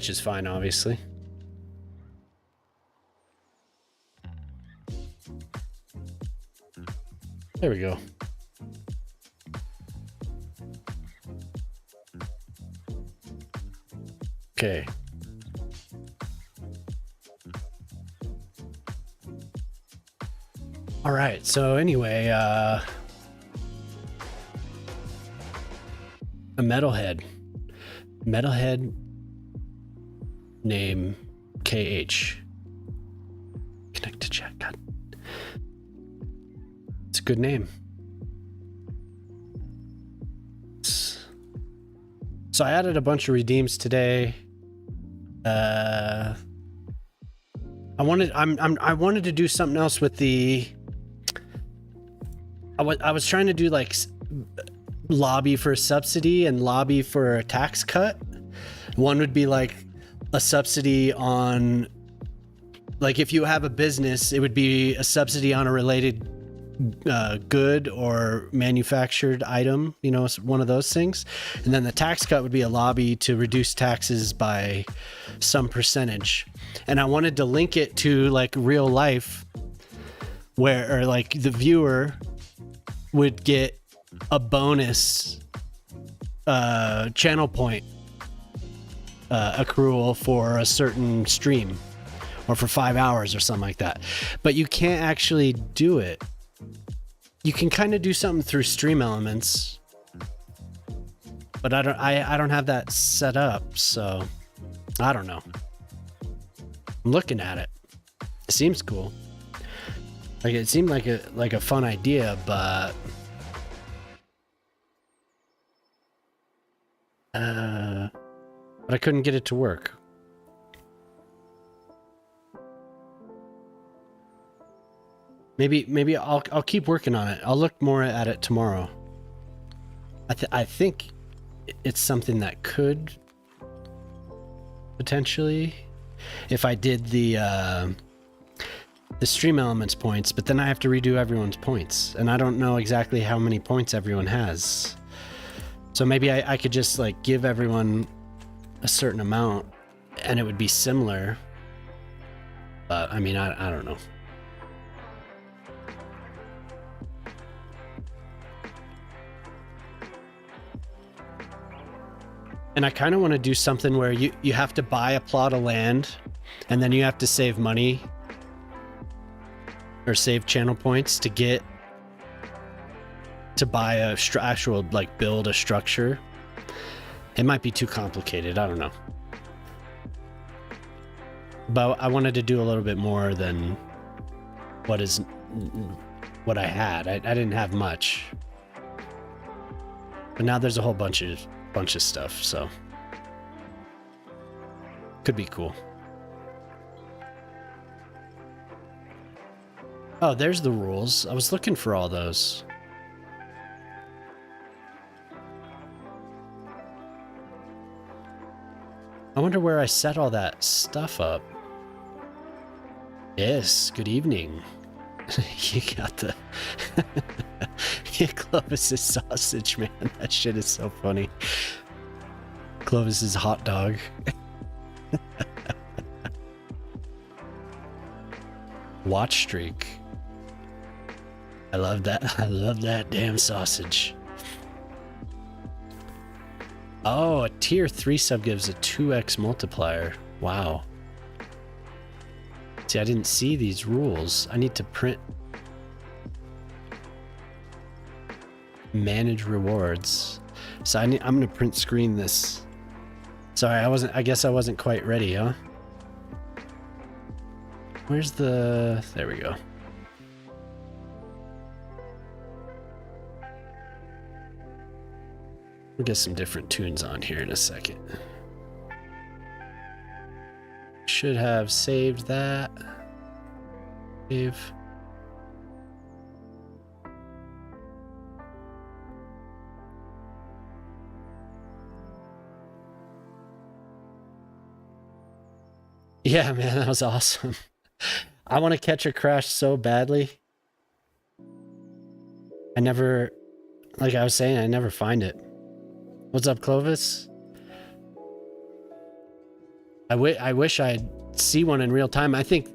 which is fine, obviously. There we go. Okay. All right, so anyway, a metalhead name KH. Connect to chat. God. It's a good name. So I added a bunch of redeems today. I wanted to do something else with the. I was trying to do like lobby for a subsidy and lobby for a tax cut. One would be like a subsidy on, like if you have a business, it would be a subsidy on a related good or manufactured item, you know, one of those things. And then the tax cut would be a lobby to reduce taxes by some percentage. And I wanted to link it to like real life where, or like the viewer would get a bonus channel point accrual for a certain stream or for 5 hours or something like that. But you can't actually do it. You can kind of do something through Stream Elements, but I don't have that set up, so I don't know. I'm looking at it. It seems cool. Like it seemed like a fun idea, but I couldn't get it to work. Maybe I'll keep working on it. I'll look more at it tomorrow. I think it's something that could potentially, if I did the Stream Elements points, but then I have to redo everyone's points, and I don't know exactly how many points everyone has. So maybe I could just like give everyone a certain amount, and it would be similar. But I mean, I don't know. And I kind of want to do something where you have to buy a plot of land, and then you have to save money or save channel points to get to buy a actual, like, build a structure. It might be too complicated. I don't know. But I wanted to do a little bit more than what I had. I didn't have much. But now there's a whole bunch of stuff, so could be cool. Oh, there's the rules. I was looking for all those. I wonder where I set all that stuff up. Yes, good evening. You got the Clovis's sausage, man. That shit is so funny. Clovis's hot dog. Watch streak. I love that. I love that damn sausage. Oh, a tier 3 sub gives a 2x multiplier. Wow. See, I didn't see these rules. I need to print. Manage rewards. So I'm going to print screen this. Sorry, I guess I wasn't quite ready, huh? Where's the... There we go. We'll get some different tunes on here in a second. Should have saved that. Save. Yeah, man, that was awesome. I want to catch a crash so badly. I never, like I was saying, I never find it. What's up, Clovis? I wish I'd see one in real time. I think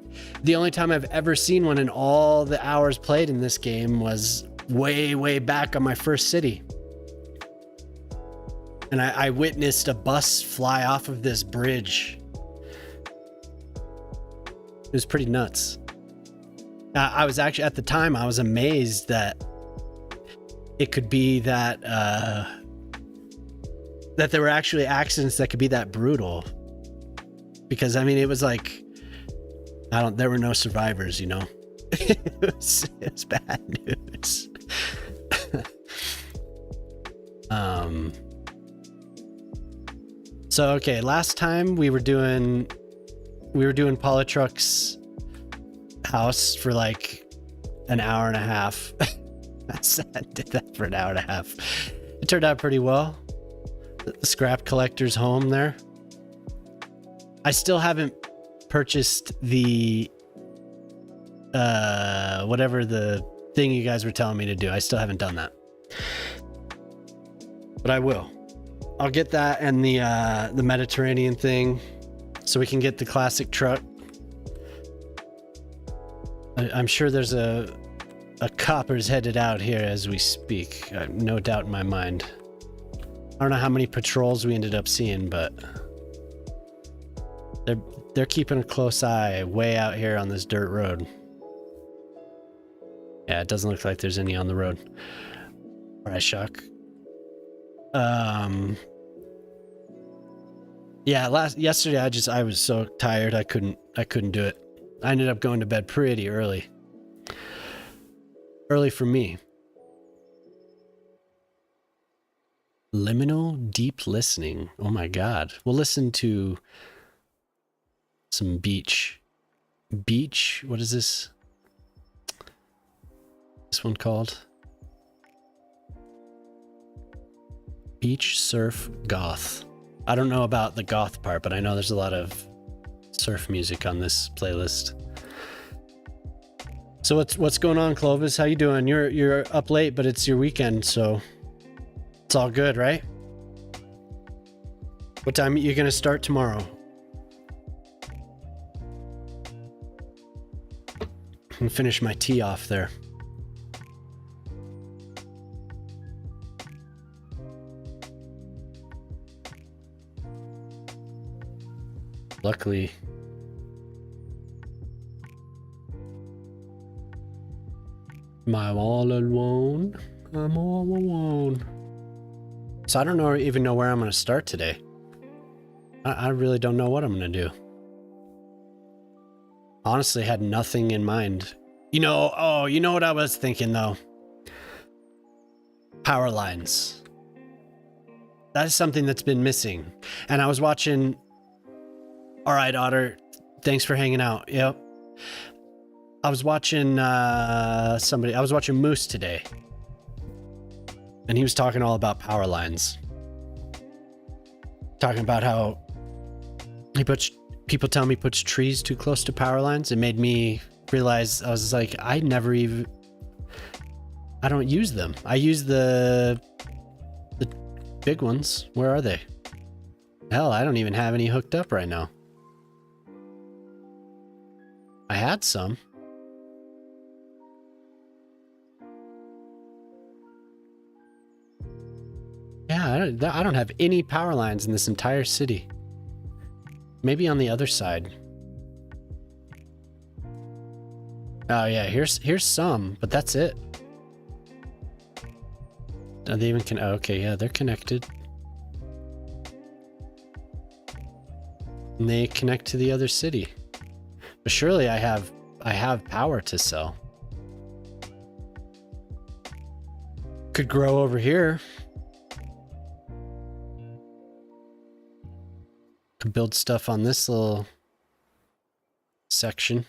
the only time I've ever seen one in all the hours played in this game was way back on my first city. And I witnessed a bus fly off of this bridge. It was pretty nuts. I was actually, at the time, I was amazed that it could be that that there were actually accidents that could be that brutal. Because, I mean, it was like, there were no survivors, you know? It was bad news. So, okay, last time we were doing Polytruck's house for like an hour and a half. I did that for an hour and a half. It turned out pretty well. The scrap collector's home there. I still haven't purchased the whatever the thing you guys were telling me to do. I still haven't done that, but I will. I'll get that and the Mediterranean thing, so we can get the classic truck. I'm sure there's a copper's headed out here as we speak. No doubt in my mind. I don't know how many patrols we ended up seeing, but they're keeping a close eye way out here on this dirt road. Yeah, it doesn't look like there's any on the road. All right, Shock. Yeah, yesterday I was so tired I couldn't do it. I ended up going to bed pretty early. Early for me. Liminal deep listening. Oh my god. We'll listen to some beach. Beach? What is this? This one called? Beach Surf Goth. I don't know about the goth part, but I know there's a lot of surf music on this playlist. So what's going on, Clovis? How you doing? You're up late, but it's your weekend, so it's all good, right? What time are you gonna start tomorrow? And finish my tea off there. Luckily, I'm all alone. I'm all alone. So I don't even know where I'm going to start today. I really don't know what I'm going to do. Honestly, had nothing in mind. You know what I was thinking though? Power lines. That is something that's been missing. And I was watching... All right, Otter. Thanks for hanging out. Yep. I was watching I was watching Moose today. And he was talking all about power lines. Talking about how people tell me puts trees too close to power lines. It made me realize, I was like, I don't use them. I use the big ones. Where are they? Hell, I don't even have any hooked up right now. I had some. Yeah, I don't have any power lines in this entire city. Maybe on the other side. Oh yeah, here's some, but that's it. Are they even okay, yeah, they're connected. And they connect to the other city. But surely I have power to sell. Could grow over here. Could build stuff on this little section.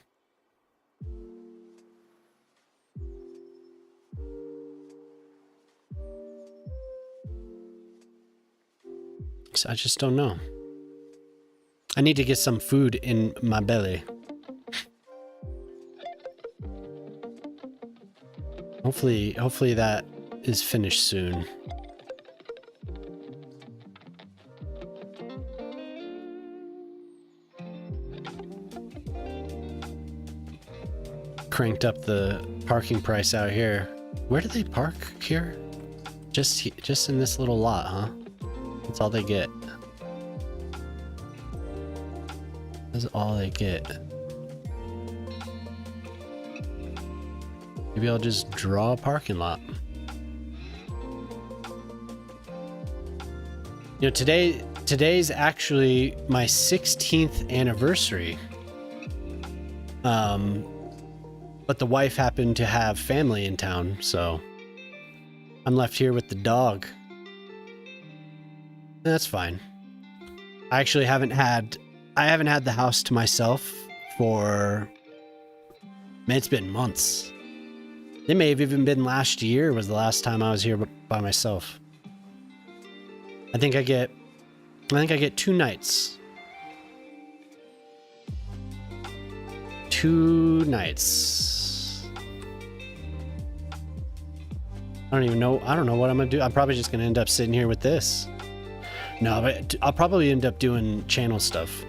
So I just don't know. I need to get some food in my belly. Hopefully that is finished soon. cranked up the parking price out here. Where do they park here? Just in this little lot, huh? That's all they get. That's all they get. Maybe I'll just draw a parking lot. You know, today's actually my 16th anniversary. But the wife happened to have family in town, so I'm left here with the dog. That's fine. I actually haven't had the house to myself for, man, it's been months. It may have even been last year was the last time I was here by myself. I think I get 2 nights. 2 nights. I don't know what I'm gonna do. I'm probably just gonna end up sitting here with this. No, but I'll probably end up doing channel stuff.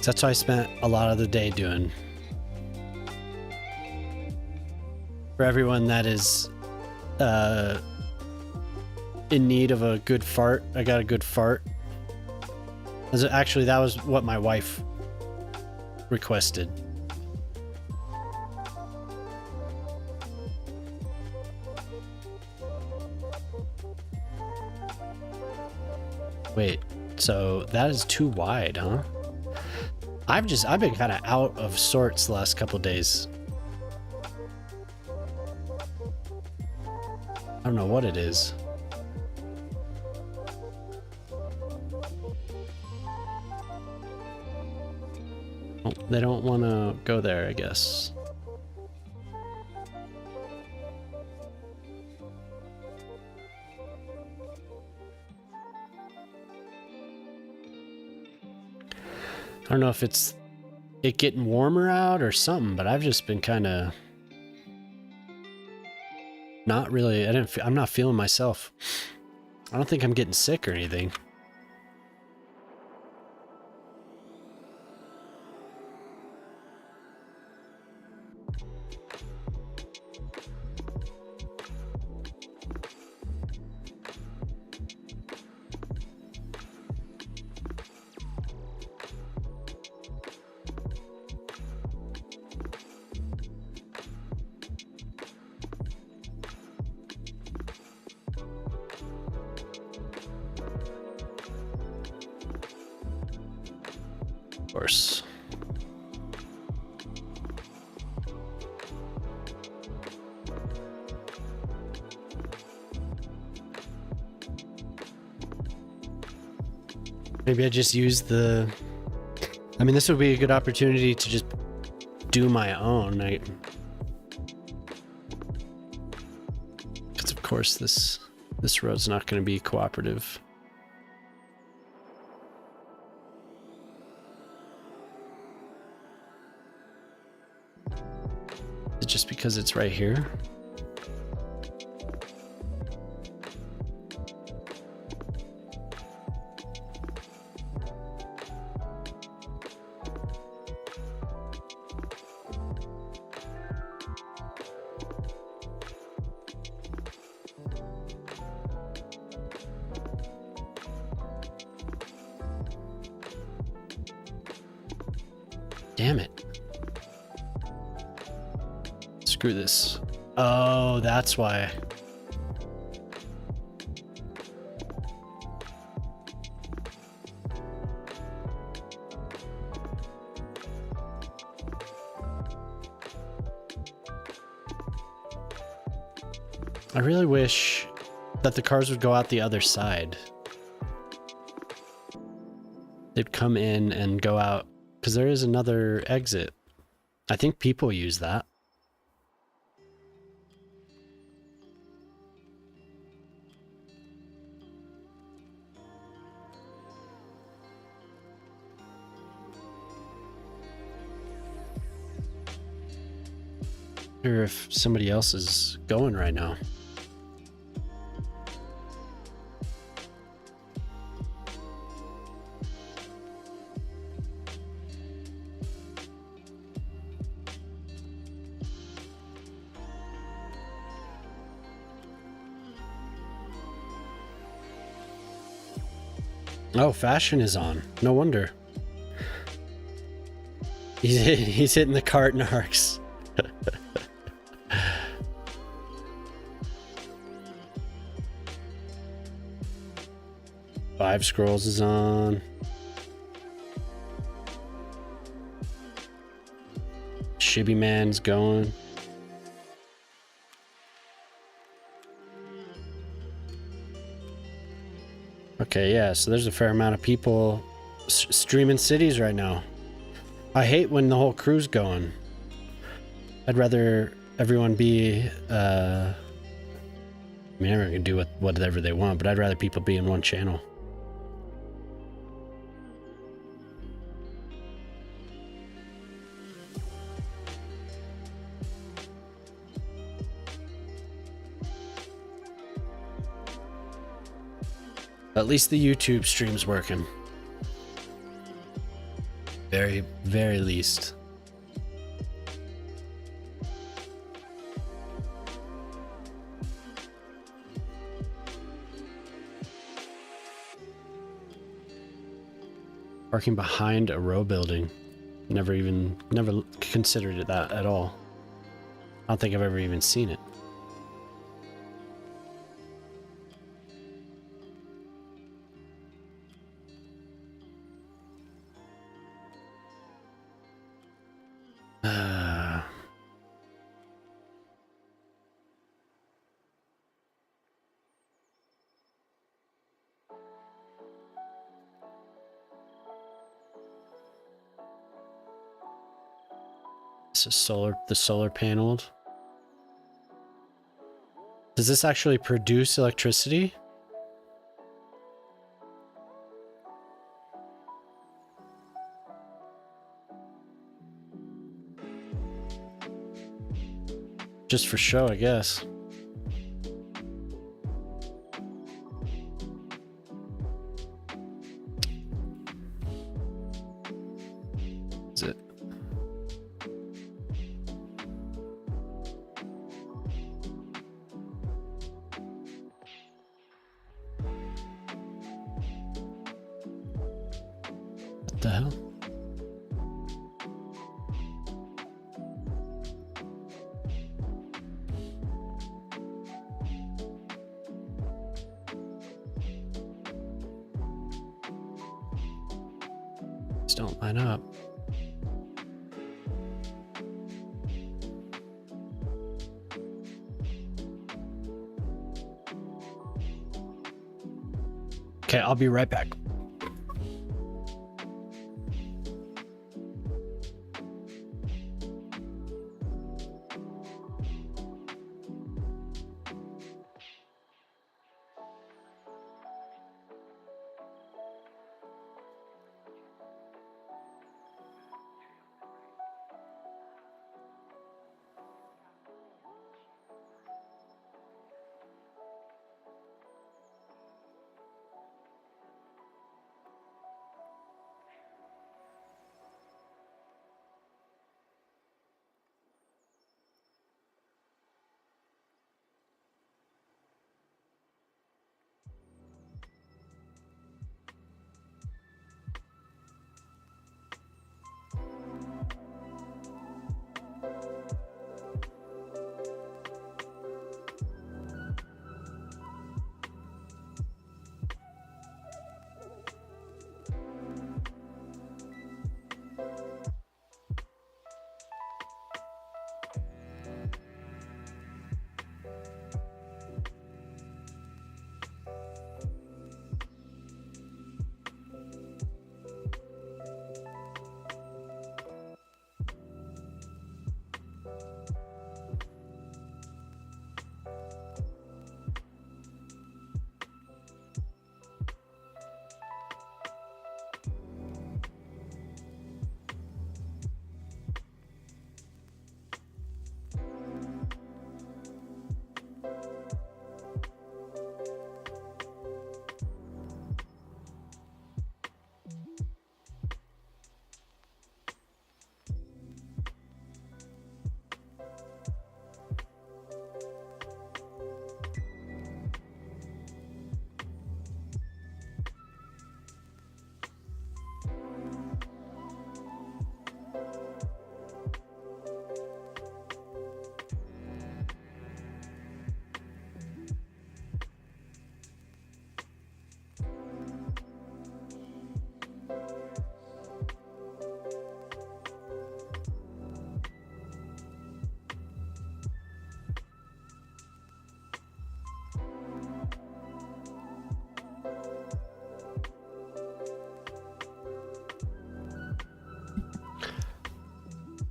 That's what I spent a lot of the day doing. For everyone that is in need of a good fart, I got a good fart. Actually, that was what my wife requested. Wait, so that is too wide, huh? I've been kind of out of sorts the last couple days. I don't know what it is. Oh, they don't want to go there, I guess. I don't know if it's it getting warmer out or something, but I've just been kind of not really. I'm not feeling myself. I don't think I'm getting sick or anything. Course. Maybe I just use the... I mean, this would be a good opportunity to just do my own. Because of course this road's not going to be cooperative. Just because it's right here. Damn it. Screw this. Oh, that's why. I really wish that the cars would go out the other side. They'd come in and go out, because there is another exit. I think people use that. I wonder if somebody else is going right now. Oh, fashion is on. No wonder. He's hitting the cart narcs. Five Scrolls is on. Shibby Man's going. Okay, yeah, so there's a fair amount of people streaming Cities right now. I hate when the whole crew's going. I'd rather everyone be, I mean, everyone can do whatever they want, but I'd rather people be in one channel. At least the YouTube stream's working. Very, very least. Parking behind a row building. Never considered it that at all. I don't think I've ever even seen it. This is the solar paneled. Does this actually produce electricity? Just for show, I guess. Is it? What the hell? These don't line up. Okay, I'll be right back.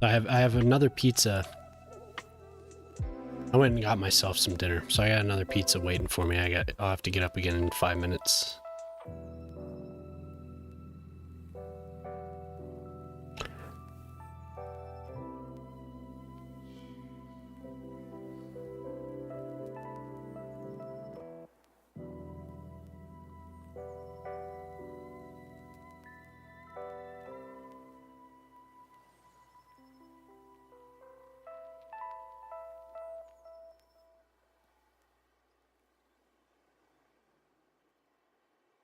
I have another pizza. I went and got myself some dinner, so I got another pizza waiting for me. I'll have to get up again in 5 minutes.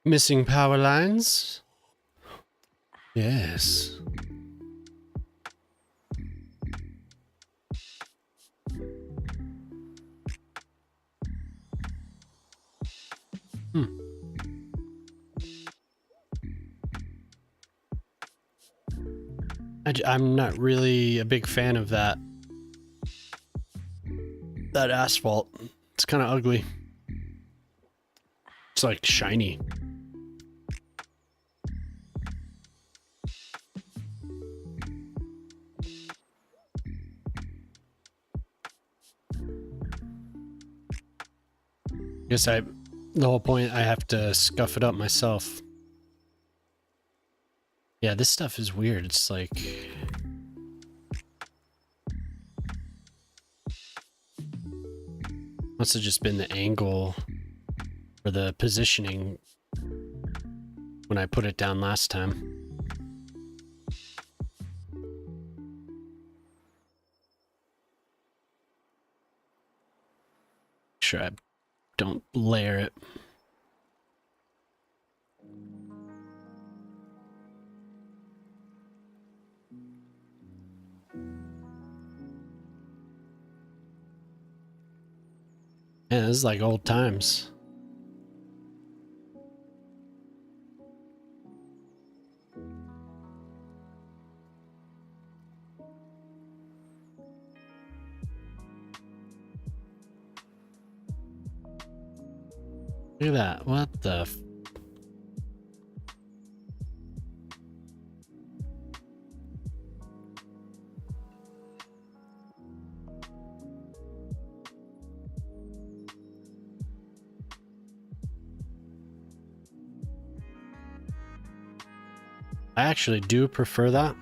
Missing power lines? Yes. I'm not really a big fan of that asphalt. It's kind of ugly. It's like shiny. Guess the whole point, I have to scuff it up myself. Yeah, this stuff is weird. It's like... must have just been the angle or the positioning when I put it down last time. Sure, I don't layer it. Yeah, this is like old times. Look at that. What the f... I actually do prefer that.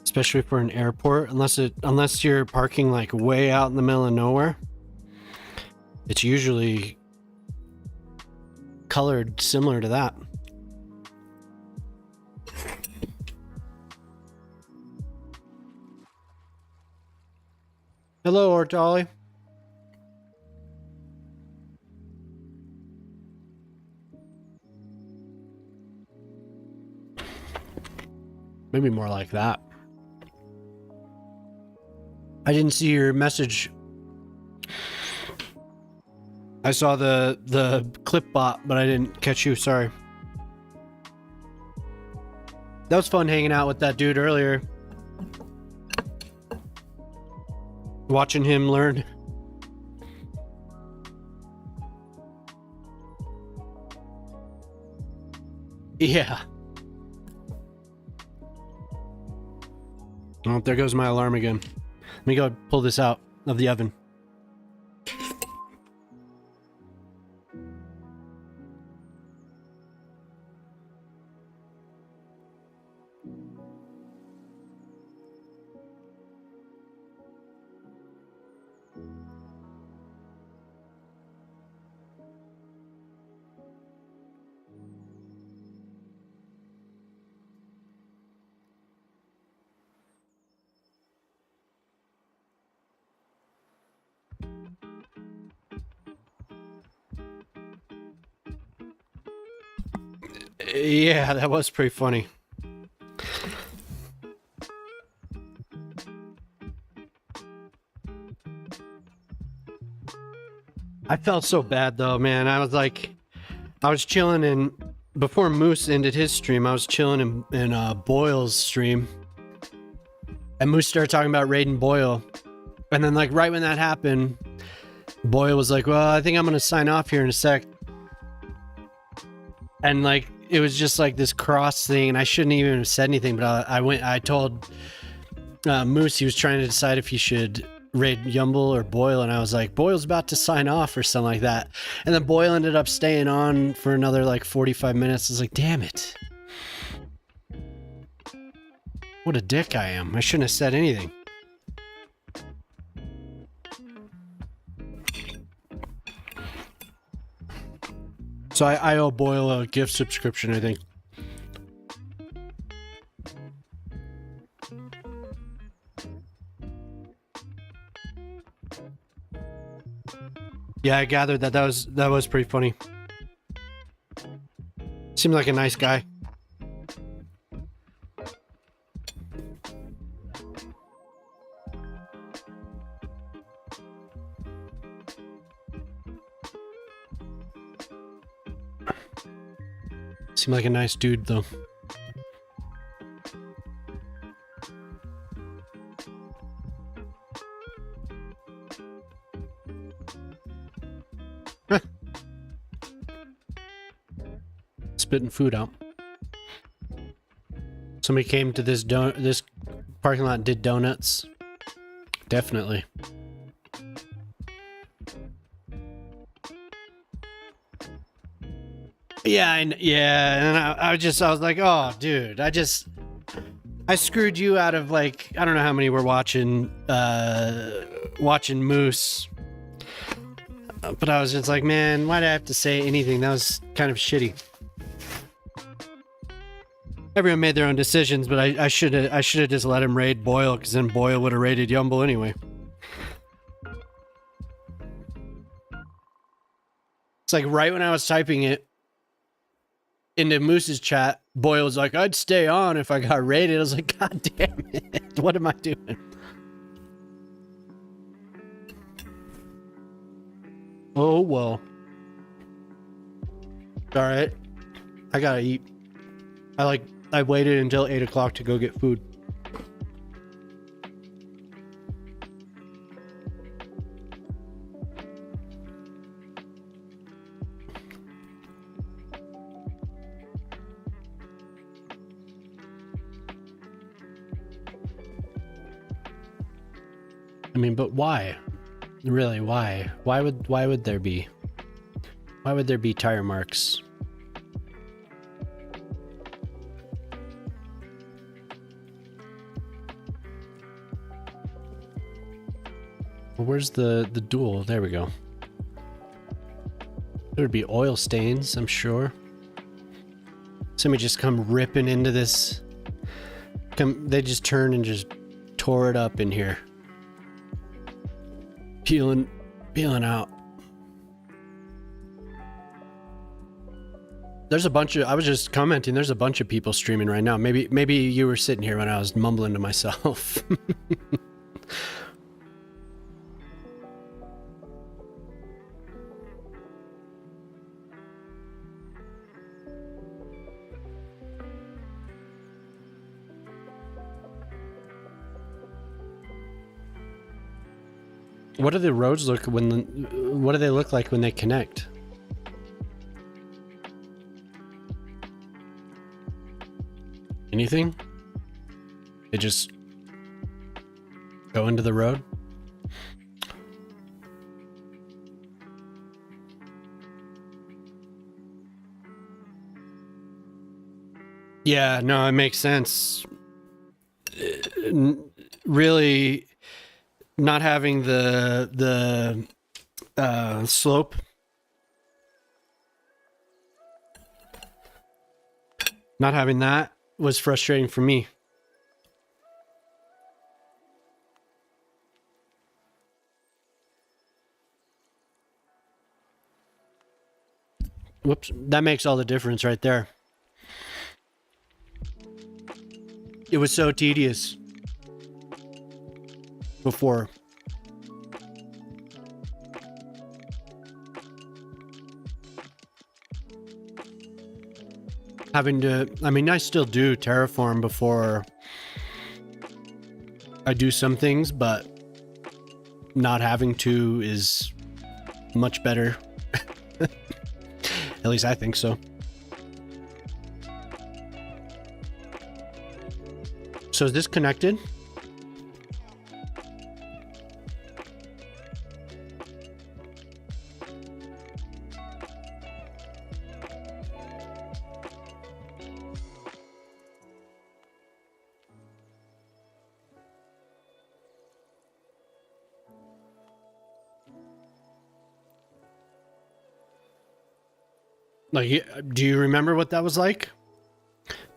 Especially for an airport, unless you're parking like way out in the middle of nowhere. It's usually colored similar to that. Hello, Ortolly. Maybe more like that. I didn't see your message. I saw the clip bot, but I didn't catch you. Sorry. That was fun hanging out with that dude earlier. Watching him learn. Yeah. Oh, there goes my alarm again. Let me go pull this out of the oven. Yeah, that was pretty funny. I felt so bad though, man. I was chilling in, before Moose ended his stream, I was chilling in Boyle's stream. And Moose started talking about raiding Boyle. And then like right when that happened, Boyle was like, well, I think I'm going to sign off here in a sec. And like, it was just like this cross thing, and I shouldn't even have said anything, but I told Moose he was trying to decide if he should raid Yumble or Boyle, and I was like, Boyle's about to sign off or something like that, and then Boyle ended up staying on for another like 45 minutes. I was like, damn it, what a dick I am. I shouldn't have said anything. So I owe Boyle a gift subscription, I think. Yeah, I gathered that was pretty funny. Seemed like a nice guy. Seemed like a nice dude, though. Spitting food out. Somebody came to this parking lot and did donuts. Definitely. Yeah, and I was like, oh, dude, I screwed you out of like, I don't know how many were watching Moose. But I was just like, man, why'd I have to say anything? That was kind of shitty. Everyone made their own decisions, but I should have just let him raid Boyle, because then Boyle would have raided Yumble anyway. It's like right when I was typing it into Moose's chat, Boyle was like, I'd stay on if I got raided. I was like, God damn it. What am I doing? Oh, well. Alright. I gotta eat. I waited until 8 o'clock to go get food. I mean, but why? Really, why? Why would there be tire marks? Well, where's the duel? There we go. There would be oil stains, I'm sure. Somebody just come ripping into this. They just turned and just tore it up in here. Peeling out. There's a bunch of, I was just commenting, there's a bunch of people streaming right now. Maybe you were sitting here when I was mumbling to myself. What do the roads look what do they look like when they connect? Anything? They just go into the road? Yeah, no, it makes sense. Really, not having the slope. Not having that was frustrating for me. Whoops, that makes all the difference right there. It was so tedious before. Having to, I mean, I still do terraform before I do some things, but not having to is much better. At least I think so. So is this connected? Like, do you remember what that was like?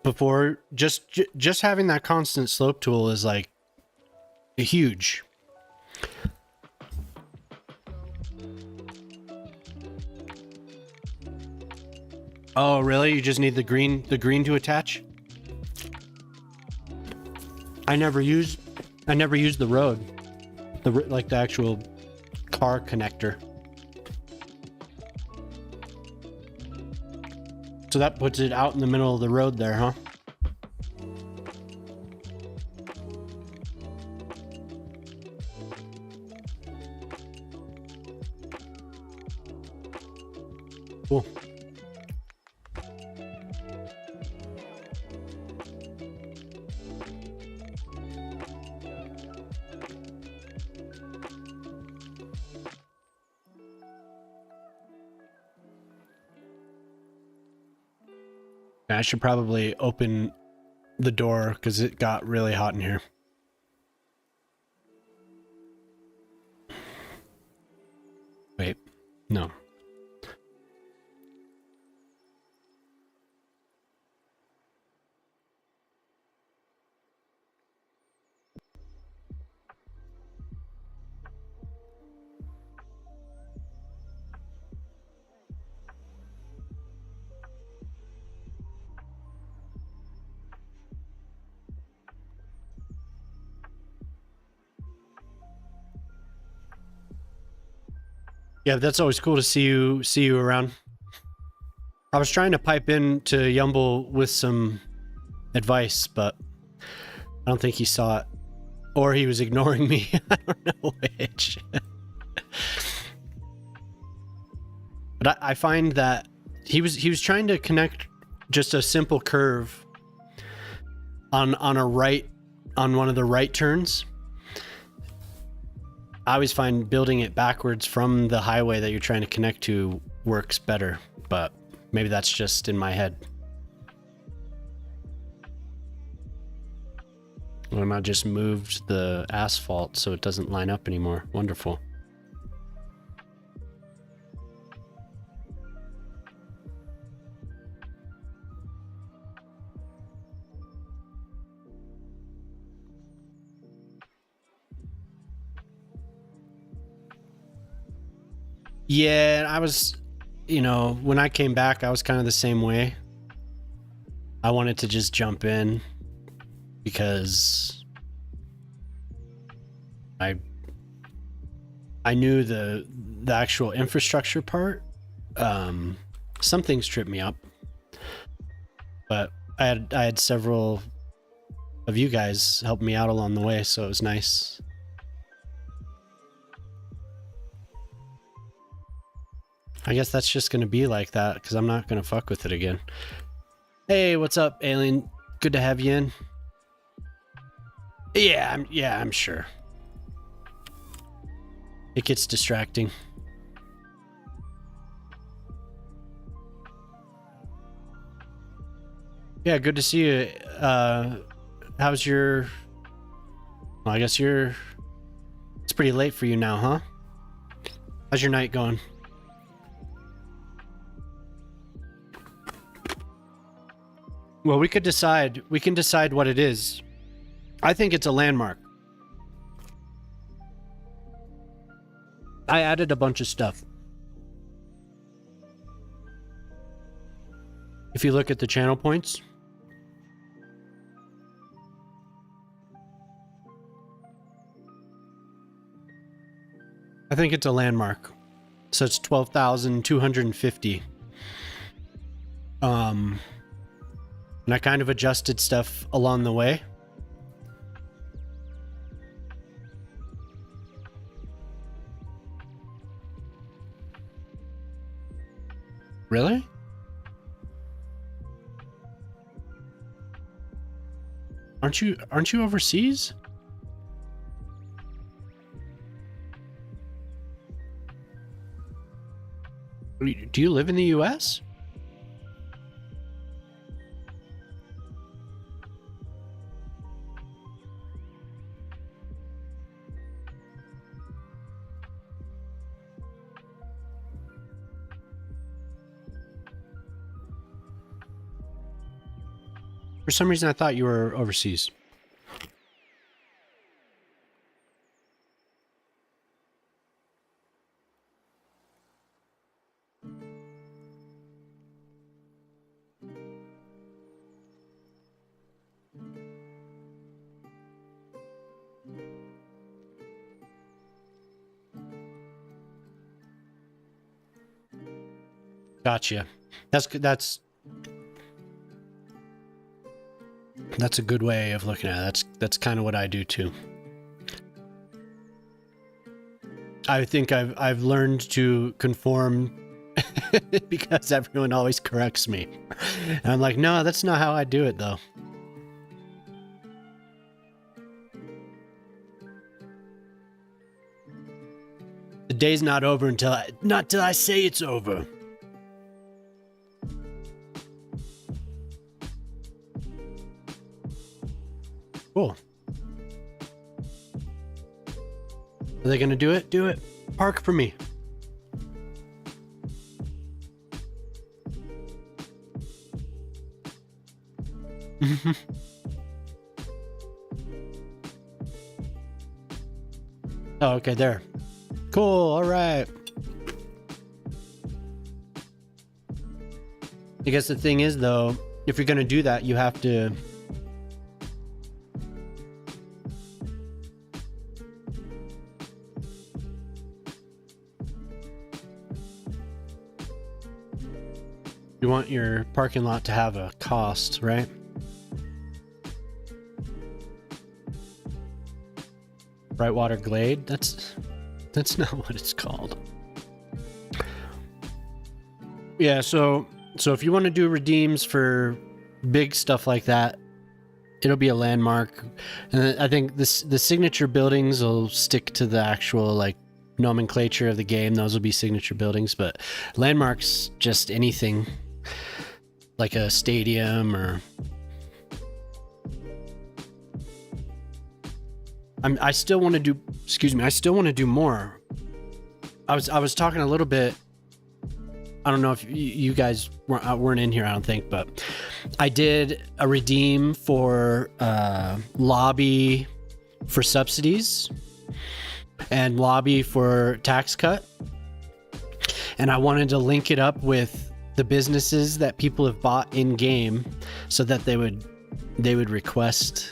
Before, just having that constant slope tool is like huge. Oh, really? You just need the green to attach? I never used the road, like the actual car connector. So that puts it out in the middle of the road there, huh? Cool. I should probably open the door because it got really hot in here. Wait, no. Yeah, that's always cool to see you around. I was trying to pipe in to Yumble with some advice, but I don't think he saw it. Or he was ignoring me. I don't know which. But I find that he was trying to connect just a simple curve on one of the right turns. I always find building it backwards from the highway that you're trying to connect to works better, but maybe that's just in my head. Well, I just moved the asphalt so it doesn't line up anymore. Wonderful. Yeah, I was, when I came back, I was kind of the same way. I wanted to just jump in because I knew the actual infrastructure part. Some things tripped me up, but I had several of you guys help me out along the way, so it was nice. I guess that's just gonna be like that because I'm not gonna fuck with it again. Hey, what's up, Alien? Good to have you in. Yeah, I'm sure. It gets distracting. Yeah, good to see you. How's your... Well, I guess it's pretty late for you now, huh? How's your night going? Well, we can decide what it is. I think it's a landmark. I added a bunch of stuff. If you look at the channel points, I think it's a landmark. So it's 12,250. And I kind of adjusted stuff along the way. Really? Aren't you overseas? Do you live in the US? For some reason I thought you were overseas. Gotcha. That's a good way of looking at it. That's kind of what I do too. I think I've learned to conform because everyone always corrects me. And I'm like, no, that's not how I do it though. The day's not over not till I say it's over. Cool. Are they gonna do it? Do it. Park for me. Oh, okay, there. Cool, all right. I guess the thing is, though, if you're gonna do that, you have to... You want your parking lot to have a cost, right? Brightwater Glade? That's not what it's called. Yeah, so if you want to do redeems for big stuff like that, it'll be a landmark. And I think the signature buildings will stick to the actual like nomenclature of the game. Those will be signature buildings, but landmarks, just anything like a stadium or... I still want to do, excuse me, I still want to do more. I was talking a little bit, I don't know if you guys weren't in here, I don't think, but I did a redeem for lobby for subsidies and lobby for tax cut. And I wanted to link it up with the businesses that people have bought in game so that they would request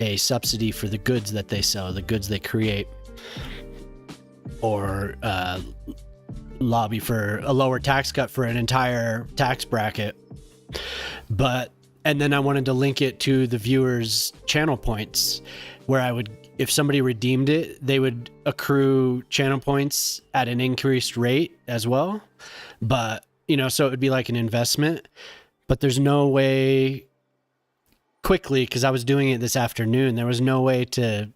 a subsidy for the goods that they sell, the goods they create, or lobby for a lower tax cut for an entire tax bracket. And then I wanted to link it to the viewers' channel points, where I would, if somebody redeemed it, they would accrue channel points at an increased rate as well. But, you know, so it would be like an investment, but there's no way quickly, because I was doing it this afternoon, there was no way to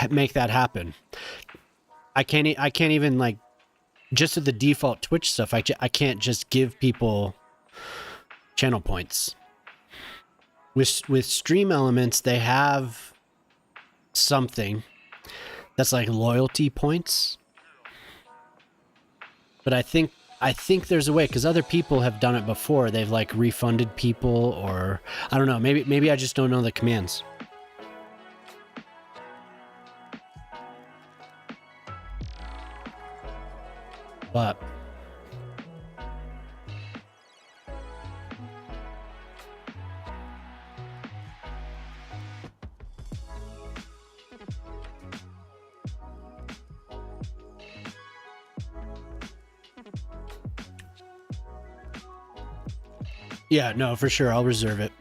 make that happen. I can't even, like, just at the default Twitch stuff, I can't just give people channel points. With Stream Elements, they have something that's like loyalty points, but I think there's a way, because other people have done it before. They've like refunded people, or I don't know, maybe I just don't know the commands. But yeah, no, for sure, I'll reserve it.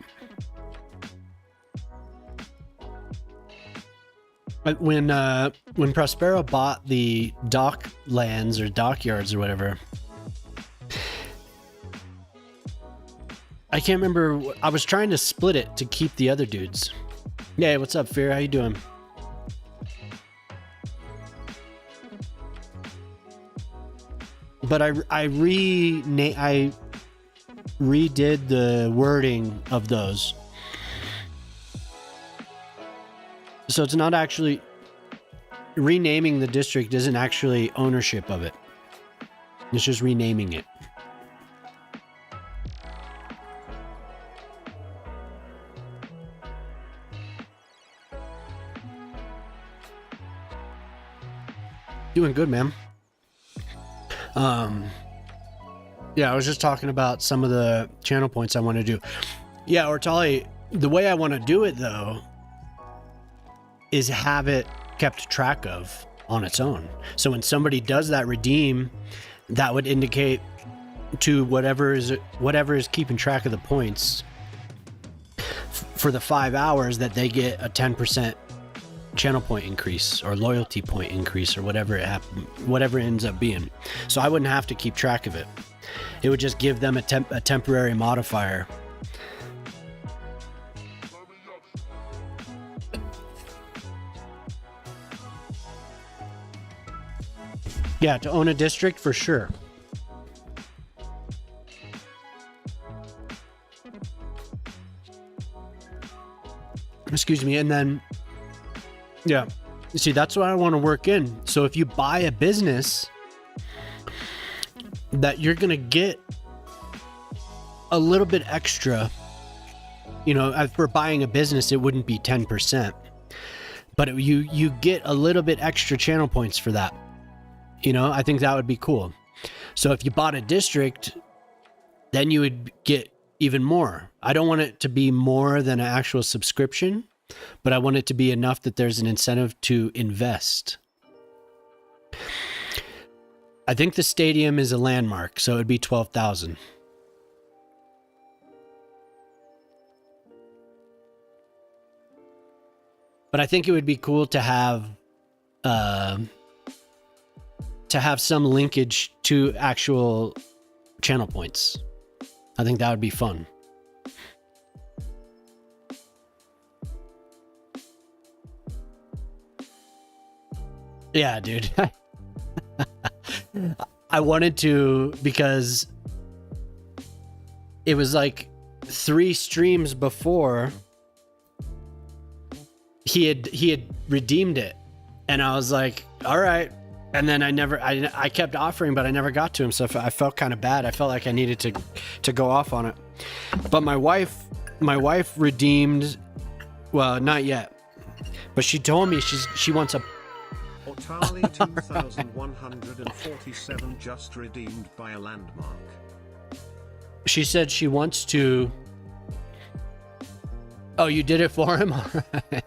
But when Prospero bought the dock lands or dockyards or whatever, I can't remember. I was trying to split it to keep the other dudes. Yeah, what's up, Fear? How you doing? But I redid the wording of those. So it's not actually renaming the district isn't actually ownership of it. It's just renaming it. Doing good, man. Yeah, I was just talking about some of the channel points I want to do. Yeah, Ortali, the way I want to do it though is have it kept track of on its own. So when somebody does that redeem, that would indicate to whatever is keeping track of the points for the 5 hours that they get a 10% channel point increase or loyalty point increase or whatever it ends up being. So I wouldn't have to keep track of it. It would just give them a temporary modifier. Yeah, to own a district for sure. Excuse me. And then, yeah, you see, that's what I want to work in. So if you buy a business, that you're going to get a little bit extra, you know, for buying a business, it wouldn't be 10%, but you get a little bit extra channel points for that. You know, I think that would be cool. So if you bought a district, then you would get even more. I don't want it to be more than an actual subscription, but I want it to be enough that there's an incentive to invest. I think the stadium is a landmark, so it'd be 12,000. But I think it would be cool to have some linkage to actual channel points. I think that would be fun. Yeah, dude. I wanted to because it was like 3 streams before he had redeemed it, and I was like, all right. And then I kept offering, but I never got to him, so I felt kind of bad. I felt like I needed to go off on it. But my wife redeemed, well, not yet, but she told me she wants a Ortali 2147 just redeemed by a landmark. She said she wants to. Oh, you did it for him? All right.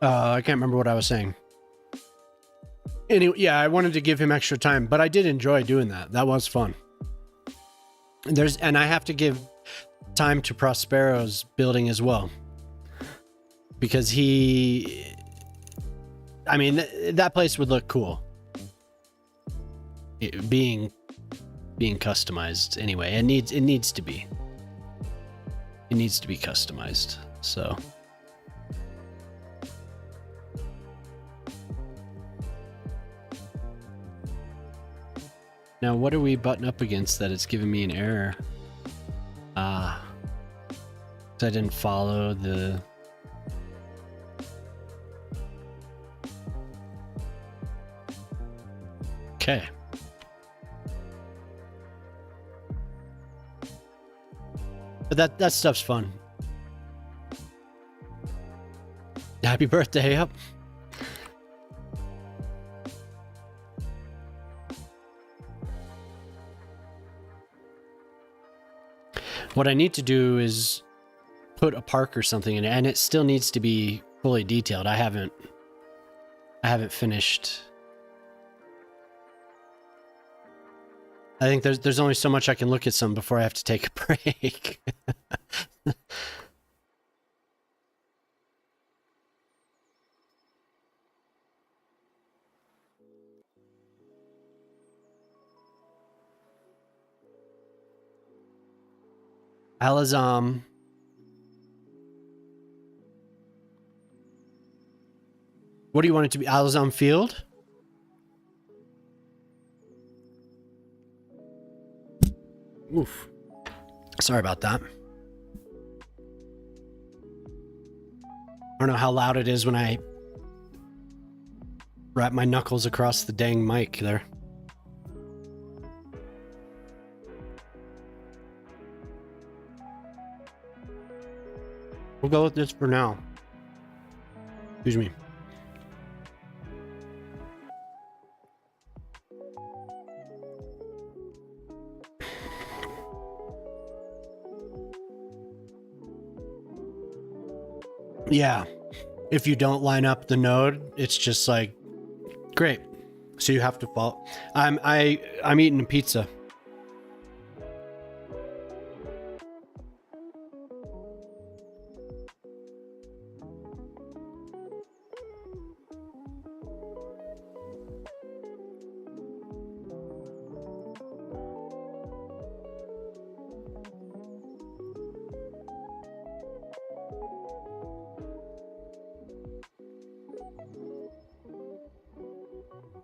I can't remember what I was saying. Anyway, yeah, I wanted to give him extra time, but I did enjoy doing that. That was fun. And I have to give time to Prospero's building as well, because that place would look cool. Being customized anyway. It needs to be. It needs to be customized. So. Now, what are we butting up against that it's giving me an error? I didn't follow the... Okay. But that stuff's fun. Happy birthday, up. What I need to do is put a park or something in it, and it still needs to be fully detailed. I haven't finished. I think there's only so much I can look at some before I have to take a break. Alazam. What do you want it to be? Alazam Field? Oof. Sorry about that. I don't know how loud it is when I wrap my knuckles across the dang mic there. We'll go with this for now. Excuse me. Yeah. If you don't line up the node, it's just like, great. So you have to follow. I'm eating a pizza.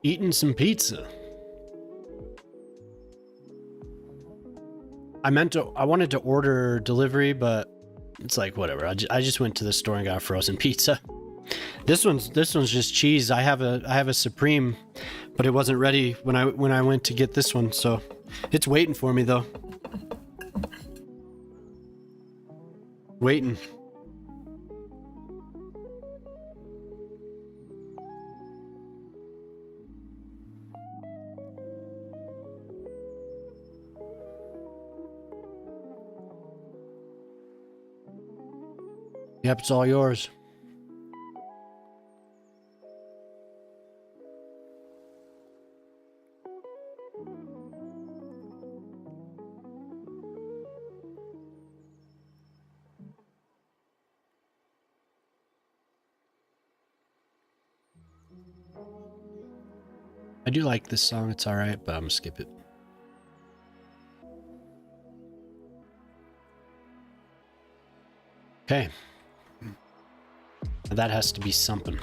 Eating some pizza. I wanted to order delivery, but it's like whatever. I just went to the store and got a frozen pizza. This one's just cheese. I have a supreme, but it wasn't ready when I went to get this one, so it's waiting for me though. Waiting. Yep, it's all yours. I do like this song, it's alright, but I'm gonna skip it. Okay. That has to be something.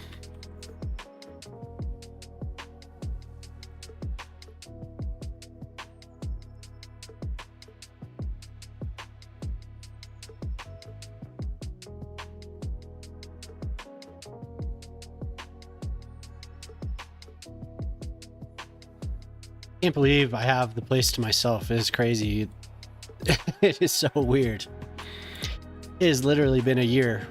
Can't believe I have the place to myself. It is crazy. It is so weird. It has literally been a year.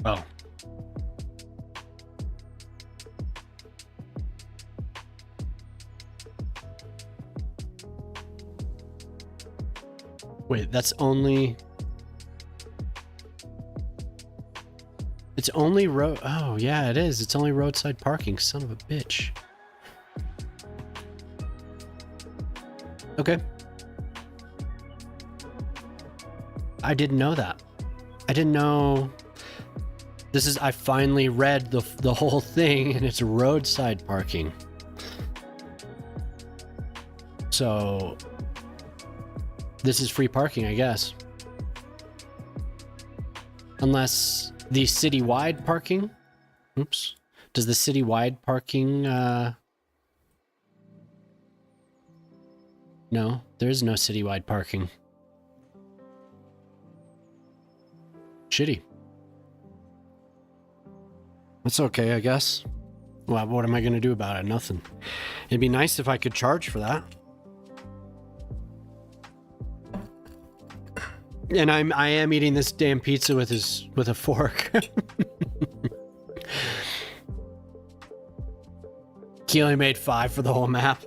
Oh. Wait, that's only... It's only road... Oh, yeah, it is. It's only roadside parking, son of a bitch. Okay. I didn't know that. I didn't know... This is... I finally read the whole thing, and it's roadside parking. So... This is free parking, I guess. Unless the citywide parking... Oops. Does the citywide parking... No, there is no citywide parking. Shitty. That's okay, I guess. Well, what am I going to do about it? Nothing. It'd be nice if I could charge for that. And I am eating this damn pizza with a fork. He only made 5 for the whole map.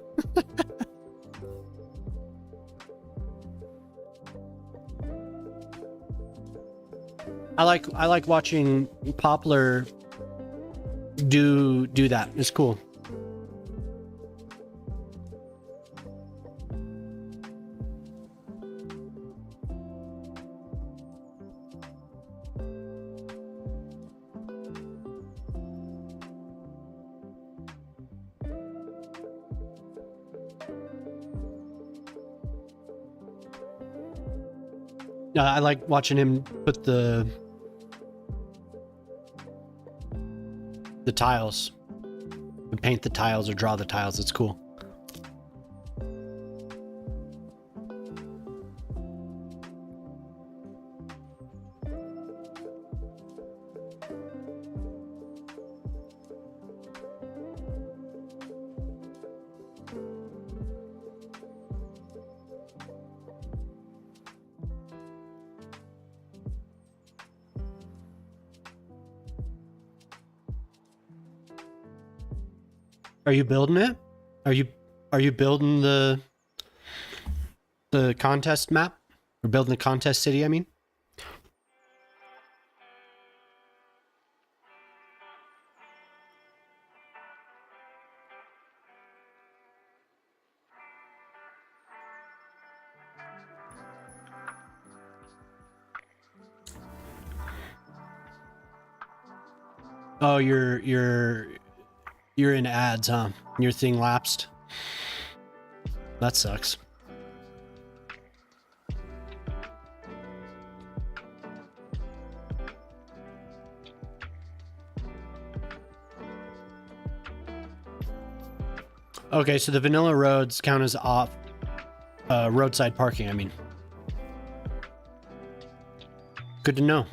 I like watching Poplar do that. It's cool. I like watching him put the tiles, and paint the tiles or draw the tiles. It's cool. Are you building it? Are you building the contest map? Or building the contest city, I mean? Oh, you're in ads, huh? Your thing lapsed. That sucks. Okay, so the vanilla roads count as off roadside parking, I mean. Good to know.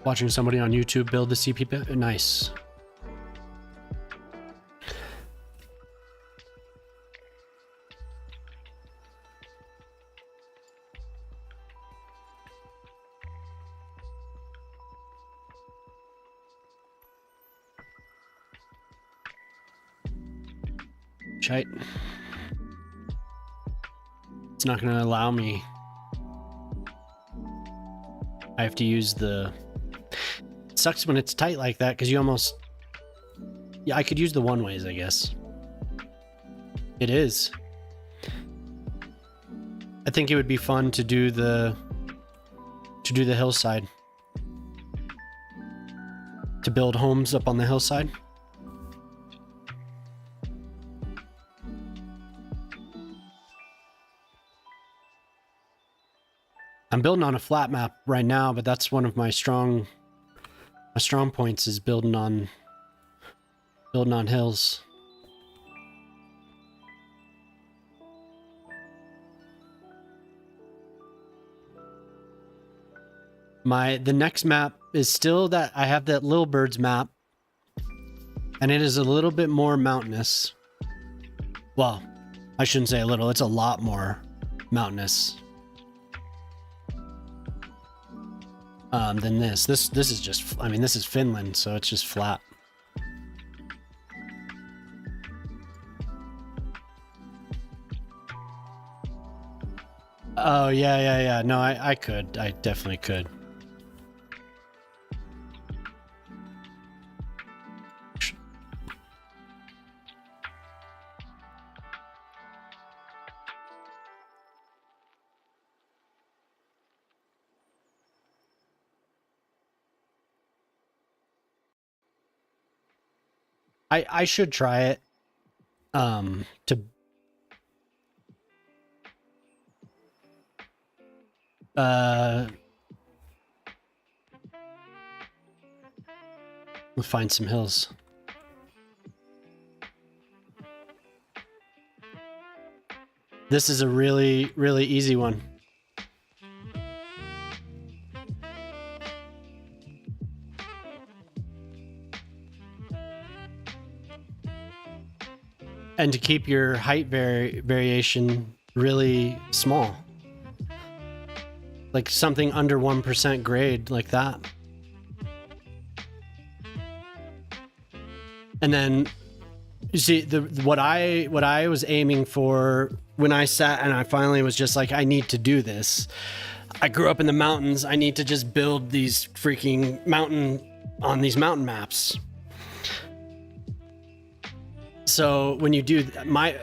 Watching somebody on YouTube build the CP pit. Nice. Shite. It's not going to allow me. I have to use the... It sucks when it's tight like that because you almost... Yeah, I could use the one ways, I guess. It is. I think it would be fun to do the hillside. To build homes up on the hillside. I'm building on a flat map right now, but that's one of my strong points is building on hills. The next map is still that I have that Little Birds map, and it is a little bit more mountainous. Well, I shouldn't say a little, it's a lot more mountainous. Than this. This is just, I mean, this is Finland, so it's just flat. Oh, yeah. No, I could. I definitely could. I should try it. To we'll find some hills. This is a really, really easy one. and to keep your height variation really small, like something under 1% grade, like that. And then you see what I was aiming for when I sat and I finally was just like, I need to do this. I grew up in the mountains. I need to just build these freaking on these mountain maps. So when you do my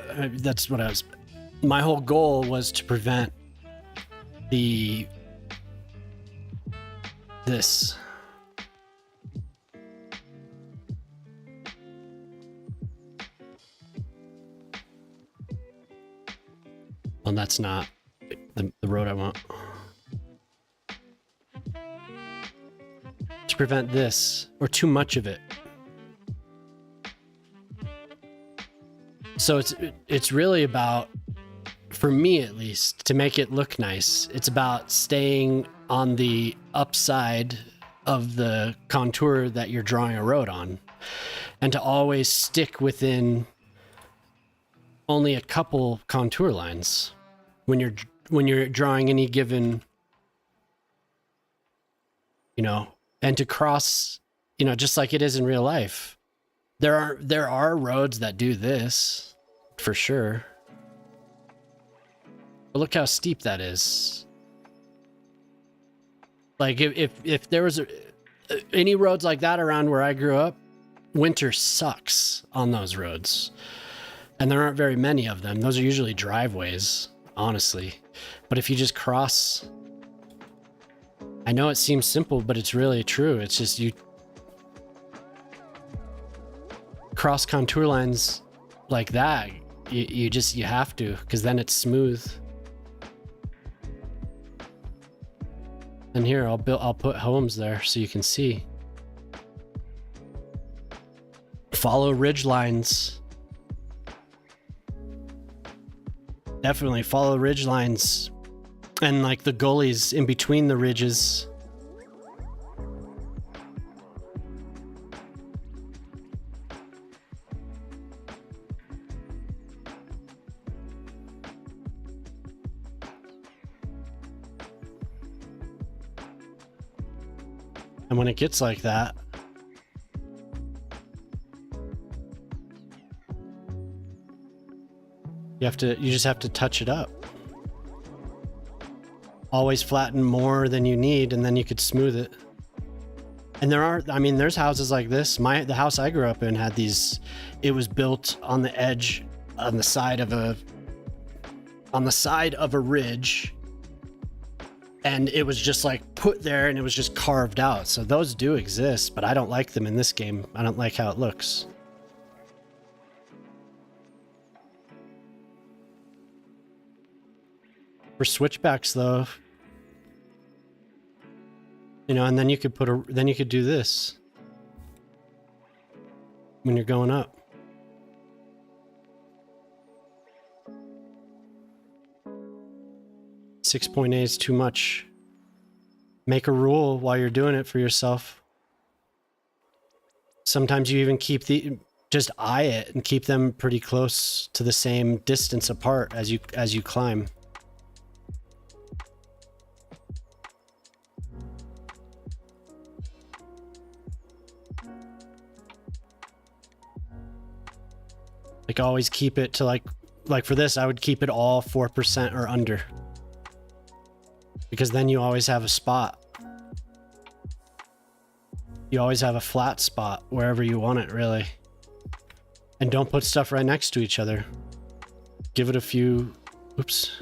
whole goal was to prevent this. Well, that's not the road I want. To prevent this, or too much of it. So it's really about, for me at least, to make it look nice, it's about staying on the upside of the contour that you're drawing a road on, and to always stick within only a couple contour lines when you're drawing any given, and to cross, just like it is in real life. There are roads that do this for sure. But look how steep that is. Like if there was any roads like that around where I grew up, winter sucks on those roads. And there aren't very many of them. Those are usually driveways, honestly. But if you just cross, I know it seems simple, but it's really true. It's just you cross contour lines like that. You have to, because then it's smooth. And here I'll put homes there so you can see. Follow ridge lines. Definitely follow ridge lines and like the gullies in between the ridges. And when it gets like that, you just have to touch it up. Always flatten more than you need, and then you could smooth it. And there's houses like this. The house I grew up in had these, it was built on the edge, on the side of a ridge. And it was just like put there and it was just carved out. So those do exist, but I don't like them in this game. I don't like how it looks. For switchbacks though, and then you could do this when you're going up. .8 is too much. Make a rule while you're doing it for yourself. Sometimes you even just eye it and keep them pretty close to the same distance apart as you climb. Like always keep it to like for this, I would keep it all 4% or under. Because then you always have a spot. You always have a flat spot wherever you want it, really. And don't put stuff right next to each other. Give it a few... Oops.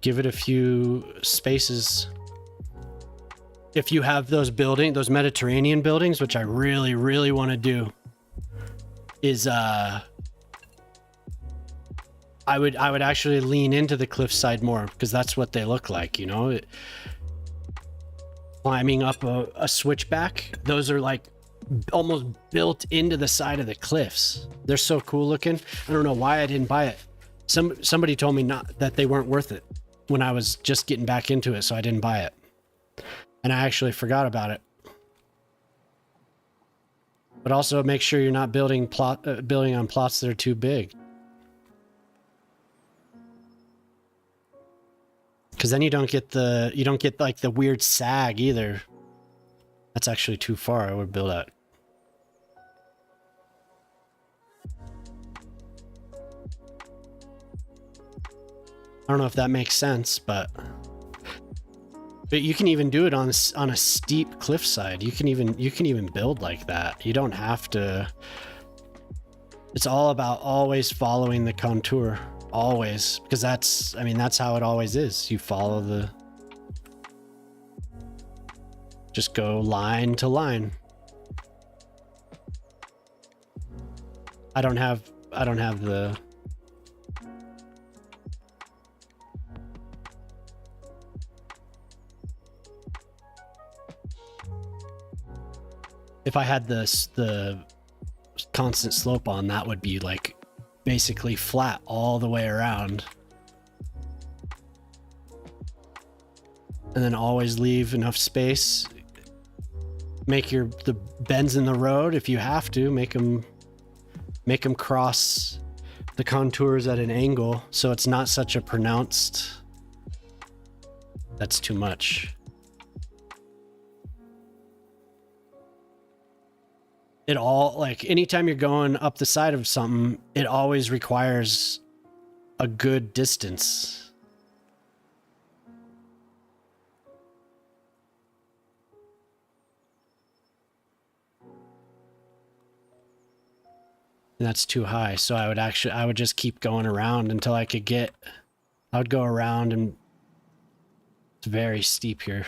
Give it a few spaces. If you have those Mediterranean buildings, which I really, really want to do, is... I would actually lean into the cliffside more, because that's what they look like, climbing up a switchback. Those are like almost built into the side of the cliffs. They're so cool looking. I don't know why I didn't buy it. Somebody told me that they weren't worth it when I was just getting back into it, so I didn't buy it. And I actually forgot about it. But also make sure you're not building on plots that are too big. Because then you don't get like the weird sag either. That's actually too far. I would build at. I don't know if that makes sense, but you can even do it on a steep cliffside. You can even build like that. You don't have to. It's all about always following the contour, always, because that's how it always is. You follow the. Just go line to line. I don't have the. If I had the constant slope on, that would be like basically flat all the way around. And then always leave enough space. Make the bends in the road, if you have to, make them cross the contours at an angle so it's not such a pronounced. That's too much. It all, like, anytime you're going up the side of something, it always requires a good distance. And that's too high, so I would just keep going around until I would go around, and it's very steep here.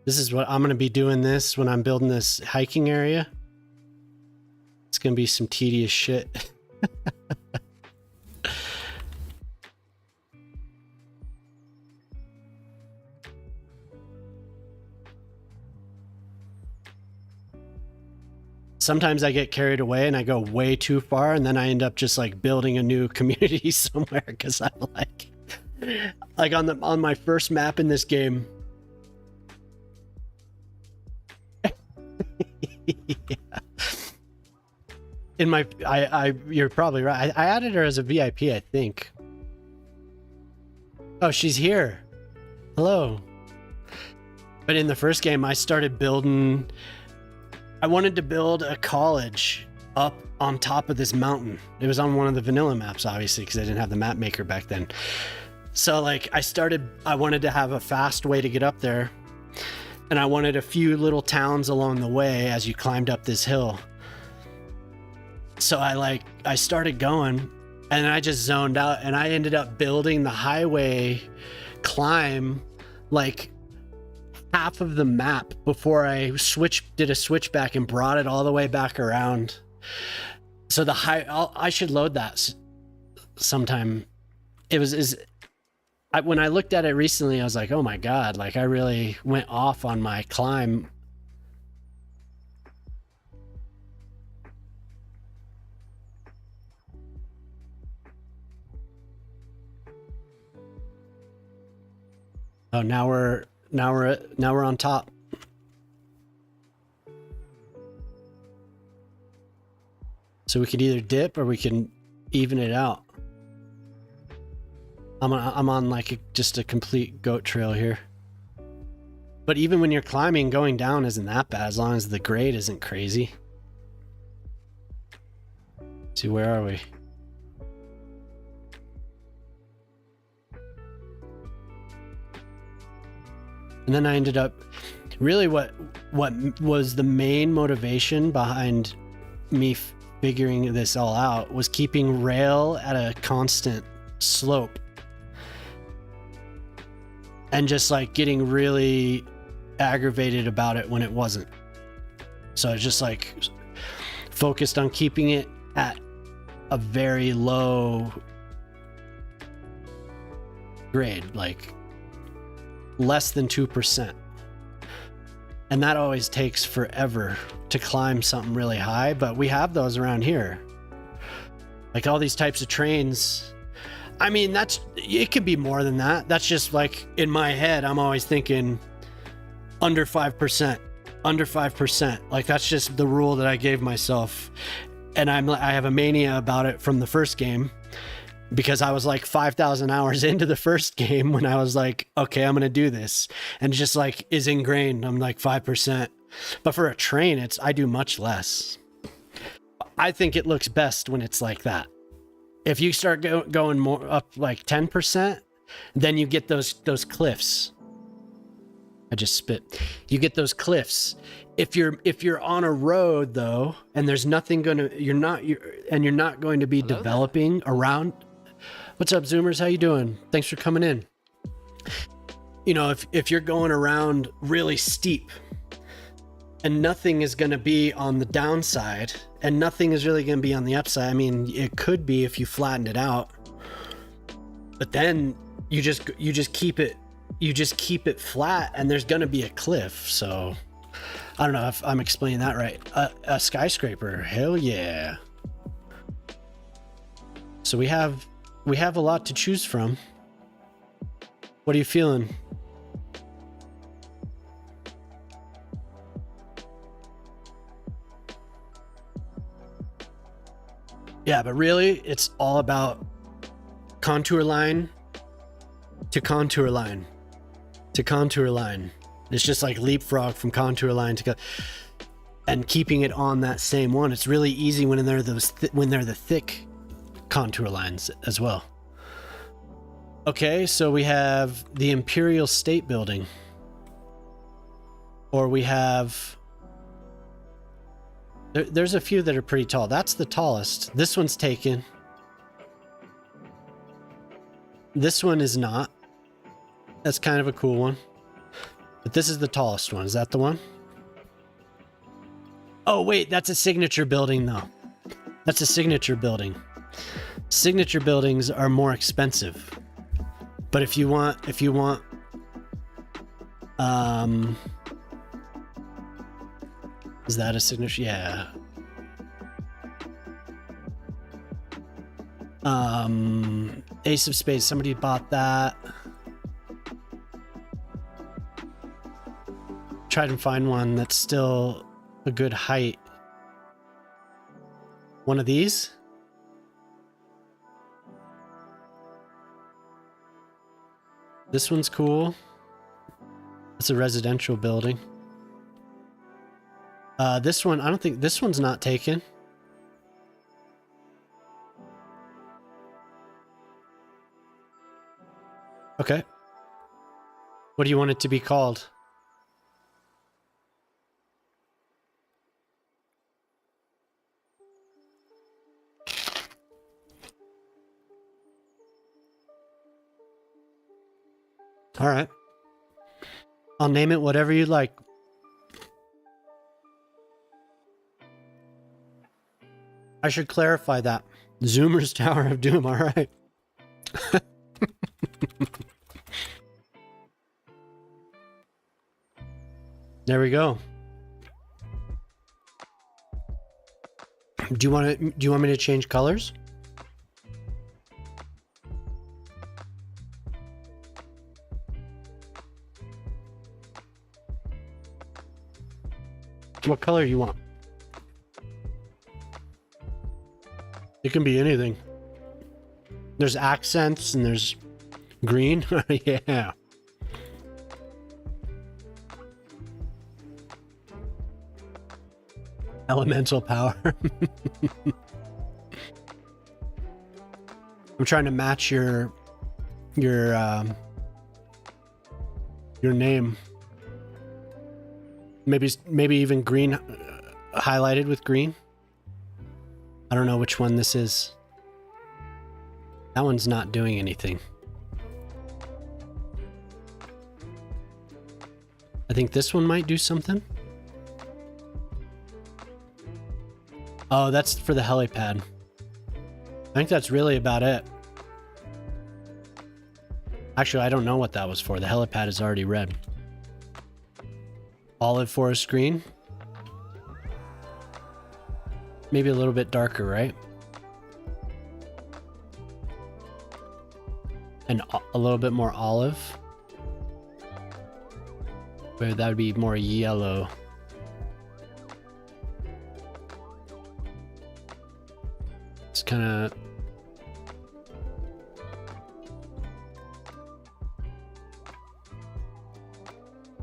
This is what I'm going to be doing this when I'm building this hiking area. It's going to be some tedious shit. Sometimes I get carried away and I go way too far, and then I end up just like building a new community somewhere because I'm like on my first map in this game. Yeah. In my, you're probably right. I added her as a VIP, I think. Oh, she's here. Hello. But in the first game, I started building. I wanted to build a college up on top of this mountain. It was on one of the vanilla maps, obviously, because I didn't have the map maker back then. So, like, I wanted to have a fast way to get up there. And I wanted a few little towns along the way as you climbed up this hill. So I started going, and I just zoned out, and I ended up building the highway climb like half of the map before I did a switchback and brought it all the way back around. So I should load that sometime. When I looked at it recently, I was like, oh my God, like I really went off on my climb. Oh, now we're on top. So we could either dip or we can even it out. I'm on like just a complete goat trail here. But even when you're climbing, going down isn't that bad as long as the grade isn't crazy. Let's see, where are we? And then I ended up really what was the main motivation behind me figuring this all out was keeping rail at a constant slope. And just like getting really aggravated about it when it wasn't. So I just like focused on keeping it at a very low grade, like less than 2%. And that always takes forever to climb something really high, but we have those around here. Like all these types of trains. I mean, it could be more than that. That's just like in my head, I'm always thinking under 5%, under 5%. Like that's just the rule that I gave myself. And I have a mania about it from the first game, because I was like 5,000 hours into the first game when I was like, okay, I'm going to do this. And it just like is ingrained. I'm like 5%. But for a train, I do much less. I think it looks best when it's like that. If you start going more up like 10%, then you get those cliffs. I just spit. You get those cliffs. If you're on a road though, and there's nothing you're not going to be Hello developing around. What's up, Zoomers? How you doing? Thanks for coming in. You know, if you're going around really steep and nothing is going to be on the downside and nothing is really going to be on the upside. I mean, it could be if you flatten it out, but then you just keep it flat and there's going to be a cliff. So I don't know if I'm explaining that right. A skyscraper. Hell yeah. So we have a lot to choose from. What are you feeling? Yeah, but really, it's all about contour line to contour line to contour line. It's just like leapfrog from contour line to and keeping it on that same one. It's really easy when they're the thick contour lines as well. Okay, so we have the Imperial State Building, or we have. There's a few that are pretty tall. That's the tallest. This one's taken. This one is not. That's kind of a cool one. But this is the tallest one. Is that the one? Oh, wait. That's a signature building, though. That's a signature building. Signature buildings are more expensive. But if you want... Is that a signature? Yeah. Ace of Spades. Somebody bought that. Try to find one that's still a good height. One of these? This one's cool. It's a residential building. This one, I don't think this one's not taken. Okay. What do you want it to be called? All right. I'll name it whatever you like. I should clarify that. Zoomer's Tower of Doom, all right. There we go. Do you want me to change colors? What color do you want? It can be anything. There's accents and there's green. Yeah. Elemental power. I'm trying to match your name. Maybe even green, highlighted with green. I don't know which one this is. That one's not doing anything. I think this one might do something. Oh, that's for the helipad. I think that's really about it. Actually, I don't know what that was for. The helipad is already red. Olive forest green. Maybe a little bit darker, right? And a little bit more olive. But that would be more yellow. It's kind of...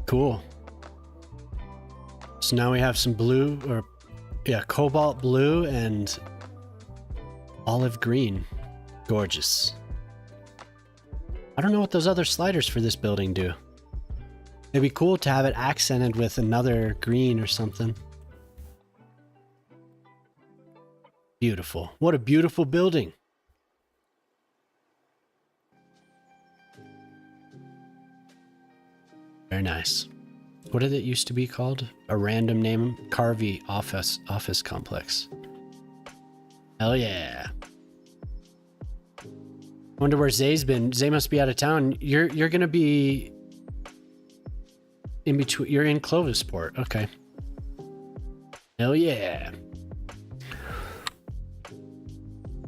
Cool. So now we have some blue, or yeah, cobalt blue and olive green. Gorgeous. I don't know what those other sliders for this building do. It'd be cool to have it accented with another green or something. Beautiful. What a beautiful building. Very nice. What did it used to be called? A random name? Carvey office complex. Hell yeah. Wonder where Zay's been. Zay must be out of town. You're gonna be in between. You're in Clovisport. Okay. Hell yeah.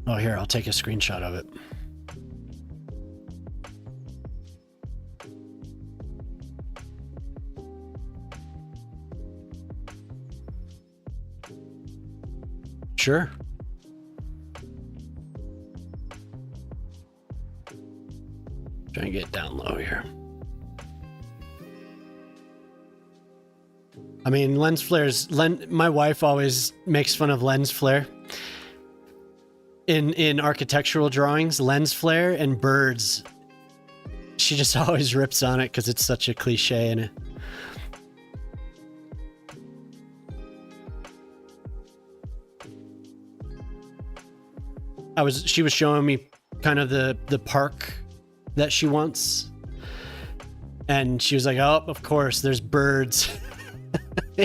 Oh, here, I'll take a screenshot of it. Sure. Trying to get down low here. I mean, lens flares. My wife always makes fun of lens flare. In architectural drawings, lens flare and birds. She just always rips on it because it's such a cliche in it. She was showing me kind of the park that she wants, and she was like, "Oh, of course, there's birds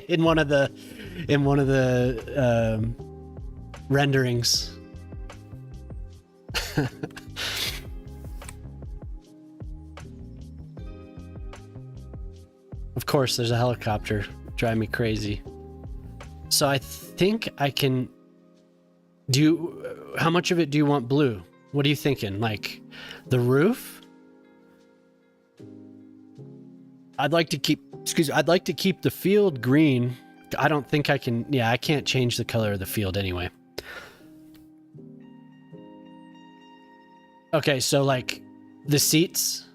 in one of the renderings." Of course, there's a helicopter. Drive me crazy. So I think I can do. How much of it do you want blue? What are you thinking? Like the roof? I'd like to keep the field green. I don't think I can. Yeah, I can't change the color of the field anyway. Okay, so like the seats.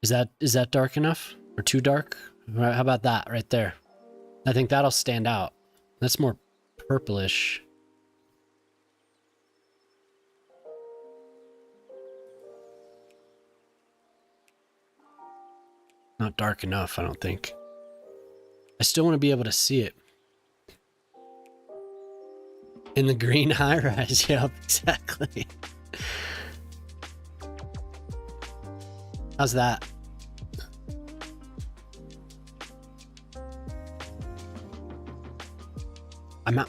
Is that dark enough or too dark? How about that right there? I think that'll stand out. That's more purplish. Not dark enough, I don't think. I still want to be able to see it. In the green high-rise, yep, exactly. How's that?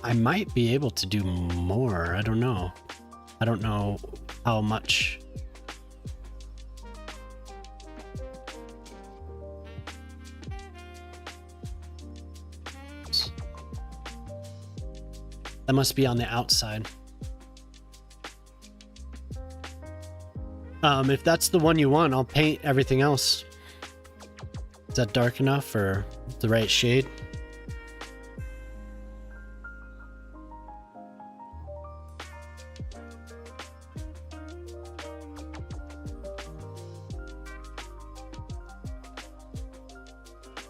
I might be able to do more. I don't know. I don't know how much. That must be on the outside. If that's the one you want, I'll paint everything else. Is that dark enough or the right shade?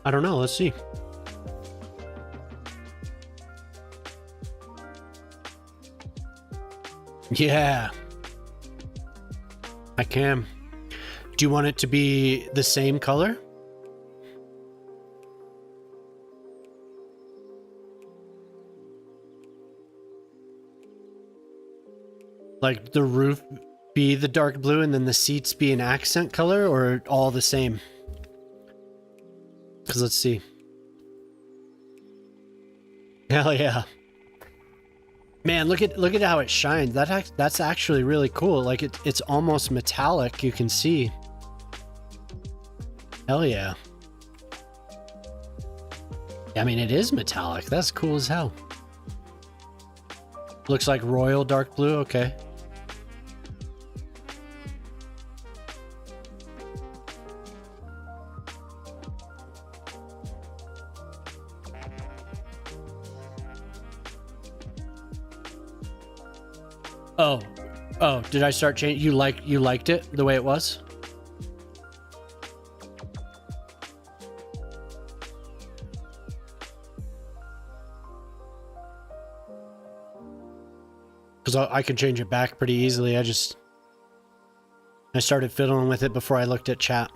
I don't know. Let's see. Yeah. I can. Do you want it to be the same color? Like the roof be the dark blue and then the seats be an accent color, or all the same? Because let's see. Hell yeah. Man, look at how it shines. That's actually really cool. Like it's almost metallic, you can see. Hell yeah. I mean, it is metallic. That's cool as hell. Looks like royal dark blue. Okay. Oh, did I start changing? You liked it the way it was? Because I can change it back pretty easily. I started fiddling with it before I looked at chat.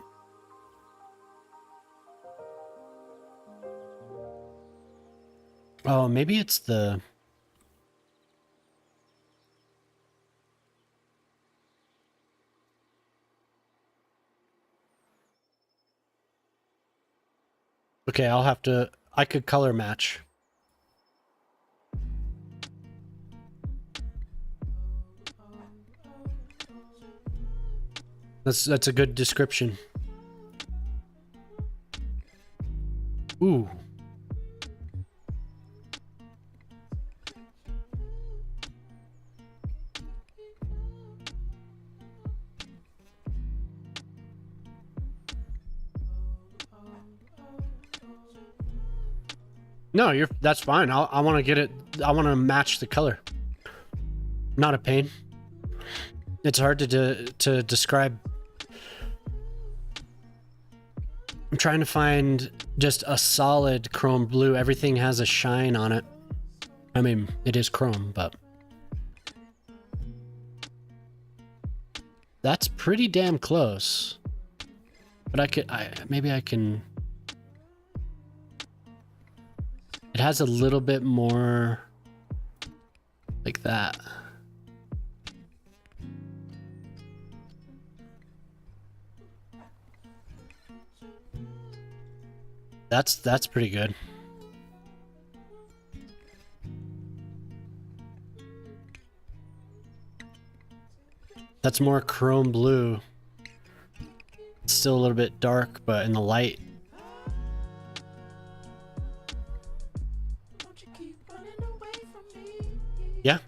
Oh, maybe it's the... Okay, I could color match. That's a good description. Ooh. No, that's fine. I want to get it. I want to match the color. Not a pain. It's hard to describe. I'm trying to find just a solid chrome blue. Everything has a shine on it. I mean, it is chrome, but that's pretty damn close. But maybe I can. It has a little bit more like that. That's pretty good. That's more chrome blue. It's still a little bit dark, but in the light. Yeah.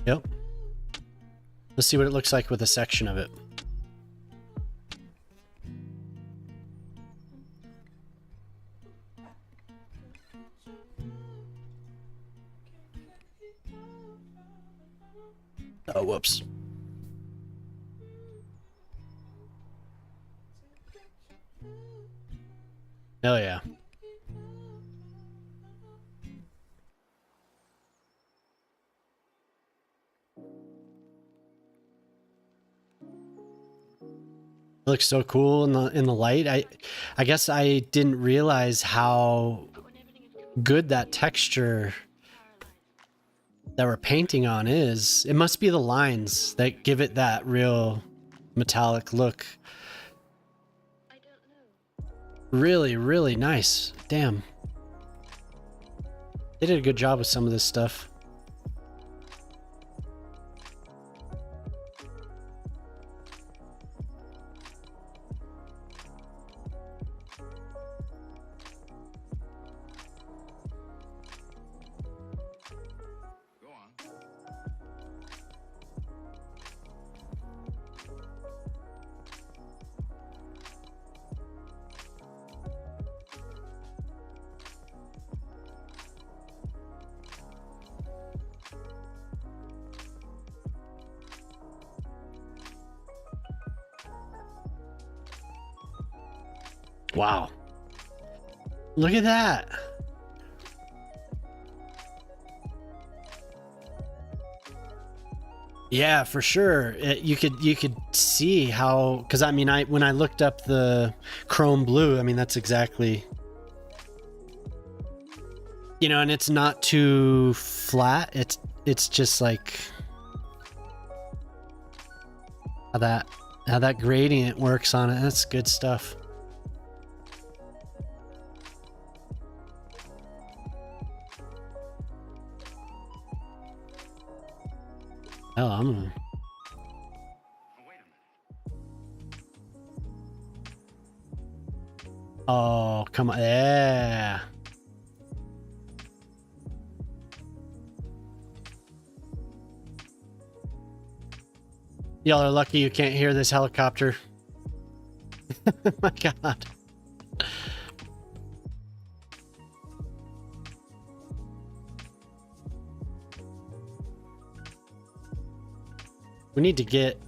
Yep. Let's see what it looks like with a section of it. Oh, whoops. Hell yeah. It looks so cool in the light. I guess I didn't realize how good that texture that we're painting on is. It must be the lines that give it that real metallic look. Really, really nice. Damn. They did a good job with some of this stuff. Wow. Look at that. Yeah, for sure. You could see how, because I mean, when I looked up the chrome blue, I mean, that's exactly, you know, and it's not too flat. It's just like, how that gradient works on it. That's good stuff. Hell, I'm oh, come on. Yeah. Y'all are lucky you can't hear this helicopter. My God. We need to get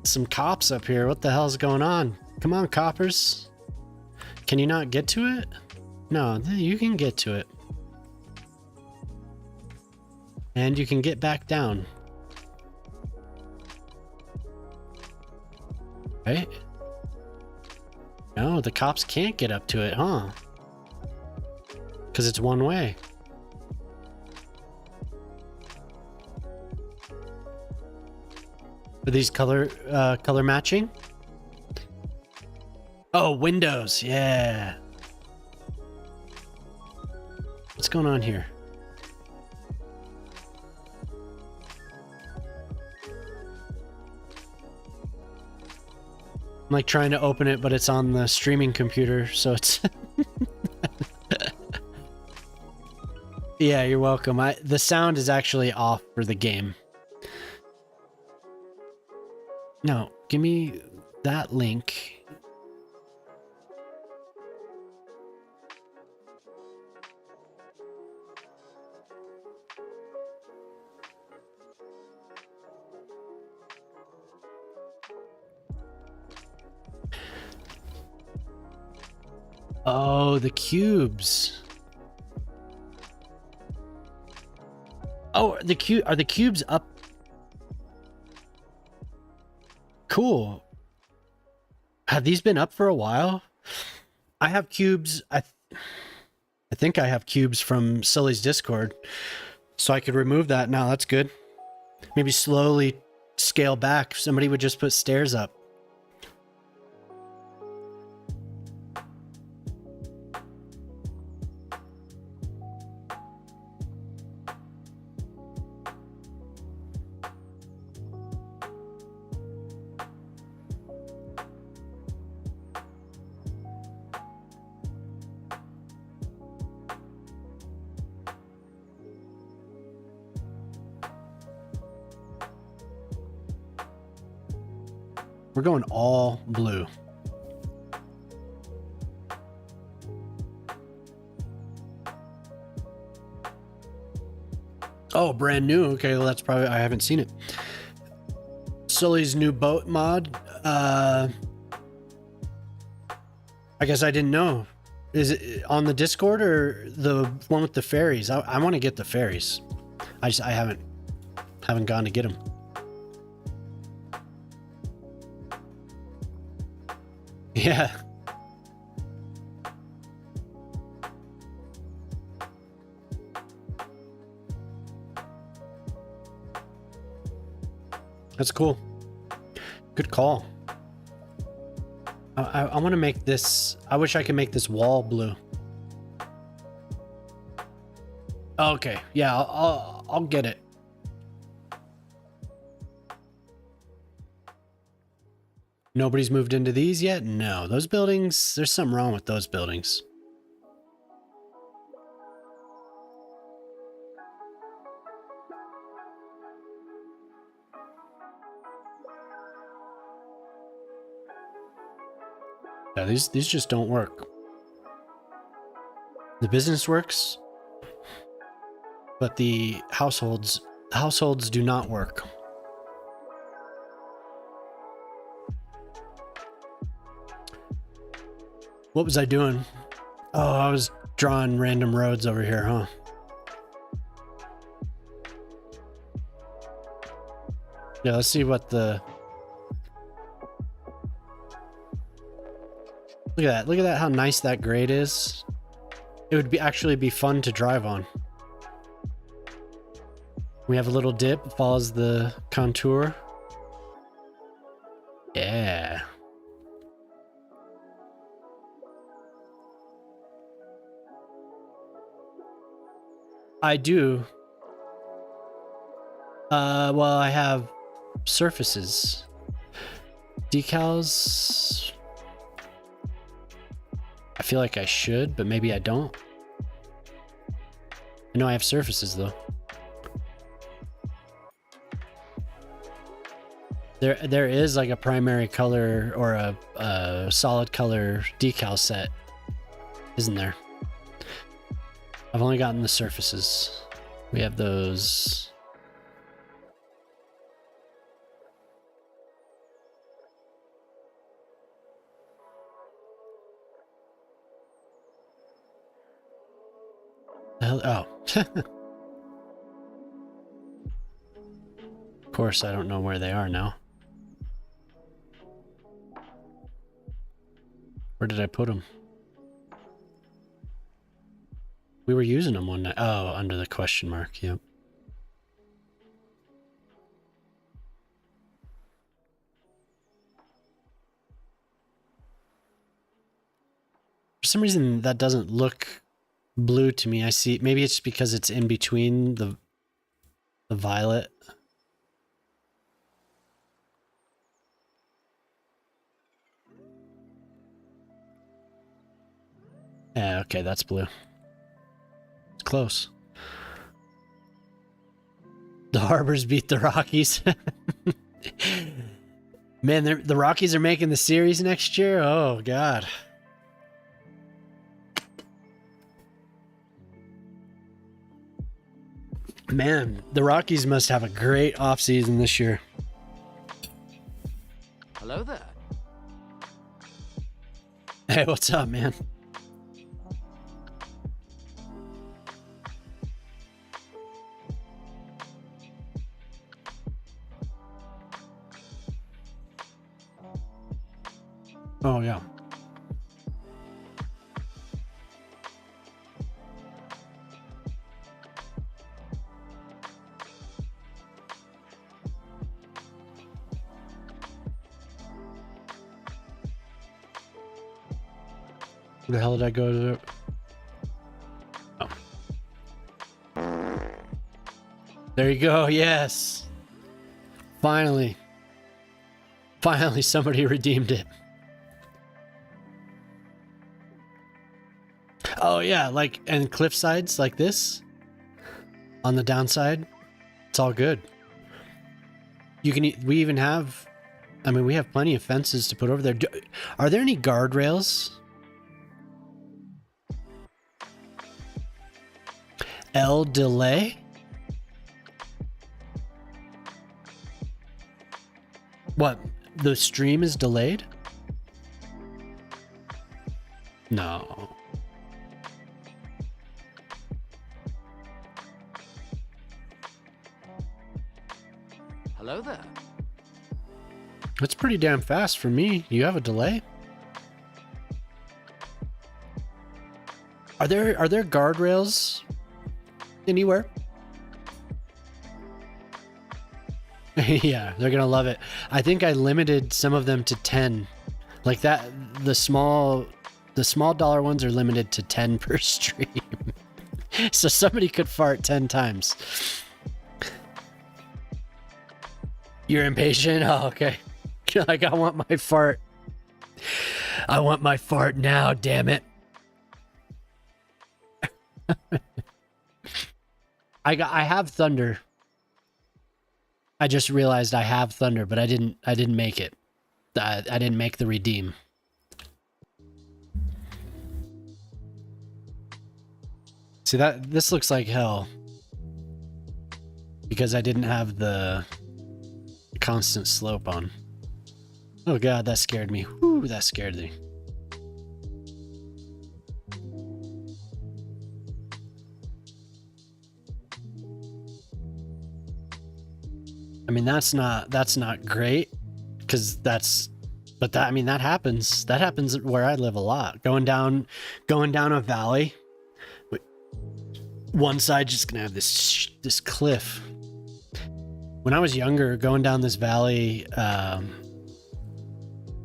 some cops up here. What the hell's going on? Come on, coppers. Can you not get to it? No, you can get to it. And you can get back down. Right? No, the cops can't get up to it, huh? Because it's one way. Are these color matching? Oh, windows, yeah. What's going on here? I'm like trying to open it, but it's on the streaming computer, so it's... Yeah, you're welcome. The sound is actually off for the game. No, give me that link. Oh, the cubes. Oh, are the cubes up? Cool. Have these been up for a while? I have cubes. I think I have cubes from Sully's Discord, so I could remove that now. That's good. Maybe slowly scale back. Somebody would just put stairs up. We're going all blue. Oh, brand new. Okay, well, that's probably... I haven't seen it. Sully's new boat mod. I guess I didn't know. Is it on the Discord or the one with the ferries? I want to get the ferries. I haven't gone to get them. Yeah. That's cool. Good call. I want to make this... I wish I could make this wall blue. Okay. Yeah, I'll get it. Nobody's moved into these yet? No. Those buildings... There's something wrong with those buildings. Yeah, these just don't work. The business works, but the households do not work. What was I doing? Oh, I was drawing random roads over here, huh? Yeah, let's see what the... Look at that. Look at that, how nice that grade is. It would actually be fun to drive on. We have a little dip, follows the contour. I do. Well, I have surfaces. Decals. I feel like I should, but maybe I don't. I know I have surfaces though. There is like a primary color or a solid color decal set, isn't there? I've only gotten the surfaces. We have those. The hell? Oh. Of course, I don't know where they are now. Where did I put them? We were using them one night. Oh, under the question mark. Yep. For some reason, that doesn't look blue to me. I see. Maybe it's because it's in between the violet. Yeah, okay, that's blue. It's close. The Harbors beat the Rockies. Man, the Rockies are making the series next year? Oh, God. Man, the Rockies must have a great offseason this year. Hello there. Hey, what's up, man? Oh, yeah. Where the hell did I go to? Oh. There you go. Yes. Finally. Finally, somebody redeemed it. Oh, yeah. Like, and cliff sides like this on the downside. It's all good. You can, we even have, I mean, we have plenty of fences to put over there. Are there any guardrails? El delay? What? The stream is delayed? No. Hello there. That's pretty damn fast for me. You have a delay? Are there guardrails anywhere? Yeah, they're gonna love it. I think I limited some of them to 10. Like that, the small dollar ones are limited to 10 per stream. So somebody could fart 10 times. You're impatient? Oh, okay. Like, I want my fart. I want my fart now, damn it. I have thunder. I just realized I have thunder, but I didn't make it. I didn't make the redeem. See, this looks like hell. Because I didn't have the constant slope on. Oh God, that scared me. Whew, that scared me. I mean, that's not great, because I mean, that happens. That happens where I live a lot. Going down a valley. One side just gonna have this cliff. When I was younger, going down this valley,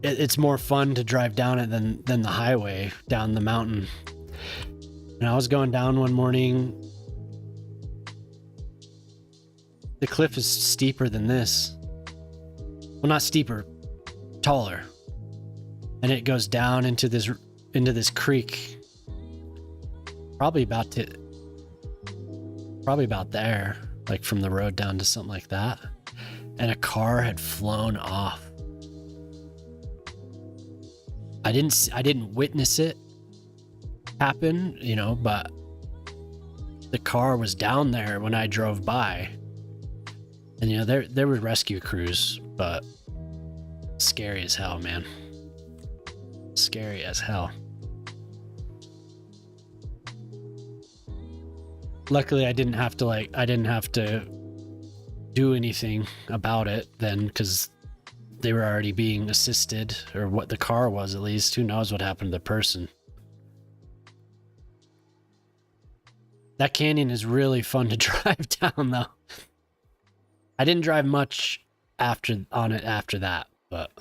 it's more fun to drive down it than the highway down the mountain. And I was going down one morning, The cliff is steeper than this. Well, not steeper, taller. And it goes down into this creek. Probably about there, like from the road down to something like that. And a car had flown off. I didn't witness it happen, you know, but the car was down there when I drove by. And, you know, there were rescue crews, but scary as hell, man. Scary as hell. Luckily, I didn't have to do anything about it then, because they were already being assisted, or what the car was at least. Who knows what happened to the person. That canyon is really fun to drive down, though. I didn't drive much after that, but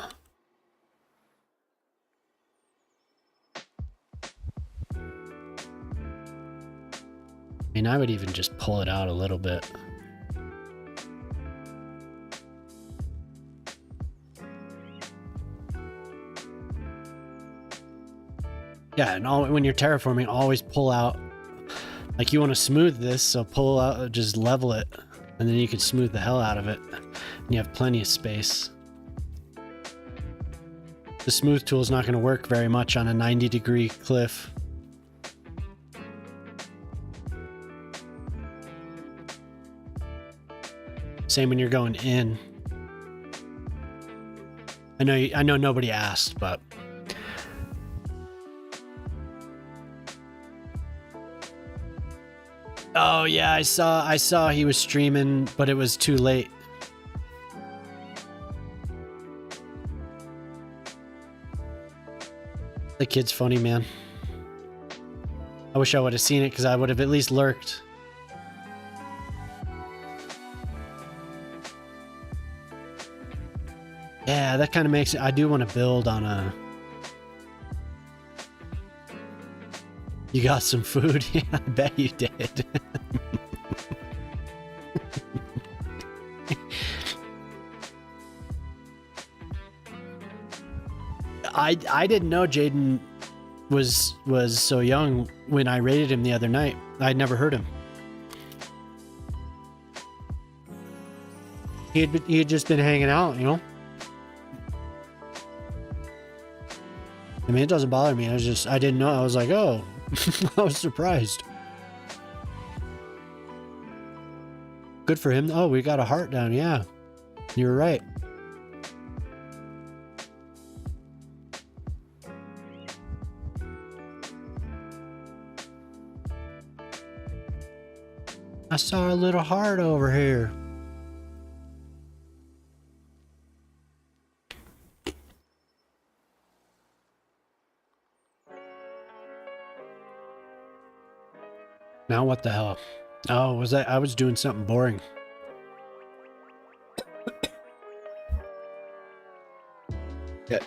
I mean, I would even just pull it out a little bit. Yeah, and when you're terraforming, always pull out. Like, you want to smooth this, so pull out, just level it, and then you can smooth the hell out of it. And you have plenty of space. The smooth tool is not going to work very much on a 90-degree cliff. Same when you're going in. I know nobody asked, but oh yeah, I saw he was streaming, but it was too late. The kid's funny, man. I wish I would have seen it, because I would have at least lurked. Yeah, that kind of makes it. I do want to build on a. You got some food? Yeah, I bet you did. I didn't know Jaden was so young when I raided him the other night. I'd never heard him. He had just been hanging out, you know. I mean, it doesn't bother me. I didn't know. I was like, oh, I was surprised. Good for him. Oh, we got a heart down. Yeah, you were right. I saw a little heart over here. Now what the hell? Oh, I was doing something boring. Yeah.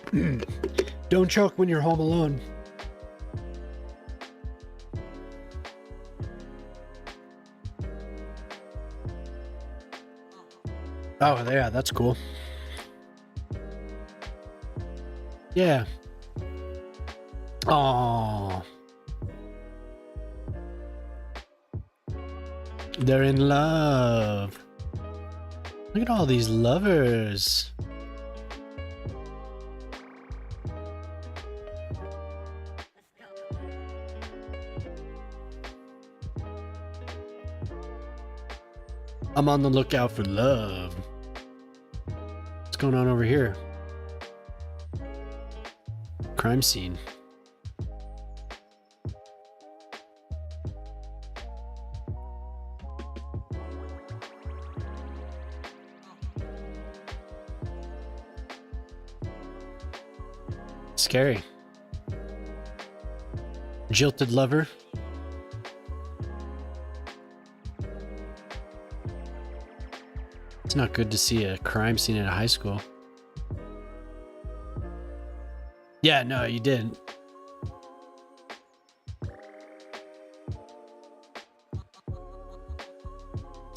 Don't choke when you're home alone. Oh, yeah, that's cool. Yeah. Oh. They're in love. Look at all these lovers. I'm on the lookout for love. What's going on over here? Crime scene. Scary. Jilted lover. It's not good to see a crime scene at a high school. Yeah, no, you didn't.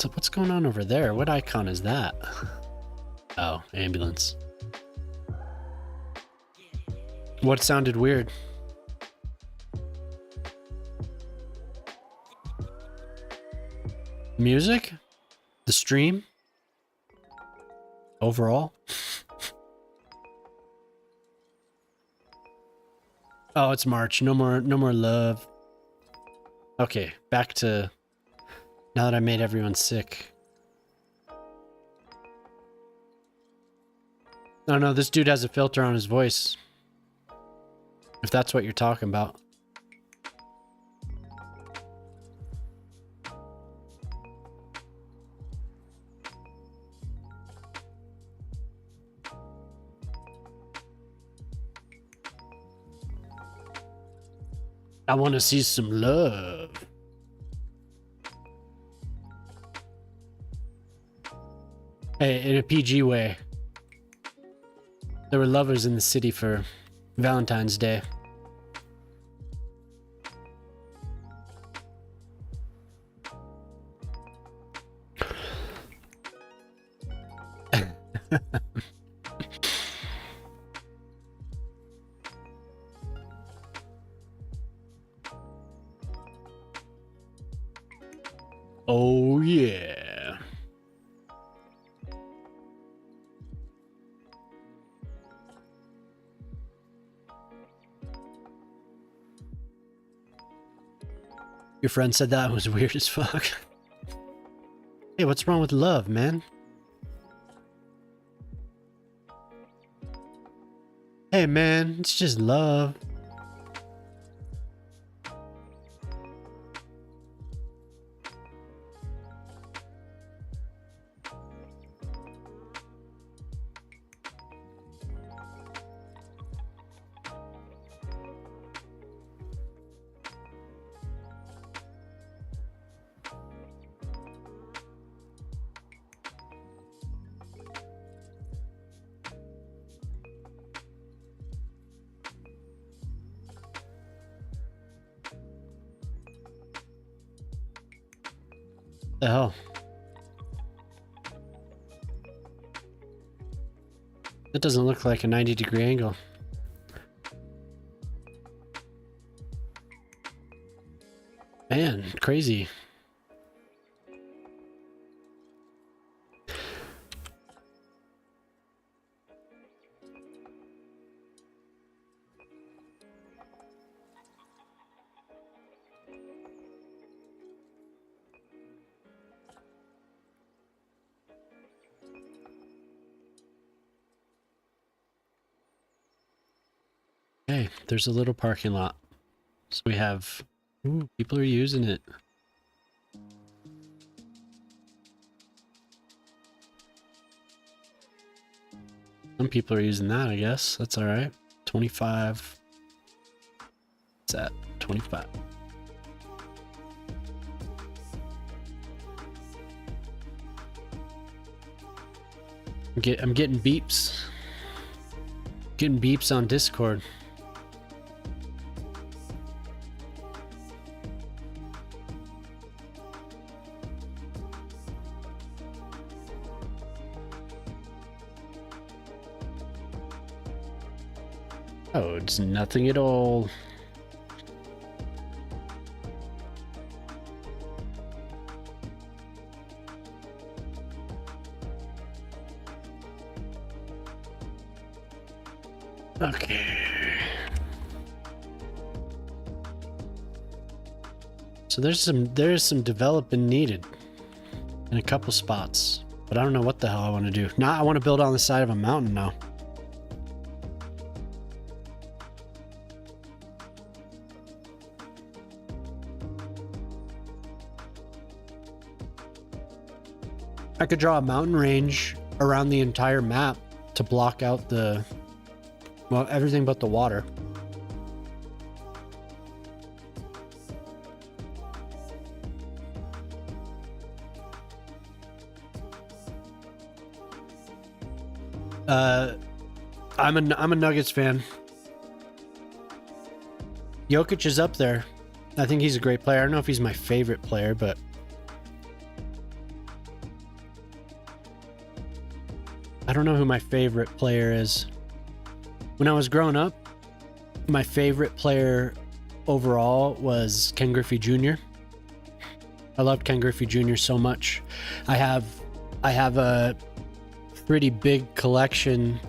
What's going on over there? What icon is that? Oh, ambulance. What sounded weird? Music? The stream? Overall? Oh, it's March. No more love. Okay, back to now that I made everyone sick. Oh no, this dude has a filter on his voice. If that's what you're talking about. I want to see some love. Hey, in a PG way. There were lovers in the city for Valentine's Day. Oh yeah. Your friend said that was weird as fuck. Hey, what's wrong with love, man? Hey man, it's just love. The hell? That doesn't look like a 90-degree angle. Man, crazy. Okay, there's a little parking lot. So we have... Ooh, people are using it. Some people are using that, I guess. That's alright. 25. What's that? 25. I'm getting beeps. Getting beeps on Discord. Oh, it's nothing at all. Okay. So there's some development needed in a couple spots, but I don't know what the hell I want to do. Now I want to build on the side of a mountain now. I could draw a mountain range around the entire map to block out the, well, everything but the water. I'm a Nuggets fan. Jokic is up there. I think he's a great player. I don't know if he's my favorite player, but I don't know who my favorite player is. When I was growing up, my favorite player overall was Ken Griffey Jr. I loved Ken Griffey Jr. so much. I have a pretty big collection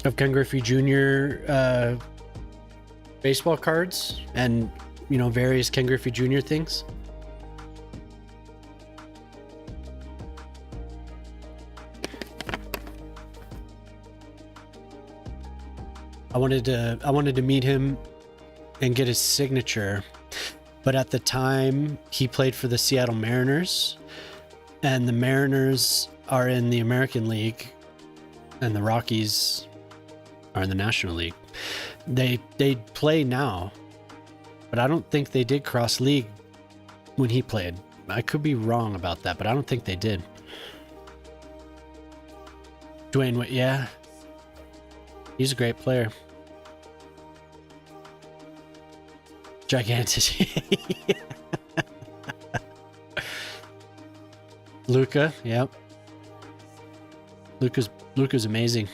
of Ken Griffey Jr. Baseball cards and, you know, various Ken Griffey Jr. things. I wanted to meet him and get his signature, but at the time he played for the Seattle Mariners, and the Mariners are in the American League and the Rockies are in the National League. They play now, but I don't think they did cross league when he played. I could be wrong about that, but I don't think they did. Dwayne, yeah, he's a great player. Gigantic. Luca, yep. Luca's amazing.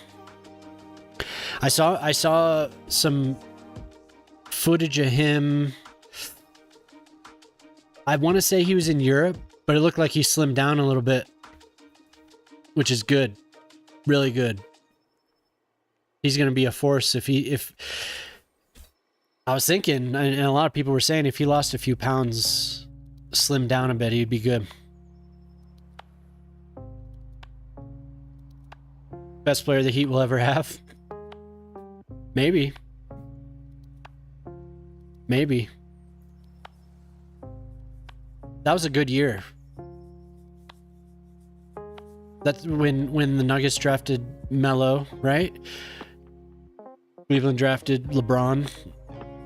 I saw some footage of him. I want to say he was in Europe, but it looked like he slimmed down a little bit, which is good. Really good. He's going to be a force if I was thinking, and a lot of people were saying, if he lost a few pounds, slimmed down a bit, he'd be good. Best player the Heat will ever have? Maybe. Maybe. That was a good year. That's when the Nuggets drafted Melo, right? Cleveland drafted LeBron,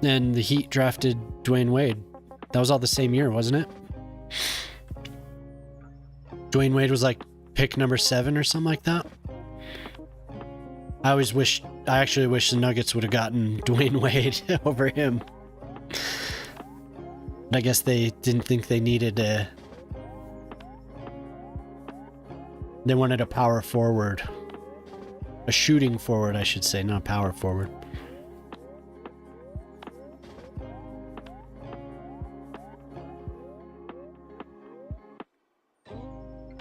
and the Heat drafted Dwayne Wade. That was all the same year, wasn't it? Dwayne Wade was like pick number 7 or something like that. I actually wish the Nuggets would have gotten Dwayne Wade over him. But I guess they didn't think they needed they wanted a power forward. A shooting forward, I should say, not power forward.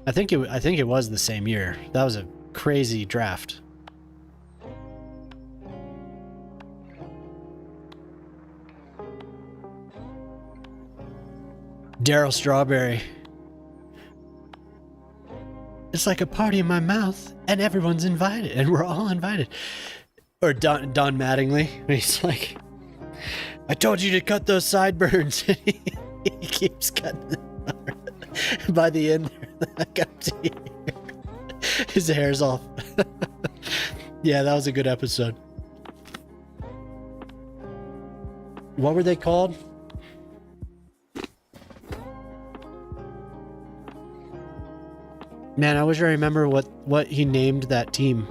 I think it was the same year. That was a crazy draft. Daryl Strawberry. It's like a party in my mouth, and everyone's invited, and we're all invited. Or Don Mattingly. He's like, I told you to cut those sideburns. He keeps cutting them. By the end, like up to here. His hair's off. Yeah, that was a good episode. What were they called? Man, I wish I remember what he named that team.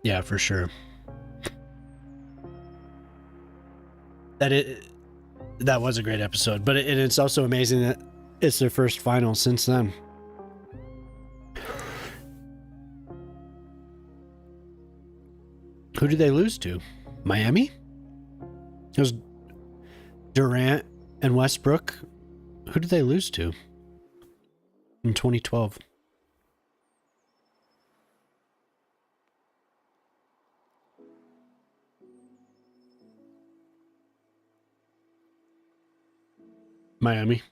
Yeah, for sure. That was a great episode, but it's also amazing that it's their first final since then. Who did they lose to? Miami? It was Durant and Westbrook. Who did they lose to in 2012? Miami.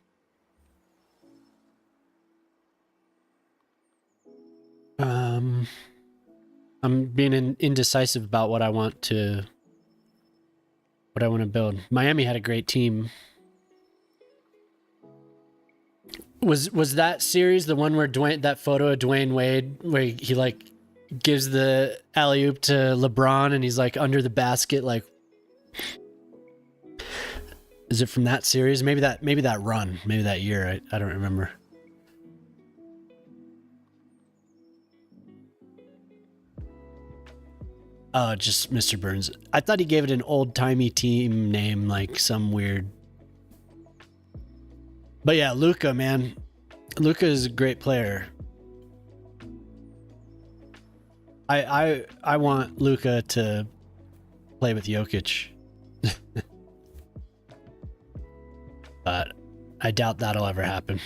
I'm being indecisive about what I want to build. Miami had a great team. Was that series the one where that photo of Dwayne Wade where he like gives the alley-oop to LeBron and he's like under the basket, like, is it from that series? Maybe that run, maybe that year. I don't remember. Just Mr. Burns. I thought he gave it an old-timey team name, like some weird. But yeah, Luka, man. Luka is a great player. I want Luka to play with Jokic. But I doubt that'll ever happen.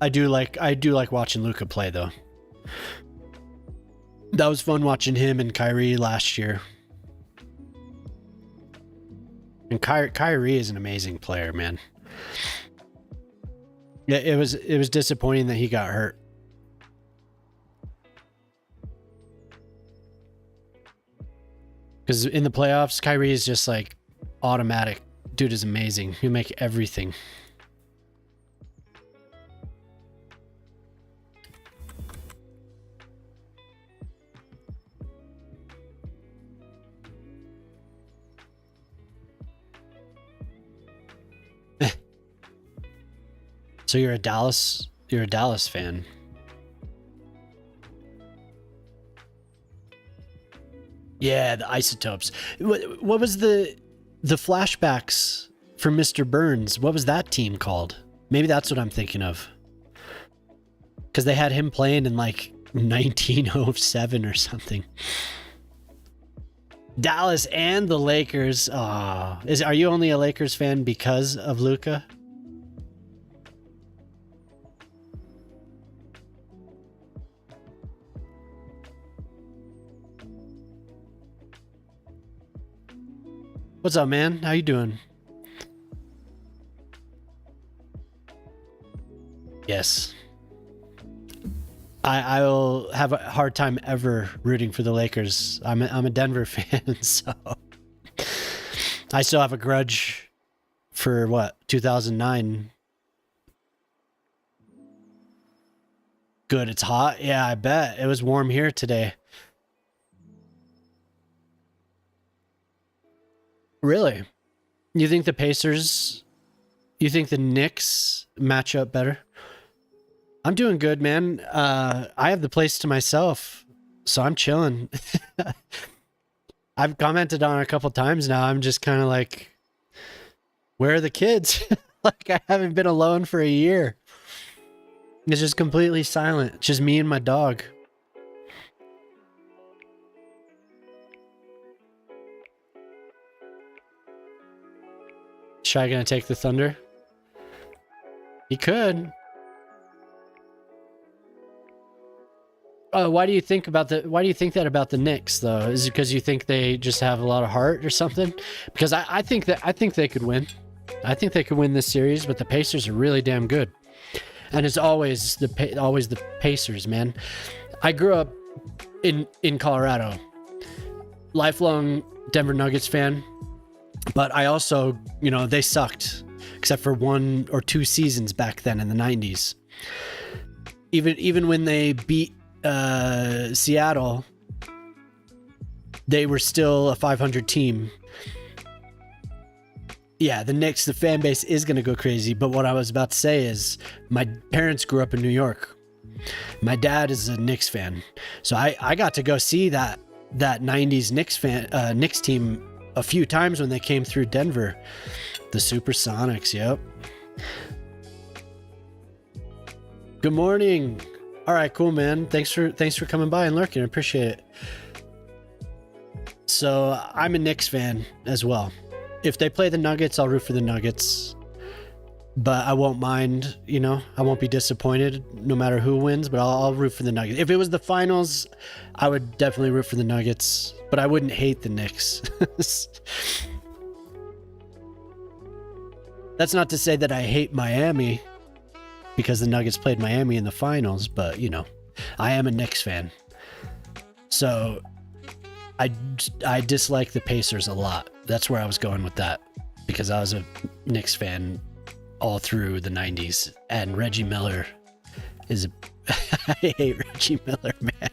I do like watching Luka play though. That was fun watching him and Kyrie last year. And Kyrie is an amazing player, man. Yeah, it was disappointing that he got hurt. Because in the playoffs, Kyrie is just like automatic. Dude is amazing. He'll make everything. So you're a Dallas fan. Yeah, the isotopes. What was the flashbacks for Mr. Burns? What was that team called? Maybe that's what I'm thinking of. Because they had him playing in like 1907 or something. Dallas and the Lakers. Are you only a Lakers fan because of Luka? What's up, man? How you doing? Yes. I will have a hard time ever rooting for the Lakers. I'm a Denver fan, so I still have a grudge for what, 2009. Good, it's hot. Yeah, I bet. It was warm here today. Really? You think the Knicks match up better? I'm doing good, man. I have the place to myself, so I'm chilling. I've commented on it a couple times now. I'm just kind of like, where are the kids? Like, I haven't been alone for a year. It's just completely silent. It's just me and my dog. Shy gonna take the Thunder? He could. Why do you think that about the Knicks though? Is it because you think they just have a lot of heart or something? Because I think they could win. I think they could win this series, but the Pacers are really damn good. And it's always the Pacers, man. I grew up in Colorado. Lifelong Denver Nuggets fan. But I also, they sucked, except for 1 or 2 seasons back then in the 90s. Even when they beat Seattle, they were still a 500 team. Yeah, the Knicks, the fan base is going to go crazy. But what I was about to say is my parents grew up in New York. My dad is a Knicks fan. So I got to go see that 90s Knicks team a few times when they came through Denver. The Supersonics, yep. Good morning. All right, cool, man. Thanks for coming by and lurking. I appreciate it. So I'm a Knicks fan as well. If they play the Nuggets, I'll root for the Nuggets. But I won't mind, I won't be disappointed no matter who wins, but I'll root for the Nuggets. If it was the finals, I would definitely root for the Nuggets, but I wouldn't hate the Knicks. That's not to say that I hate Miami because the Nuggets played Miami in the finals, but, I am a Knicks fan. So I dislike the Pacers a lot. That's where I was going with that because I was a Knicks fan all through the 90s, and Reggie Miller is I hate Reggie Miller, man.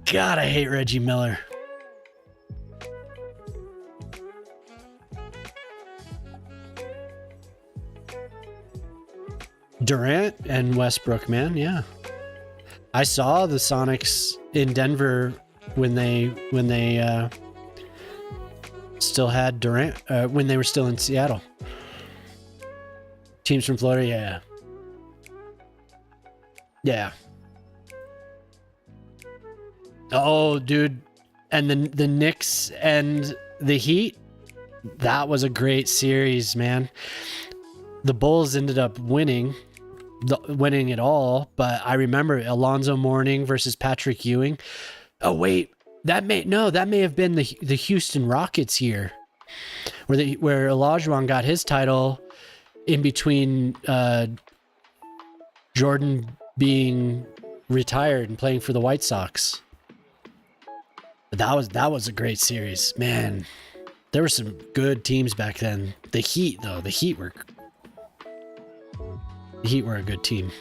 God, I hate Reggie Miller. Durant and Westbrook, man, yeah. I saw the Sonics in Denver when they still had Durant, when they were still in Seattle. Teams from Florida, yeah. Yeah. Oh, dude. And the Knicks and the Heat, that was a great series, man. The Bulls ended up winning it all, but I remember Alonzo Mourning versus Patrick Ewing. Oh wait, that may have been the Houston Rockets year, where Olajuwon got his title in between Jordan being retired and playing for the White Sox. But that was a great series, man. There were some good teams back then. The Heat, though, the Heat were a good team.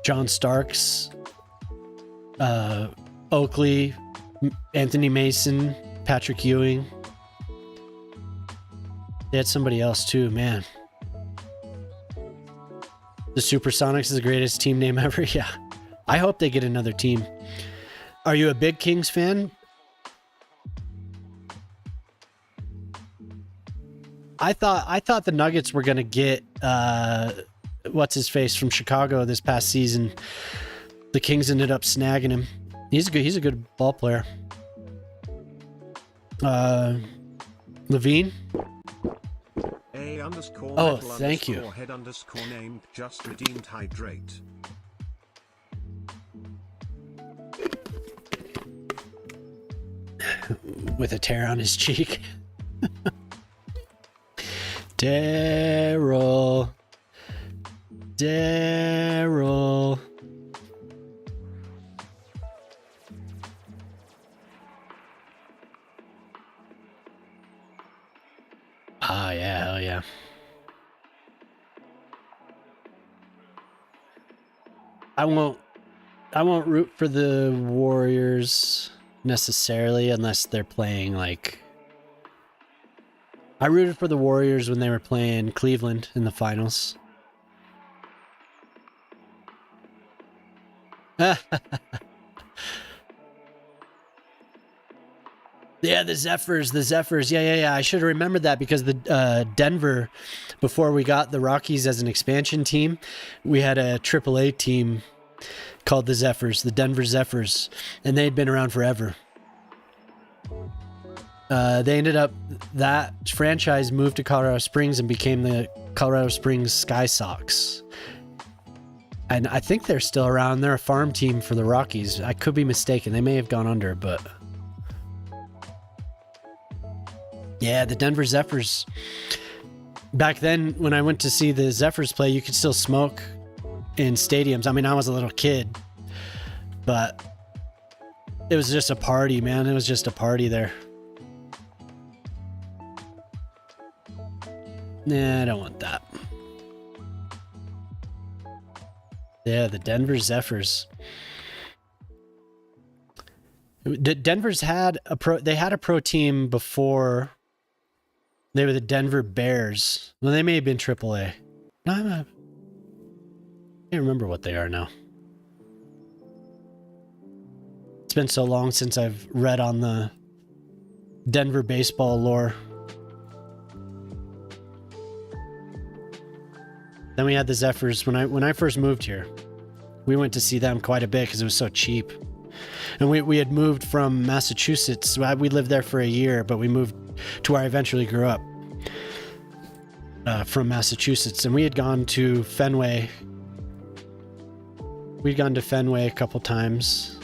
John Starks, Oakley, Anthony Mason, Patrick Ewing. They had somebody else too, man. The Supersonics is the greatest team name ever. Yeah. I hope they get another team. Are you a big Kings fan? I thought the Nuggets were gonna get what's his face from Chicago this past season. The Kings ended up snagging him. He's a good ball player. Levine. Oh, thank you. Head _ named just redeemed hydrate. With a tear on his cheek. Daryl. Ah, yeah, hell yeah. I won't root for the Warriors necessarily unless they're playing like... I rooted for the Warriors when they were playing Cleveland in the finals. Yeah, the Zephyrs. Yeah. I should have remembered that because the Denver, before we got the Rockies as an expansion team, we had a AAA team called the Zephyrs, the Denver Zephyrs, and they'd been around forever. They ended up, that franchise moved to Colorado Springs and became the Colorado Springs Sky Sox. And I think they're still around. They're a farm team for the Rockies. I could be mistaken. They may have gone under, but... Yeah, the Denver Zephyrs. Back then, when I went to see the Zephyrs play, you could still smoke in stadiums. I mean, I was a little kid, but it was just a party, man. It was just a party there. Nah, I don't want that. Yeah, the Denver Zephyrs. Denver's had a pro team before. They were the Denver Bears. Well, they may have been AAA. No, I can't remember what they are now. It's been so long since I've read on the Denver baseball lore. Then we had the Zephyrs. When I first moved here, we went to see them quite a bit because it was so cheap. And we had moved from Massachusetts. We lived there for a year, but we moved to where I eventually grew up, from Massachusetts. And we had gone to Fenway. We'd gone to Fenway a couple times.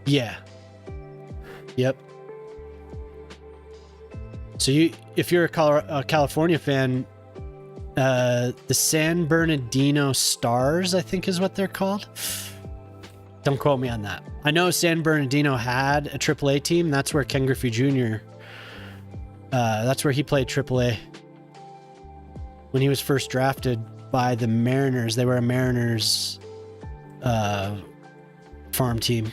Yeah. Yep. So if you're a California fan, the San Bernardino Stars, I think is what they're called. Don't quote me on that. I know San Bernardino had a AAA team. That's where Ken Griffey Jr. That's where he played AAA when he was first drafted by the Mariners. They were a Mariners farm team.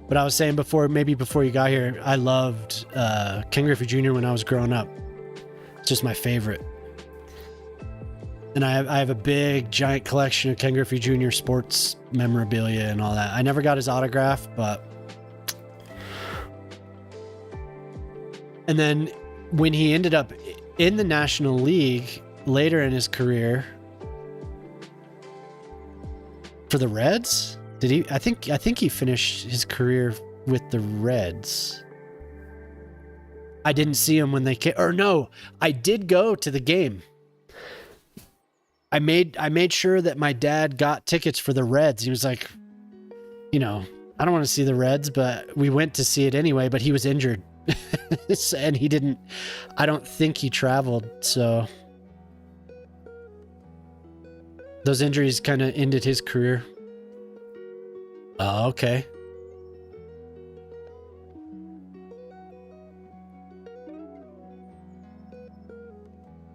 But I was saying before, maybe before you got here, I loved Ken Griffey Jr. when I was growing up. It's just my favorite. And I have a big, giant collection of Ken Griffey Jr. sports memorabilia and all that. I never got his autograph, but... And then when he ended up in the National League later in his career for the Reds, did he? I think he finished his career with the Reds. I didn't see him when they came, or no, I did go to the game. I made sure that my dad got tickets for the Reds. He was like, you know, I don't want to see the Reds, but we went to see it anyway. But he was injured. And he didn't, I don't think he traveled, so those injuries kind of ended his career. Oh, okay.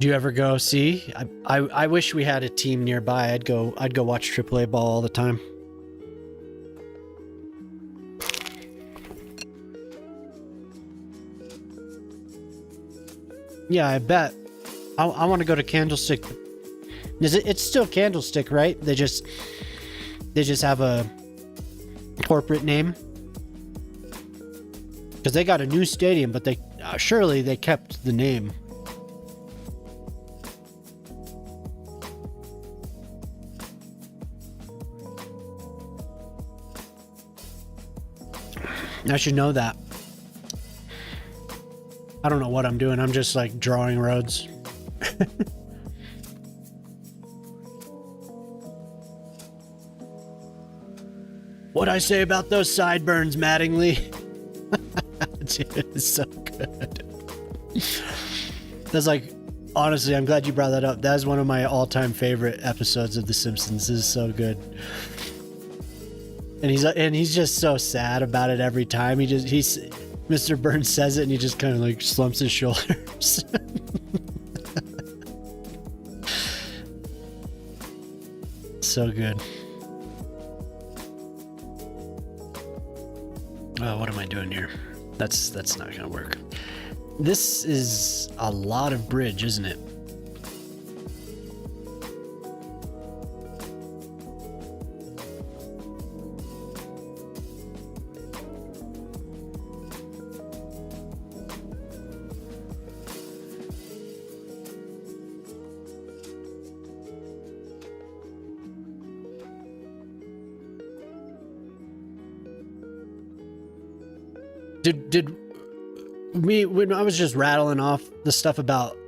Do you ever go see? I wish we had a team nearby. I'd go watch AAA ball all the time. Yeah, I bet. I want to go to Candlestick. It's still Candlestick, right? They just have a corporate name. Because they got a new stadium, but they surely they kept the name. I should know that. I don't know what I'm doing. I'm just like drawing roads. What'd I say about those sideburns, Mattingly? Dude, it's so good. That's like, honestly, I'm glad you brought that up. That is one of my all-time favorite episodes of The Simpsons. This is so good. And he's just so sad about it every time. Mr. Burns says it and he just kind of like slumps his shoulders. So good. Oh, what am I doing here? That's not gonna work. This is a lot of bridge, isn't it? When I was just rattling off the stuff about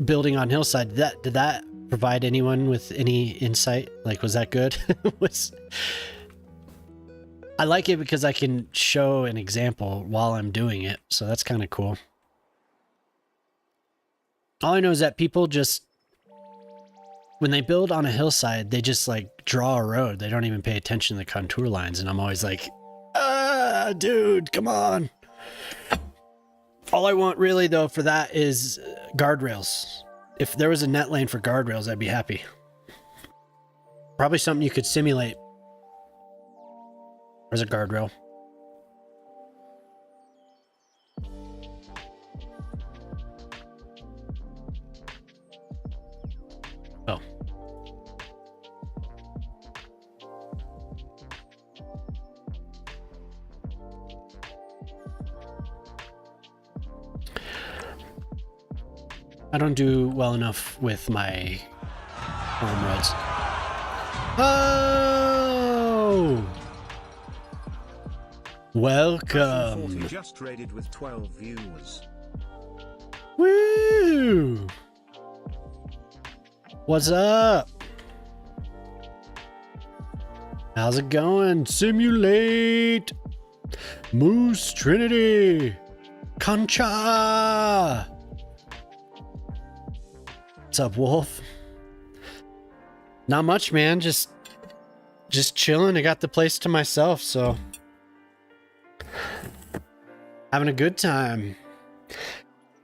building on hillside, did that provide anyone with any insight? Like, was that good? I like it because I can show an example while I'm doing it, so that's kind of cool. All I know is that people just, when they build on a hillside, they just like draw a road. They don't even pay attention to the contour lines, and I'm always like, dude, come on. All I want really, though, for that is guardrails. If there was a net lane for guardrails, I'd be happy. Probably something you could simulate. There's a guardrail. Oh. I don't do well enough with my home roads. Oh! Welcome. Just raided with 12 viewers. Woo! What's up? How's it going? Simulate! Moose Trinity! Concha! What's up, Wolf? Not much, man. Just chilling. I got the place to myself, so having a good time.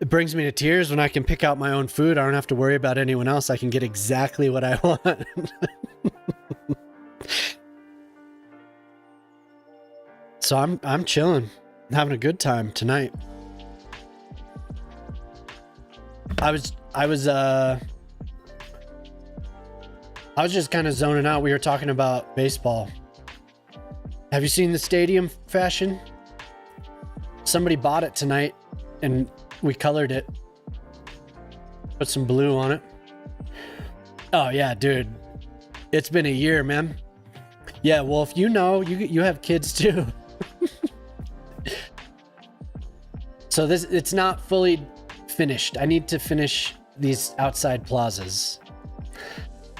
It brings me to tears when I can pick out my own food. I don't have to worry about anyone else. I can get exactly what I want. So I'm chilling, having a good time tonight. I was just kind of zoning out. We were talking about baseball. Have you seen the stadium fashion? Somebody bought it tonight and we colored it. Put some blue on it. Oh yeah, dude. It's been a year, man. Yeah, Wolf, you know, you have kids too. So it's not fully finished. I need to finish these outside plazas.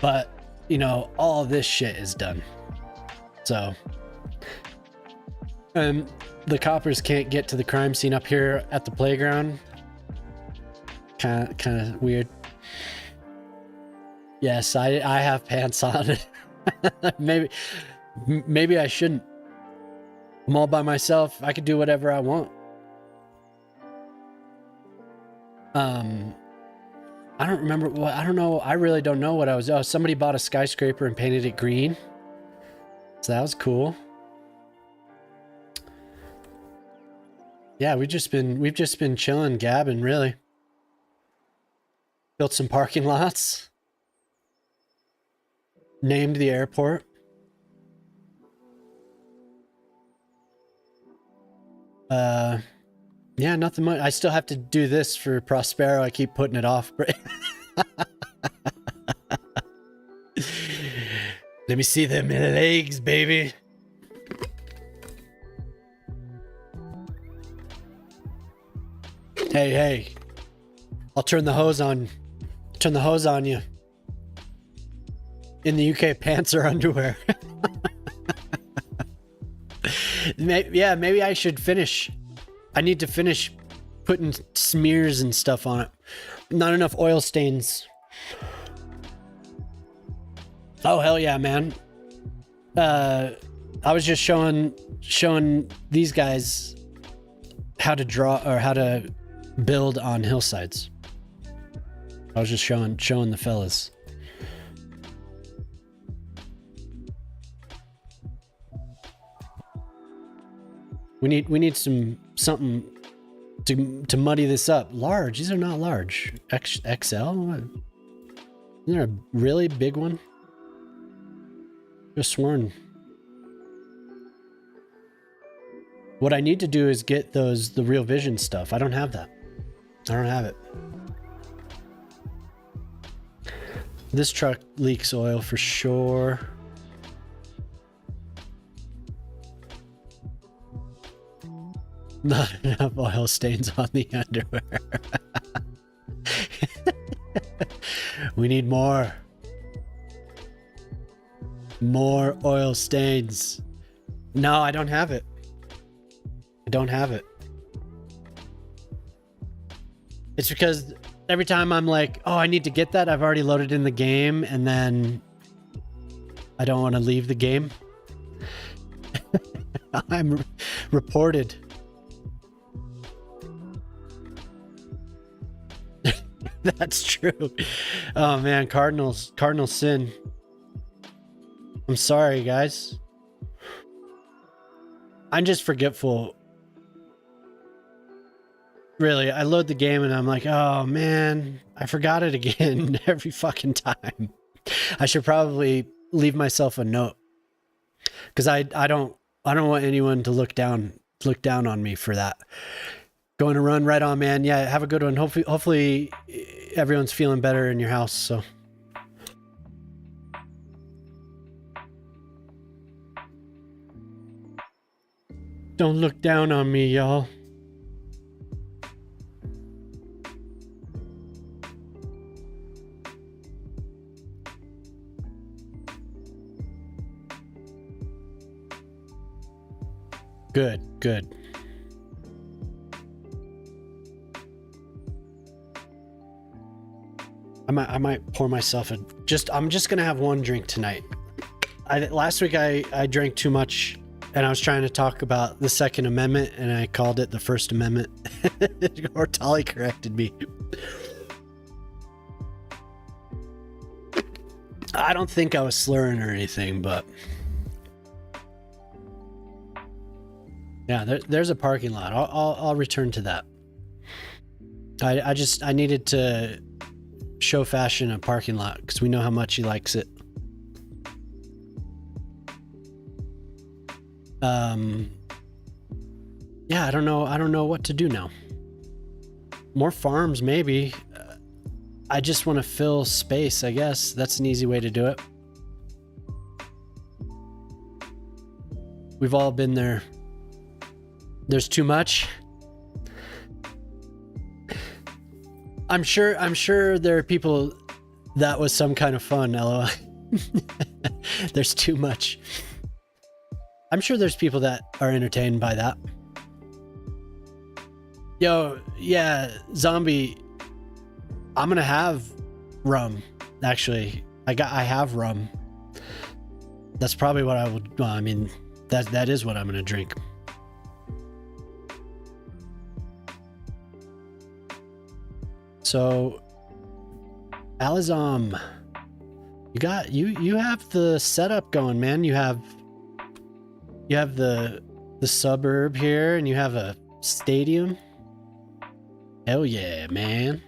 But, you know, all of this shit is done. So, the coppers can't get to the crime scene up here at the playground. Kind of weird. Yes, I have pants on. Maybe I shouldn't. I'm all by myself. I could do whatever I want. I don't remember what, I don't know. I really don't know what I was. Oh, somebody bought a skyscraper and painted it green. So that was cool. Yeah, we've just been chilling, gabbing, really. Built some parking lots. Named the airport. Yeah, nothing much. I still have to do this for Prospero. I keep putting it off. Let me see them legs, baby. Hey. I'll turn the hose on. Turn the hose on you. In the UK, pants are underwear. Yeah, maybe I should finish. I need to finish putting smears and stuff on it. Not enough oil stains. Oh, hell yeah, man. I was just showing these guys how to draw or how to build on hillsides. I was just showing the fellas. We need something to muddy this up. Large. These are not large. XL? Isn't there a really big one? Just sworn. What I need to do is get the Real Vision stuff. I don't have that. I don't have it. This truck leaks oil for sure. Not enough oil stains on the underwear. We need more. More oil stains. No, I don't have it. I don't have it. It's because every time I'm like, oh, I need to get that, I've already loaded in the game, and then I don't want to leave the game. I'm reported. That's true. Oh man, Cardinal sin. I'm sorry, guys. I'm just forgetful. Really, I load the game and I'm like, oh man, I forgot it again every fucking time. I should probably leave myself a note, because I don't want anyone to look down on me for that. Going to run, right on, man. Yeah, have a good one. Hopefully everyone's feeling better in your house. So. Don't look down on me, y'all. Good. I might pour myself I'm just gonna have one drink tonight. Last week I drank too much, and I was trying to talk about the Second Amendment, and I called it the First Amendment. Or Tolly corrected me. I don't think I was slurring or anything, but Yeah, there's a parking lot. I'll return to that. I needed to show Fashion a parking lot because we know how much he likes it. Yeah, I don't know what to do now. More farms, maybe. I just want to fill space, I guess. That's an easy way to do it. We've all been there. There's too much. I'm sure there are people that was some kind of fun, LOL. There's too much. I'm sure there's people that are entertained by that. Yo, yeah, Zombie, I'm gonna have rum. Actually, I have rum. That's probably what I would. Well, I mean, that is what I'm gonna drink. So, Alizom, you have the setup going, man. You have the suburb here, and you have a stadium. Hell yeah, man.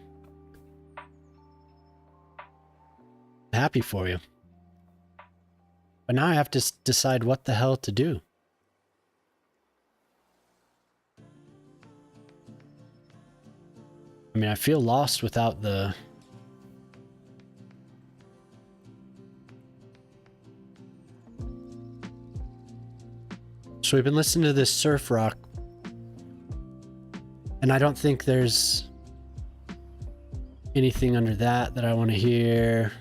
Happy for you. But now I have to decide what the hell to do. I mean, I feel lost without the... So we've been listening to this surf rock, and I don't think there's anything under that I want to hear.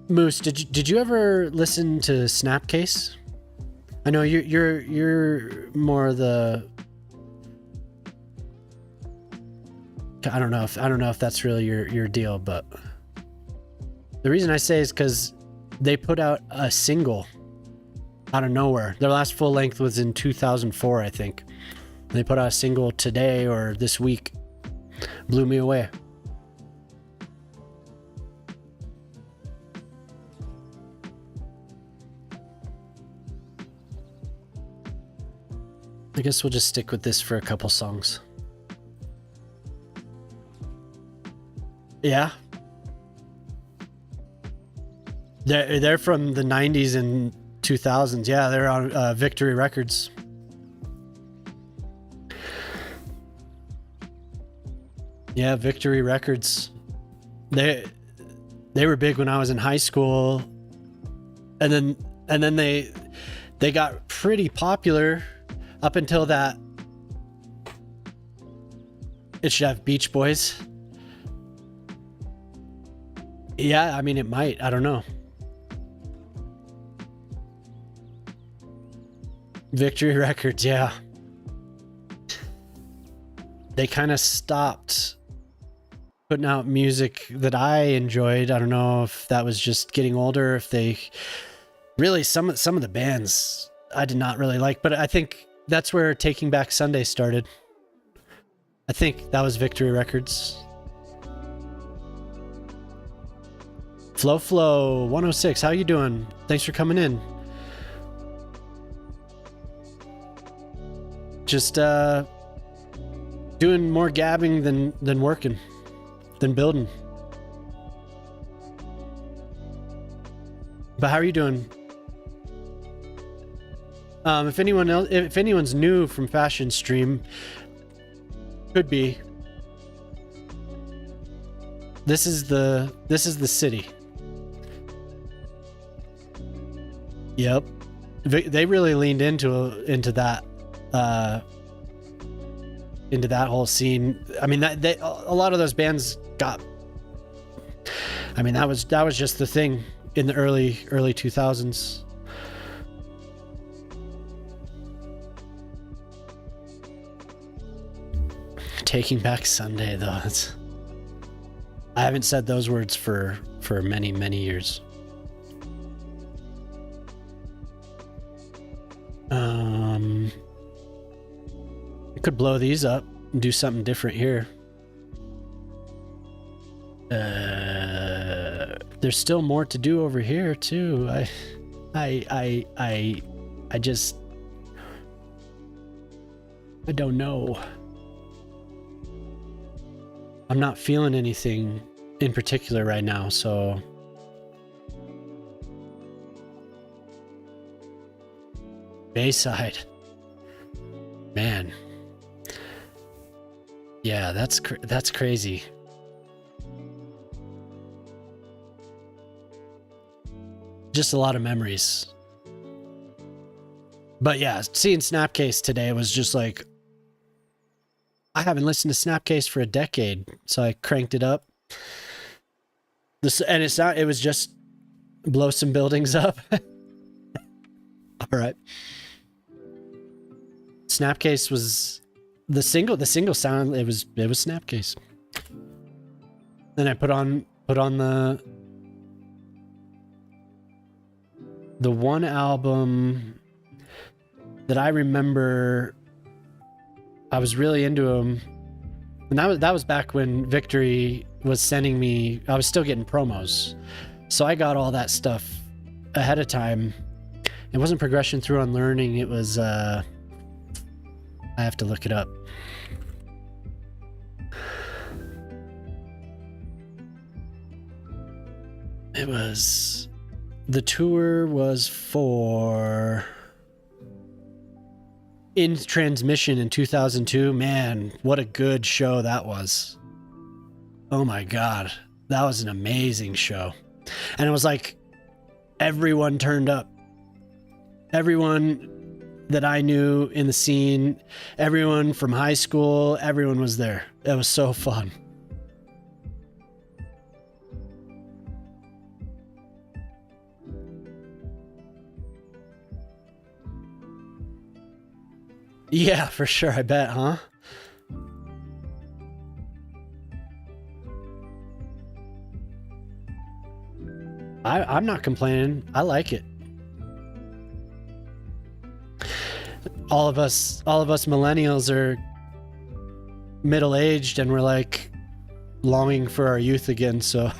Moose, did you ever listen to Snapcase? I know you're more the... I don't know if that's really your deal, but the reason I say is because they put out a single out of nowhere. Their last full length was in 2004, I think. They put out a single today or this week. Blew me away. I guess we'll just stick with this for a couple songs. Yeah. They're from the 90s and 2000s. Yeah, they're on Victory Records. Yeah, Victory Records. They were big when I was in high school. And then they got pretty popular up until that It Should Have Beach Boys. Yeah, I mean, it might. I don't know. Victory Records, yeah. They kind of stopped putting out music that I enjoyed. I don't know if that was just getting older, if they really some of the bands I did not really like, but I think that's where Taking Back Sunday started. I think that was Victory Records. Flow 106, how you doing? Thanks for coming in. Just doing more gabbing than working, than building. But how are you doing? If anyone's new from Fashion Stream, could be. This is the city. Yep, they really leaned into that whole scene. I mean, a lot of those bands got. I mean, that was just the thing in the early 2000s. Taking Back Sunday, though. I haven't said those words for many years. I could blow these up and do something different here. There's still more to do over here too. I just, I don't know. I'm not feeling anything in particular right now, so. Bayside. Man. Yeah, that's crazy. Just a lot of memories. But yeah, seeing Snapcase today was just like, I haven't listened to Snapcase for a decade, so I cranked it up. And it was just blow some buildings up. All right. Snapcase was the single sound. It was Snapcase. Then I put on the one album that I remember. I was really into him, and that was back when Victory was sending me. I was still getting promos, so I got all that stuff ahead of time. It wasn't Progression Through Unlearning. It was I have to look it up. It was, the tour was for In Transmission in 2002. Man, what a good show that was. Oh my God. That was an amazing show. And it was like everyone turned up. Everyone that I knew in the scene, everyone from high school, everyone was there. It was so fun. Yeah, for sure. I bet, huh? I'm not complaining. I like it. All of us millennials are middle-aged and we're like longing for our youth again, so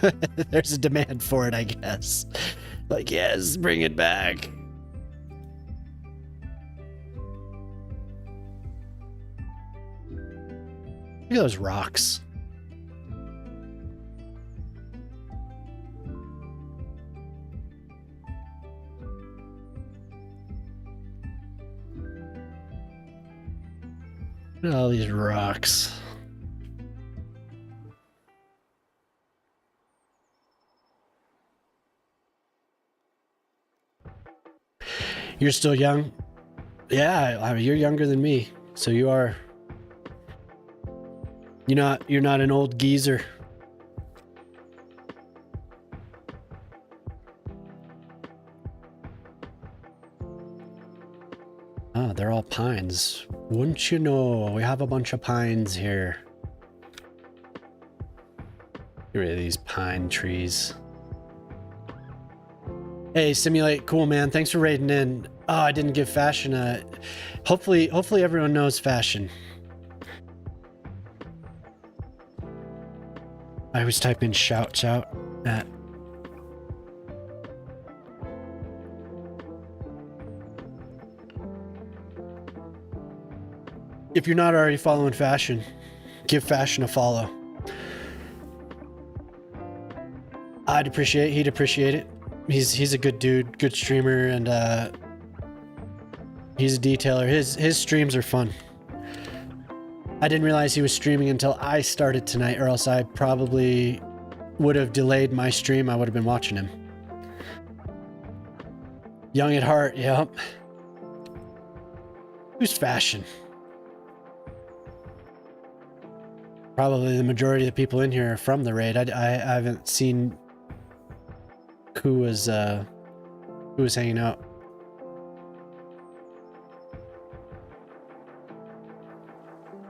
there's a demand for it, I guess. Like, yes, bring it back. Look at those rocks. Look at all these rocks. You're still young? Yeah, I mean, you're younger than me, so you are. You're not an old geezer. Ah, they're all pines. Wouldn't you know, we have a bunch of pines here. Get rid of these pine trees. Hey, Simulate, cool man. Thanks for raiding in. Oh, I didn't give Fashion a... Hopefully everyone knows Fashion. I always type in shout at... If you're not already following Fashion, give Fashion a follow. He'd appreciate it. He's a good dude, good streamer, and he's a detailer. His streams are fun. I didn't realize he was streaming until I started tonight, or else I probably would have delayed my stream. I would have been watching him. Young at heart, yep. Who's Fashion? Probably the majority of the people in here are from the raid. I haven't seen who was hanging out.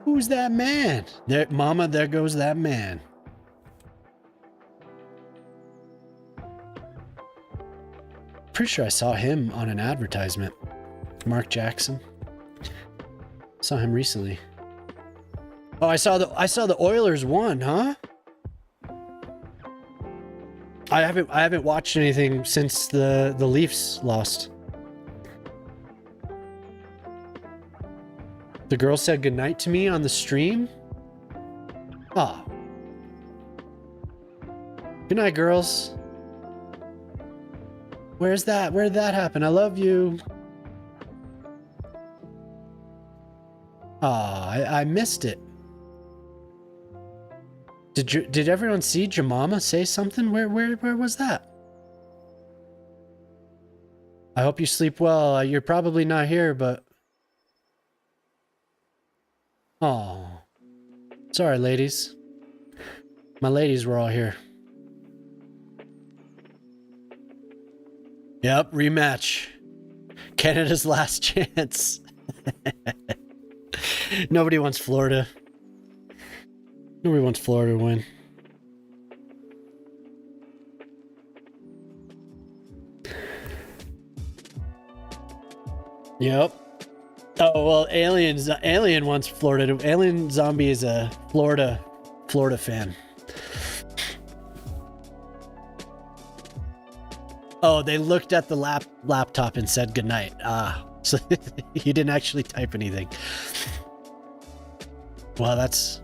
Who's that man? There, Mama, there goes that man. Pretty sure I saw him on an advertisement. Mark Jackson. Saw him recently. Oh, I saw the Oilers won, huh? I haven't watched anything since the Leafs lost. The girl said goodnight to me on the stream. Ah. Good night, girls. Where's that? Where did that happen? I love you. Ah, I missed it. Did everyone see Jemima say something? Where was that? I hope you sleep well. You're probably not here, but... Oh. Sorry, ladies. My ladies were all here. Yep, rematch. Canada's last chance. Nobody wants Florida. Nobody wants Florida to win. Yep. Oh, well, Alien wants Florida to... Alien Zombie is a Florida fan. Oh, they looked at the laptop and said goodnight. Ah, so you didn't actually type anything. Well, that's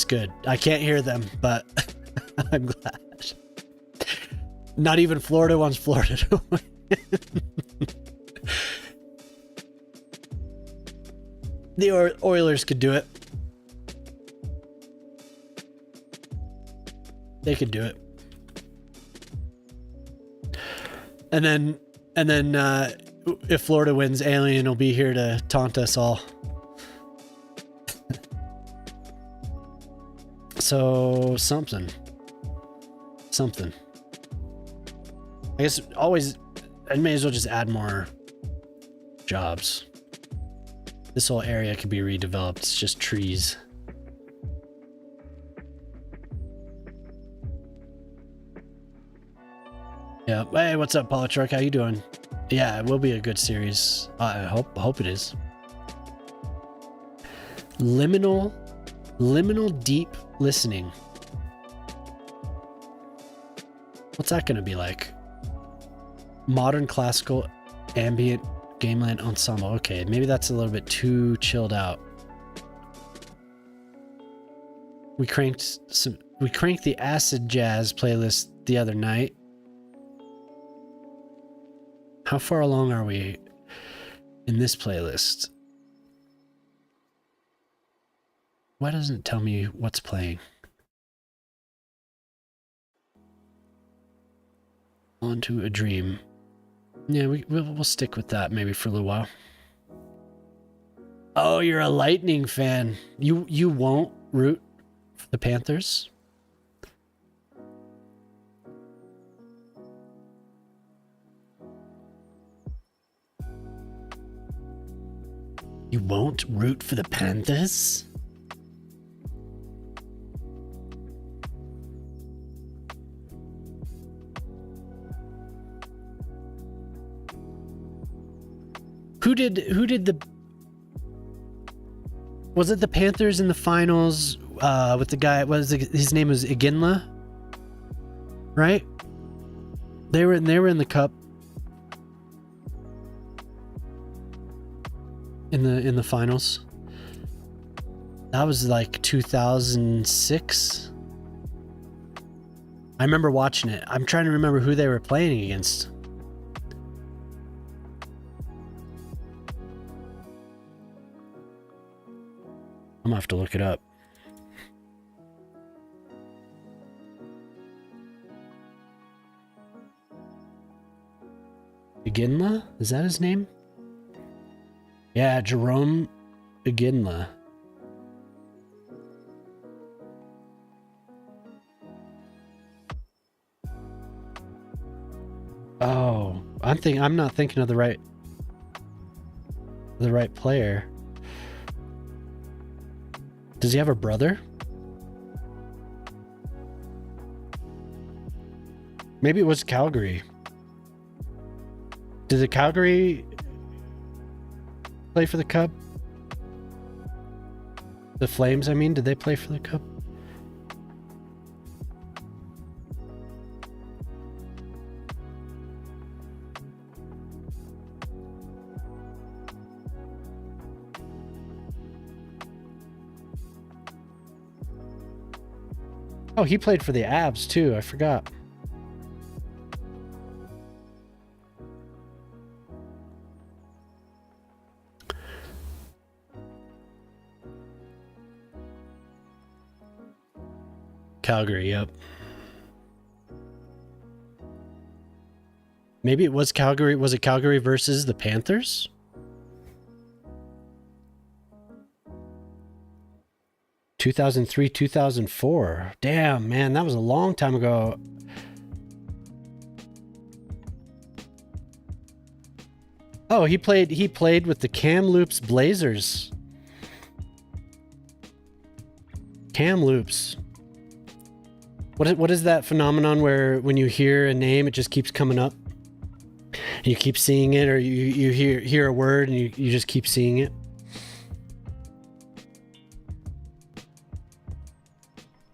good. I can't hear them, but I'm glad. Not even Florida wants Florida to win. The Oilers could do it. They could do it. And then if Florida wins, Alien will be here to taunt us all. So something. I guess I may as well just add more jobs. This whole area could be redeveloped. It's just trees. Yeah. Hey, what's up, Polytruck? How you doing? Yeah, it will be a good series. I hope it is. Liminal deep listening. What's that gonna be like? Modern classical ambient gameland ensemble. Okay, maybe that's a little bit too chilled out. We cranked the acid jazz playlist the other night. How far along are we in this playlist? Why doesn't it tell me what's playing? On to a Dream. Yeah, we'll stick with that maybe for a little while. Oh, you're a Lightning fan. You won't root for the Panthers? You won't root for the Panthers? Who did the... Was it the Panthers in the finals with the guy... his name was Iginla? Right? They were in the cup. In the finals. That was like 2006. I remember watching it. I'm trying to remember who they were playing against. I'm gonna have to look it up. Iginla? Is that his name? Yeah, Jerome Iginla. Oh, I'm not thinking of the right player. Does he have a brother? Maybe it was Calgary. Did the Calgary play for the Cup? The Flames, I mean, did they play for the Cup? Oh, he played for the Abs too. I forgot. Calgary, yep. Maybe it was Calgary. Was it Calgary versus the Panthers? (2003, 2004). Damn, man, that was a long time ago. Oh, he played with the Kamloops Blazers. Kamloops. What is that phenomenon where when you hear a name, it just keeps coming up? You keep seeing it, or you hear a word and you just keep seeing it?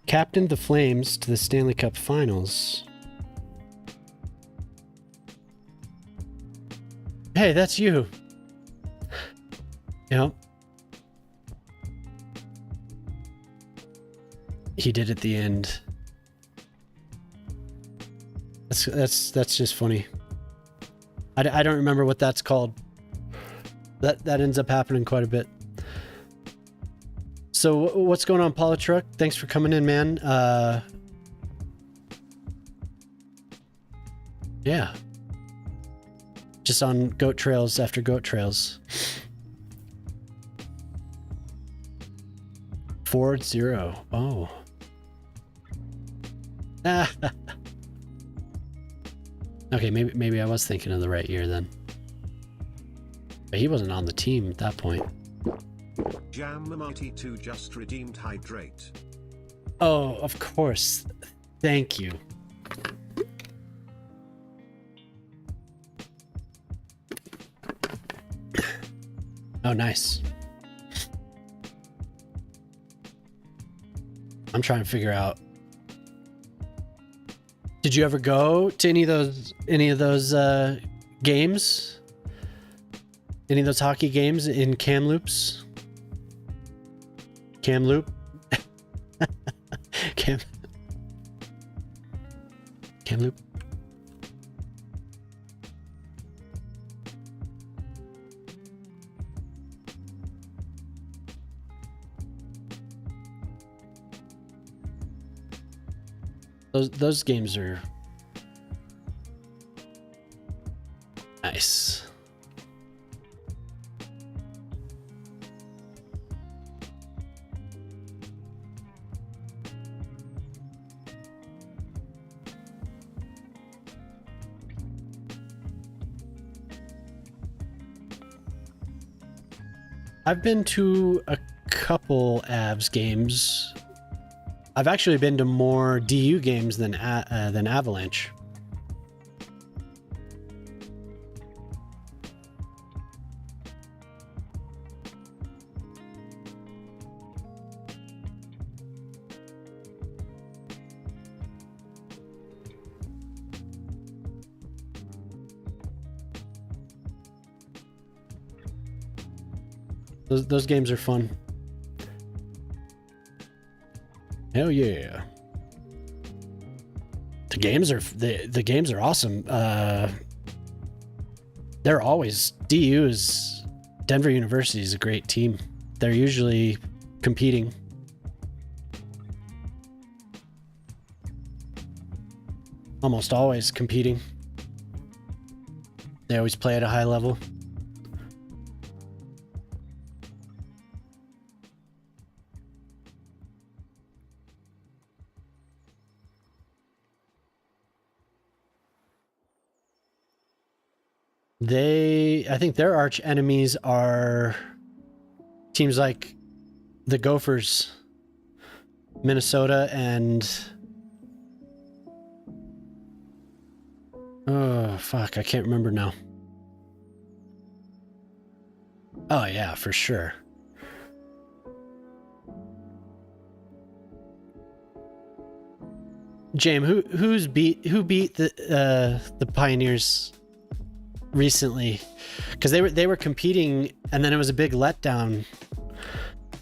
Captained the Flames to the Stanley Cup Finals. Hey, that's you. Yep. He did at the end. That's just funny. I don't remember what that's called. That ends up happening quite a bit. So what's going on, Polytruck? Thanks for coming in, man. Yeah. Just on goat trails after goat trails. 4-0. Oh. Ah. Okay, maybe I was thinking of the right year then. But he wasn't on the team at that point. Jam the Mighty 2 just redeemed hydrate. Oh, of course. Thank you. Oh, nice. I'm trying to figure out. Did you ever go to any of those games? Any of those hockey games in Kamloops? Kamloop? Kamloop? Those games are nice. I've been to a couple Avs games. I've actually been to more DU games than Avalanche. Those games are fun. Hell yeah. The games are awesome. They're always Denver University is a great team. They're usually competing. Almost always competing. They always play at a high level. I think their arch enemies are teams like the Gophers, Minnesota, and oh fuck, I can't remember now. Oh yeah, for sure. James, who beat the Pioneers recently? Because they were competing and then it was a big letdown.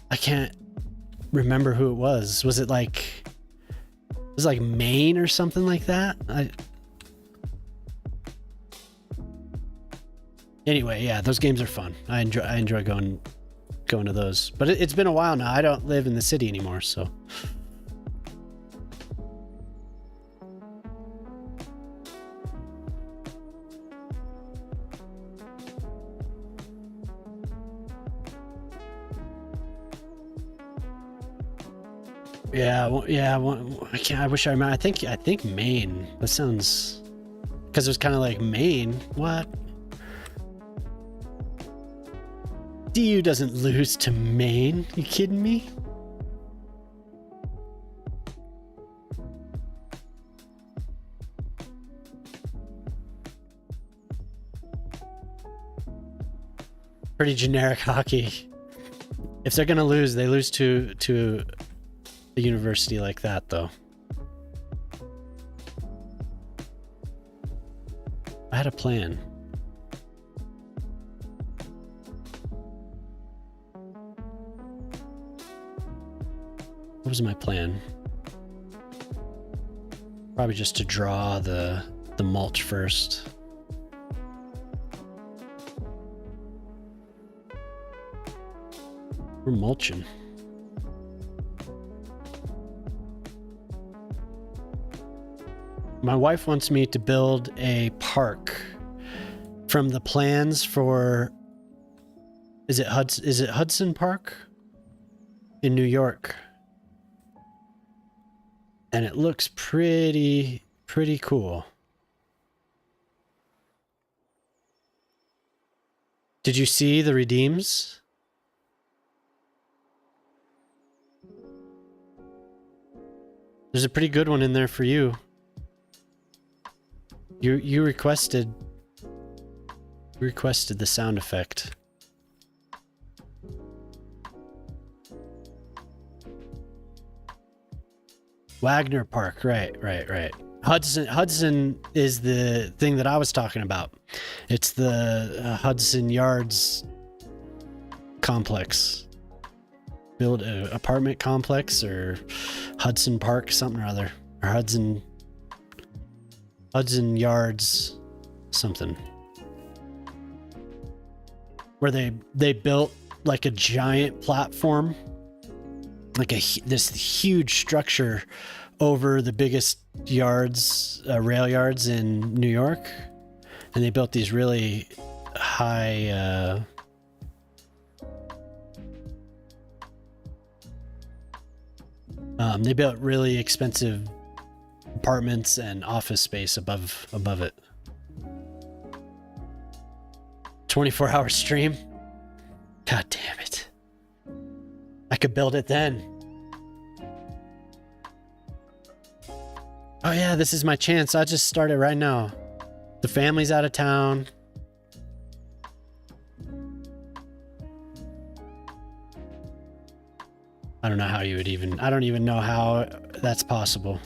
I can't remember who it was. Was it like was like Maine or something like that. Anyway, yeah, those games are fun. I enjoy going to those. But it's been a while now. I don't live in the city anymore, so. Yeah, well, yeah. I wish I remember. I think Maine. That sounds, because it was kind of like Maine. What? DU doesn't lose to Maine. You kidding me? Pretty generic hockey. If they're gonna lose, they lose to a university like that, though. I had a plan. What was my plan? Probably just to draw the mulch first. We're mulching. My wife wants me to build a park from the plans for, is it Hudson Park in New York? And it looks pretty cool. Did you see the redeems? There's a pretty good one in there for you. You requested the sound effect. Wagner Park, right. Hudson is the thing that I was talking about. It's the Hudson Yards complex. Build an apartment complex, or Hudson Park, something or other, or Hudson Yards something, where they built like a giant platform, like this huge structure over the biggest yards, rail yards in New York, and they built these really high they built really expensive apartments and office space above it. 24-hour stream. God damn it. I could build it then. Oh yeah, this is my chance. I'll just start it right now. The family's out of town. I don't know how you would even... I don't even know how that's possible.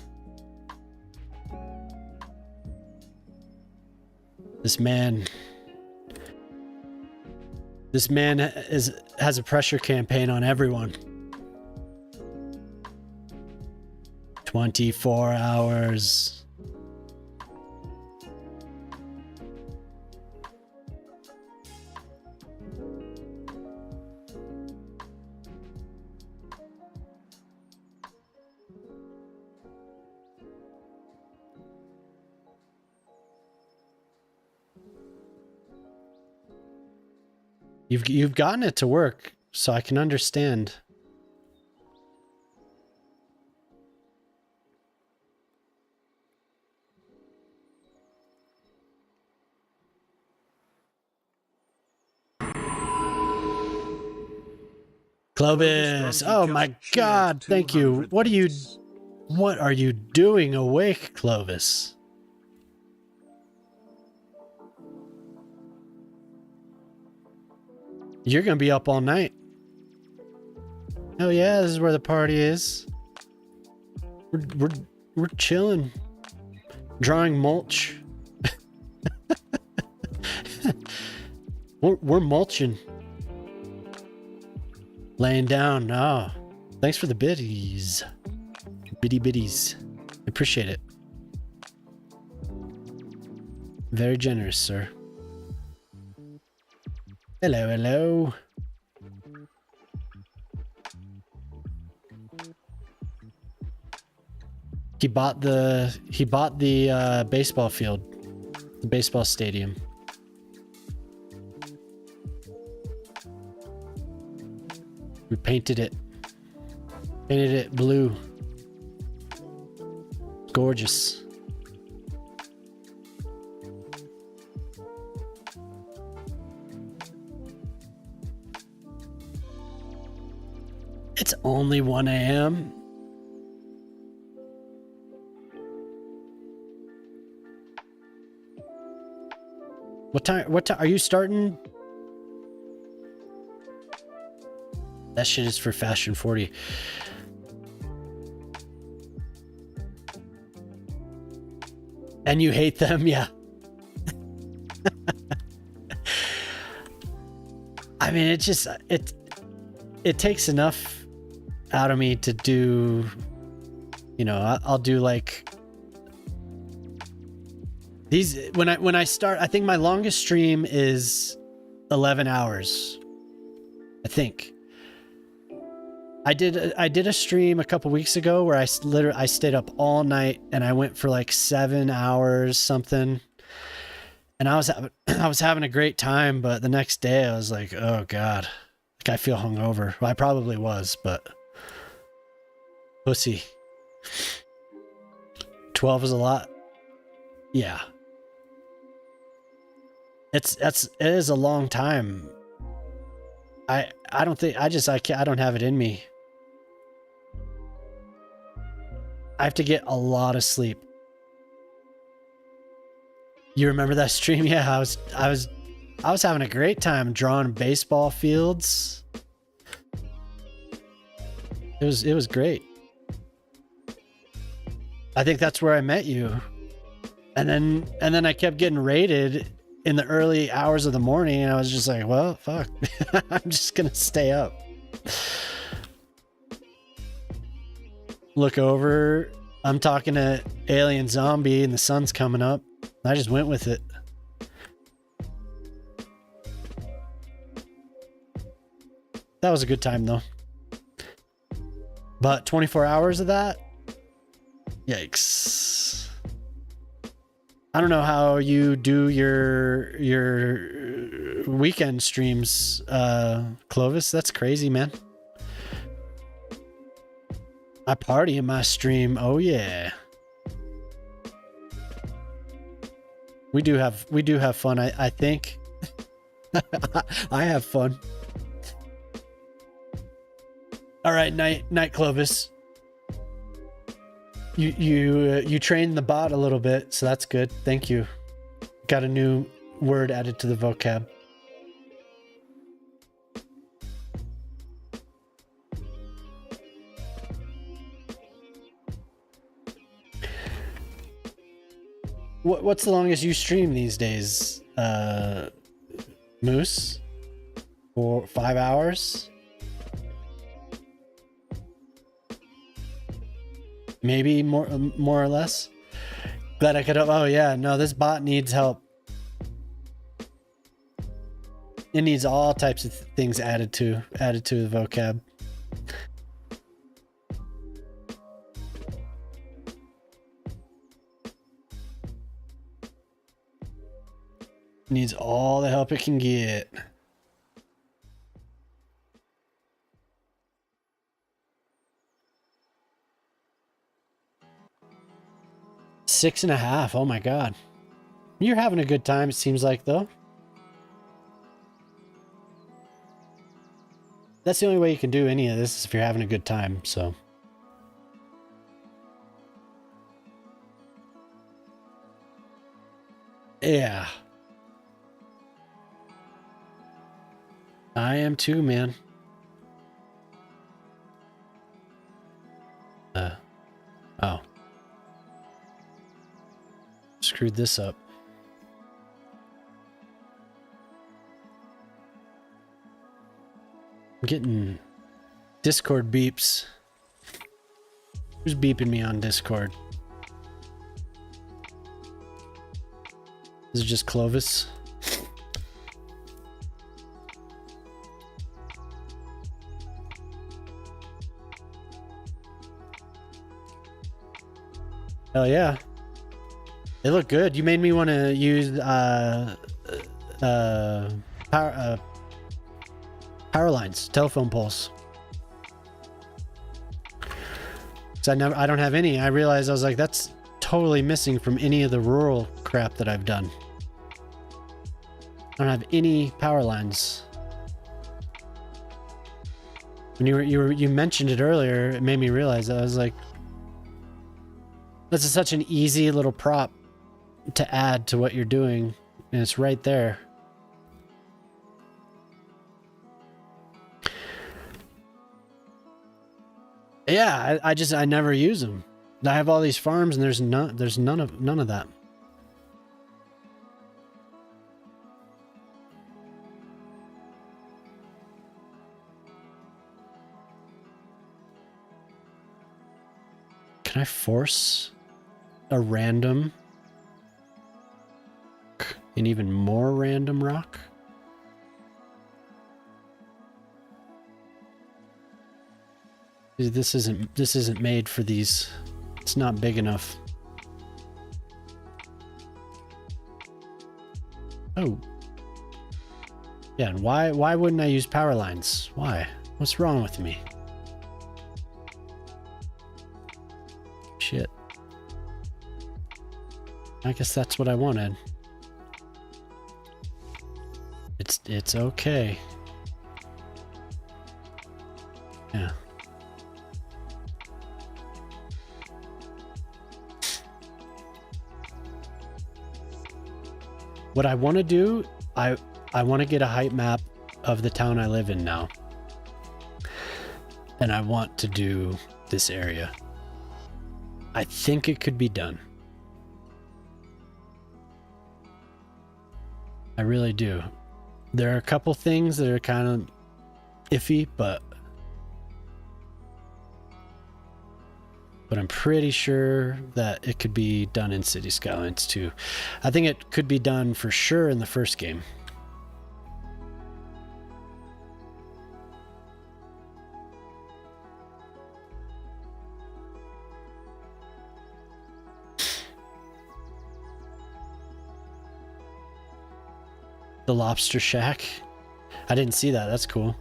This man has a pressure campaign on everyone. 24 hours. You've gotten it to work, so I can understand. Clovis, oh my God, thank you. What are you doing awake, Clovis? You're gonna be up all night. Oh yeah, this is where the party is. We're chilling, drawing mulch. we're mulching, laying down. Oh, thanks for the biddies, bitties. Appreciate it. Very generous, sir. Hello, hello. He bought the baseball field, the baseball stadium. We painted it blue. Gorgeous. It's only 1 a.m. What time are you starting? That shit is for Fashion 40. And you hate them, yeah. I mean, it takes enough out of me to do, you know, I'll do like these when I start. I think my longest stream is 11 hours. I think I did a stream a couple weeks ago where I stayed up all night and I went for like 7 hours something, and I was having a great time. But the next day I was like, oh god, like I feel hungover. Well, I probably was, but pussy. 12 is a lot. Yeah. It is a long time. I don't think I don't have it in me. I have to get a lot of sleep. You remember that stream? Yeah, I was having a great time drawing baseball fields. It was great. I think that's where I met you. And then I kept getting raided in the early hours of the morning, and I was just like, well, fuck. I'm just gonna stay up. Look over, I'm talking to Alien Zombie and the sun's coming up. I just went with it. That was a good time though. But 24 hours of that? Yikes. I don't know how you do your weekend streams, Clovis. That's crazy, man. I party in my stream. Oh yeah. We do have fun. I think. I have fun. All right, night Clovis. You trained the bot a little bit, so that's good. Thank you. Got a new word added to the vocab. What's the longest you stream these days, Moose? 5 hours? Maybe more or less. Glad I could help. Oh yeah, no, this bot needs help. It needs all types of things added to the vocab. Needs all the help it can get. Six and a half. Oh my god. You're having a good time, it seems like, though. That's the only way you can do any of this is if you're having a good time, so. Yeah. I am too, man. Oh. Screwed this up. I'm getting Discord beeps. Who's beeping me on Discord? This is just Clovis. Hell yeah. They look good. You made me want to use power lines, telephone poles. So I don't have any. I realized I was like, that's totally missing from any of the rural crap that I've done. I don't have any power lines. When you mentioned it earlier, it made me realize that. I was like, this is such an easy little prop to add to what you're doing, and it's right there. Yeah, I never use them. I have all these farms, and there's none of that. Can I force a random, an even more random rock? This isn't made for these. It's not big enough. Oh. Yeah, and why wouldn't I use power lines? Why? What's wrong with me? Shit. I guess that's what I wanted. It's okay. Yeah. What I want to do, I want to get a height map of the town I live in now. And I want to do this area. I think it could be done. I really do. There are a couple things that are kind of iffy, but I'm pretty sure that it could be done in Cities Skylines too. I think it could be done for sure in the first game. The lobster shack. I didn't see that. That's cool.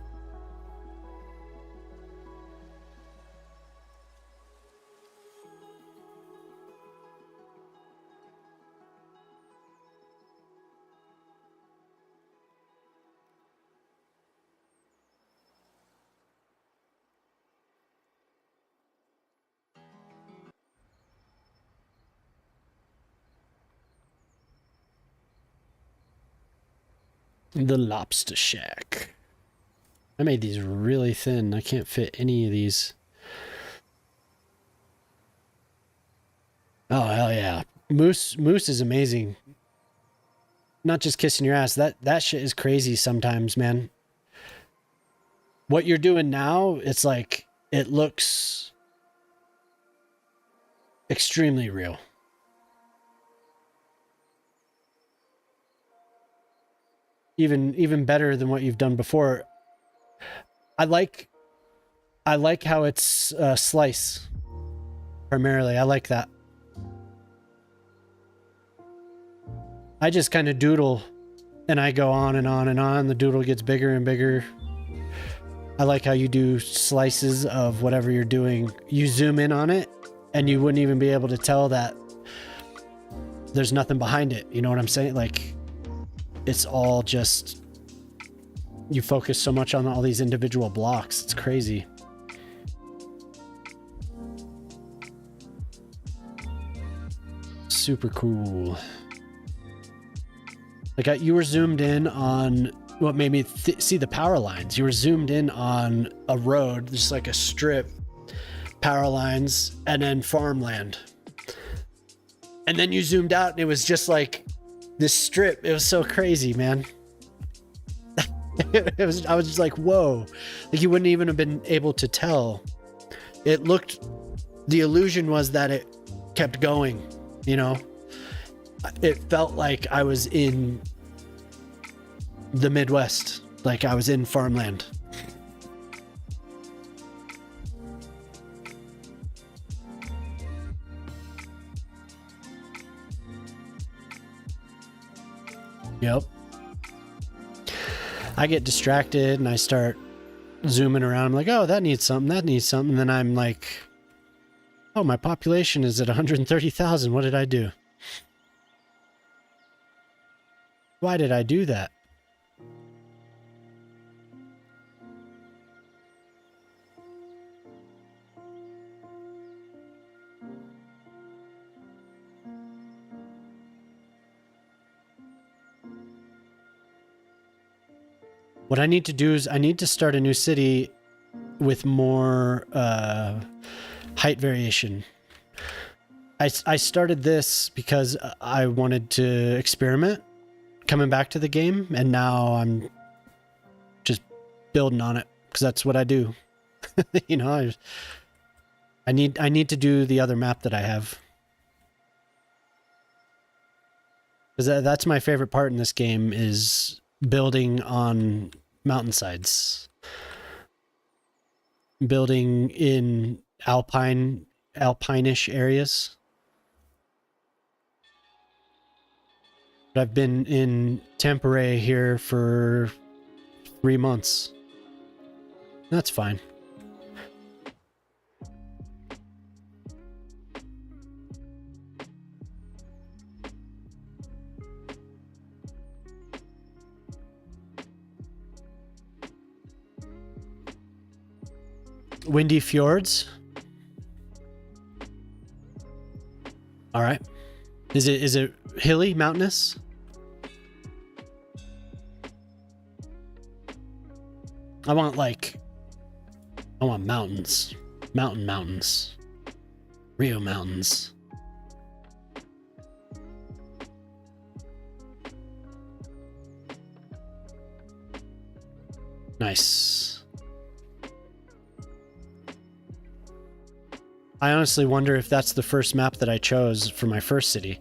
The lobster shack. I made these really thin. I can't fit any of these. Oh, hell yeah. Moose is amazing. Not just kissing your ass. That shit is crazy sometimes, man. What you're doing now, it's like, it looks extremely real. Even better than what you've done before. I like how it's slice primarily. I like that. I just kind of doodle and I go on and on and on. The doodle gets bigger and bigger. I like how you do slices of whatever you're doing. You zoom in on it and you wouldn't even be able to tell that there's nothing behind it. You know what I'm saying? Like, it's all just, you focus so much on all these individual blocks. It's crazy. Super cool. Like, you were zoomed in on what made me see the power lines. You were zoomed in on a road, just like a strip, power lines, and then farmland. And then you zoomed out and it was just like this strip. It was so crazy, man. I was just like, whoa. Like, you wouldn't even have been able to tell. The illusion was that it kept going, you know? it felt like I was in the Midwest, like I was in farmland. Yep. I get distracted and I start zooming around. I'm like, oh, that needs something, that needs something. And then I'm like, oh, my population is at 130,000. What did I do? Why did I do that? What I need to do is I need to start a new city with more height variation. I started this because I wanted to experiment coming back to the game, and now I'm just building on it because that's what I do. You know, I need to do the other map that I have. Because that's my favorite part in this game is building on mountainsides. Building in alpine-ish areas. But I've been in Tampere here for 3 months. That's fine. Windy fjords. All right. Is it hilly, mountainous? I want mountains. Mountains. Rio mountains. Nice. I honestly wonder if that's the first map that I chose for my first city.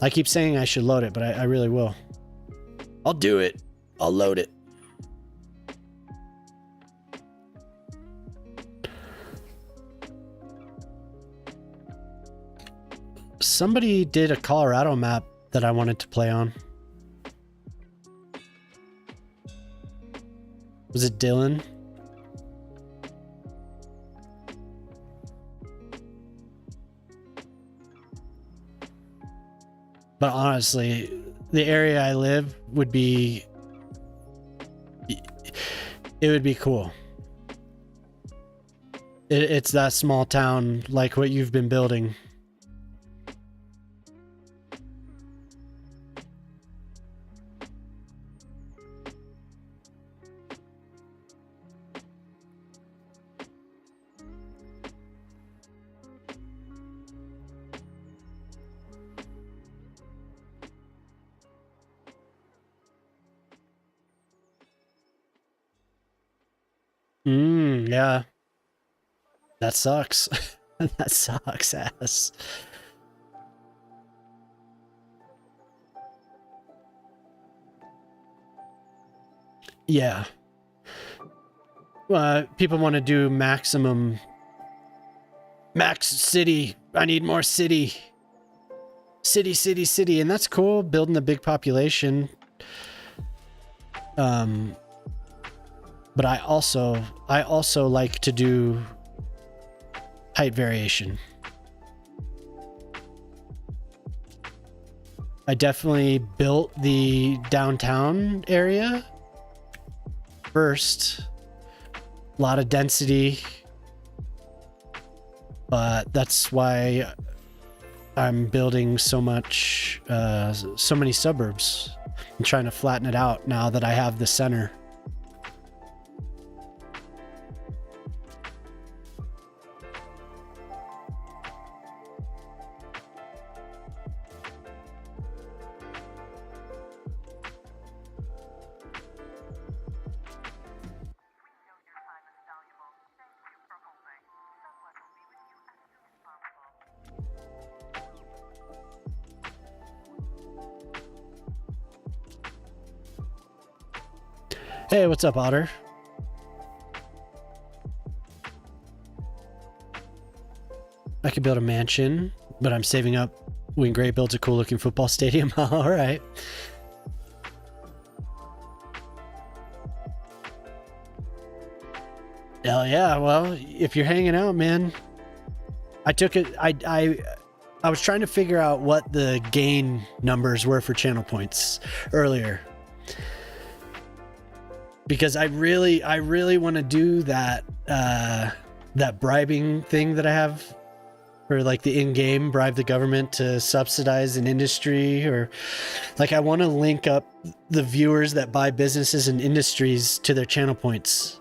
I keep saying I should load it, but I really will. I'll do it. I'll load it. Somebody did a Colorado map that I wanted to play on. Was it Dylan? But honestly, the area I live would be... It would be cool. It's that small town, like what you've been building. Yeah. That sucks. That sucks ass. Yeah. People want to do max city. I need more city. City. And that's cool, building a big population. But I also like to do height variation. I definitely built the downtown area first. A lot of density. But that's why I'm building so many suburbs. I'm trying to flatten it out now that I have the center. Hey, what's up, Otter? I could build a mansion, but I'm saving up when Gray builds a cool looking football stadium. All right. Hell yeah. Well, if you're hanging out, man, I took it. I was trying to figure out what the gain numbers were for channel points earlier, because I really want to do that that bribing thing that I have, or like the in-game bribe the government to subsidize an industry, or like I want to link up the viewers that buy businesses and industries to their channel points.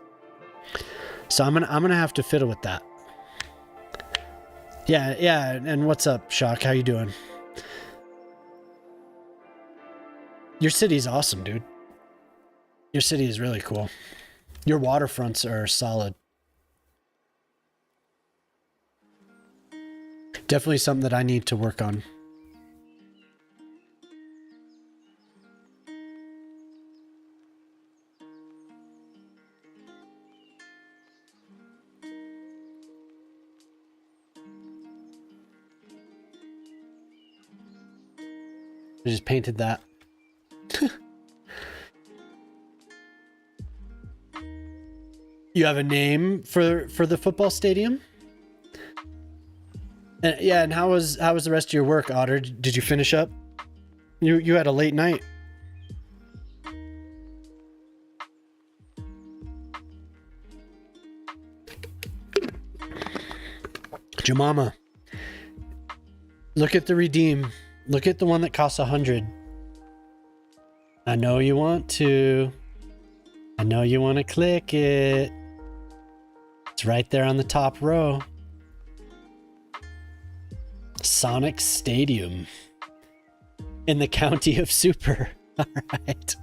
So I'm gonna have to fiddle with that. Yeah. And what's up, Shock? How you doing? Your city's awesome, dude. Your city is really cool. Your waterfronts are solid. Definitely something that I need to work on. I just painted that. You have a name for the football stadium? And yeah, and how was the rest of your work, Otter? Did you finish up? You had a late night. Jemama, look at the redeem. Look at the one that costs 100. I know you want to. I know you want to click it. It's right there on the top row. Sonic Stadium in the county of Super. All right.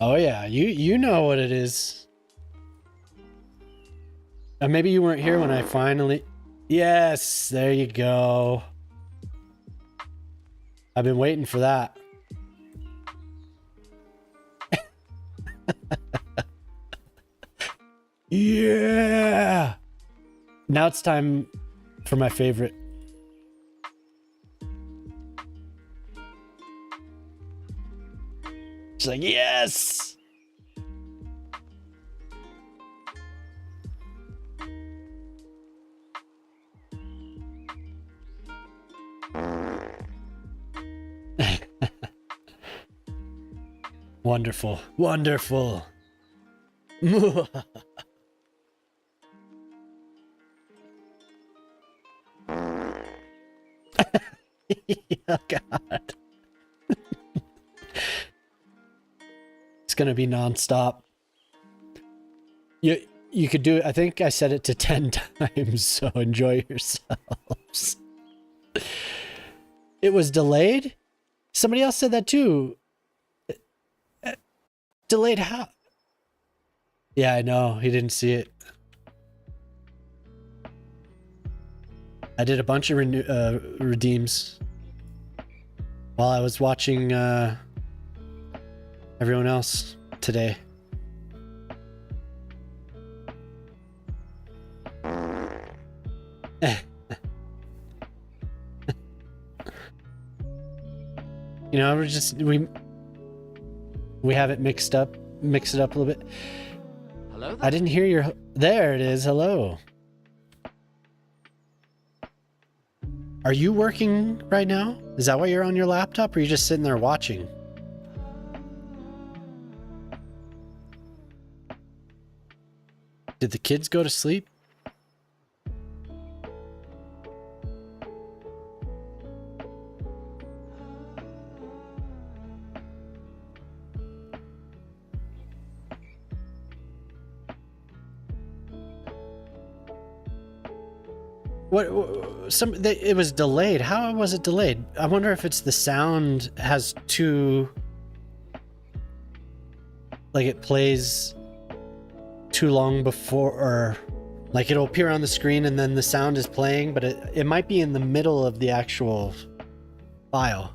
Oh yeah, you know what it is. Maybe you weren't here when I finally... Yes, there you go. I've been waiting for that. Yeah. Now it's time for my favorite. She's like, yes. Wonderful. Wonderful. Oh, God. It's gonna be nonstop. You could do it. I think I set it to 10 times, so enjoy yourselves. It was delayed? Somebody else said that too. Delayed how? Yeah, I know. He didn't see it. I did a bunch of redeems while I was watching everyone else today. You know, we have it mix it up a little bit. Hello there. I didn't hear your... There it is. Hello. Are you working right now? Is that why you're on your laptop, or are you just sitting there watching? Did the kids go to sleep? It was delayed. How was it delayed? I wonder if it's the sound has too... Like it plays too long before, or Like it'll appear on the screen and then the sound is playing, but it might be in the middle of the actual file.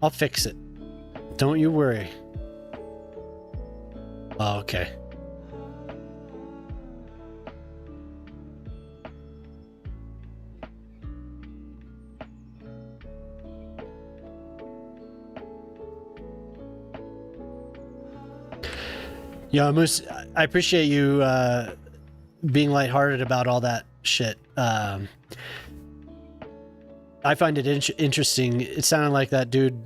I'll fix it. Don't you worry. Oh, okay. Yeah, Moose, I appreciate you being lighthearted about all that shit. I find it interesting. It sounded like that dude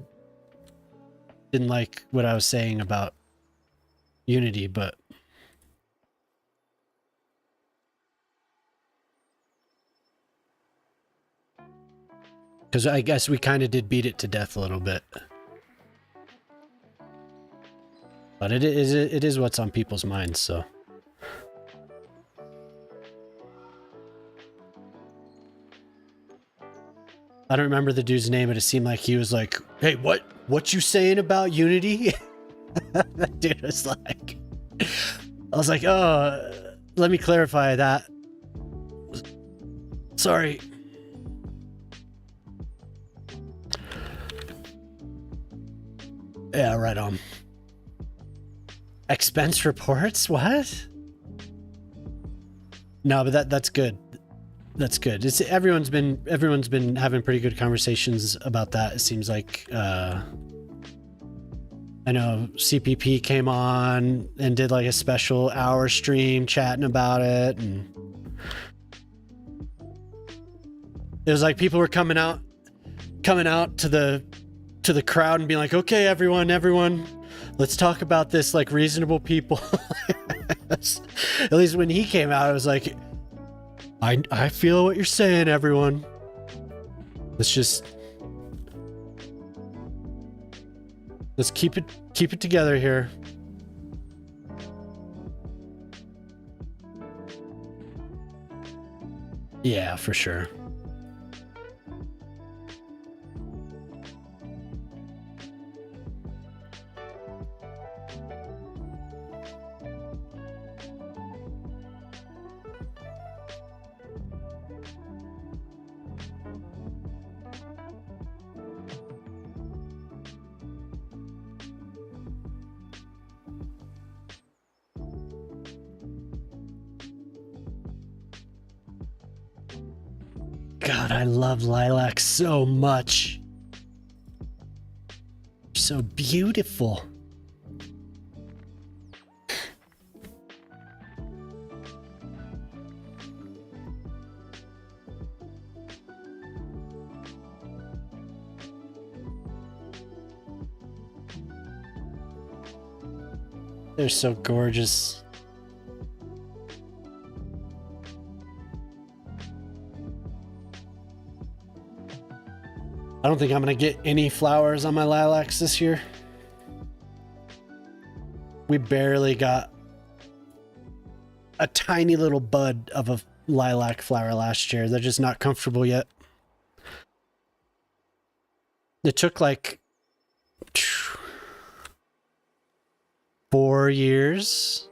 didn't like what I was saying about Unity, but because I guess we kind of did beat it to death a little bit. But it is what's on people's minds, so. I don't remember the dude's name, but it seemed like he was like, "Hey, what you saying about Unity?" That dude was like, I was like, "Oh, let me clarify that. Sorry." Yeah, right on. Expense reports? What? No, but that's good. That's good. It's everyone's been having pretty good conversations about that. It seems like I know CPP came on and did like a special hour stream chatting about it, and it was like people were coming out to the crowd and being like, "Okay, everyone, let's talk about this like reasonable people." At least when he came out, I was like, I feel what you're saying, everyone. Let's keep it together here. Yeah, for sure. God, I love lilac so much. So beautiful. They're so gorgeous. I don't think I'm gonna get any flowers on my lilacs this year. We barely got a tiny little bud of a lilac flower last year. They're just not comfortable yet. It took like 4 years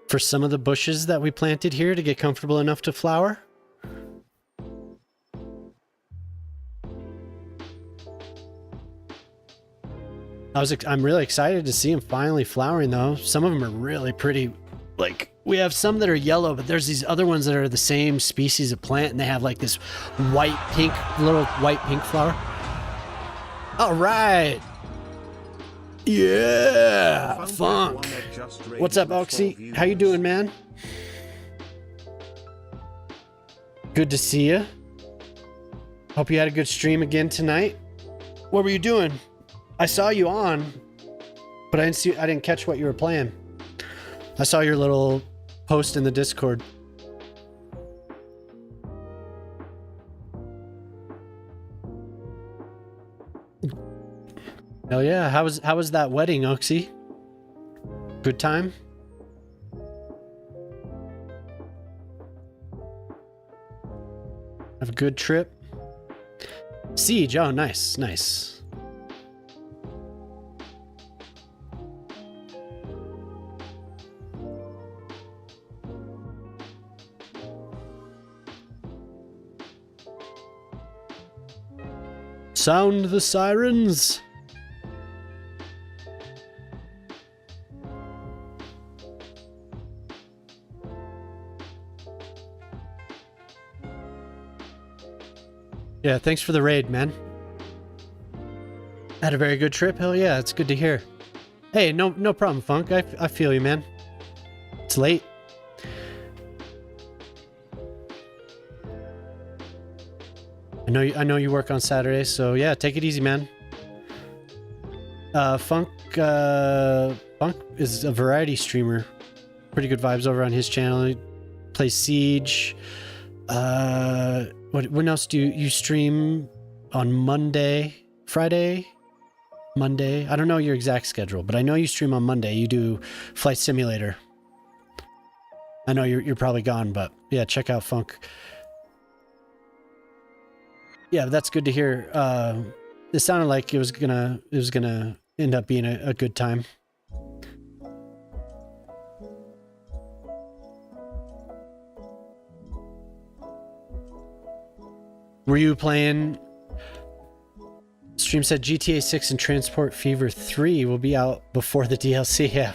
for some of the bushes that we planted here to get comfortable enough to flower. I'm really excited to see them finally flowering though. Some of them are really pretty. Like we have some that are yellow, but there's these other ones that are the same species of plant and they have like this little white pink flower. All right. Yeah, funk. What's up, Oxy? How you doing, man? Good to see you. Hope you had a good stream again tonight. What were you doing? I saw you on, but I didn't catch what you were playing. I saw your little post in the Discord. Hell yeah. How was that wedding, Oxy? Good time? Have a good trip? Siege, oh nice, nice. Sound the sirens. Yeah, thanks for the raid, man. Had a very good trip. Hell yeah, it's good to hear. Hey, no problem, Funk. I feel you, man. It's late. I know you work on Saturdays, so yeah, take it easy, man. Funk is a variety streamer. Pretty good vibes over on his channel. He plays Siege. When else do you stream on Monday, Friday, Monday? I don't know your exact schedule, but I know you stream on Monday. You do Flight Simulator. I know you're probably gone, but yeah, check out Funk. Yeah, that's good to hear. It sounded like it was gonna end up being a good time. Were you playing? Stream said GTA 6 and Transport Fever 3 will be out before the DLC. Yeah.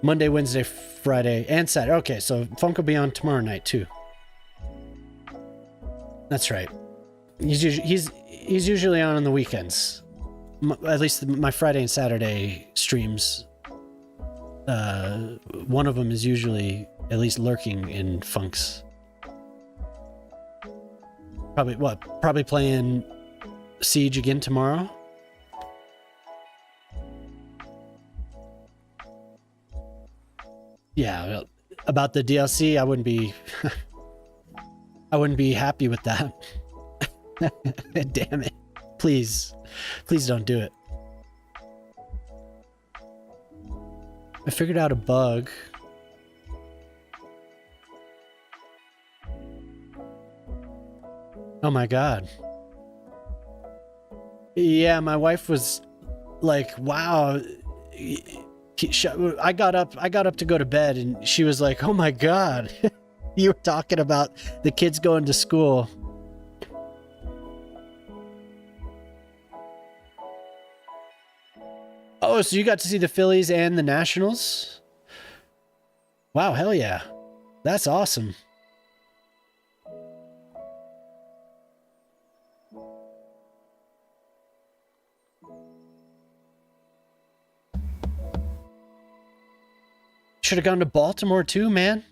Monday, Wednesday, Friday, and Saturday. Okay, so Funk will be on tomorrow night too. That's right. He's usually on the weekends. At least my Friday and Saturday streams. One of them is usually at least lurking in Funk's. Probably playing Siege again tomorrow? Yeah, about the DLC, I wouldn't be I wouldn't be happy with that. Damn it. Please don't do it. I figured out a bug. Oh my god. Yeah, my wife was like, wow. I got up to go to bed and she was like, oh my god. You were talking about the kids going to school. Oh, so you got to see the Phillies and the Nationals? Wow, hell yeah. That's awesome. Should have gone to Baltimore too, man.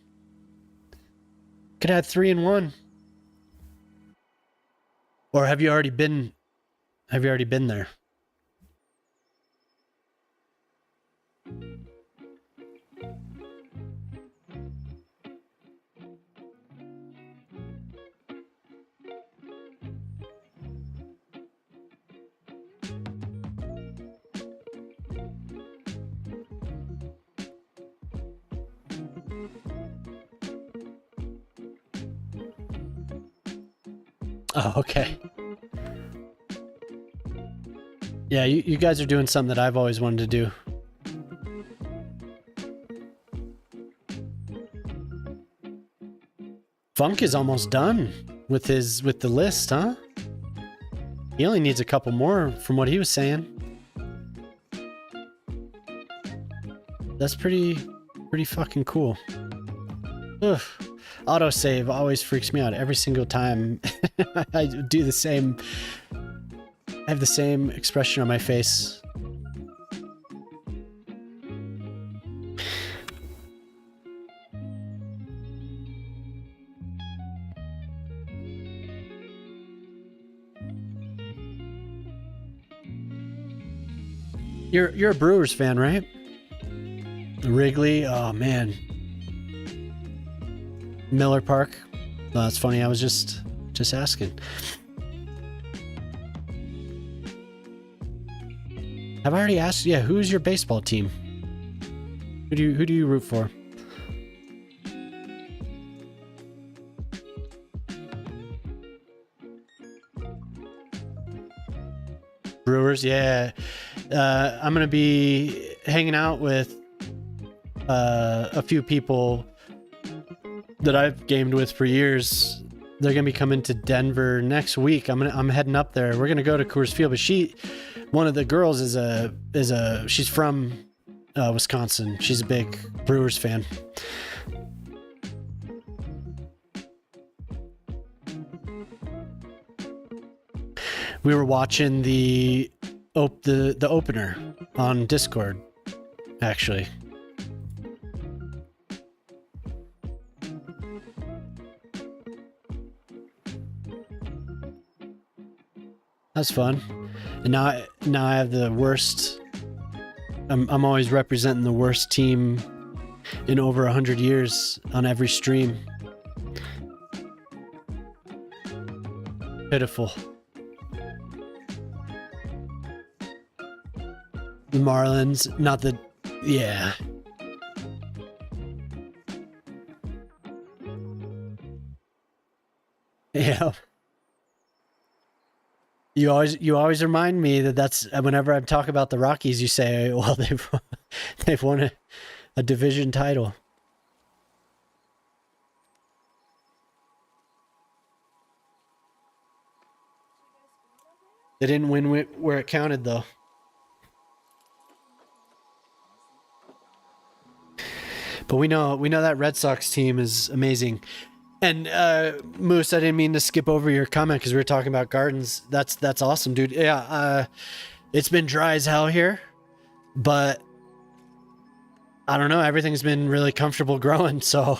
Could have had 3-1. Or have you already been there? Oh, okay. Yeah, you guys are doing something that I've always wanted to do. Funk is almost done with the list, huh? He only needs a couple more from what he was saying. That's pretty fucking cool. Ugh. Autosave always freaks me out every single time. I do the same. I have the same expression on my face. You're a Brewers fan, right? Wrigley, oh man. Miller Park. Oh, that's funny. I was just asking. Have I already asked? Yeah, who's your baseball team? Who do you root for? Brewers, yeah. I'm gonna be hanging out with a few people that I've gamed with for years they're gonna be coming to Denver next week. I'm heading up there. We're gonna go to Coors Field, but one of the girls she's from Wisconsin. She's a big Brewers fan. We were watching the opener on Discord, actually. That's fun. And now I have the worst. I'm always representing the worst team in over 100 years on every stream. Pitiful. The Marlins, not the, yeah. Yeah. You always remind me that's whenever I talk about the Rockies, you say, well, they've won a division title. They didn't win where it counted, though. But we know that Red Sox team is amazing. And Moose, I didn't mean to skip over your comment because we were talking about gardens. That's awesome, dude. Yeah, it's been dry as hell here, but I don't know. Everything's been really comfortable growing, so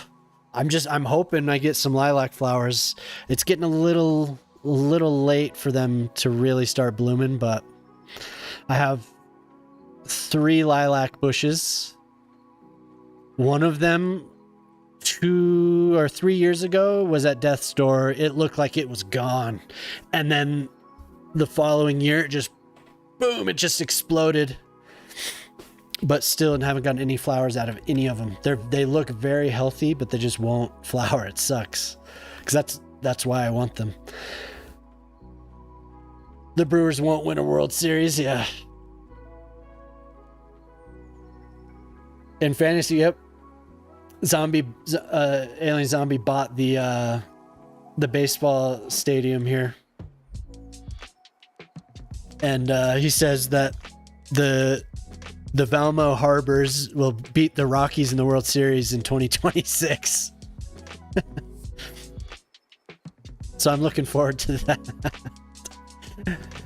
I'm hoping I get some lilac flowers. It's getting a little late for them to really start blooming, but I have 3 lilac bushes. One of them 2 or 3 years ago was at death's door. It looked like it was gone. And then the following year, it just exploded. But still haven't gotten any flowers out of any of them. They look very healthy, but they just won't flower. It sucks. Because that's why I want them. The Brewers won't win a World Series, yeah. In fantasy, yep. Alien Zombie bought the baseball stadium here, and he says that the Valmo Harbors will beat the Rockies in the World Series in 2026. So I'm looking forward to that.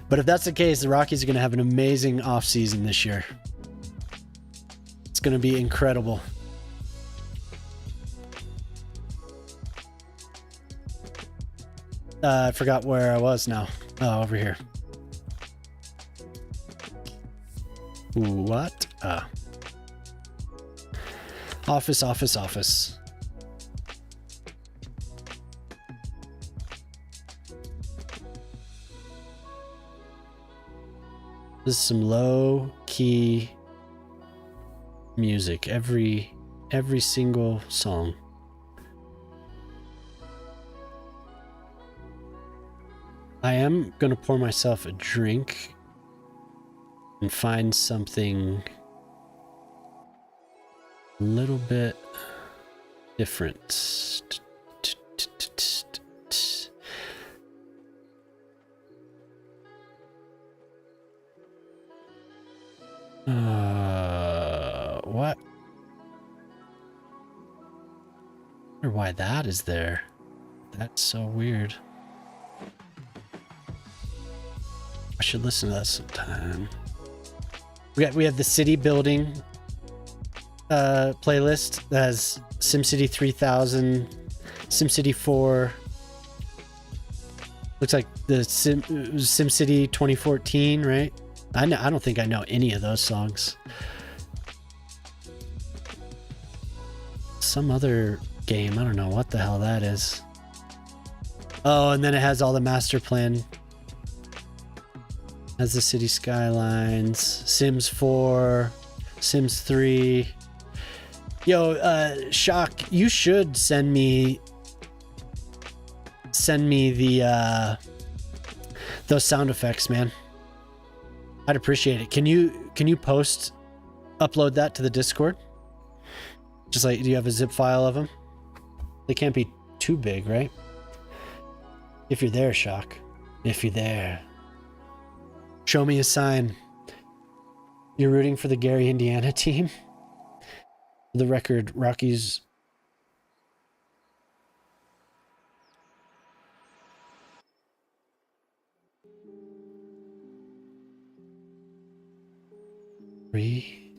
But if that's the case, the Rockies are going to have an amazing offseason this year. It's going to be incredible. I forgot where I was now. Oh, over here. What? Office. This is some low-key music. Every single song. I am going to pour myself a drink and find something a little bit different. What? I wonder why that is there. That's so weird. I should listen to that sometime. We have the city building playlist that has SimCity 3000, SimCity 4. Looks like the SimCity 2014, right? I don't think I know any of those songs. Some other game, I don't know what the hell that is. Oh, and then it has all the master plan. Has the Cities Skylines, Sims 4, Sims 3. Yo, Shock, you should send me the those sound effects, man. I'd appreciate it. Can you upload that to the Discord? Just like, do you have a zip file of them? They can't be too big, right? If you're there, Shock. If you're there. Show me a sign. You're rooting for the Gary, Indiana team? For the record, Rockies... Wait,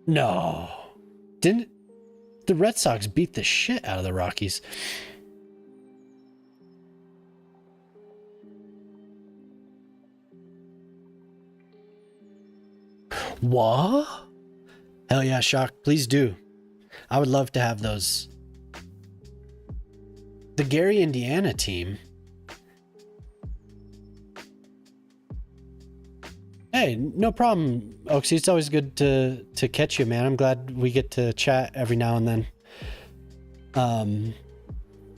No. Didn't... The Red Sox beat the shit out of the Rockies. What? Hell yeah, Shock. Please do. I would love to have those. The Gary, Indiana team. Hey, no problem, Oaksy. It's always good to catch you, man. I'm glad we get to chat every now and then.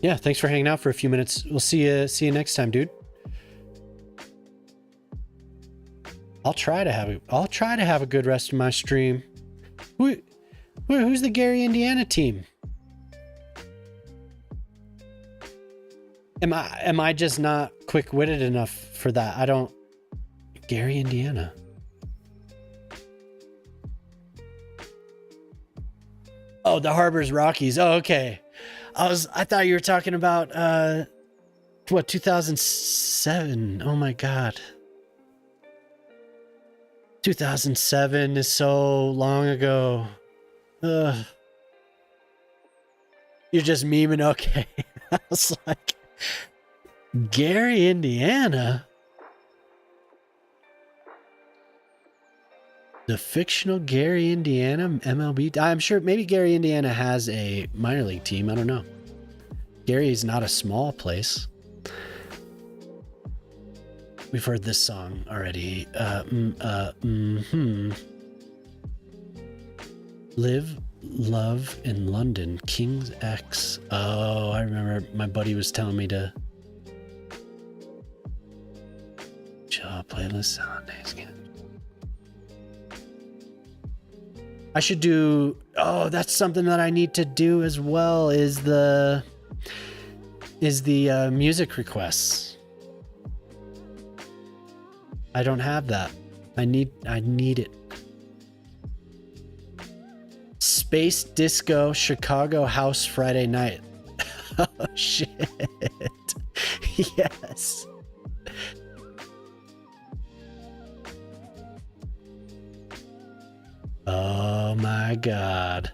Yeah, thanks for hanging out for a few minutes. We'll see you next time, dude. I'll try to have a good rest of my stream. Who's the Gary, Indiana team? Am I just not quick-witted enough for that? I don't... Gary, Indiana. Oh, the Harbor's Rockies. Oh, okay. I thought you were talking about 2007. Oh my God. 2007 is so long ago. Ugh. You're just memeing, okay. I was like, Gary, Indiana? The fictional Gary, Indiana MLB? I'm sure maybe Gary, Indiana has a minor league team. I don't know. Gary is not a small place. We've heard this song already. Live, Love in London, King's X. Oh, I remember my buddy was telling me to... Chill playlist Sundays. I should do... Oh, that's something that I need to do as well, is the music requests. I don't have that. I need it. Space Disco Chicago House Friday night. Oh shit. Yes. Oh my God.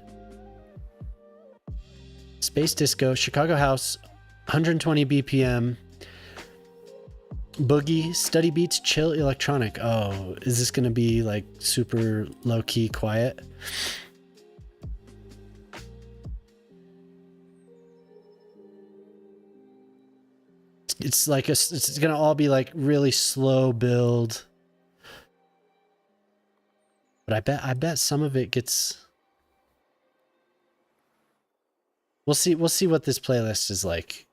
Space Disco Chicago House, 120 BPM. Boogie, study beats, chill electronic. Oh, is this gonna be like super low-key quiet? It's like it's gonna all be like really slow build. But I bet some of it gets... We'll see what this playlist is like.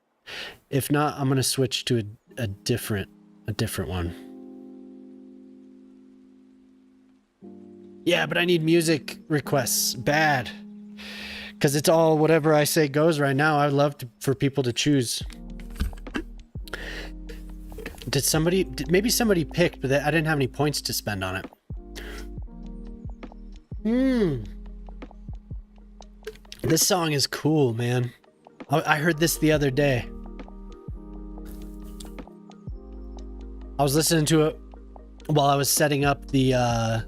If not, I'm gonna switch to a different one. Yeah, but I need music requests bad, because it's all whatever I say goes right now. I'd love for people to choose. Maybe somebody picked, but I didn't have any points to spend on it. This song is cool, man. I heard this the other day. I was listening to it while I was setting up the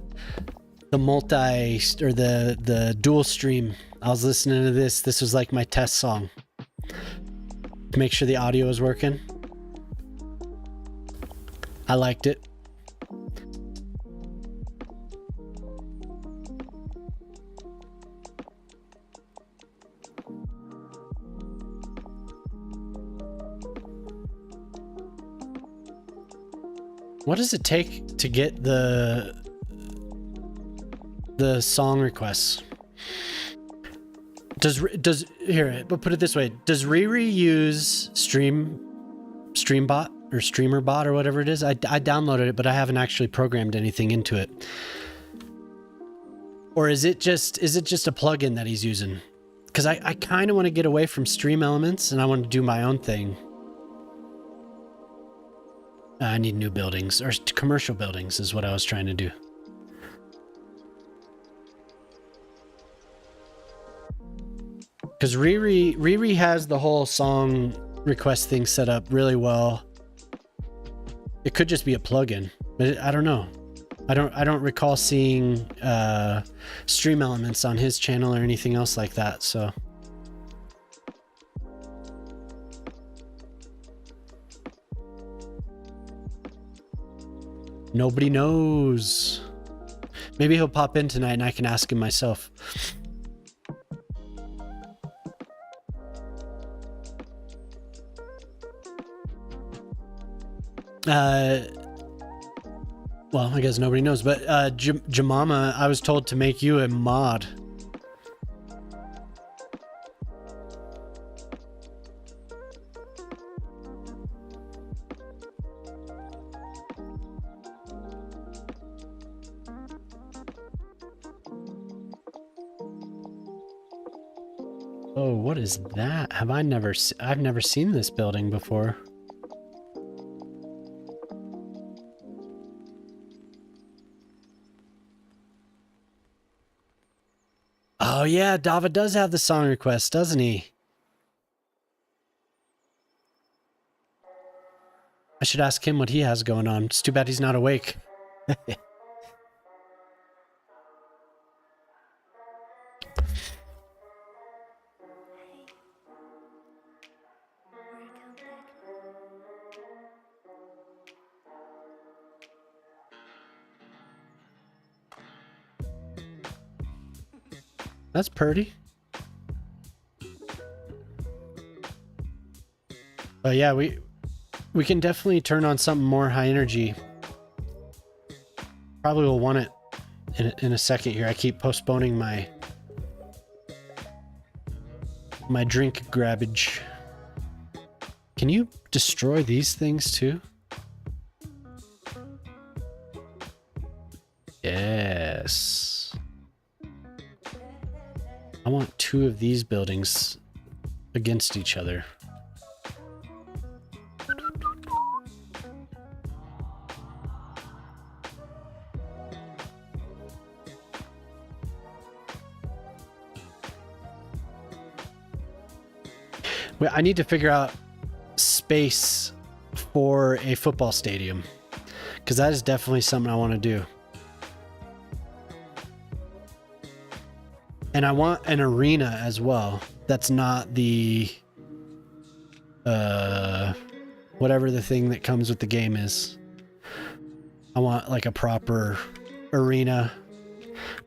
dual stream. I was listening to this. This was like my test song to make sure the audio was working. I liked it. What does it take to get the song requests? Here, but put it this way: does Riri use Streambot or StreamerBot or whatever it is? I downloaded it, but I haven't actually programmed anything into it. Or is it just a plugin that he's using? because I kind of want to get away from stream elements and I want to do my own thing. I need new buildings, or commercial buildings is what I was trying to do. Because Riri has the whole song request thing set up really well. It could just be a plugin, but I don't know. I don't recall seeing stream elements on his channel or anything else like that, so. Nobody knows. Maybe he'll pop in tonight and I can ask him myself. Well, I guess nobody knows, but Jamama, I was told to make you a mod. Oh, what is that? I've never seen this building before. Oh yeah, Dava does have the song request, doesn't he? I should ask him what he has going on. It's too bad he's not awake. That's pretty. But yeah, we can definitely turn on something more high energy. Probably will want it in a second here. I keep postponing my drink grabbage. Can you destroy these things too? Yes. I want two of these buildings against each other. Well, I need to figure out space for a football stadium, because that is definitely something I want to do. And I want an arena as well. That's not the whatever the thing that comes with the game is. I want like a proper arena,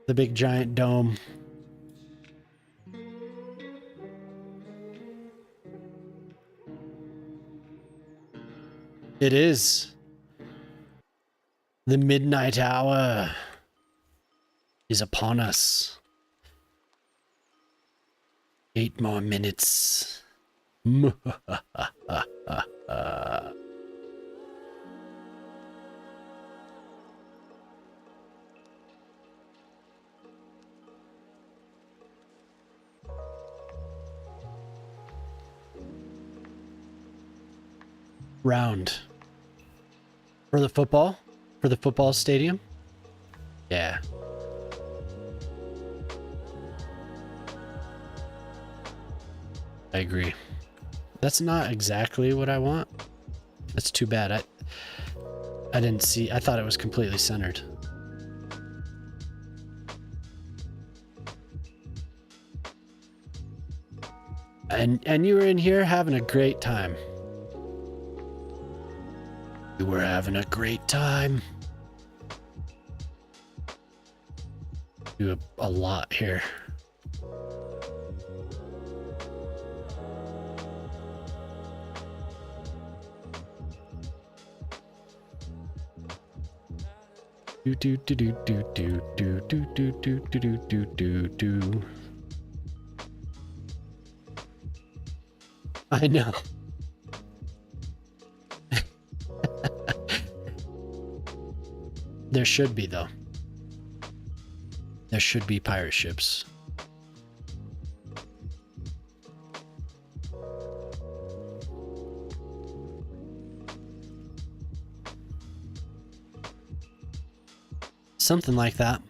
the big giant dome. It is. The midnight hour is upon us. 8 more minutes. Round. For the football? For the football stadium? Yeah. I agree. That's not exactly what I want. That's too bad. I didn't see. I thought it was completely centered. And you were in here having a great time. You were having a great time. Do a lot here. Do do do do do do do do do do do do do do. I know. There should be, though. There should be pirate ships. Something like that.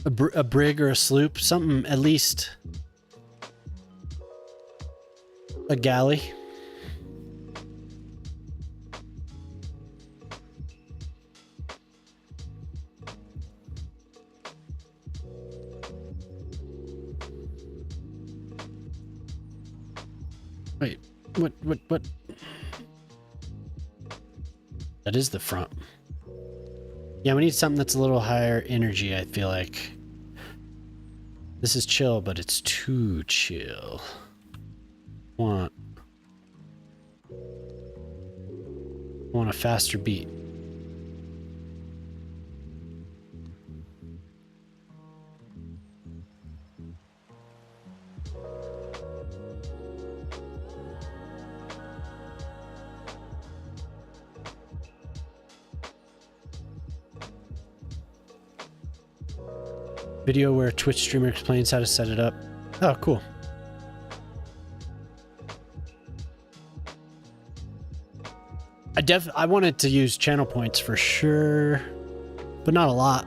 A brig or a sloop, something, at least a galley. Wait, what? That is the front. Yeah, we need something that's a little higher energy, I feel like. This is chill, but it's too chill. Want a faster beat. Video where a Twitch streamer explains how to set it up. Oh, cool. I wanted to use channel points for sure, but not a lot.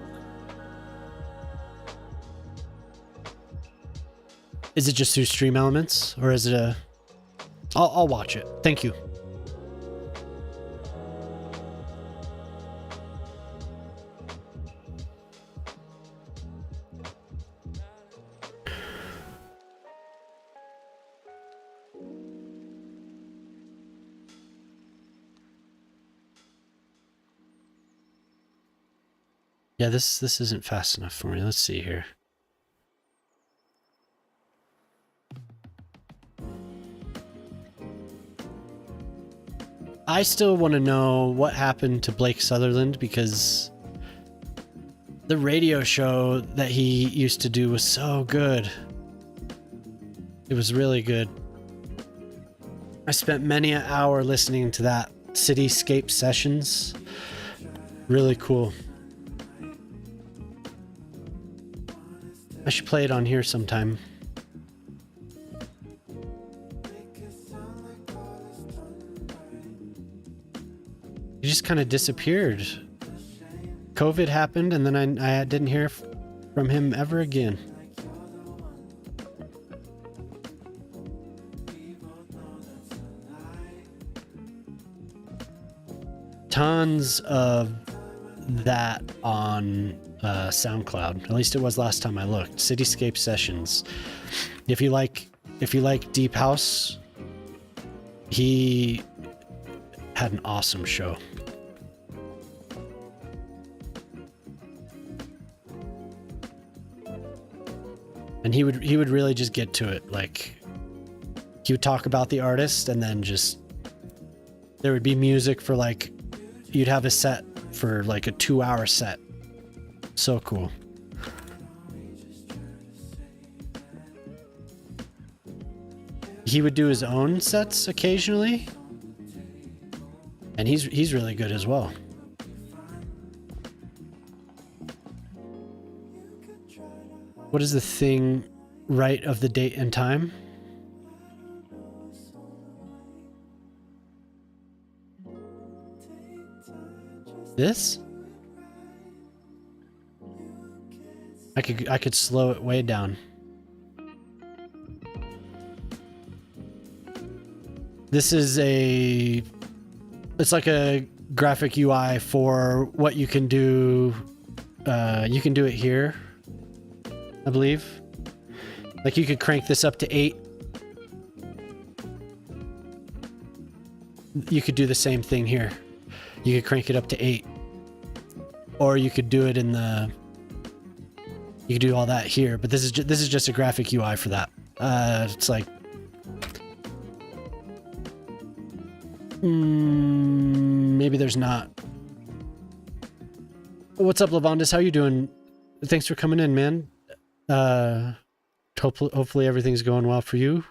Is it just through Stream Elements, or is it a... I'll watch it. Thank you. Yeah, this isn't fast enough for me. Let's see here. I still want to know what happened to Blake Sutherland, because the radio show that he used to do was so good. It was really good. I spent many an hour listening to that Cityscape Sessions. Really cool. I should play it on here sometime. He just kind of disappeared. COVID happened, and then I didn't hear from him ever again. Tons of that on SoundCloud. At least it was last time I looked. Cityscape Sessions. If you like deep house, he had an awesome show. And he would really just get to it. Like, he would talk about the artist, and then just there would be music for, like, you'd have a set for like a 2-hour set. So cool. He would do his own sets occasionally, and he's really good as well. What is the thing right of the date and time? This? I could slow it way down. This is it's like a graphic UI for what you can do. You can do it here, I believe. Like, you could crank this up to 8. You could do the same thing here. You could crank it up to 8. Or you could do it in the... You could do all that here, but this is just a graphic UI for that. It's like... maybe there's not. What's up, Lavondis? How you doing? Thanks for coming in, man. Hopefully everything's going well for you.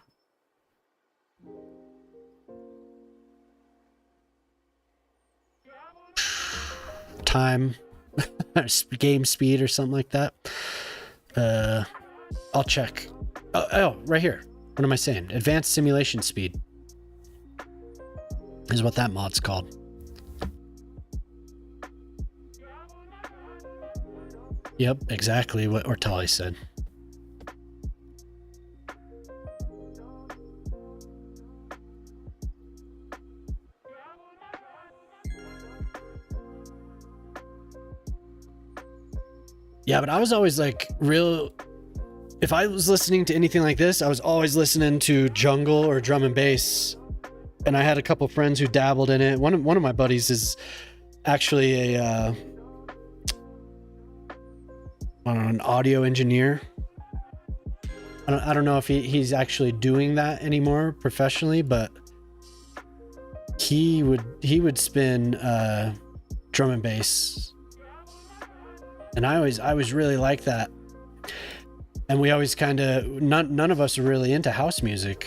Time. Game speed or something like that. I'll check. Oh, right here. What am I saying? Advanced simulation speed is what that mod's called. Yep, exactly what Ortali said. Yeah, but I was always like if I was listening to anything like this, I was always listening to jungle or drum and bass. And I had a couple friends who dabbled in it. One of my buddies is actually an audio engineer. I don't know if he's actually doing that anymore professionally, but he would spin drum and bass. And I always really liked that. And we always kind of, none of us are really into house music.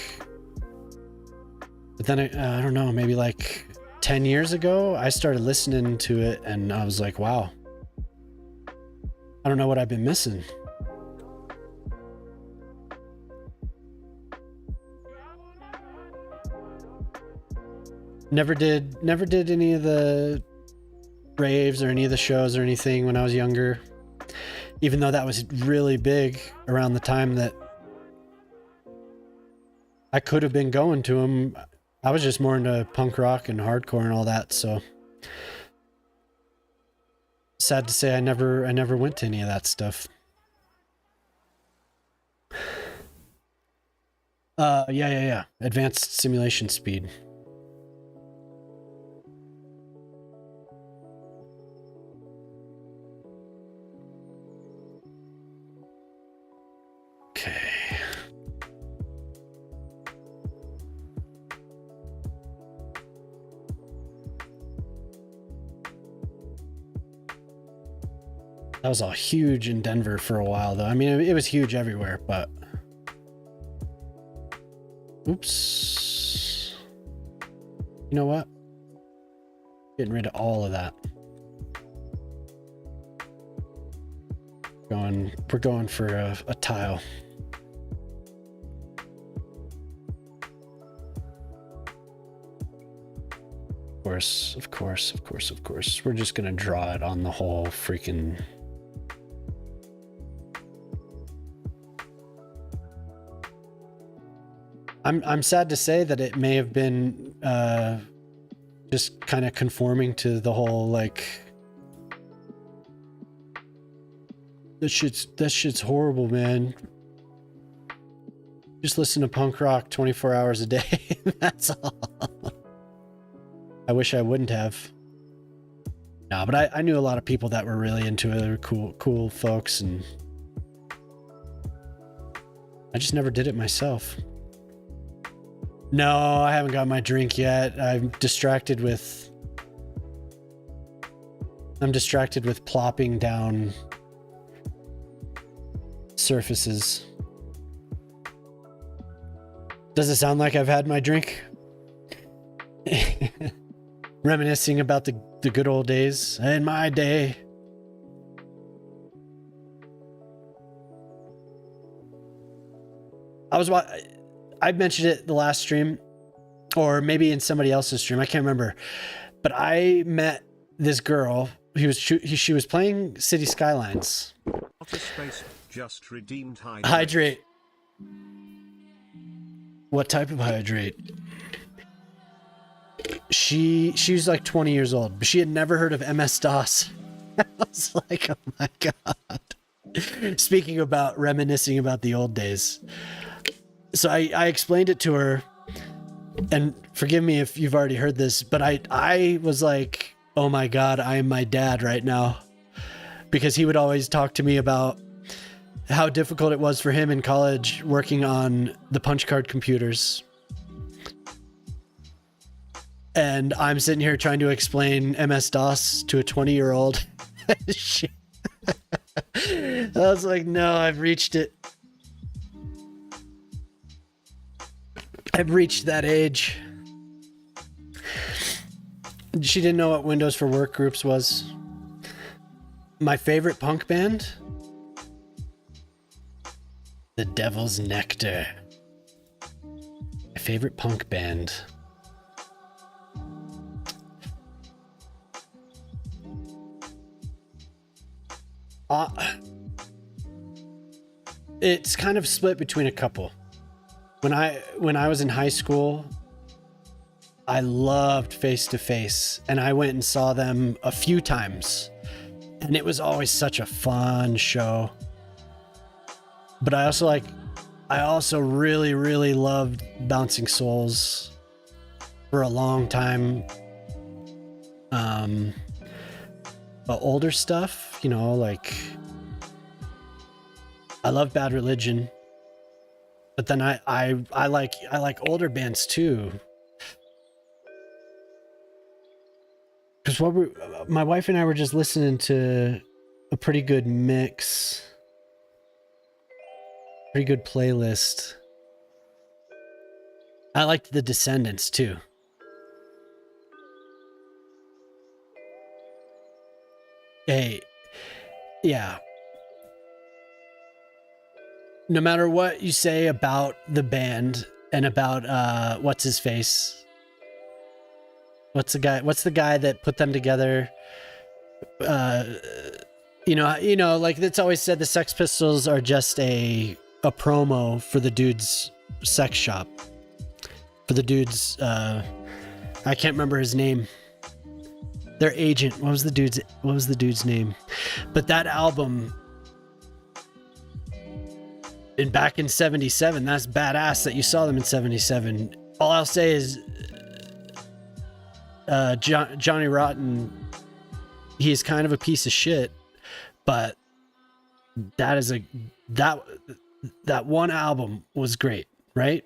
But then I don't know, maybe like 10 years ago, I started listening to it and I was like, wow, I don't know what I've been missing. Never did any of the raves or any of the shows or anything when I was younger, even though that was really big around the time that I could have been going to them. I was just more into punk rock and hardcore and all that, so sad to say I never went to any of that stuff. Yeah. Advanced simulation speed. Okay. That was all huge in Denver for a while, though. I mean, it was huge everywhere, but... Oops. You know what? Getting rid of all of that. We're going for a tile. Of course. We're just gonna draw it on the whole freaking... I'm sad to say that it may have been just kind of conforming to the whole like that shit's horrible, man. Just listen to punk rock 24 hours a day. That's all. I wish I wouldn't have. No, but I knew a lot of people that were really into it. They were cool folks, and I just never did it myself. No, I haven't got my drink yet. I'm distracted with plopping down surfaces. Does it sound like I've had my drink? Reminiscing about the good old days in my day. I mentioned it the last stream, or maybe in somebody else's stream. I can't remember. But I met this girl. She was playing Cities Skylines. Space just redeemed Hydrate. What type of hydrate? She was like 20 years old, but she had never heard of MS-DOS. I was like, oh my God. Speaking about reminiscing about the old days. So I explained it to her, and forgive me if you've already heard this, but I was like, oh my God, I am my dad right now. Because he would always talk to me about how difficult it was for him in college working on the punch card computers. And I'm sitting here trying to explain MS-DOS to a 20-year-old. I was like, no, I've reached it. I've reached that age. She didn't know what Windows for Work groups was. My favorite punk band? The Devil's Nectar. favorite punk band. It's kind of split between a couple. When I was in high school, I loved Face to Face, and I went and saw them a few times, and it was always such a fun show. But I also really, really loved Bouncing Souls for a long time. But older stuff, you know, like I love Bad Religion, but then I like older bands too. Because my wife and I were just listening to a pretty good mix, pretty good playlist. I liked the Descendants too. Hey, yeah. No matter what you say about the band and about what's his face. What's the guy that put them together? You know, like it's always said the Sex Pistols are just a promo for the dude's sex shop. For the dude's I can't remember his name. Their agent. What was the dude's name? But that album back in 77, that's badass that you saw them in 77. All I'll say is Johnny Rotten, he's kind of a piece of shit, but that one album was great, right?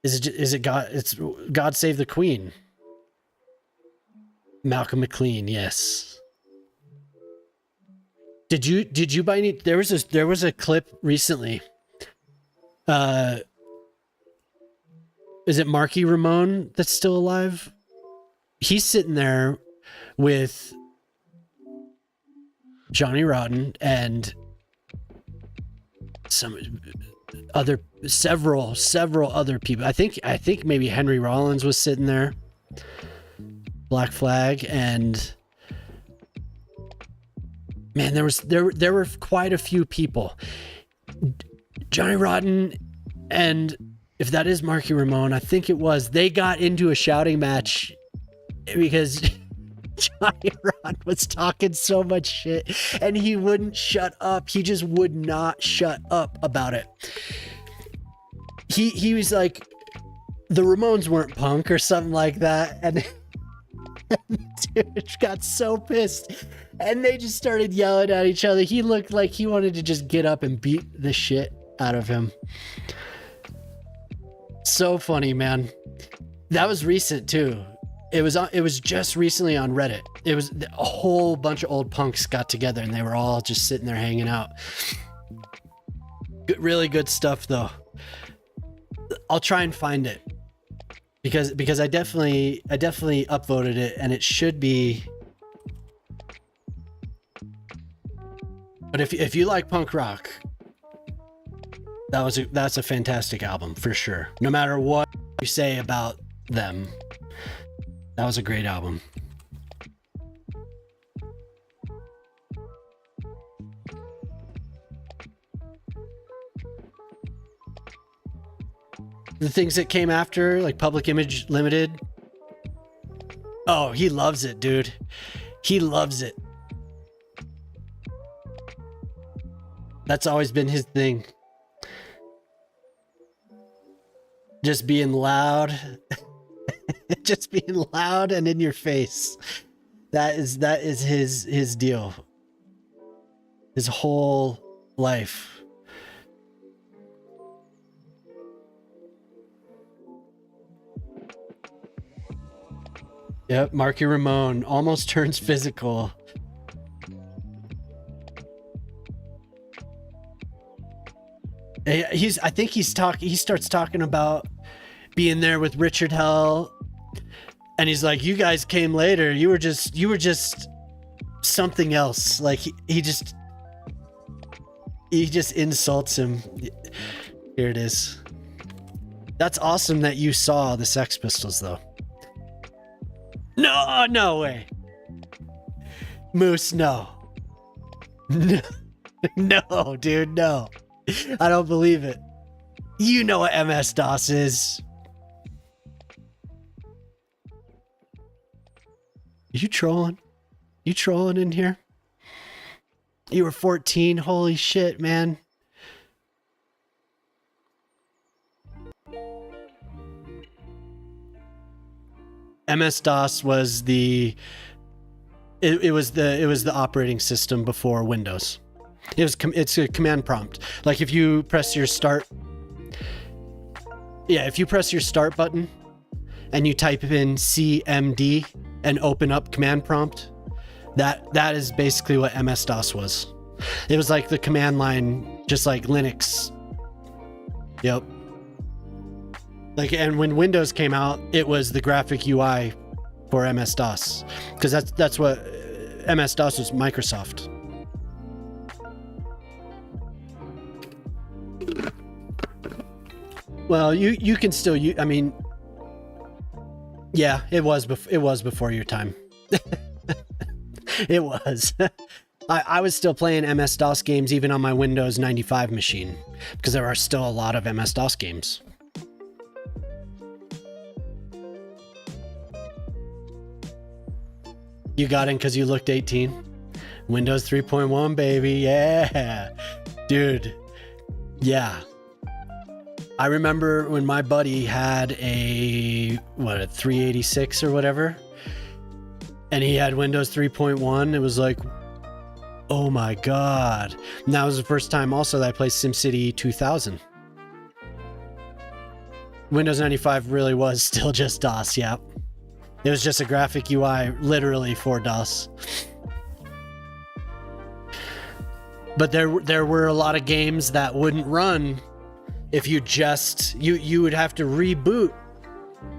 Is it God? It's God Save the Queen. Malcolm McLean, yes. Did you by any? There was a clip recently. Is it Marky Ramone that's still alive? He's sitting there with Johnny Rotten and several other people. I think maybe Henry Rollins was sitting there. Black Flag, and man, there were quite a few people. Johnny Rotten and if that is Marky Ramone, I think it was, they got into a shouting match because Johnny Rotten was talking so much shit and he wouldn't shut up. He just would not shut up about it. He was like, the Ramones weren't punk or something like that, and dude got so pissed and they just started yelling at each other. He looked like he wanted to just get up and beat the shit out of him. So funny, man. That was recent too. It was just recently on Reddit. It was a whole bunch of old punks got together and they were all just sitting there hanging out. Really good stuff though. I'll try and find it because I definitely upvoted it and it should be. But if you like punk rock, that's a fantastic album for sure. No matter what you say about them, that was a great album. The things that came after, like Public Image Limited. Oh, he loves it, dude. He loves it. That's always been his thing. Just being loud. Just being loud and in your face. That is his deal. His whole life. Yep, Marky Ramone almost turns physical. I think he starts talking about being there with Richard Hell, and he's like, you guys came later. You were just something else. Like he just insults him. Here it is. That's awesome that you saw the Sex Pistols, though. No way. Moose, no. No, no, dude, no. I don't believe it. You know what MS-DOS is. You trolling? You trolling in here? You were 14? Holy shit, man. MS-DOS was it was the operating system before Windows. It's a command prompt. Like if you press your start button and you type in CMD and open up command prompt, that is basically what MS-DOS was. It was like the command line, just like Linux. Yep. Like, and when Windows came out, it was the graphic UI for MS-DOS, because that's what MS-DOS was. Microsoft. Well, you can still I mean, yeah, it was before your time. It was. I was still playing MS-DOS games even on my Windows 95 machine, because there are still a lot of MS-DOS games. You got in because you looked 18. Windows 3.1, baby. Yeah. Dude. Yeah. I remember when my buddy had a 386 or whatever, and he had Windows 3.1. It was like, oh my God. And that was the first time also that I played SimCity 2000. Windows 95 really was still just DOS, yeah. It was just a graphic UI literally for DOS. But there were a lot of games that wouldn't run if you would have to reboot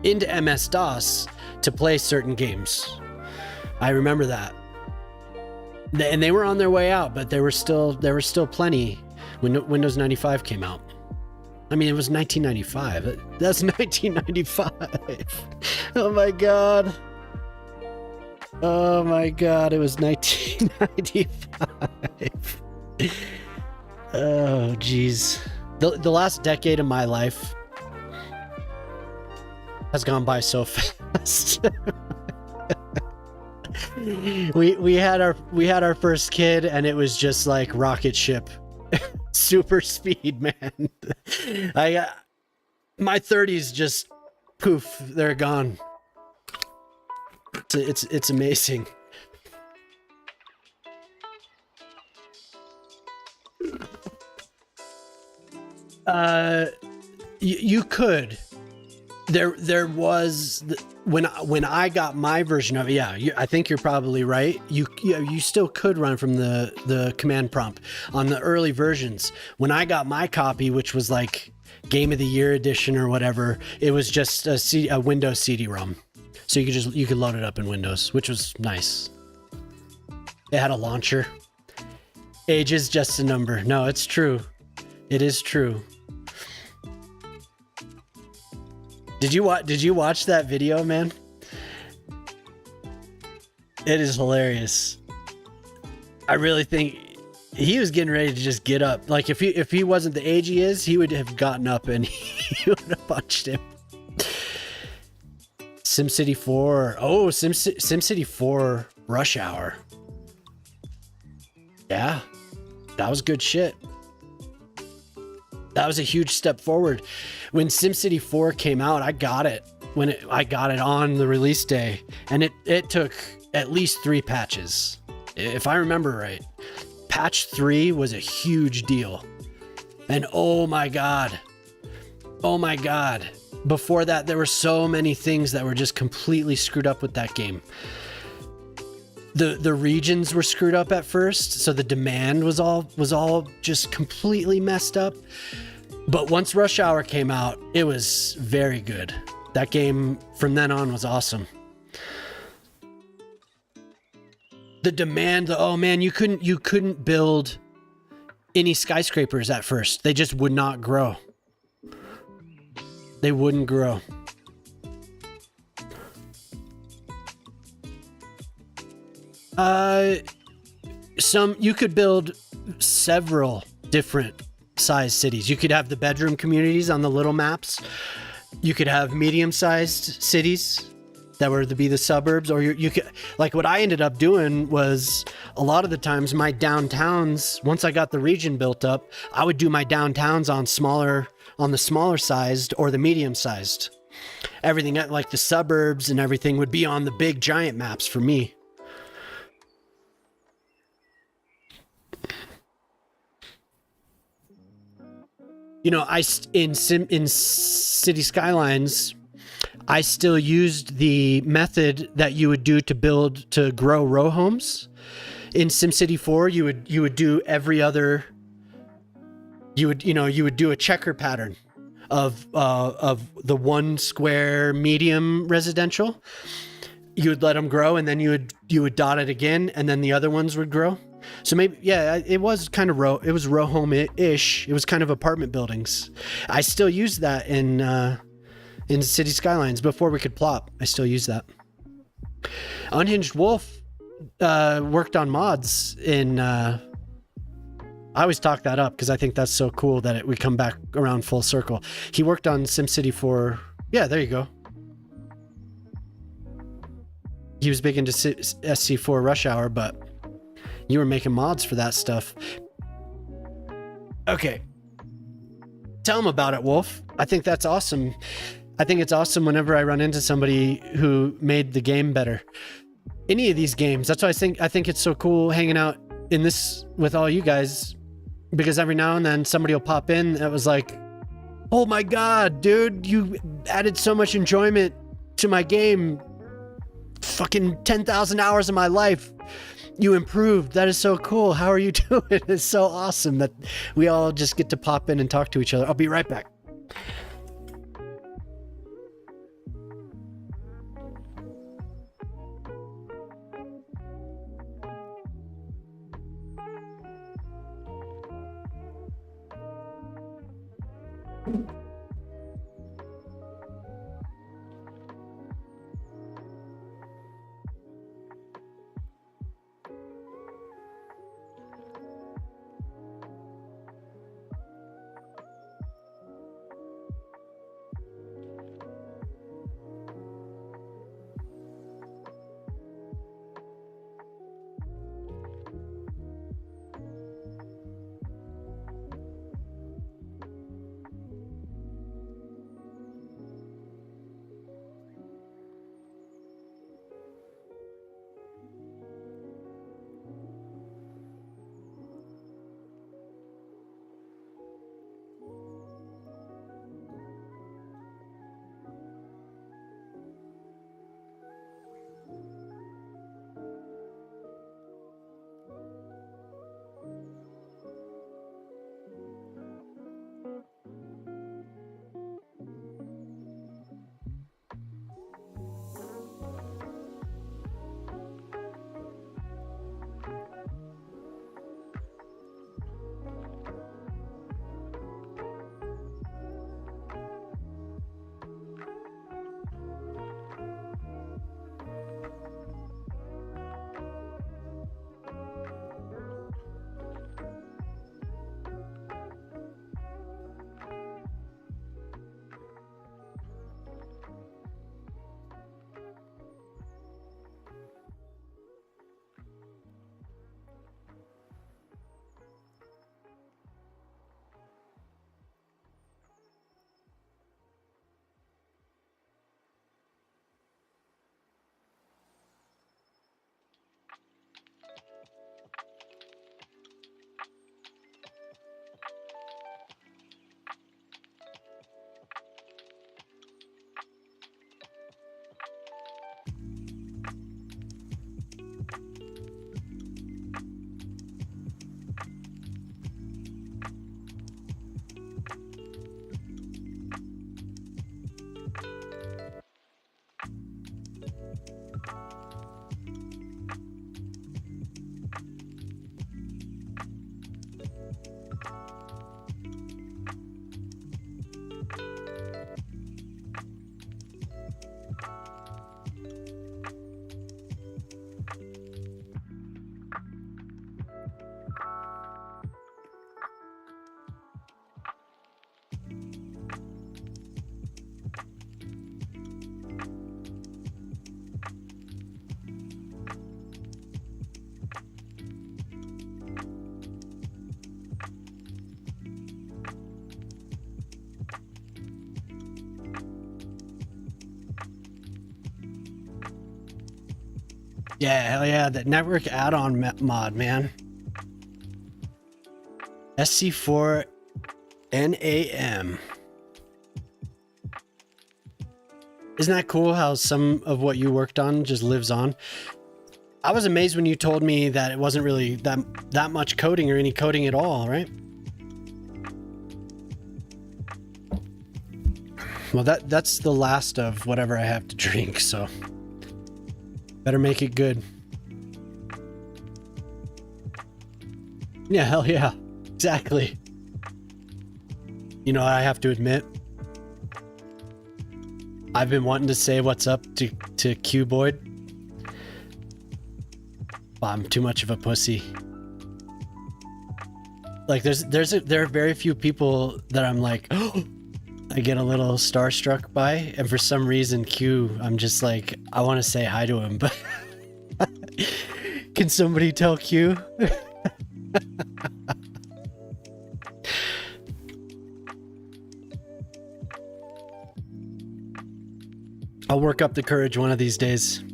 into MS-DOS to play certain games. I remember that. And they were on their way out, but there were still plenty when Windows 95 came out. I mean, it was 1995. That's 1995. Oh my God. Oh my God. It was 1995. Oh, geez. The last decade of my life has gone by so fast. we had our first kid, and it was just like rocket ship. Super speed, man. My 30s just poof, they're gone. It's amazing. You could. There was when I got my version of it. Yeah, I think you're probably right. You still could run from the command prompt on the early versions. When I got my copy, which was like Game of the Year edition or whatever, it was just a Windows CD-ROM, so you could load it up in Windows, which was nice. It had a launcher. Age is just a number. No, it's true. It is true. Did you watch that video, man? It is hilarious. I really think he was getting ready to just get up. Like if he wasn't the age he is, he would have gotten up and he would have punched him. SimCity 4. Oh, SimCity 4 Rush Hour. Yeah, that was good shit. That was a huge step forward. When SimCity 4 came out, I got it I got it on the release day, and it took at least 3 patches, if I remember right. Patch 3 was a huge deal, and oh my god, before that there were so many things that were just completely screwed up with that game. The regions were screwed up at first, so the demand was all just completely messed up. But once Rush Hour came out, it was very good. That game from then on was awesome. The demand, oh man, you couldn't build any skyscrapers at first. They just would not grow. They wouldn't grow. You could build several different size cities. You could have the bedroom communities on the little maps. You could have medium-sized cities that were to be the suburbs, or you could, like what I ended up doing was a lot of the times my downtowns, once I got the region built up, I would do my downtowns on the smaller sized or the medium sized. Everything like the suburbs and everything would be on the big giant maps for me. You know, in City Skylines, I still used the method that you would do to grow row homes. In SimCity 4, you would do every other. You would do a checker pattern of the one square medium residential. You would let them grow, and then you would dot it again, and then the other ones would grow. So maybe, yeah, it was kind of row home-ish. It was kind of apartment buildings. I still use that in City Skylines before we could plop. I still use that. Unhinged Wolf worked on mods in. I always talk that up because I think that's so cool that we come back around full circle. He worked on SimCity 4. Yeah, there you go. He was big into SC4 Rush Hour, but you were making mods for that stuff. Okay. Tell him about it, Wolf. I think that's awesome. I think it's awesome whenever I run into somebody who made the game better. Any of these games. That's why I think it's so cool hanging out in this with all you guys, because every now and then somebody will pop in that was like, oh my God, dude, you added so much enjoyment to my game. Fucking 10,000 hours of my life. You improved. That is so cool. How are you doing? It's so awesome that we all just get to pop in and talk to each other. I'll be right back. Yeah, hell yeah, that network add-on mod, man. SC4 NAM. Isn't that cool how some of what you worked on just lives on? I was amazed when you told me that it wasn't really that much coding or any coding at all, right? Well, that's the last of whatever I have to drink, so better make it good. Yeah, hell yeah. Exactly. You know, I have to admit, I've been wanting to say what's up to Q-Boyd. I'm too much of a pussy. Like there are very few people that I'm like, oh, I get a little starstruck by, and for some reason Q, I'm just like, I want to say hi to him, but can somebody tell Q? I'll work up the courage one of these days.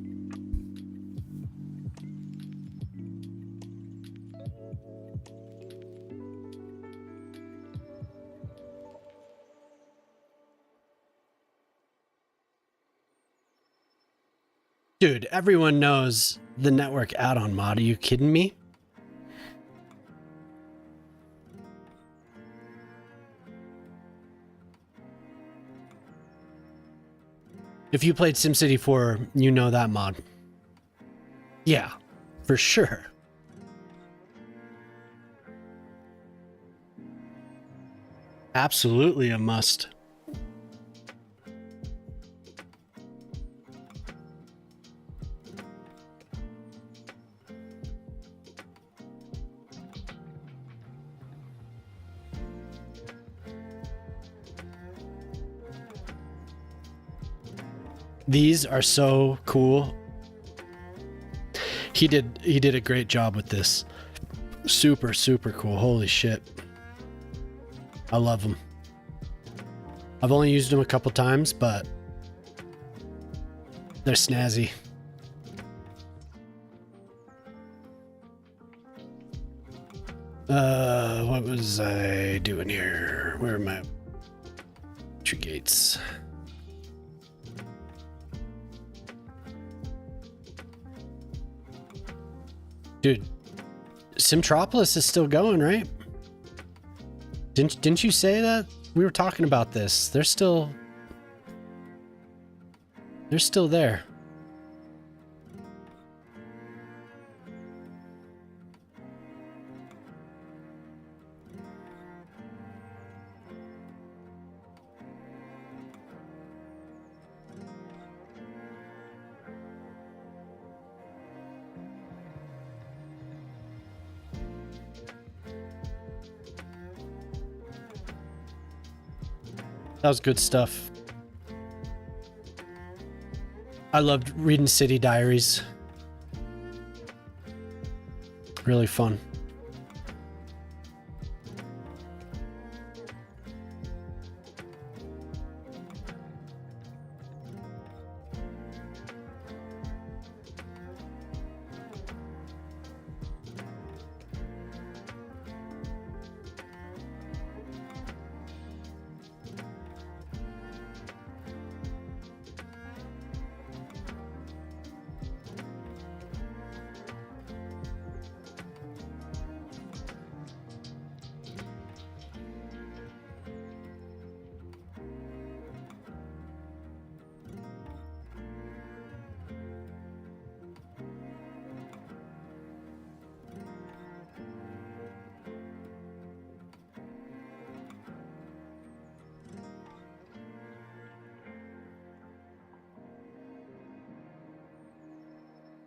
Dude, everyone knows the network add-on mod. Are you kidding me? If you played SimCity 4, you know that mod. Yeah, for sure. Absolutely a must. These are so cool. He did a great job with this. Super, super cool. Holy shit. I love them. I've only used them a couple times, but they're snazzy. What was I doing here? Where are my entry gates? Dude, Simtropolis is still going, right? Didn't you say that? We were talking about this. They're still there. That was good stuff. I loved reading City Diaries. Really fun.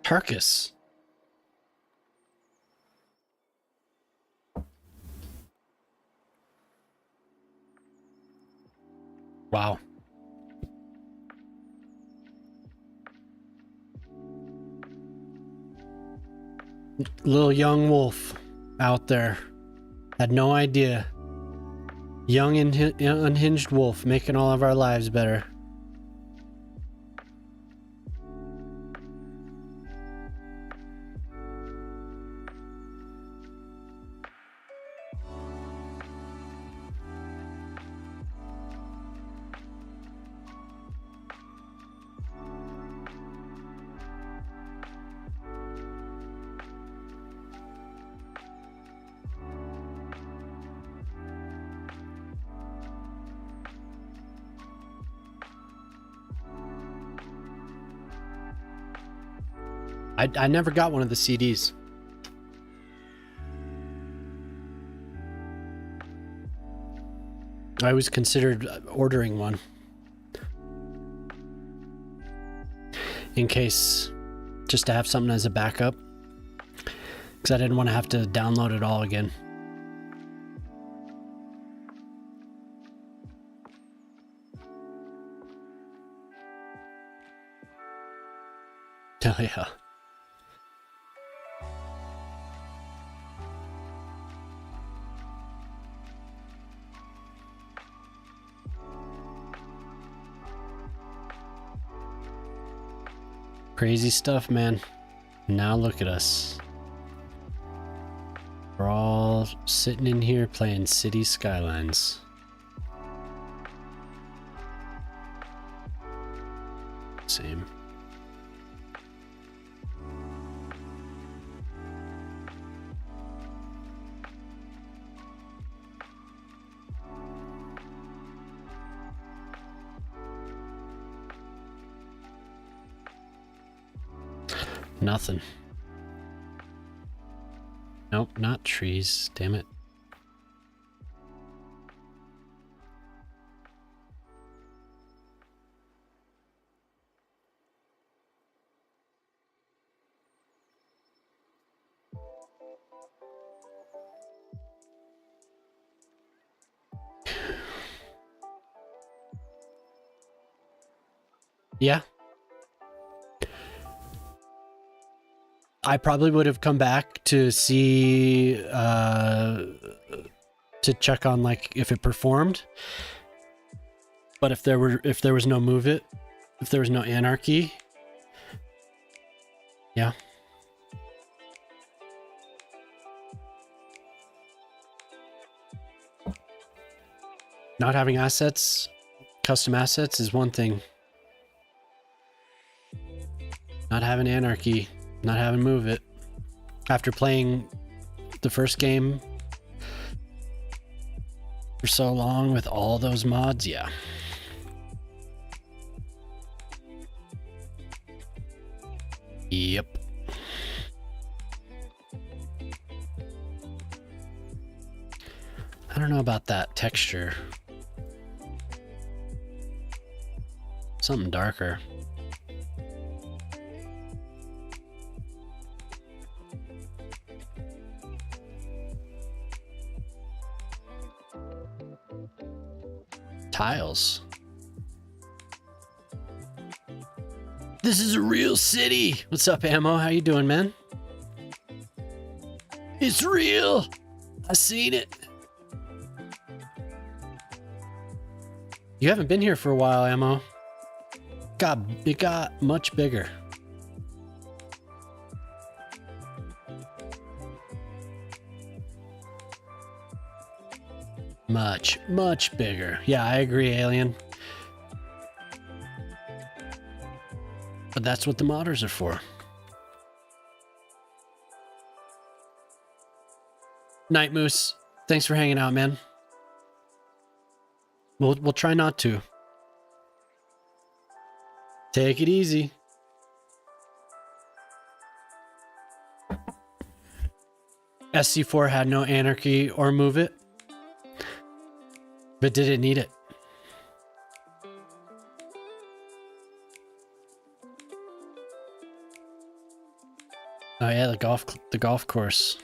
Tarkus. Wow. Little young wolf out there. Had no idea. Young and unhinged wolf making all of our lives better. I never got one of the CDs. I always considered ordering one. In case, just to have something as a backup. Because I didn't want to have to download it all again. Oh yeah. Crazy stuff, man. Now look at us. We're all sitting in here playing Cities Skylines. Same. Nothing. Nope, not trees. Damn it. Yeah. I probably would have come back to see, to check on like if it performed. But if there was no move it, if there was no anarchy, yeah. Not having assets, custom assets is one thing. Not having anarchy, not having move it. After playing the first game for so long with all those mods, yeah. Yep. I don't know about that texture. Something darker. Tiles. This is a real city. What's up, Ammo? How you doing, man? It's real. I seen it. You haven't been here for a while, Ammo. It got much bigger. Much bigger. Yeah, I agree, Alien. But that's what the modders are for. Night Moose, thanks for hanging out, man. We'll try not to. Take it easy. SC4 had no anarchy or move it. But did it need it? Oh yeah, the golf course.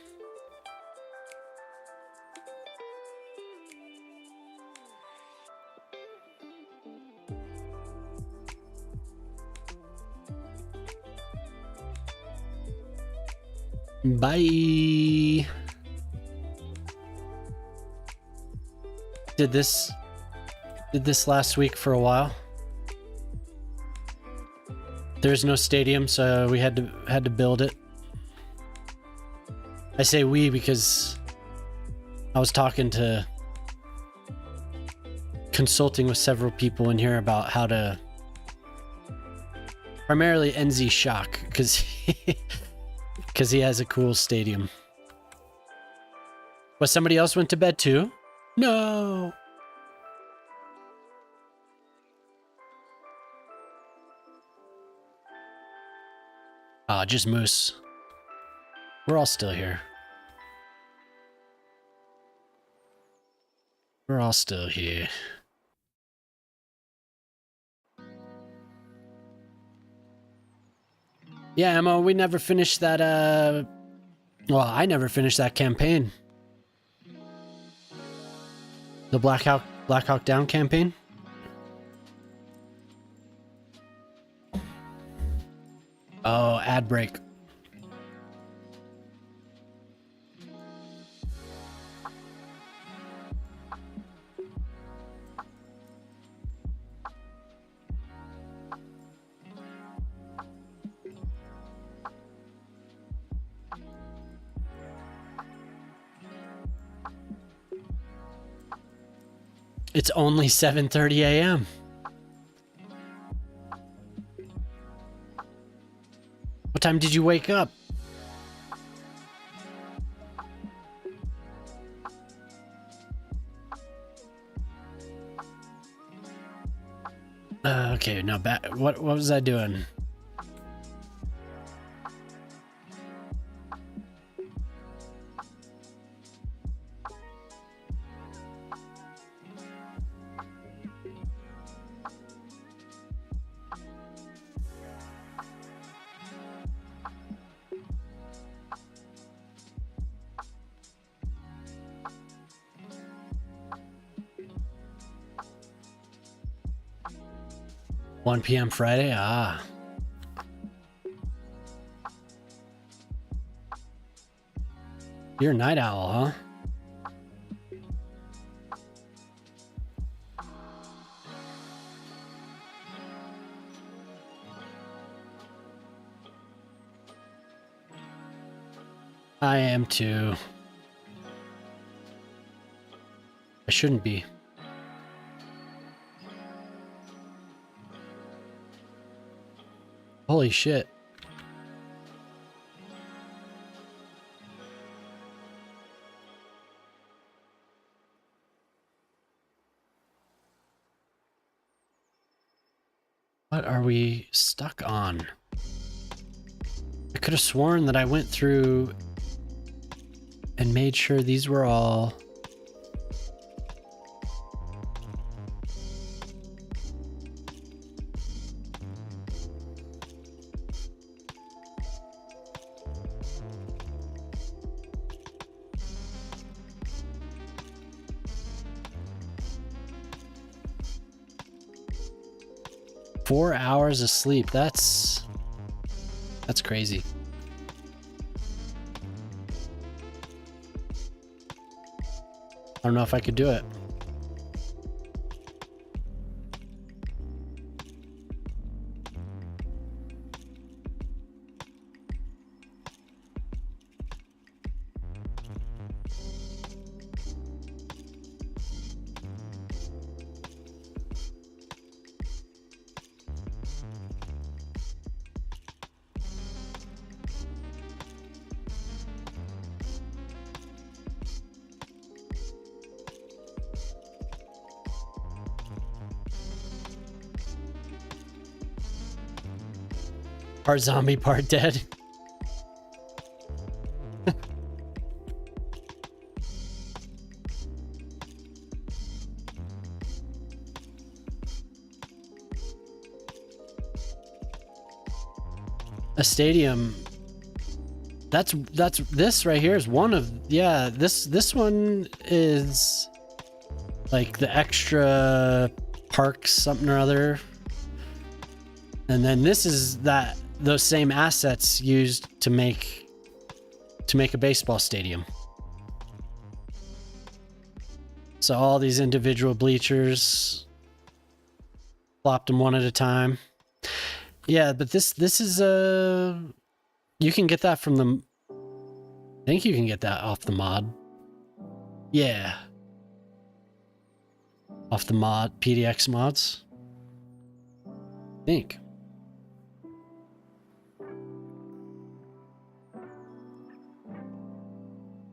Bye. Did this last week for a while. There's no stadium, so we had to build it. I say we because I was consulting with several people in here about how to, primarily NZ Shock, because he has a cool stadium. But somebody else went to bed too? No. Ah, just Moose. We're all still here. We're all still here. Yeah, Emma, we never finished that, well, I never finished that campaign. The Black Hawk Down campaign? Oh, ad break. It's only 7:30 a.m. What time did you wake up? Okay, no, what was I doing? One p.m. Friday? Ah. You're a night owl, huh? I am too. I shouldn't be. Holy shit. What are we stuck on? I could have sworn that I went through and made sure these were all... Four hours of sleep. That's crazy. I don't know if I could do it. Part zombie, part dead. A stadium. That's this right here is one of, yeah, this one is like the extra parks something or other. And then this is those same assets used to make to make a baseball stadium. So all these individual bleachers, plopped them one at a time. Yeah, but this is you can get that from the, I think you can get that off the mod. Yeah. Off the mod, PDX mods. I think.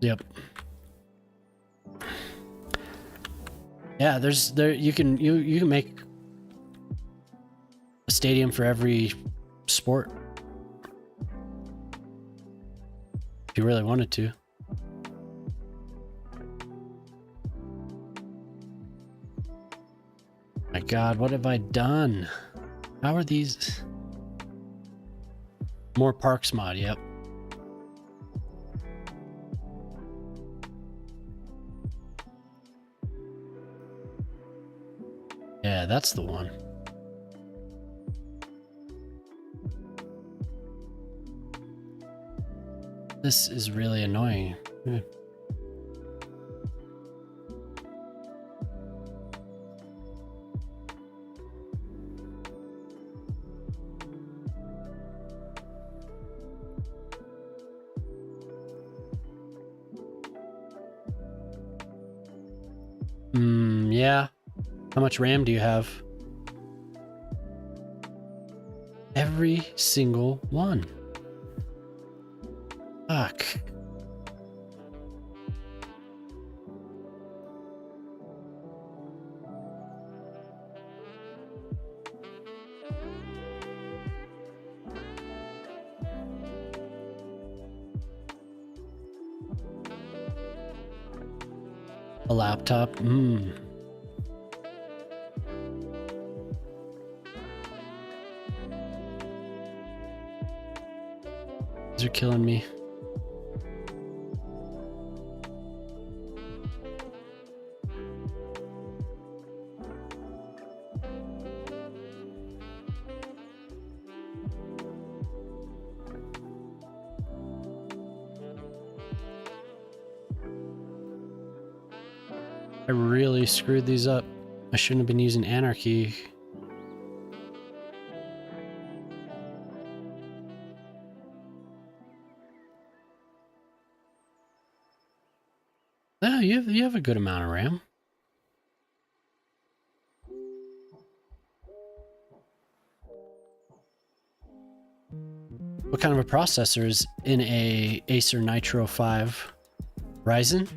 Yep. Yeah, you can make a stadium for every sport if you really wanted to. My God, what have I done? How are these? More parks mod, yep. Yeah, that's the one. This is really annoying. Yeah. How much RAM do you have? Every single one. Fuck. A laptop? These are killing me. I really screwed these up. I shouldn't have been using anarchy. No, you have a good amount of RAM. What kind of a processor is in a Acer Nitro 5? Ryzen?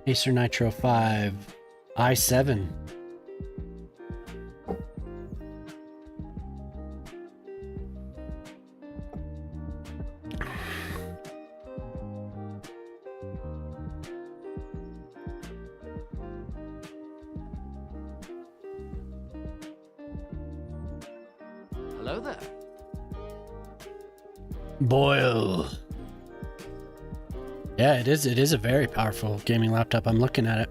Acer Nitro 5 i7. Hello there. Boil. Yeah, it is a very powerful gaming laptop. I'm looking at it.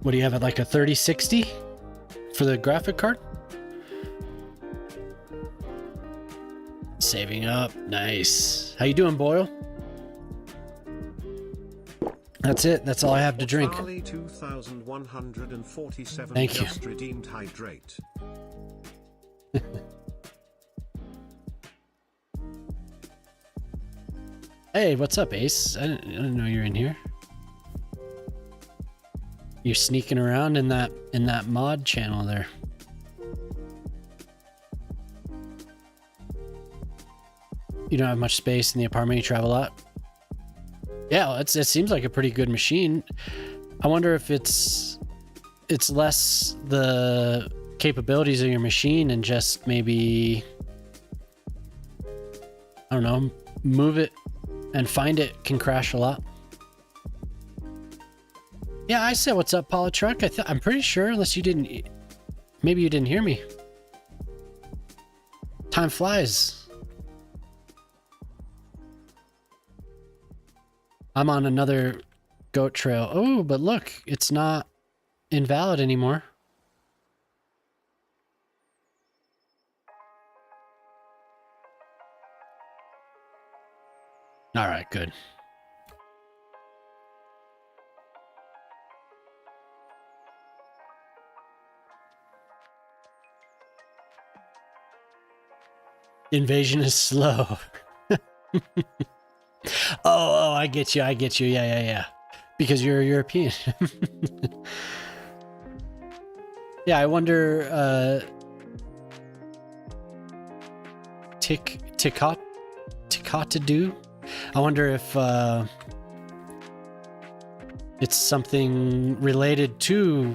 What do you have, at like a 3060 for the graphic card? Saving up. Nice. How you doing, Boyle? That's it. That's all I have to drink. Charlie 2147 Thank you. just redeemed hydrate. Hey, what's up, Ace? I didn't know you're in here. You're sneaking around in that mod channel there. You don't have much space in the apartment. You travel a lot. Yeah, well, it seems like a pretty good machine. I wonder if it's less the capabilities of your machine and just maybe, I don't know, move it and find it can crash a lot. Yeah, I said what's up, Polytruck. I'm pretty sure, unless you didn't, maybe you didn't hear me. Time flies. I'm on another goat trail. Oh, but look, it's not invalid anymore. All right, good. Invasion is slow. Oh, I get you. Yeah. Because you're a European. Yeah, I wonder, Tikatadu? I wonder if, it's something related to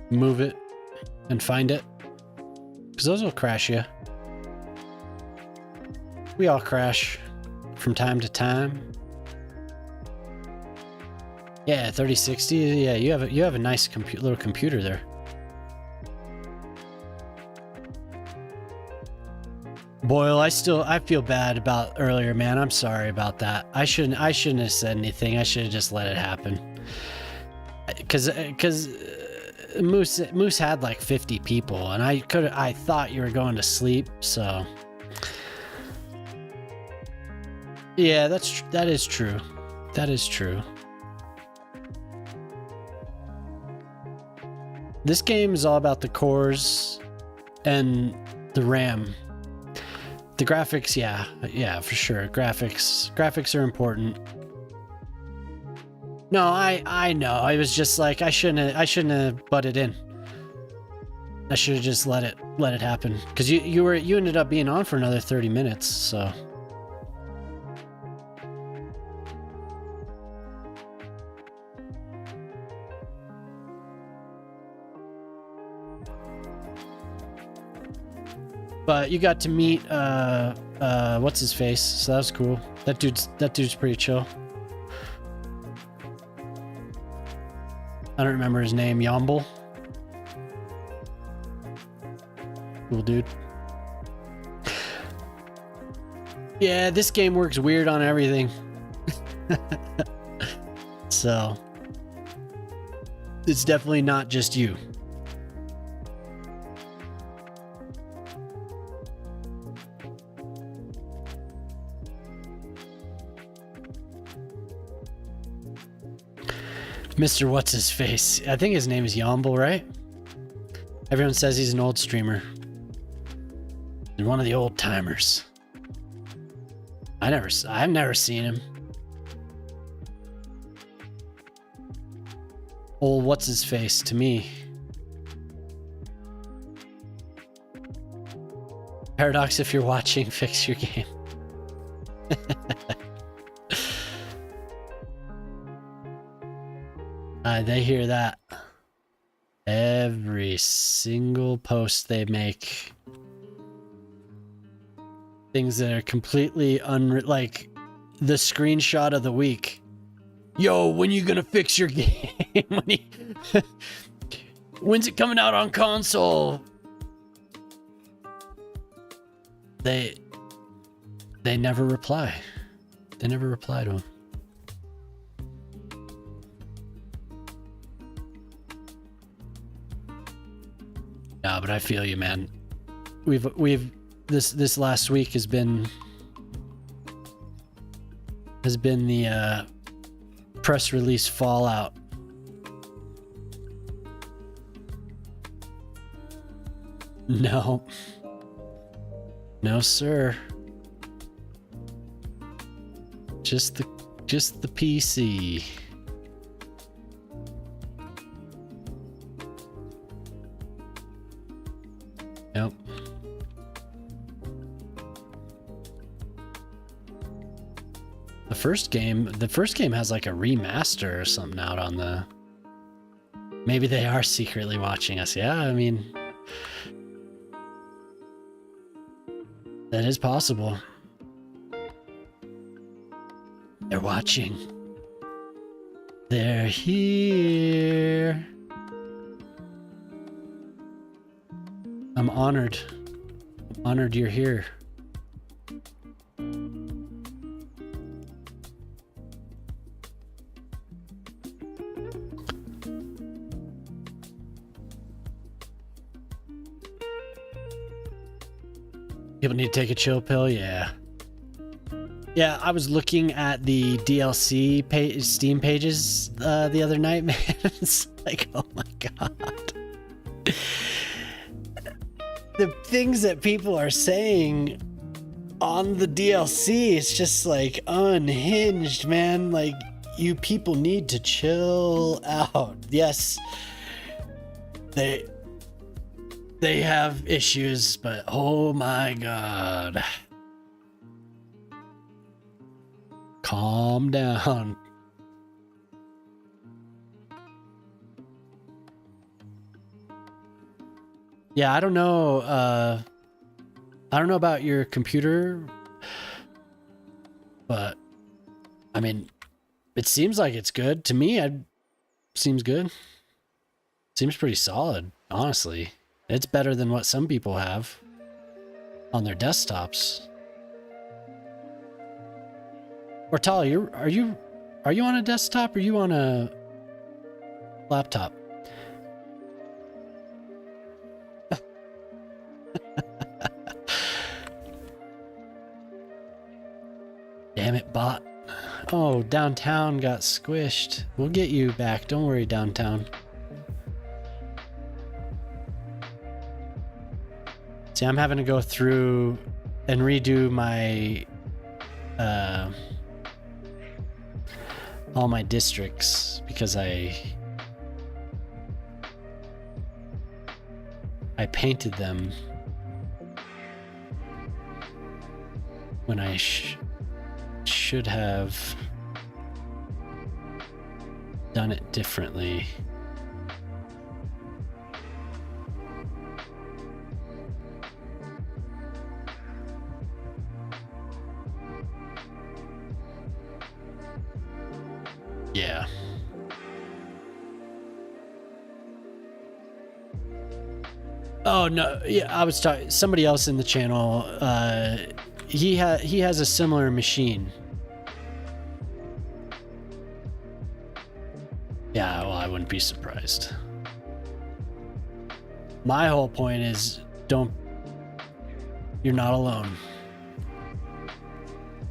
move it and find it. Because those will crash you. We all crash from time to time. Yeah, 3060. Yeah, you have a nice little computer there. Boyle, I feel bad about earlier, man. I'm sorry about that. I shouldn't have said anything. I should have just let it happen. Cause Moose had like 50 people, and I thought you were going to sleep, so. Yeah, that is true. That is true. This game is all about the cores and the RAM. The graphics, yeah, for sure. Graphics are important. No, I know. I was just like I shouldn't have butted in. I should have just let it happen. Because you ended up being on for another 30 minutes, so. But you got to meet what's his face, so that was cool. That dude's pretty chill. I don't remember his name. Yomble. Cool dude. Yeah, this game works weird on everything. So it's definitely not just you. Mr. What's his face? I think his name is Yomble, right? Everyone says he's an old streamer. He's one of the old timers. I've never seen him. Old what's his face to me. Paradox, if you're watching, fix your game. They hear that. Every single post they make. Things that are completely like the screenshot of the week. Yo, when you gonna fix your game? When's it coming out on console? They never reply. They never reply to him. No, but I feel you, man. We've this last week has been the press release fallout. No, sir. Just the PC. Yep. The first game has like a remaster or something out on the. Maybe they are secretly watching us. Yeah, I mean, that is possible. They're watching. They're here. I'm honored. I'm honored you're here. People need to take a chill pill. Yeah. Yeah, I was looking at the DLC Steam pages the other night, man. It's like, oh my god. The things that people are saying on the DLC, it's just like unhinged, man. Like, you people need to chill out. Yes, they have issues, but oh my god. Calm down. Yeah, I don't know. I don't know about your computer, but I mean, it seems like it's good to me. It seems good. Seems pretty solid, honestly. It's better than what some people have on their desktops. Or Tali, are you on a desktop or are you on a laptop? Damn it, bot. Oh, downtown got squished. We'll get you back. Don't worry, downtown. See, I'm having to go through and redo my all my districts because I painted them when I should have done it differently. Yeah. Oh no, yeah, I was talking somebody else in the channel. He has a similar machine. Yeah, well, I wouldn't be surprised. My whole point is you're not alone.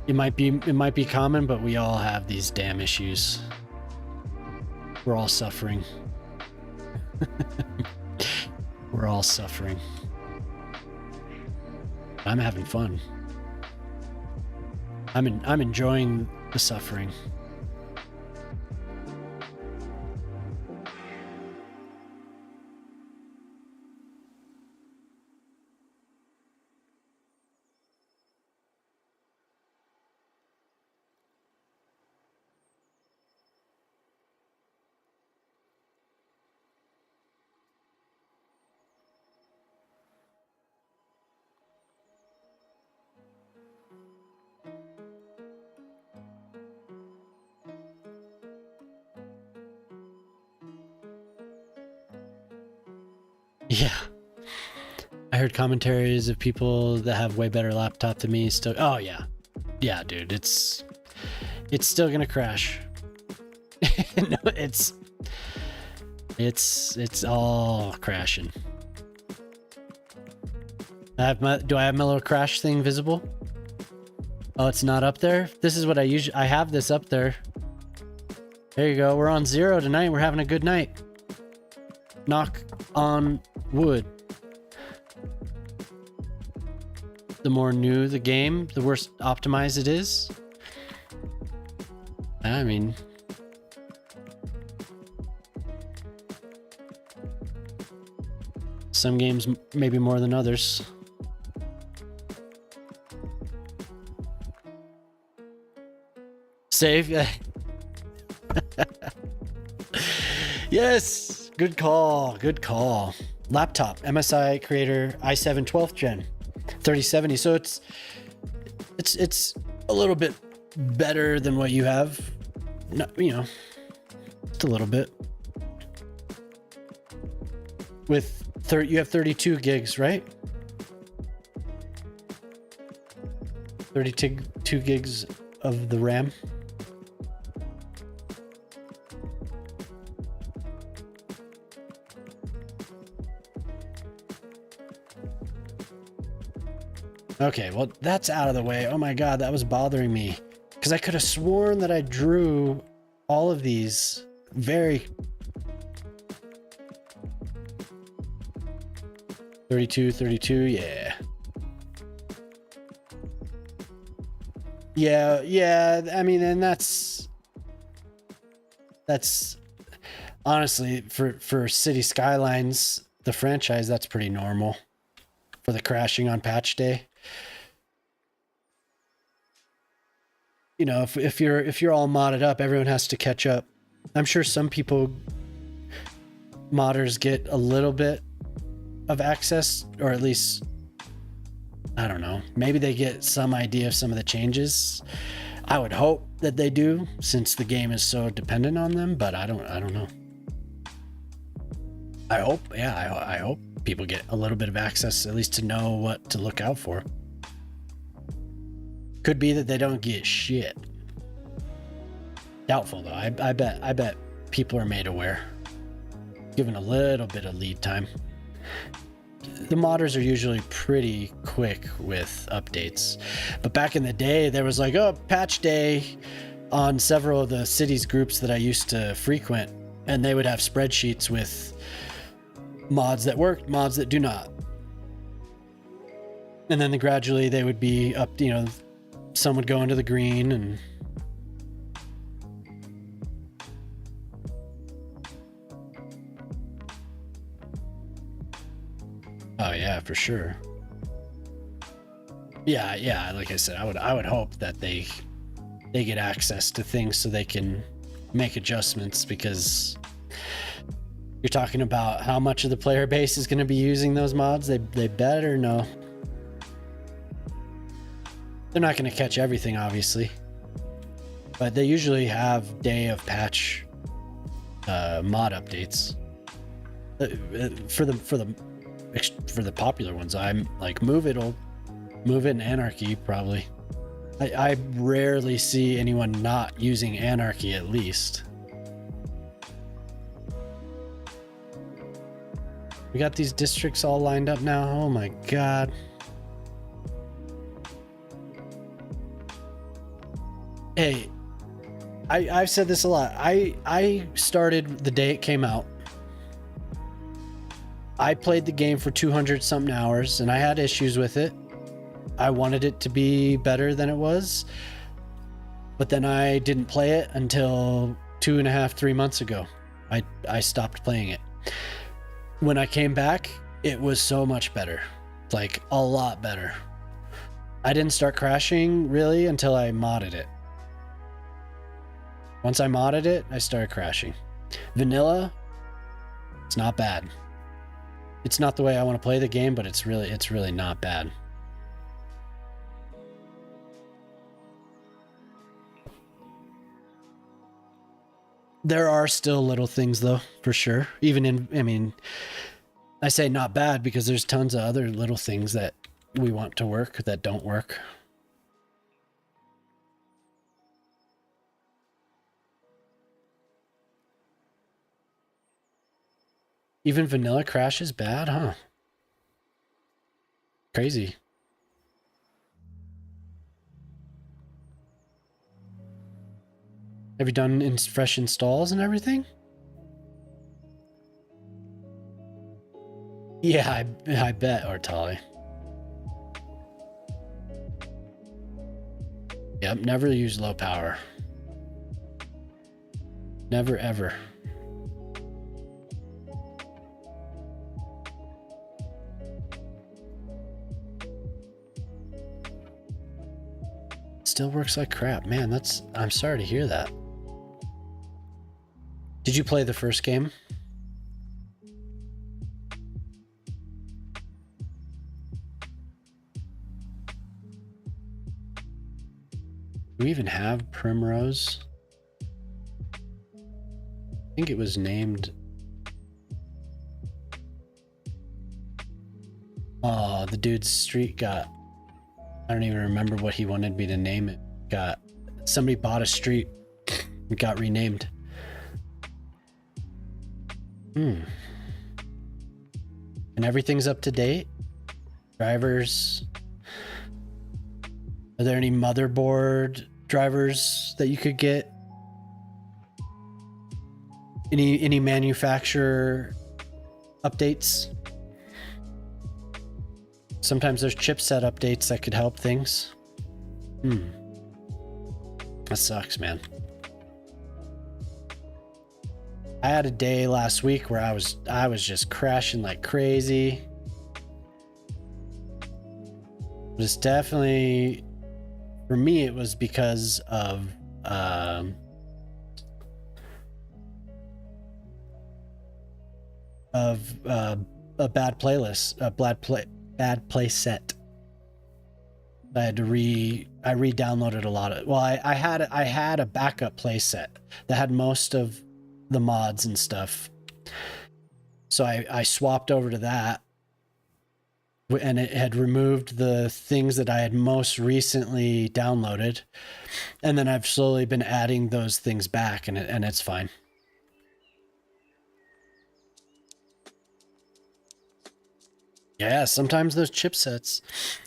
It might be common, but we all have these damn issues. We're all suffering. We're all suffering. I'm having fun. I'm enjoying the suffering. Yeah. I heard commentaries of people that have way better laptop than me still. Oh yeah. Yeah, dude, it's still gonna crash. No, it's all crashing. Do I have my little crash thing visible? Oh, it's not up there? This is what I have this up there. There you go. We're on 0 tonight. We're having a good night. Knock on wood. The more new the game, the worse optimized it is. I mean, some games maybe more than others. Save. Yes, good call. Good call. Laptop, MSI Creator i7 12th Gen, 3070. So it's a little bit better than what you have. No, you know, just a little bit. With you have 32 gigs, right? 32 gigs of the RAM. Okay, well, that's out of the way. Oh my god, that was bothering me. Because I could have sworn that I drew all of these very... 32, 32, yeah. Yeah, I mean, and that's honestly, for City Skylines, the franchise, that's pretty normal for the crashing on patch day. You know, if you're all modded up, everyone has to catch up. I'm sure some people, modders, get a little bit of access, or at least, I don't know, maybe they get some idea of some of the changes. I would hope that they do, since the game is so dependent on them, but I don't know. I hope, yeah, I hope people get a little bit of access, at least to know what to look out for. Could be that they don't get shit. Doubtful though. I bet people are made aware, given a little bit of lead time. The modders are usually pretty quick with updates, but back in the day there was like, oh, patch day on several of the cities groups that I used to frequent, and they would have spreadsheets with mods that worked, mods that do not, and then gradually they would be up, you know, some would go into the green, and oh yeah, for sure. Yeah, like I said, I would hope that they get access to things so they can make adjustments, because you're talking about how much of the player base is going to be using those mods. They better know. They're not going to catch everything, obviously, but they usually have day of patch mod updates for the popular ones. I'm like, move it in Anarchy, probably. I rarely see anyone not using Anarchy, at least. We got these districts all lined up now. Oh my god. Hey, I've said this a lot. I started the day it came out. I played the game for 200 something hours, and I had issues with it. I wanted it to be better than it was, but then I didn't play it until 2.5, 3 months ago. I stopped playing it. When I came back, it was so much better, like a lot better. I didn't start crashing really until I modded it. Once I modded it, I started crashing. Vanilla, it's not bad. It's not the way I want to play the game, but it's really not bad. There are still little things though, for sure. Even in, I mean, I say not bad because there's tons of other little things that we want to work that don't work. Even vanilla crash is bad, huh? Crazy. Have you done fresh installs and everything? Yeah, I bet, Ortali. Yep, never use low power. Never, ever. Still works like crap. Man, I'm sorry to hear that. Did you play the first game? Do we even have Primrose? I think it was named... Oh, the dude's street got... I don't even remember what he wanted me to name it. Somebody bought a street. It got renamed. And everything's up to date. Drivers. Are there any motherboard drivers that you could get? Any manufacturer updates? Sometimes there's chipset updates that could help things. That sucks, man. I had a day last week where I was just crashing like crazy. But it's definitely, for me, it was because of a bad playlist, bad play set. I had to I re-downloaded a lot of. Well, I had a backup play set that had most of the mods and stuff. So I swapped over to that, and it had removed the things that I had most recently downloaded, and then I've slowly been adding those things back, and it's fine. Yeah, sometimes those chipsets,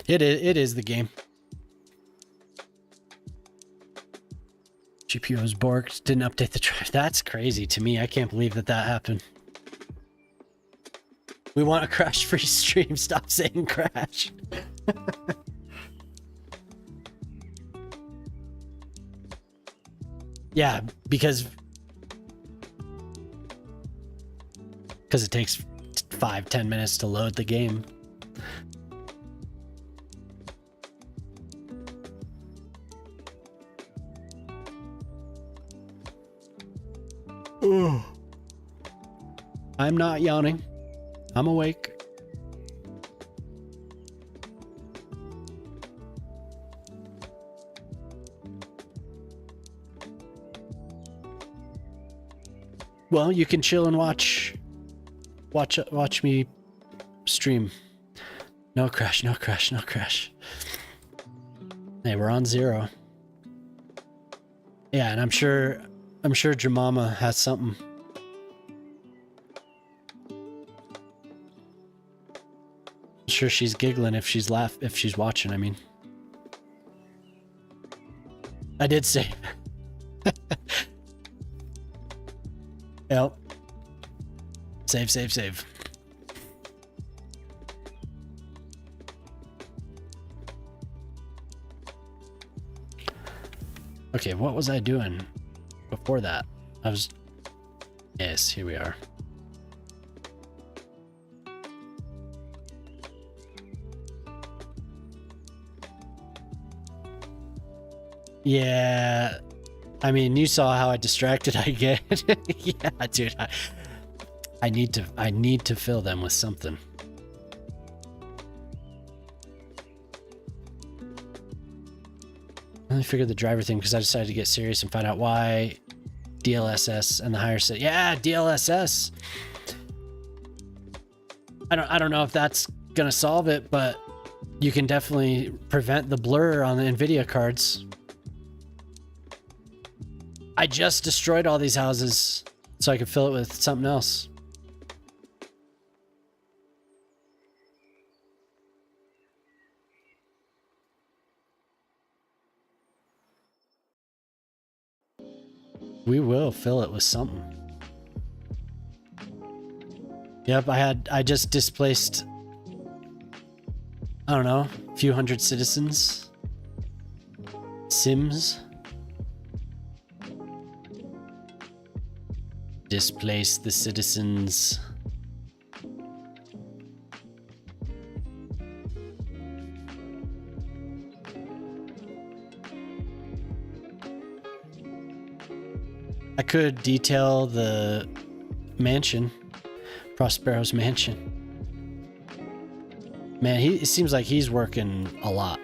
it is the game. GPU was borked, didn't update the drive. That's crazy to me. I can't believe that happened. We want a crash-free stream. Stop saying crash. Yeah, because it takes 5-10 minutes to load the game. Ugh. I'm not yawning. I'm awake. Well, you can chill and watch me stream. No crash, no crash, no crash. Hey, we're on 0. Yeah, and I'm sure Jamama has something. I'm sure she's giggling if she's watching, I mean. I did say. Yep. Save. Okay, what was I doing before that? Yes, here we are. Yeah, I mean, you saw how distracted I get. Yeah, dude, I need to fill them with something. Let me figure the driver thing, because I decided to get serious and find out why DLSS and the higher set. Yeah, DLSS. I don't know if that's gonna solve it, but you can definitely prevent the blur on the NVIDIA cards. I just destroyed all these houses so I could fill it with something else. We will fill it with something. Yep, I just displaced, I don't know, a few hundred citizens. Sims. Displace the citizens. I could detail the mansion, Prospero's mansion. Man, it seems like he's working a lot.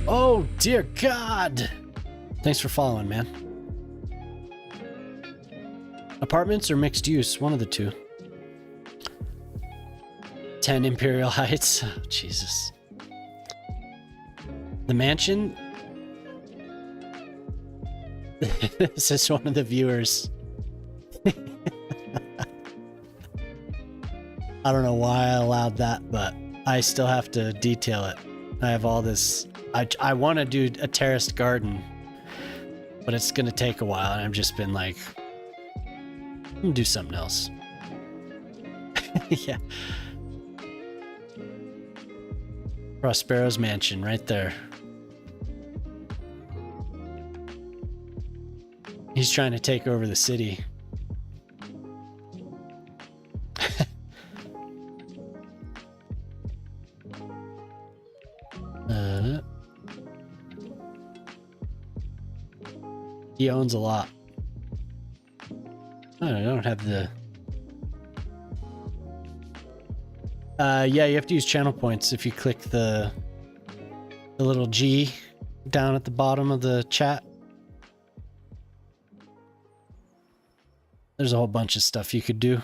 Oh dear God! Thanks for following, man. Apartments or mixed use? One of the two. 10 Imperial Heights. Oh, Jesus. The mansion? This is one of the viewers. I don't know why I allowed that, but I still have to detail it. I have all this. I want to do a terraced garden, but it's gonna take a while, and I've just been like, I'm gonna do something else. Yeah. Prospero's mansion right there. He's trying to take over the city. He owns a lot. Oh, I don't have the... yeah, you have to use channel points if you click the little G down at the bottom of the chat. There's a whole bunch of stuff you could do.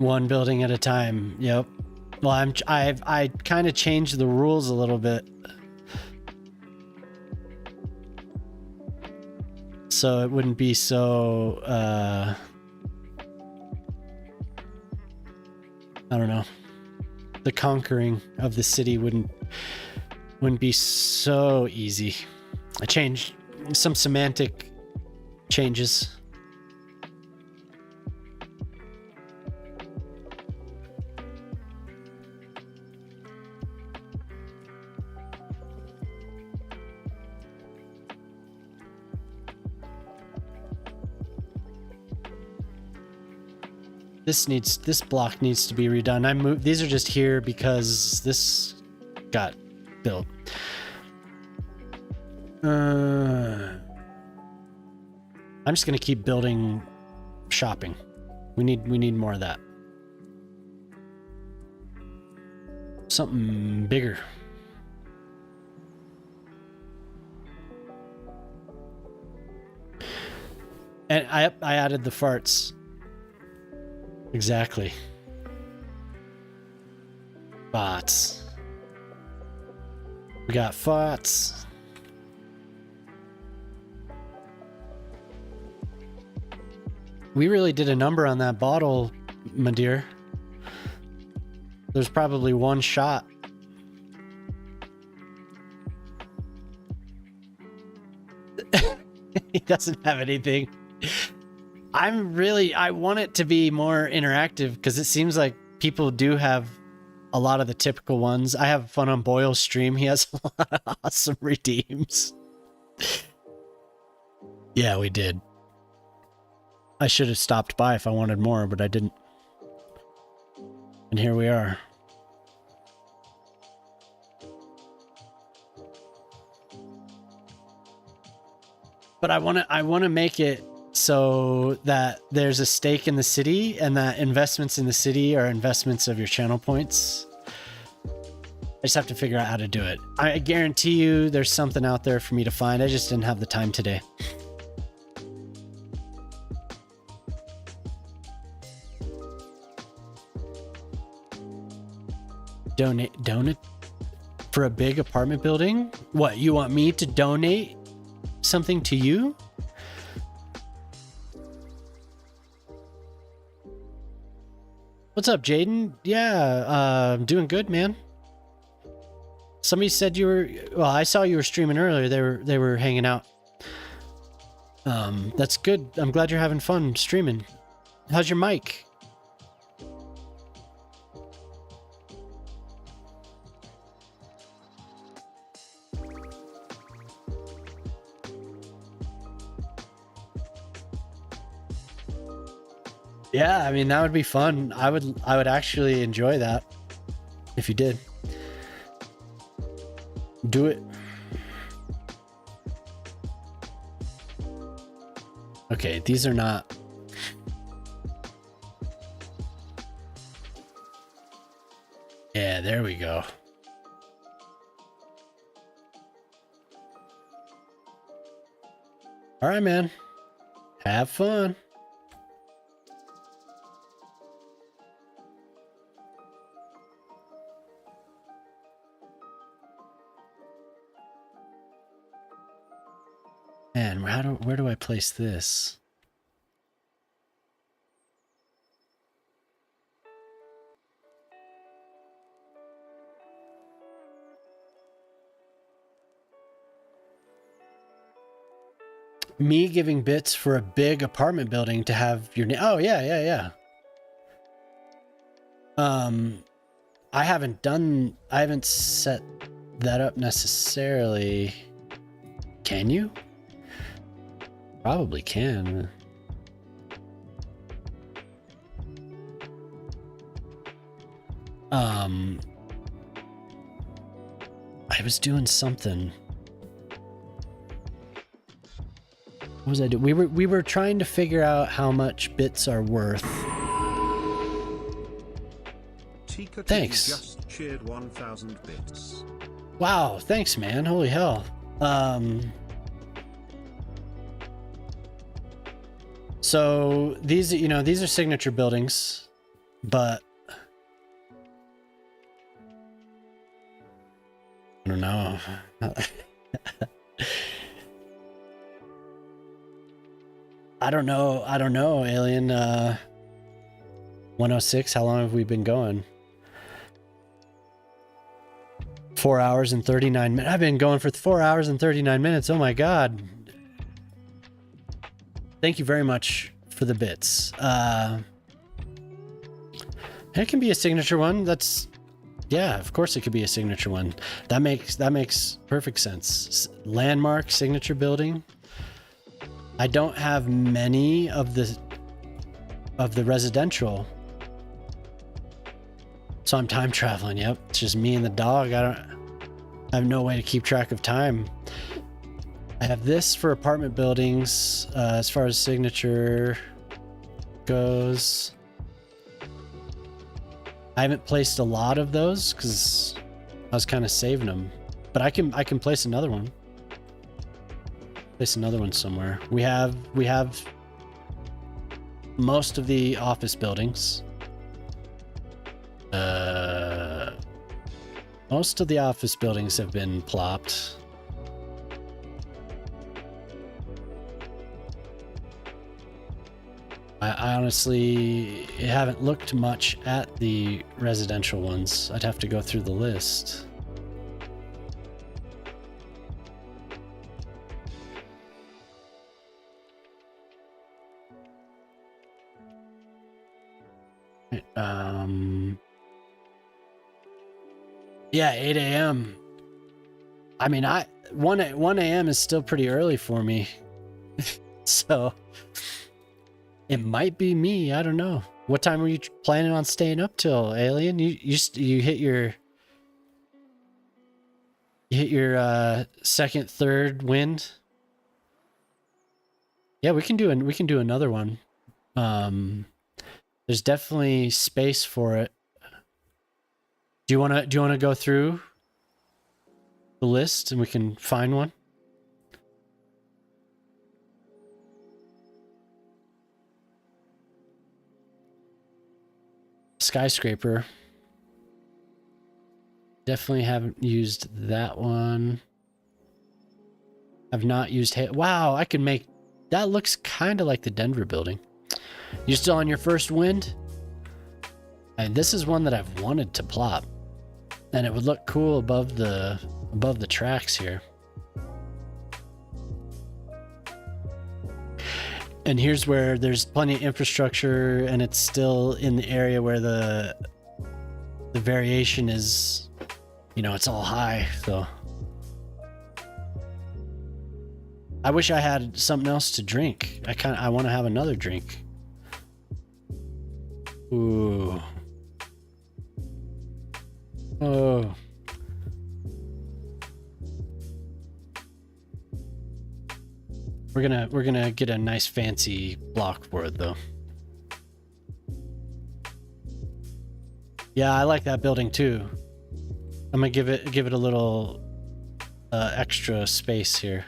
One building at a time. Yep. Well, I kind of changed the rules a little bit, so it wouldn't be so I don't know. The conquering of the city wouldn't be so easy. I changed some semantic changes. This block needs to be redone. I moved, these are just here because this got built. I'm just gonna keep building shopping. We need more of that. Something bigger. And I added the farts. Exactly. Bots. We got farts. We really did a number on that bottle, my dear. There's probably one shot. He doesn't have anything. I want it to be more interactive because it seems like people do have a lot of the typical ones. I have fun on Boyle's stream. He has a lot of awesome redeems. Yeah, we did. I should have stopped by if I wanted more, but I didn't. And here we are. But I want to make it so that there's a stake in the city and that investments in the city are investments of your channel points. I just have to figure out how to do it. I guarantee you there's something out there for me to find. I just didn't have the time today. Donate for a big apartment building? What, you want me to donate something to you? What's up, Jaden? Yeah, I'm doing good, man. Somebody said you were, well, I saw you were streaming earlier. They were hanging out. That's good. I'm glad you're having fun streaming. How's your mic? Yeah, I mean, that would be fun. I would actually enjoy that if you did. Do it. Okay, these are not. Yeah, there we go. All right, man. Have fun. Man, where do I place this? Me giving bits for a big apartment building to have your name. Oh, yeah. I haven't set that up necessarily. Can you? Probably can. I was doing something. What was I doing? We were trying to figure out how much bits are worth. Tika Thanks. Just cheered 1,000 bits. Wow, thanks, man. Holy hell. So these, these are signature buildings, but I don't know. I don't know, Alien. 106, how long have we been going? 4 hours and 39 minutes. I've been going for 4 hours and 39 minutes. Oh my god. Thank you very much for the bits. It can be a signature one. Yeah, of course it could be a signature one. That makes perfect sense. Landmark signature building. I don't have many of the residential. So I'm time traveling. Yep, it's just me and the dog. I have no way to keep track of time. I have this for apartment buildings as far as signature goes. I haven't placed a lot of those because I was kind of saving them, but I can place another one. Place another one somewhere. We have most of the office buildings. Most of the office buildings have been plopped. I honestly haven't looked much at the residential ones. I'd have to go through the list. Yeah, 8 a.m. I mean, 1 a.m. is still pretty early for me. So it might be me. I don't know. What time were you planning on staying up till, Alien? You hit your second, third wind. Yeah, we can do another one. There's definitely space for it. Do you want to go through the list and we can find one? Skyscraper. Definitely haven't used that one. I've not used wow, I can make that. Looks kind of like the Denver building. You still on your first wind? And this is one that I've wanted to plop, and it would look cool above the tracks here. And here's where there's plenty of infrastructure, and it's still in the area where the variation is, it's all high. So I wish I had something else to drink. I want to have another drink. Ooh. Oh. We're gonna get a nice fancy block for it though. Yeah, I like that building too. I'm gonna give it a little extra space here.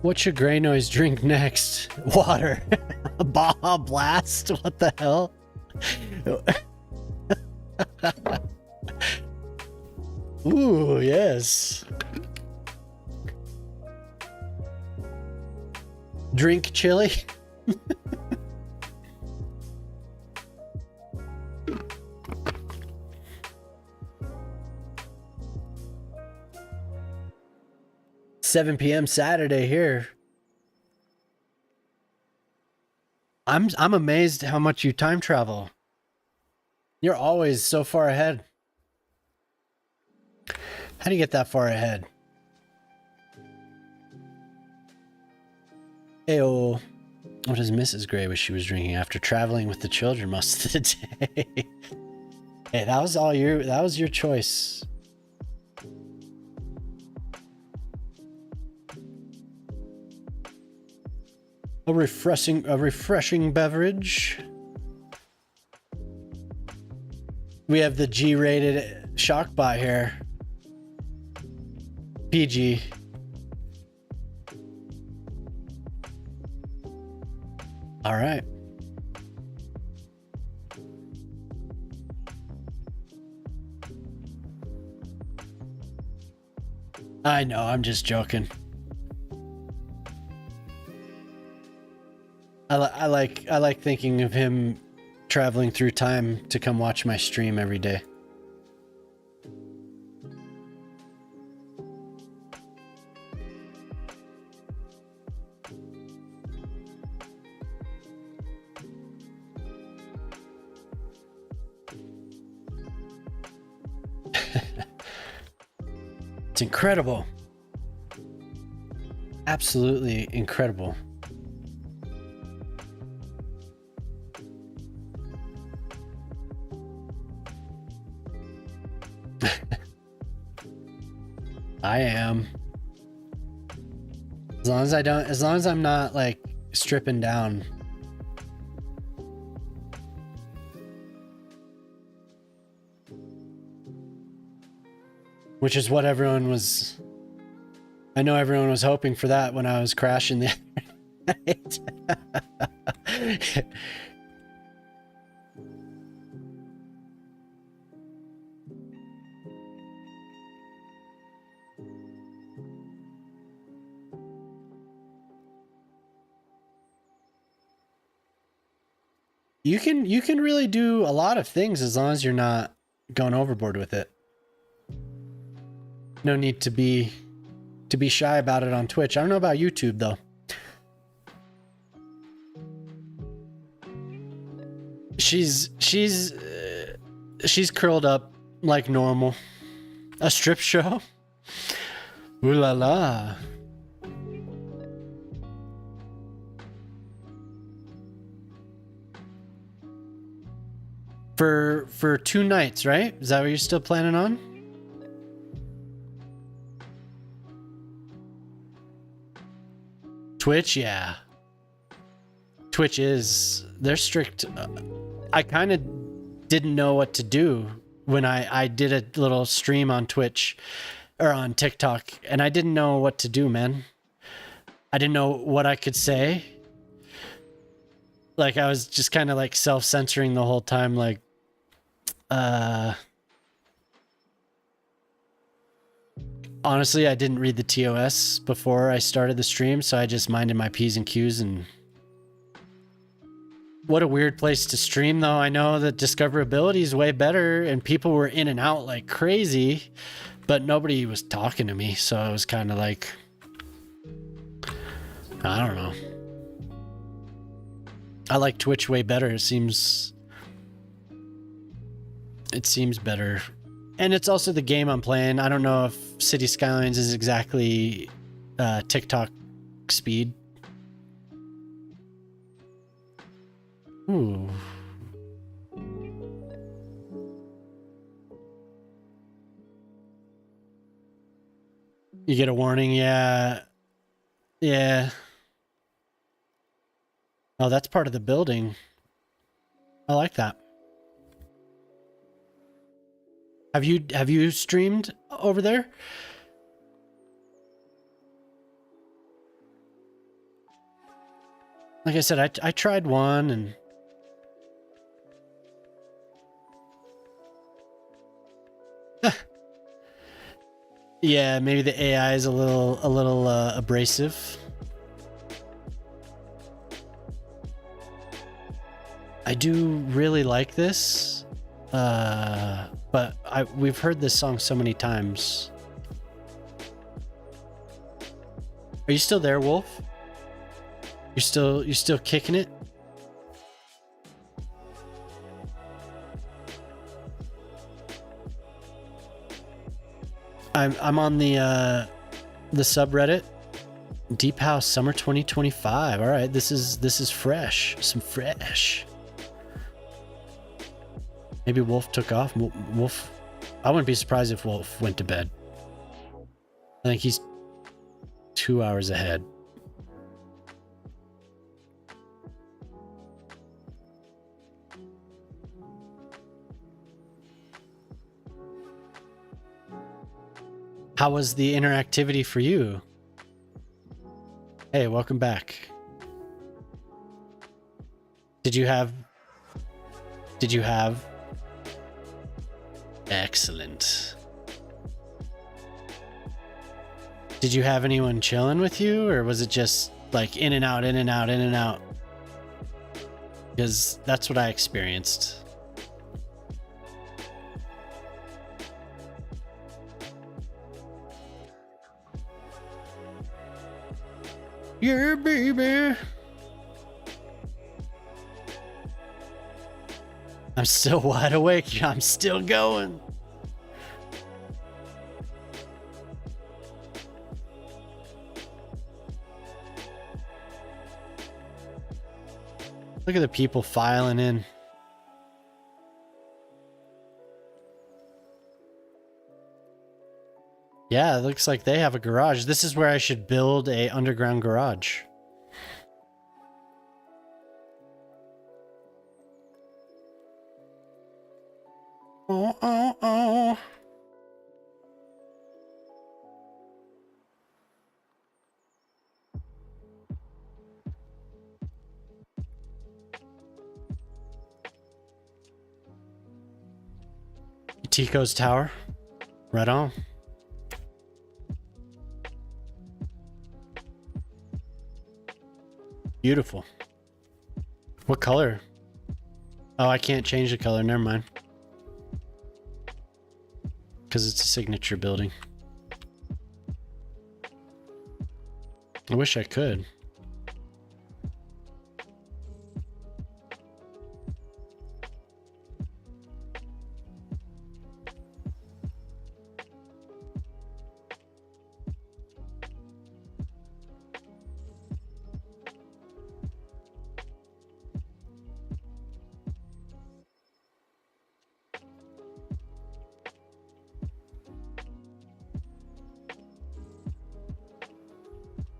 What should Grey Noise drink next? Water. Baja Blast? What the hell? Ooh, yes. Drink chili? $7 p.m. Saturday here. I'm amazed how much you time travel. You're always so far ahead. How do you get that far ahead? Ayo. What does Mrs. Gray wish she was drinking after traveling with the children most of the day? Hey, that was your choice. A refreshing beverage. We have the G-rated Shockbot here. PG. All right. I know, I'm just joking. I like thinking of him traveling through time to come watch my stream every day. It's incredible. Absolutely incredible. I am. As long as I'm not like stripping down. Which is what everyone was. I know everyone was hoping for that when I was crashing the other night. You can really do a lot of things as long as you're not going overboard with it. No need to be shy about it on Twitch. I don't know about YouTube though. She's curled up like normal. A strip show? Ooh la la. For 2 nights, right? Is that what you're still planning on? Twitch, yeah. Twitch is, they're strict. I kind of didn't know what to do when I did a little stream on Twitch or on TikTok, and I didn't know what to do, man. I didn't know what I could say. Like, I was just kind of like self-censoring the whole time, like, honestly, I didn't read the TOS before I started the stream, so I just minded my P's and Q's. And what a weird place to stream, though. I know that discoverability is way better, and people were in and out like crazy, but nobody was talking to me, so I was kind of like, I don't know. I like Twitch way better. It seems better. And it's also the game I'm playing. I don't know if Cities Skylines is exactly TikTok speed. Ooh. You get a warning, yeah. Yeah. Oh, that's part of the building. I like that. Have you streamed over there? Like I said, I tried one and yeah, maybe the AI is a little abrasive. I do really like this, but we've heard this song so many times. Are you still there, Wolf? You're still kicking it? I'm on the subreddit. Deep House Summer 2025. All right, this is fresh. Some fresh. Maybe Wolf took off. Wolf. I wouldn't be surprised if Wolf went to bed. I think he's 2 hours ahead. How was the interactivity for you? Hey, welcome back. Did you have? Excellent. Did you have anyone chilling with you, or was it just like in and out, in and out, in and out? Because that's what I experienced. Yeah, baby. I'm still wide awake. I'm still going. Look at the people filing in. Yeah, it looks like they have a garage. This is where I should build a underground garage. Oh. Tico's tower. Right on. Beautiful. What color? Oh, I can't change the color. Never mind. Because it's a signature building. I wish I could.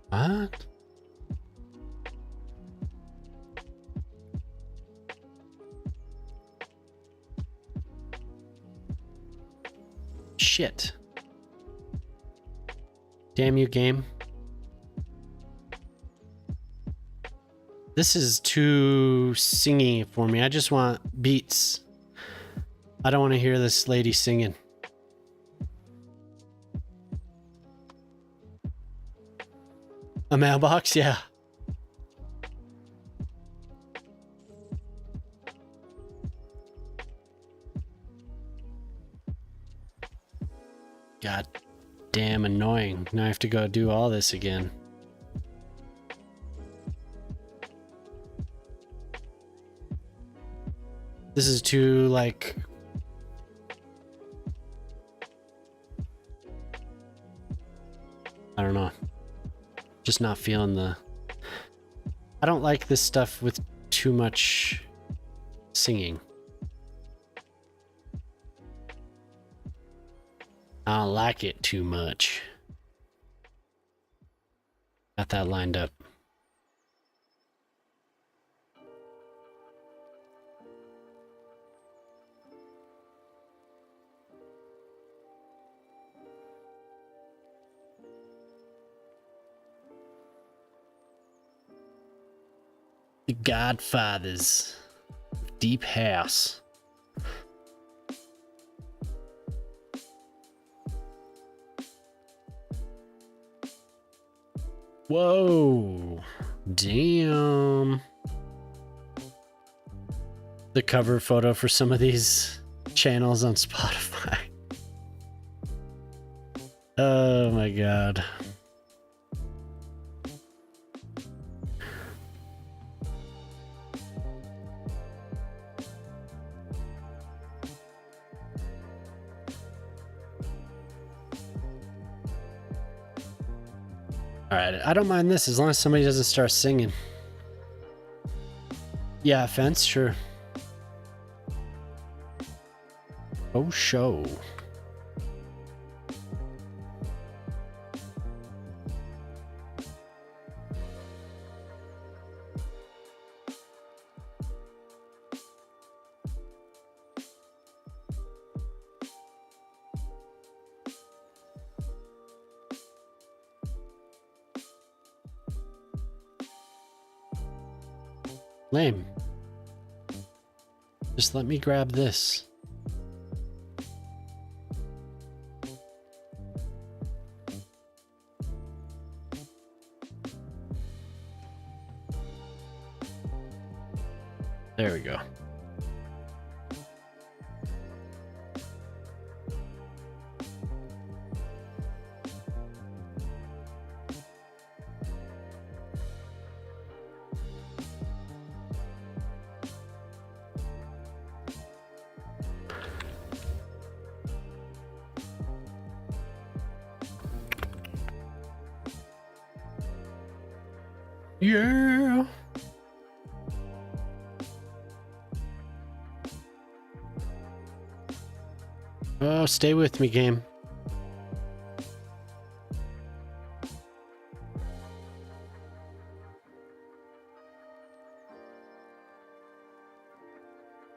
What? Shit. Damn you, game. This is too singy for me. I just want beats. I don't want to hear this lady singing. A mailbox? Yeah. God damn annoying. Now I have to go do all this again. This is too, like... I don't know. Just not feeling the... I don't like this stuff with too much singing. I don't like it too much. Got that lined up. The Godfathers. Deep House. Whoa. Damn. The cover photo for some of these channels on Spotify. Oh my god. Alright, I don't mind this as long as somebody doesn't start singing. Yeah, fence, sure. Oh, show. Lame. Just let me grab this. There we go. Yeah. Oh, stay with me, game.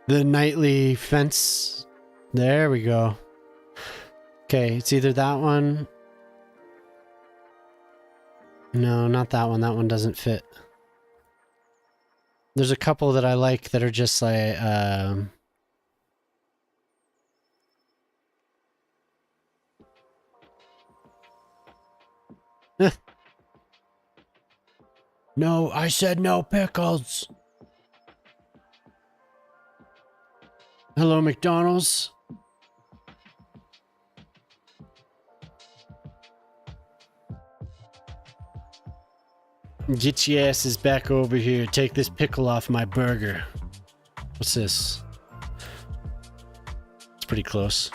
The nightly fence. There we go. Okay, it's either that one. No, not that one. That one doesn't fit. There's a couple that I like that are just like, No, I said no pickles. Hello, McDonald's. Get your asses back over here. Take this pickle off my burger. What's this? It's pretty close.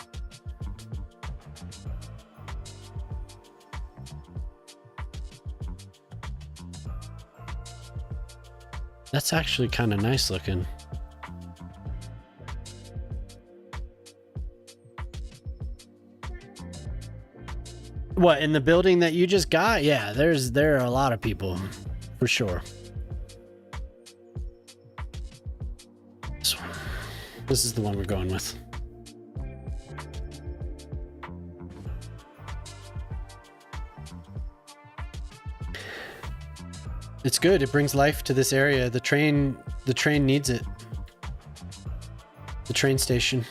That's actually kind of nice looking. What, in the building that you just got? Yeah, there are a lot of people, for sure. This is the one we're going with. It's good. It brings life to this area. The train needs it. The train station.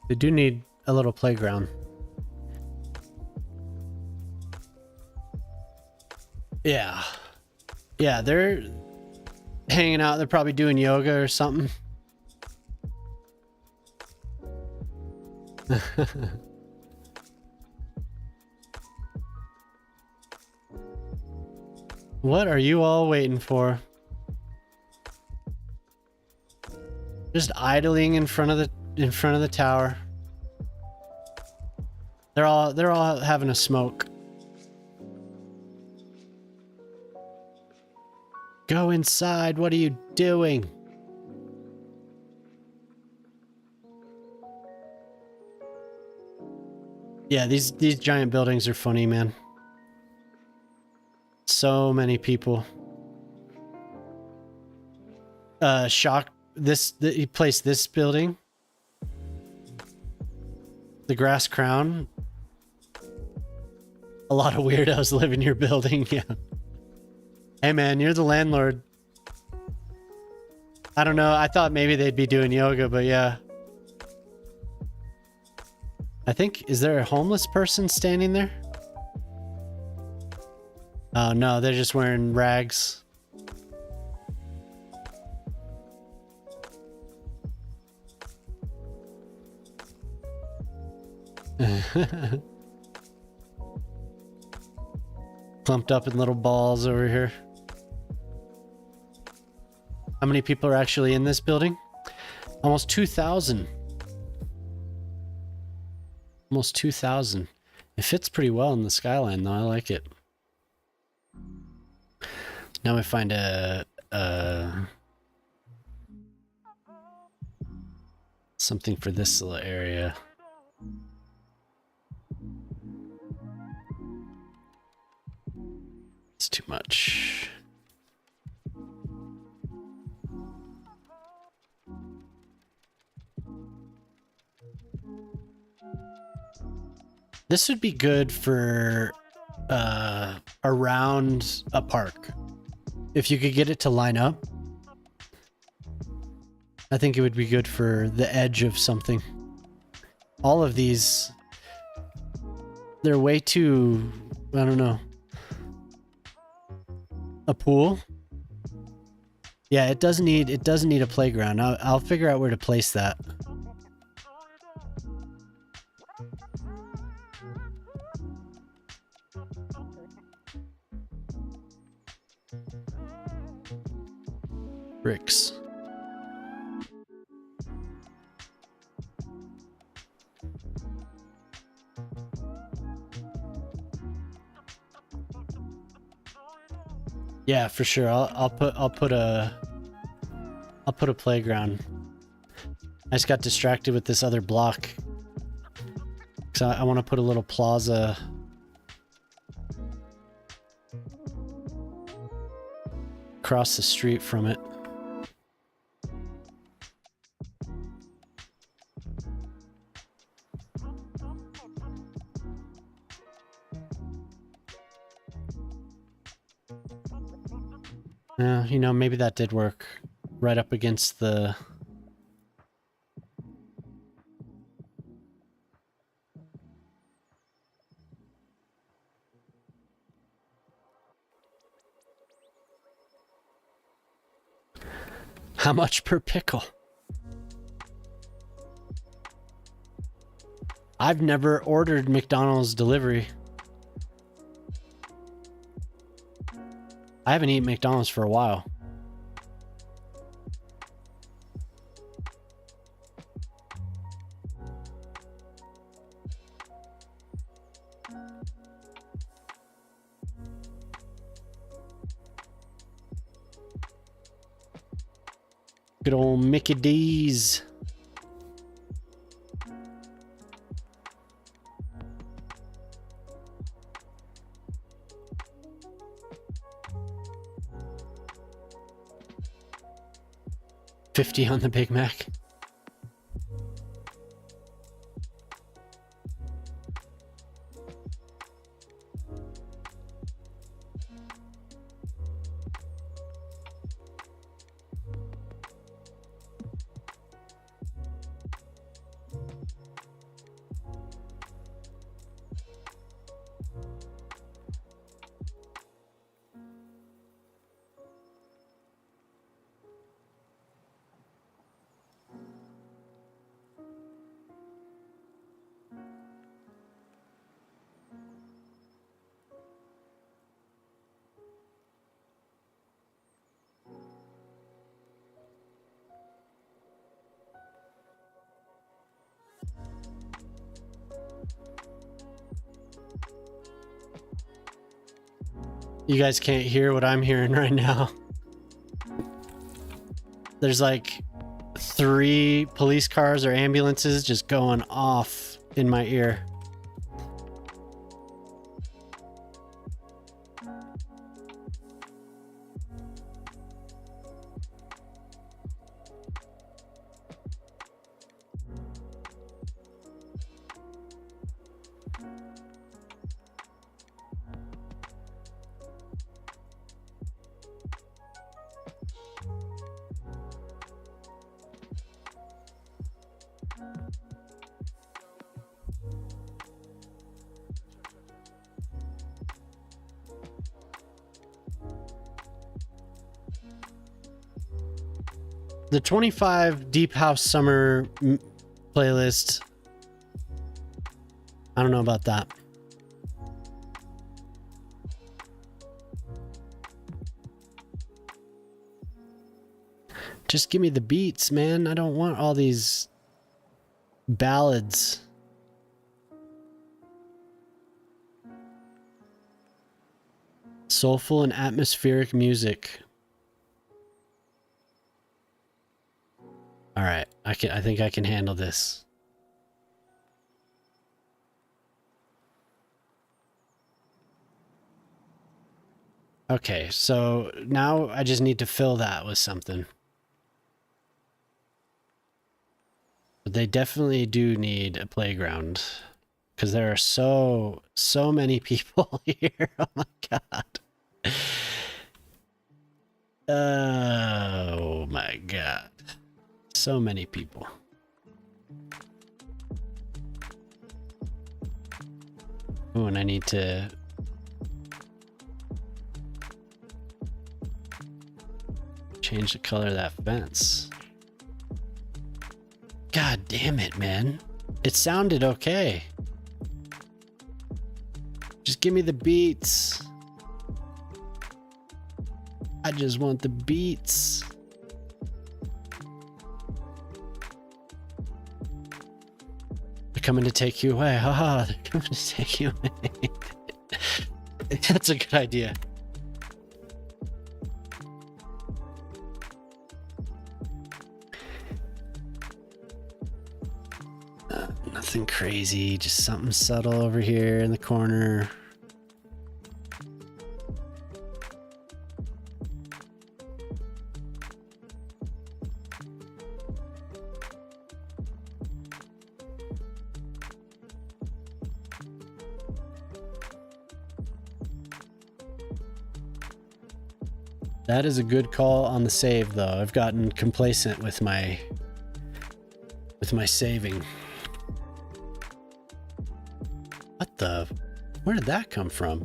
They do need a little playground. Yeah. Yeah, they're hanging out. They're probably doing yoga or something. What are you all waiting for? Just idling in front of the tower. They're all having a smoke. Go inside. What are you doing? Yeah, these giant buildings are funny, man. So many people. Shock. He placed this building. The grass crown. A lot of weirdos live in your building, yeah. Hey man, you're the landlord. I don't know, I thought maybe they'd be doing yoga, but yeah. I think, is there a homeless person standing there? Oh no, they're just wearing rags. Clumped up in little balls over here. How many people are actually in this building? Almost 2,000. Almost 2,000. It fits pretty well in the skyline though, I like it. Now we find something for this little area. It's too much. This would be good for around a park. If you could get it to line up, I think it would be good for the edge of something. All of these, they're way too, I don't know. A pool? Yeah, it does need a playground. I'll figure out where to place that. Bricks. Yeah, for sure. I'll put a playground. I just got distracted with this other block. So I want to put a little plaza. Across the street from it. Yeah, you know, maybe that did work. Right up against the... How much per pickle? I've never ordered McDonald's delivery. I haven't eaten McDonald's for a while. Good old Mickey D's. $50 on the Big Mac. You guys can't hear what I'm hearing right now. There's like 3 police cars or ambulances just going off in my ear. The 25 Deep House Summer playlist. I don't know about that. Just give me the beats, man. I don't want all these ballads. Soulful and atmospheric music. All right, I think I can handle this. Okay, so now I just need to fill that with something. But they definitely do need a playground because there are so many people here. Oh my god. Oh my god. So many people. Oh, and I need to change the color of that fence. God damn it, man. It sounded okay. Just give me the beats. I just want the beats. They're coming to take you away. Haha, they're coming to take you away. That's a good idea. Nothing crazy, just something subtle over here in the corner. That is a good call on the save, though. I've gotten complacent with my saving. What the? Where did that come from?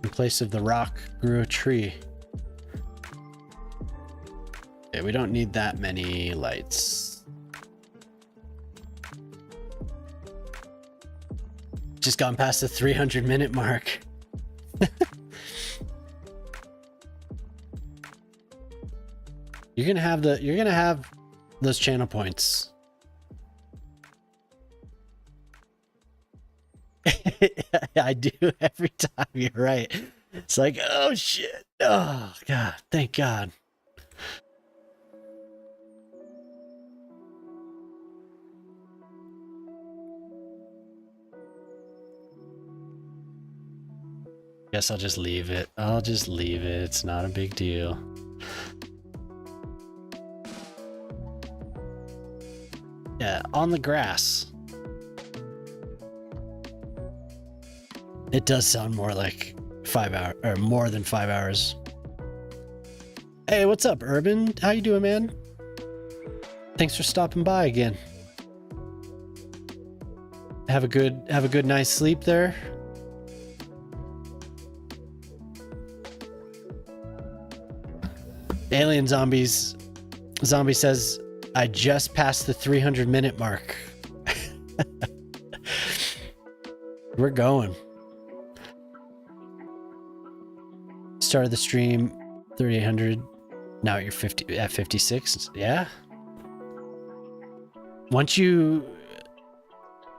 In place of the rock grew a tree. Okay, we don't need that many lights. Just gone past the 300-minute mark. You're gonna have those channel points. I do every time. You're right. It's like, oh shit. Oh god. Thank God. Guess I'll just leave it. I'll just leave it. It's not a big deal. Yeah, on the grass. It does sound more like 5 hours, or more than 5 hours. Hey, what's up, Urban? How you doing, man? Thanks for stopping by again. Have a good night's sleep there. Alien Zombies. Zombie says, I just passed the 300-minute mark. We're going. Started the stream 3800. Now you're 50 at 56. Yeah. once you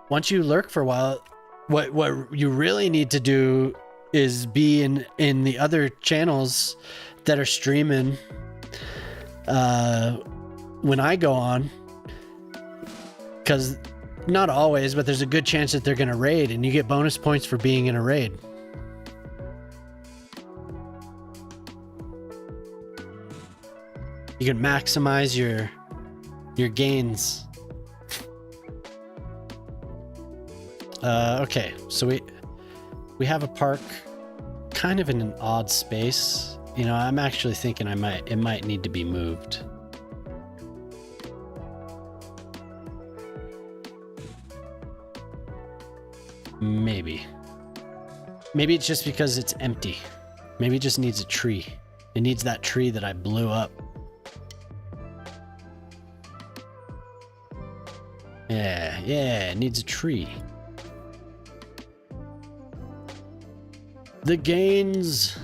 lurk for a while, what you really need to do is be in the other channels that are streaming when I go on, because not always, but there's a good chance that they're gonna raid, and you get bonus points for being in a raid. You can maximize your gains. Okay, so we have a park kind of in an odd space. You know, I'm actually thinking it might need to be moved. Maybe it's just because it's empty. Maybe it just needs a tree. It needs that tree that I blew up. Yeah, it needs a tree. The gains.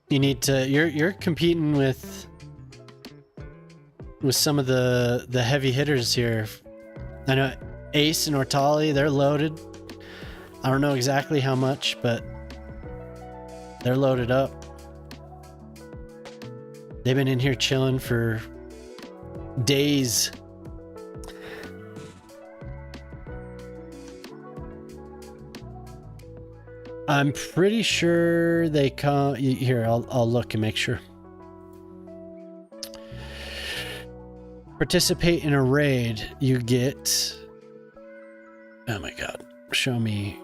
You need to, you're competing with some of the heavy hitters here. I know Ace and Ortali, they're loaded. I don't know exactly how much, but they're loaded up. They've been in here chilling for days. I'm pretty sure they come here. I'll look and make sure. Participate in a raid. You get. Oh my god! Show me.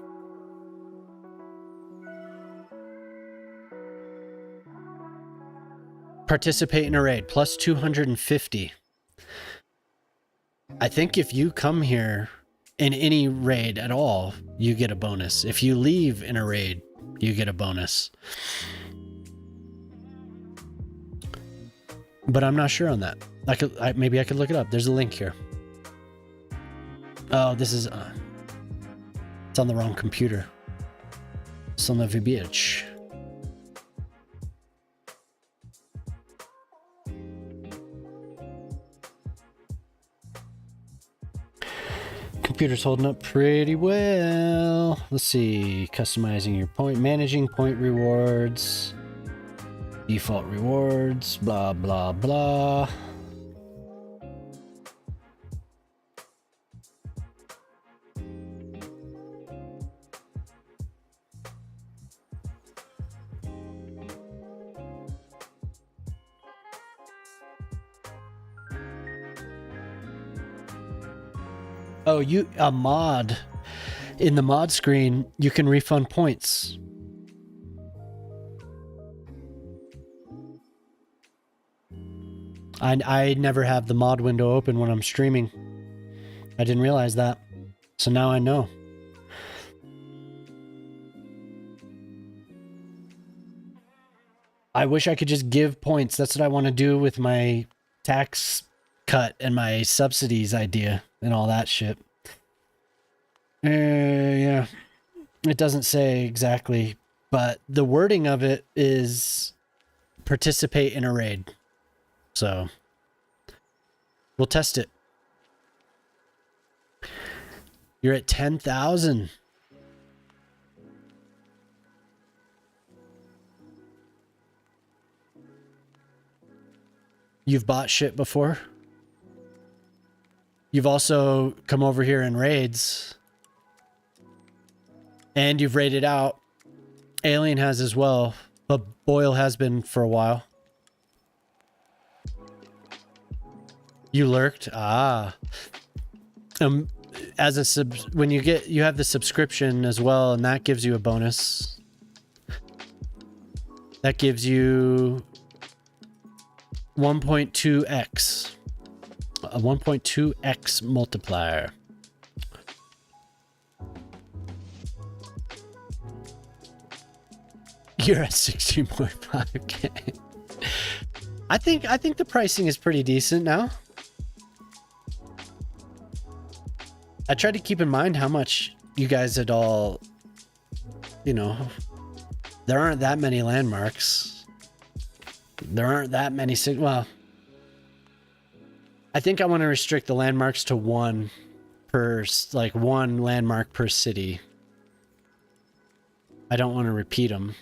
Participate in a raid plus 250. I think if you come here in any raid at all, you get a bonus. If you leave in a raid, you get a bonus. But I'm not sure on that. Maybe I could look it up. There's a link here. Oh, this is it's on the wrong computer. Son of a bitch. Computer's holding up pretty well. Let's see. Customizing your point, managing point rewards, default rewards, blah, blah, blah. Oh, a mod. In the mod screen, you can refund points. I never have the mod window open when I'm streaming. I didn't realize that. So now I know. I wish I could just give points. That's what I want to do with my tax cut and my subsidies idea and all that shit. Yeah. It doesn't say exactly, but the wording of it is participate in a raid. So we'll test it. You're at 10,000. You've bought shit before? You've also come over here in raids. And you've raided out. Alien has as well. But Boyle has been for a while. You lurked? Ah. As a when you have the subscription as well, and that gives you a bonus. That gives you 1.2x. A 1.2x multiplier. You're at 16.5k. I think the pricing is pretty decent now. I tried to keep in mind how much you guys had all, you know, there aren't that many landmarks. There aren't that many, well, I think I want to restrict the landmarks to one per, like one landmark per city. I don't want to repeat them.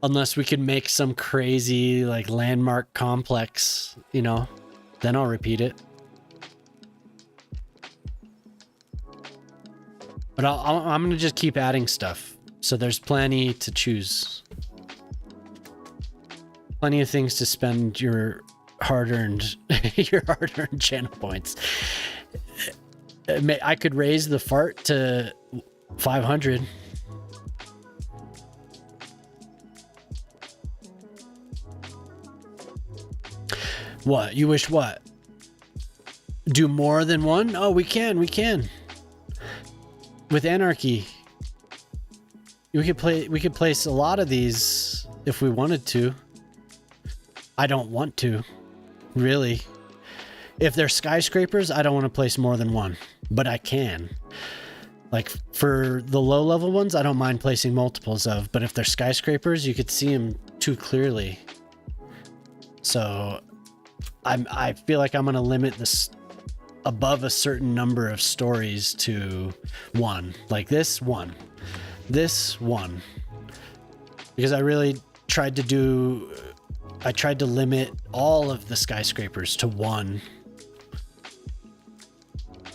Unless we could make some crazy like landmark complex, you know, then I'll repeat it. But I'm going to just keep adding stuff. So there's plenty to choose. Plenty of things to spend your hard-earned channel points. I could raise the fart to 500. What? You wish what? Do more than one? Oh, we can. With Anarchy. We could place a lot of these if we wanted to. I don't want to. Really. If they're skyscrapers, I don't want to place more than one. But I can. Like, for the low-level ones, I don't mind placing multiples of. But if they're skyscrapers, you could see them too clearly. So, I feel like I'm going to limit this above a certain number of stories to one. Like this, one. This, one. Because I really tried to limit all of the skyscrapers to one.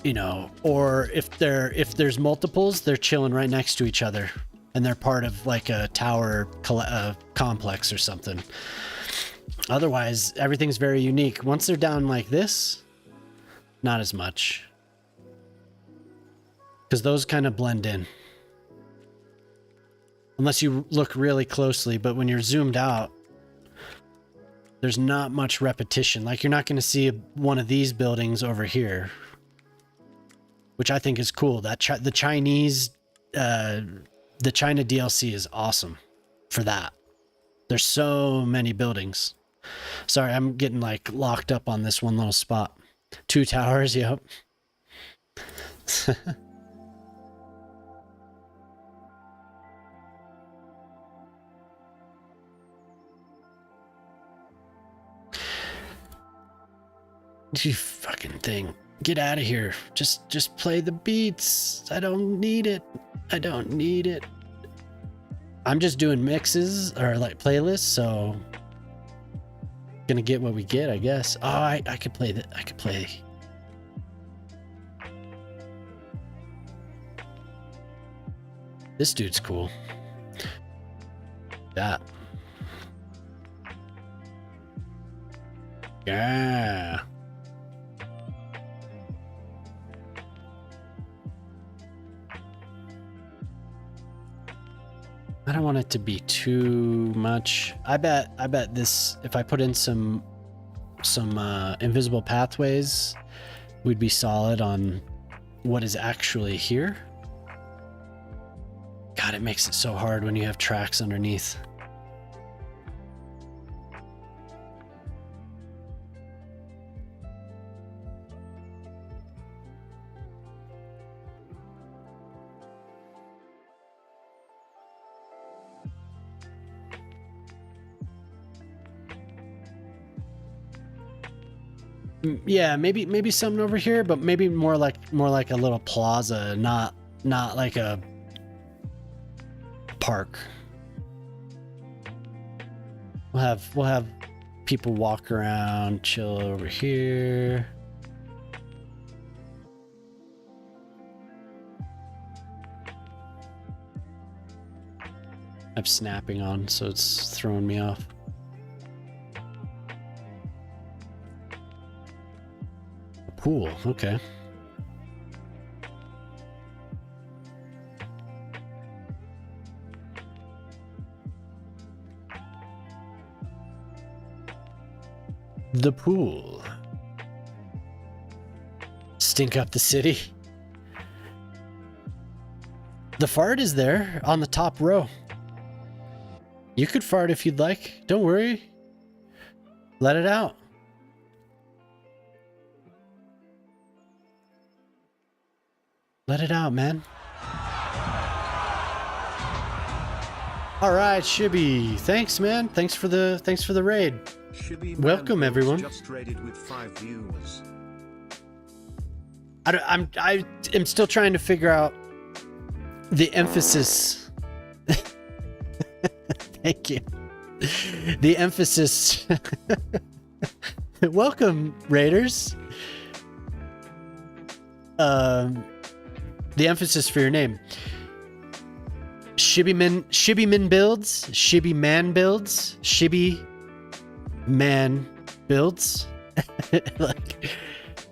You know, or if there's multiples, they're chilling right next to each other and they're part of like a tower complex or something. Otherwise, everything's very unique. Once they're down like this, not as much. Because those kind of blend in. Unless you look really closely, but when you're zoomed out, there's not much repetition. Like, you're not going to see one of these buildings over here. Which I think is cool. That the China DLC is awesome for that. There's so many buildings. Sorry, I'm getting like locked up on this one little spot. 2 towers, yep. You fucking thing. Get out of here. Just play the beats. I don't need it. I'm just doing mixes or like playlists, so gonna get what we get, I guess. Oh, I could play that. I could play. This dude's cool. That. Yeah. I don't want it to be too much. I bet this, if I put in some invisible pathways, we'd be solid on what is actually here. God, it makes it so hard when you have tracks underneath. Yeah, maybe something over here, but maybe more like a little plaza, not like a park. We'll have people walk around, chill over here. I'm snapping on, so it's throwing me off. Pool, okay. The pool. Stink up the city. The fart is there on the top row. You could fart if you'd like. Don't worry. Let it out. Let it out, man. All right, Shibby. Thanks, man. Thanks for the raid. Shibby Welcome, everyone. Just raided with 5 viewers. I am still trying to figure out the emphasis. Thank you. The emphasis. Welcome, Raiders. The emphasis for your name. Shibby Man builds. Shibby Man builds. Shibby Man builds. Like,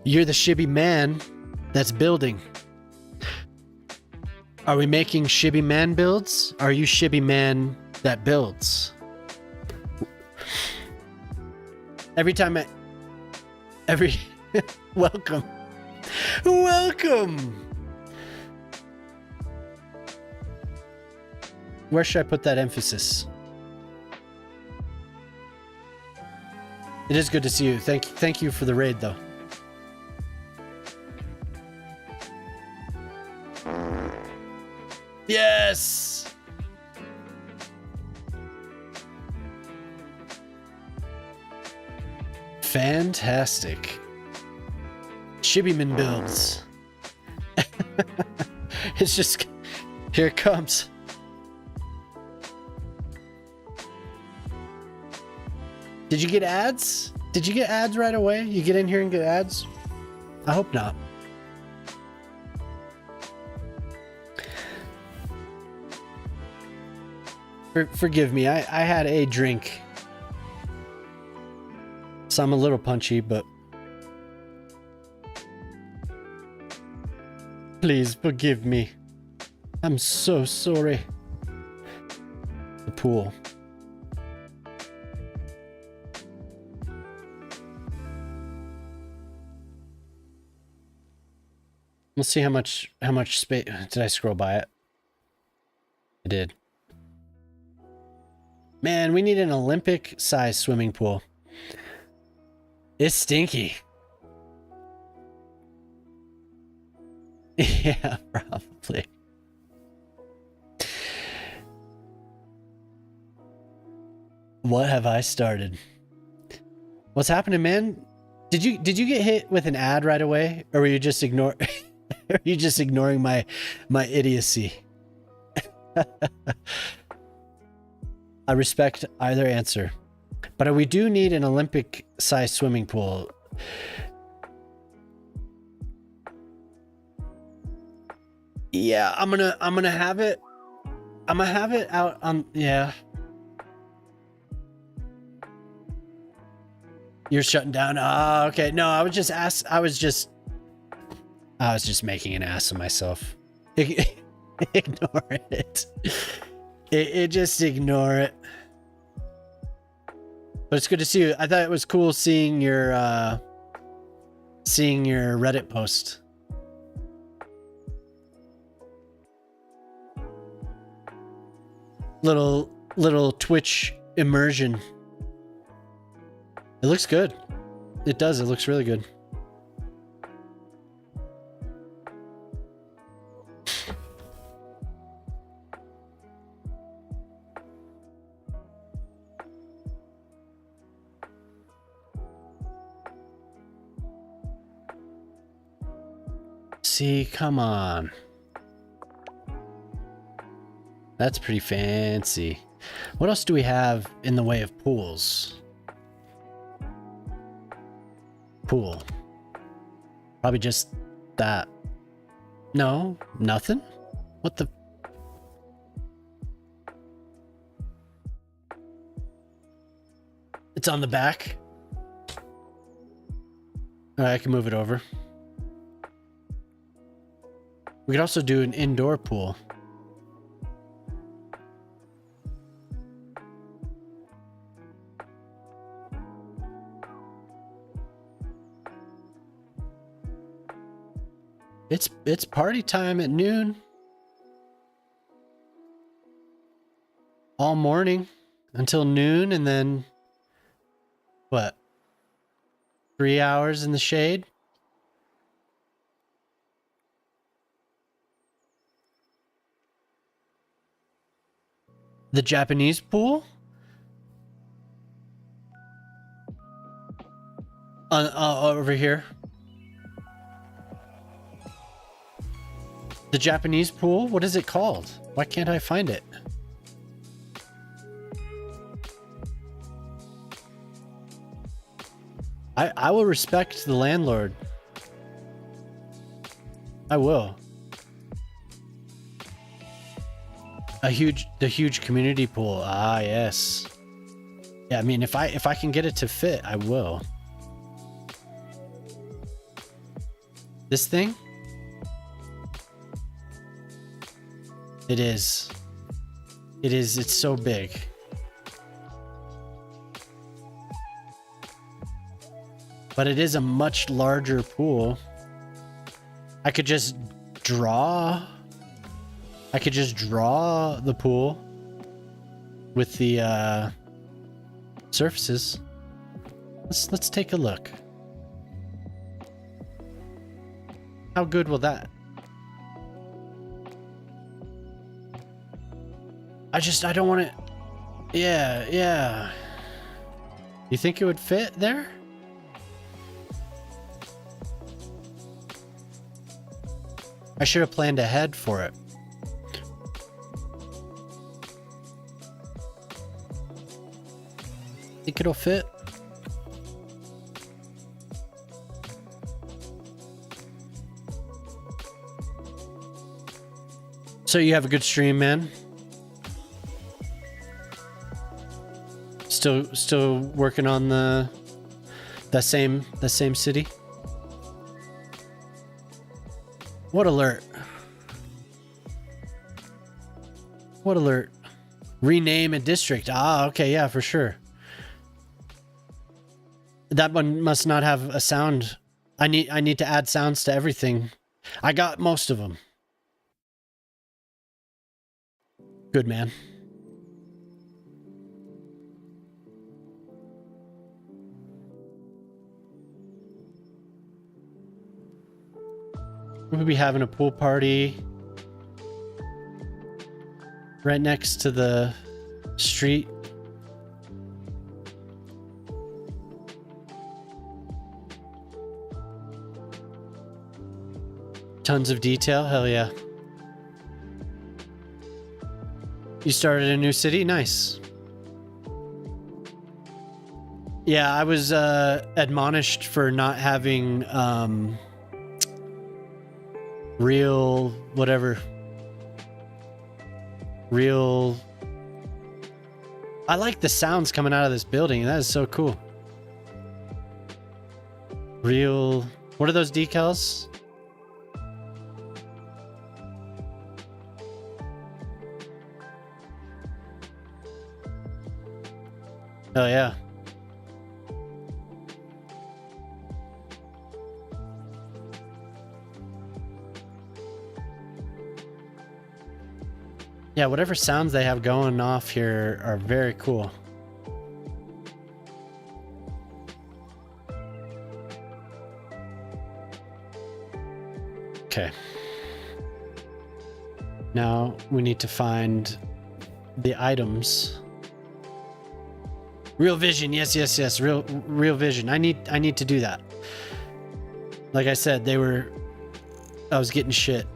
you're the Shibby Man that's building. Are we making Shibby Man builds? Are you Shibby Man that builds? Welcome. Welcome. Where should I put that emphasis? It is good to see you. Thank you for the raid, though. Yes. Fantastic. Shibbyman builds. It's just, here it comes. Did you get ads? Did you get ads right away? You get in here and get ads? I hope not. Forgive me, I had a drink. So I'm a little punchy, but please forgive me. I'm so sorry. The pool. Let's see how much space. Did I scroll by it? I did. Man, we need an Olympic-sized swimming pool. It's stinky. Yeah, probably. What have I started? What's happening, man? Did you get hit with an ad right away, or were you just ignoring my idiocy? I respect either answer, but we do need an Olympic-sized swimming pool. Yeah, I'm gonna have it. I'm gonna have it out on. Yeah. You're shutting down. Ah, okay. No, I was just making an ass of myself. Ignore it. It just ignore it. But it's good to see you. I thought it was cool seeing your Reddit post. Little Twitch immersion. It looks good. It does. It looks really good. See, come on. That's pretty fancy. What else do we have in the way of pools? Pool. Probably just that. No, nothing? What the? It's on the back. All right, I can move it over. We could also do an indoor pool. It's party time at noon. all morning until noon, and then what? 3 hours in the shade? The Japanese pool? Over here. The Japanese pool? What is it called? Why can't I find it? I will respect the landlord. I will. The huge community pool. Ah, yes. Yeah, I mean, if I can get it to fit, I will. This thing? It is. It is. It's so big. But it is a much larger pool. I could just draw. I could just draw the pool with the surfaces. Let's take a look. How good will that? I don't want it. Yeah. You think it would fit there? I should have planned ahead for it. Think it'll fit? So you have a good stream, man? Still working on the same city? What alert? What alert? Rename a district. Ah, okay, yeah, for sure. That one must not have a sound. I need to add sounds to everything. I got most of them. Good, man. We'll be having a pool party right next to the street. Tons of detail. Hell yeah. You started a new city? Nice. Yeah, I was admonished for not having real whatever. Real. I like the sounds coming out of this building. That is so cool. Real. What are those decals? Oh yeah. Yeah, whatever sounds they have going off here are very cool. Okay. Now we need to find the items. Real vision, yes. Real vision. I need to do that. Like I said, I was getting shit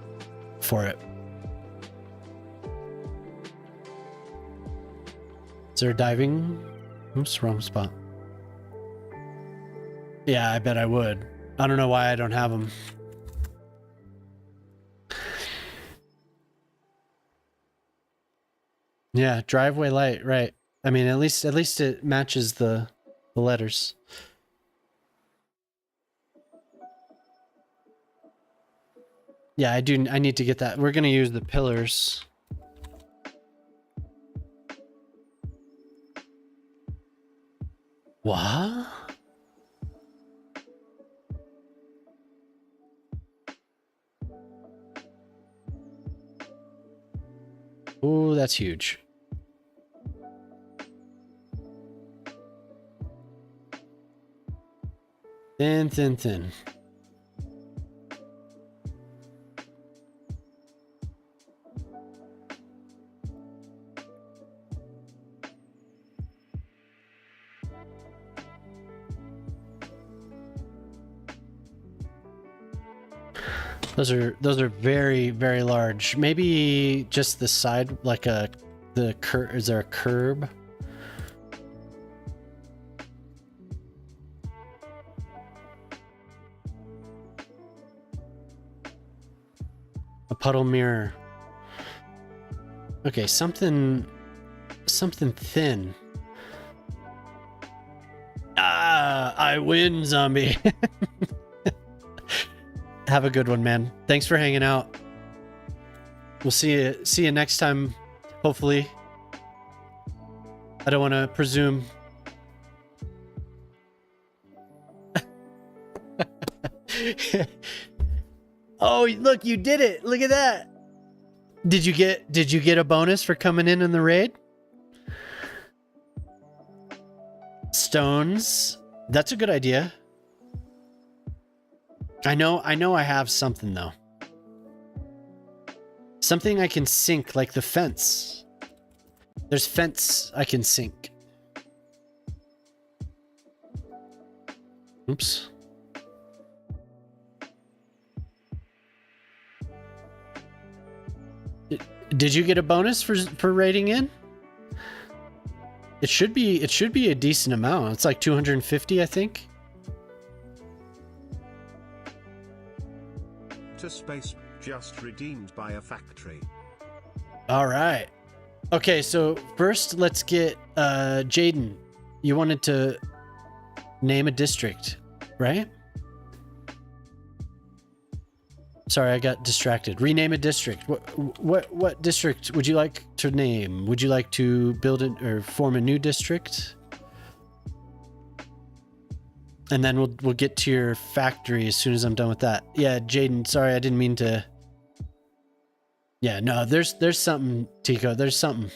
for it. Is there a diving? Oops, wrong spot. Yeah, I bet I would. I don't know why I don't have them. Yeah, driveway light, right. I mean, at least it matches the letters. Yeah, I need to get that. We're going to use the pillars. What? Oh, that's huge. Thin, thin, thin. Those are very, very large. Maybe just the side, like is there a curb? A puddle mirror. Okay, something thin. Ah, I win, zombie. Have a good one, man. Thanks for hanging out. We'll see you next time, hopefully. I don't want to presume. Oh, look, you did it. Look at that. Did you get a bonus for coming in the raid? Stones. That's a good idea. I know I have something though. Something I can sink, like the fence. There's fence I can sink. Oops. Did you get a bonus for raiding in? It should be a decent amount. It's like 250, I think. To space, just redeemed by a factory. All right. Okay, so first let's get Jaden. You wanted to name a district, right? Sorry, I got distracted. Rename a district. What district would you like to name? Would you like to build it or form a new district? And then we'll get to your factory as soon as I'm done with that. Yeah, Jaden, sorry, I didn't mean to. Yeah, no, there's something, Tico. There's something.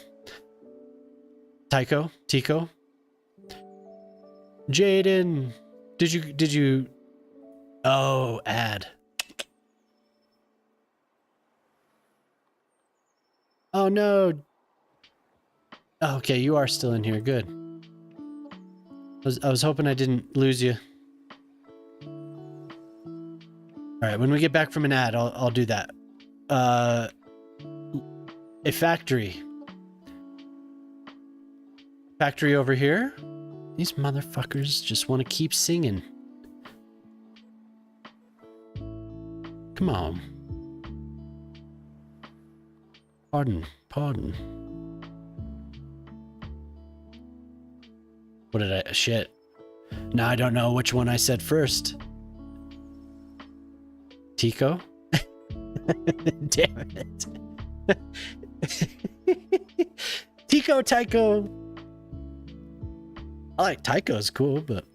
Tico? Jaden, did you? Oh, add. Oh no. Okay, you are still in here. Good. I was hoping I didn't lose you. All right, when we get back from an ad, I'll do that. A factory. Factory over here. These motherfuckers just want to keep singing. Come on. Pardon. What did I... Shit. Now I don't know which one I said first. Tico? Damn it. Tico, Tycho. I like Tycho's cool, but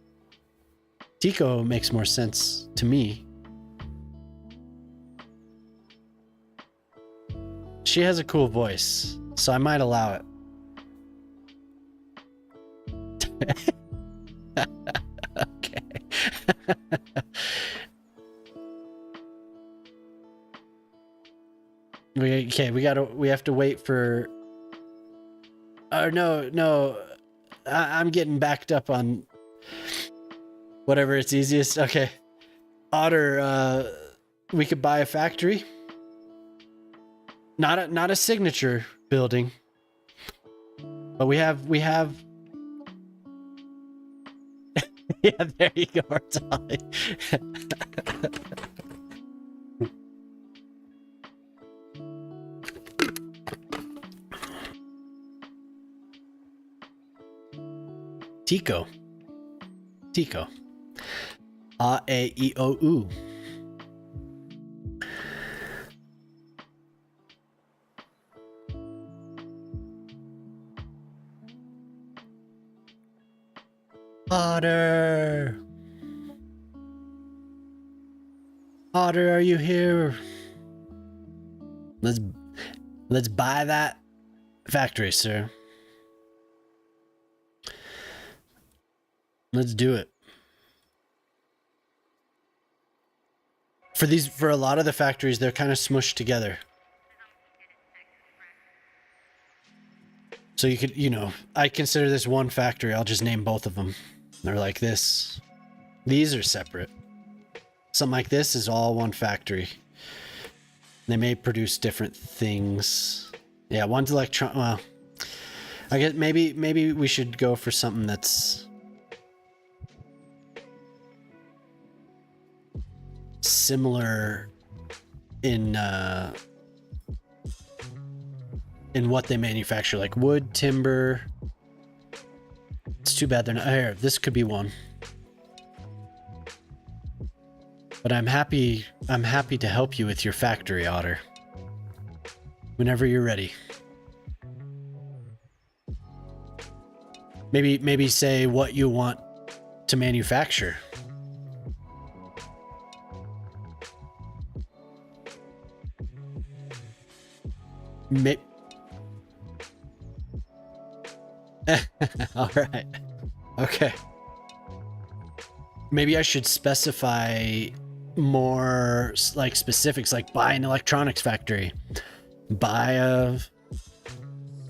Tico makes more sense to me. She has a cool voice, so I might allow it. Okay. We have to wait for. Oh no! I'm getting backed up on whatever it's easiest. Okay, Otter. We could buy a factory. Not a signature building, but we have. Yeah, there you go, Artali. Tico. A-E-O-U. Otter, are you here? Let's buy that factory, sir. Let's do it. For a lot of the factories, they're kind of smushed together. So you could, I consider this one factory. I'll just name both of them. They're like this. These are separate. Something like this is all one factory. They may produce different things. Yeah, one's well, I guess maybe we should go for something that's similar in what they manufacture, like wood, timber. It's too bad they're not here. This could be one. But I'm happy to help you with your factory, Otter. Whenever you're ready. Maybe say what you want to manufacture. All right. Okay. Maybe I should specify more like specifics, like buy an electronics factory, buy a,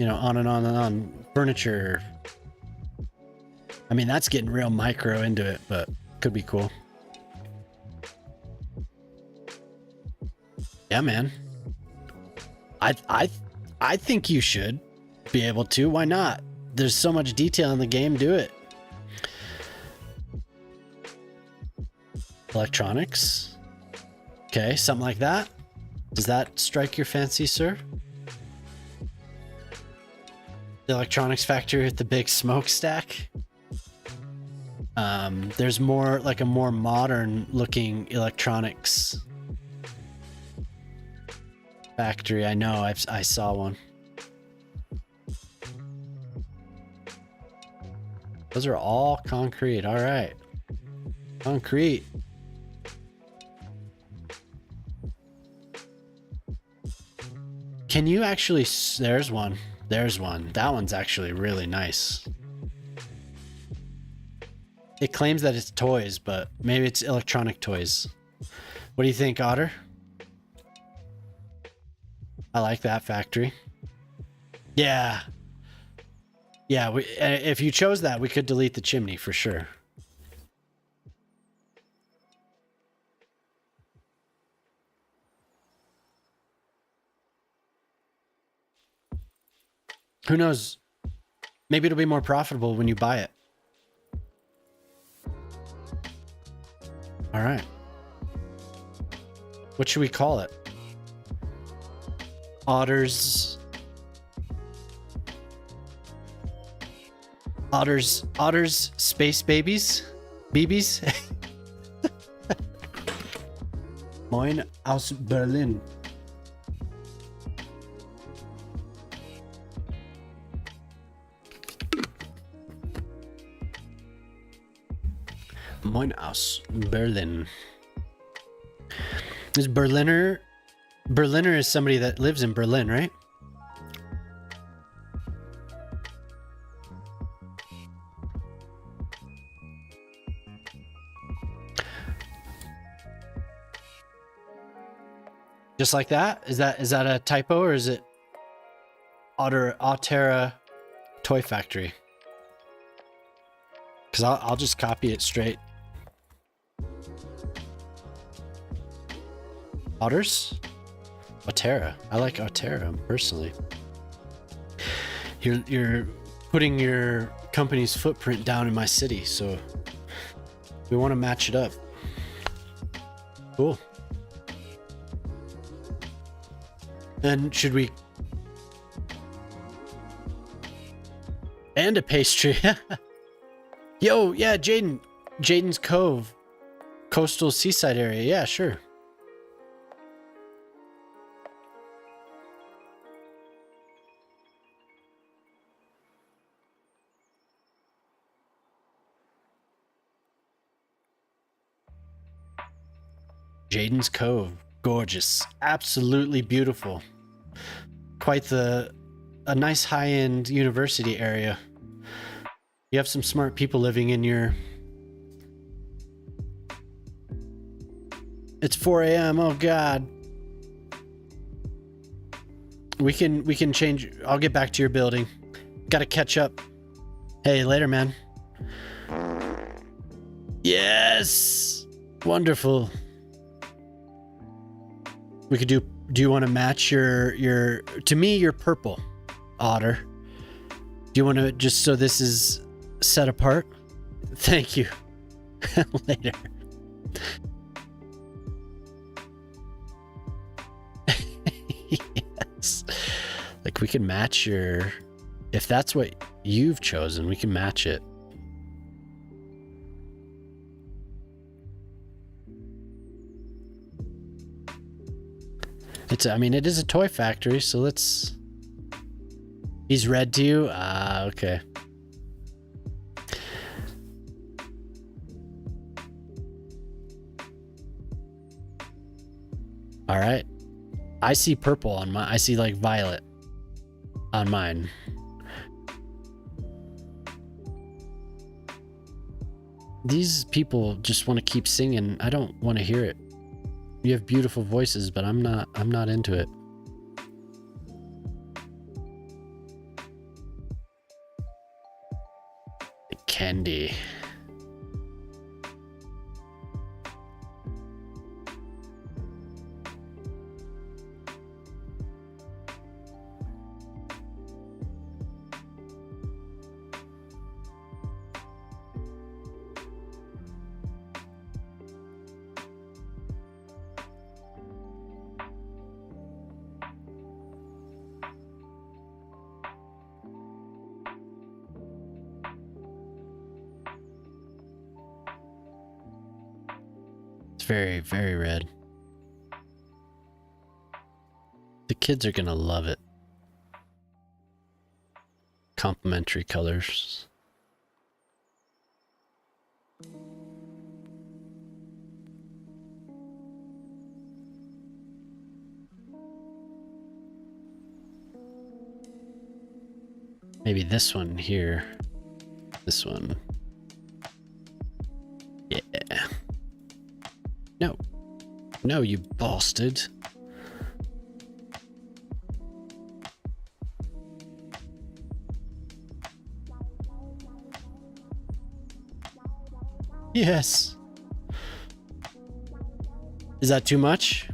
on and on and on, furniture. I mean, that's getting real micro into it, but could be cool. Yeah, man. I think you should be able to. Why not? There's so much detail in the game. Do it. Electronics. Okay, something like that. Does that strike your fancy, sir? The electronics factory with the big smokestack. There's more like a more modern looking electronics factory. I know, I saw one. Those are all concrete. All right. Concrete. Can you actually... There's one. There's one. That one's actually really nice. It claims that it's toys, but maybe it's electronic toys. What do you think, Otter? I like that factory. Yeah. Yeah, if you chose that, we could delete the chimney for sure. Who knows? Maybe it'll be more profitable when you buy it. All right. What should we call it? Otters space babies? BBs? Moin aus Berlin. Moin aus Berlin. Is Berliner is somebody that lives in Berlin, right? Just like that? Is that a typo, or is it Altera Toy Factory? Because I'll just copy it straight. Otters? Altera. I like Altera personally. You're putting your company's footprint down in my city, so we want to match it up. Cool. And should we... And a pastry. Yo, yeah, Jaden's Cove. Coastal seaside area. Yeah, sure. Jaden's Cove. Gorgeous. Absolutely beautiful. Quite a nice high-end university area. You have some smart people living in your It's 4 a.m. Oh God. We can change. I'll get back to your building. Gotta catch up. Hey, later, man. Yes. Wonderful. We could do you want to match your to me you're purple, Otter. Do you want to just so this is set apart? Thank you. Later. Yes. Like we can match your if that's what you've chosen, we can match it. I mean, it is a toy factory, so let's... He's red to you? Ah, okay. All right. I see purple on mine. I see, like, violet on mine. These people just want to keep singing. I don't want to hear it. You have beautiful voices, but I'm not into it. Candy. Very, very red. The kids are gonna love it. Complementary colors. Maybe this one here. This one. Yeah. No. No, you bastard. Yes. Is that too much?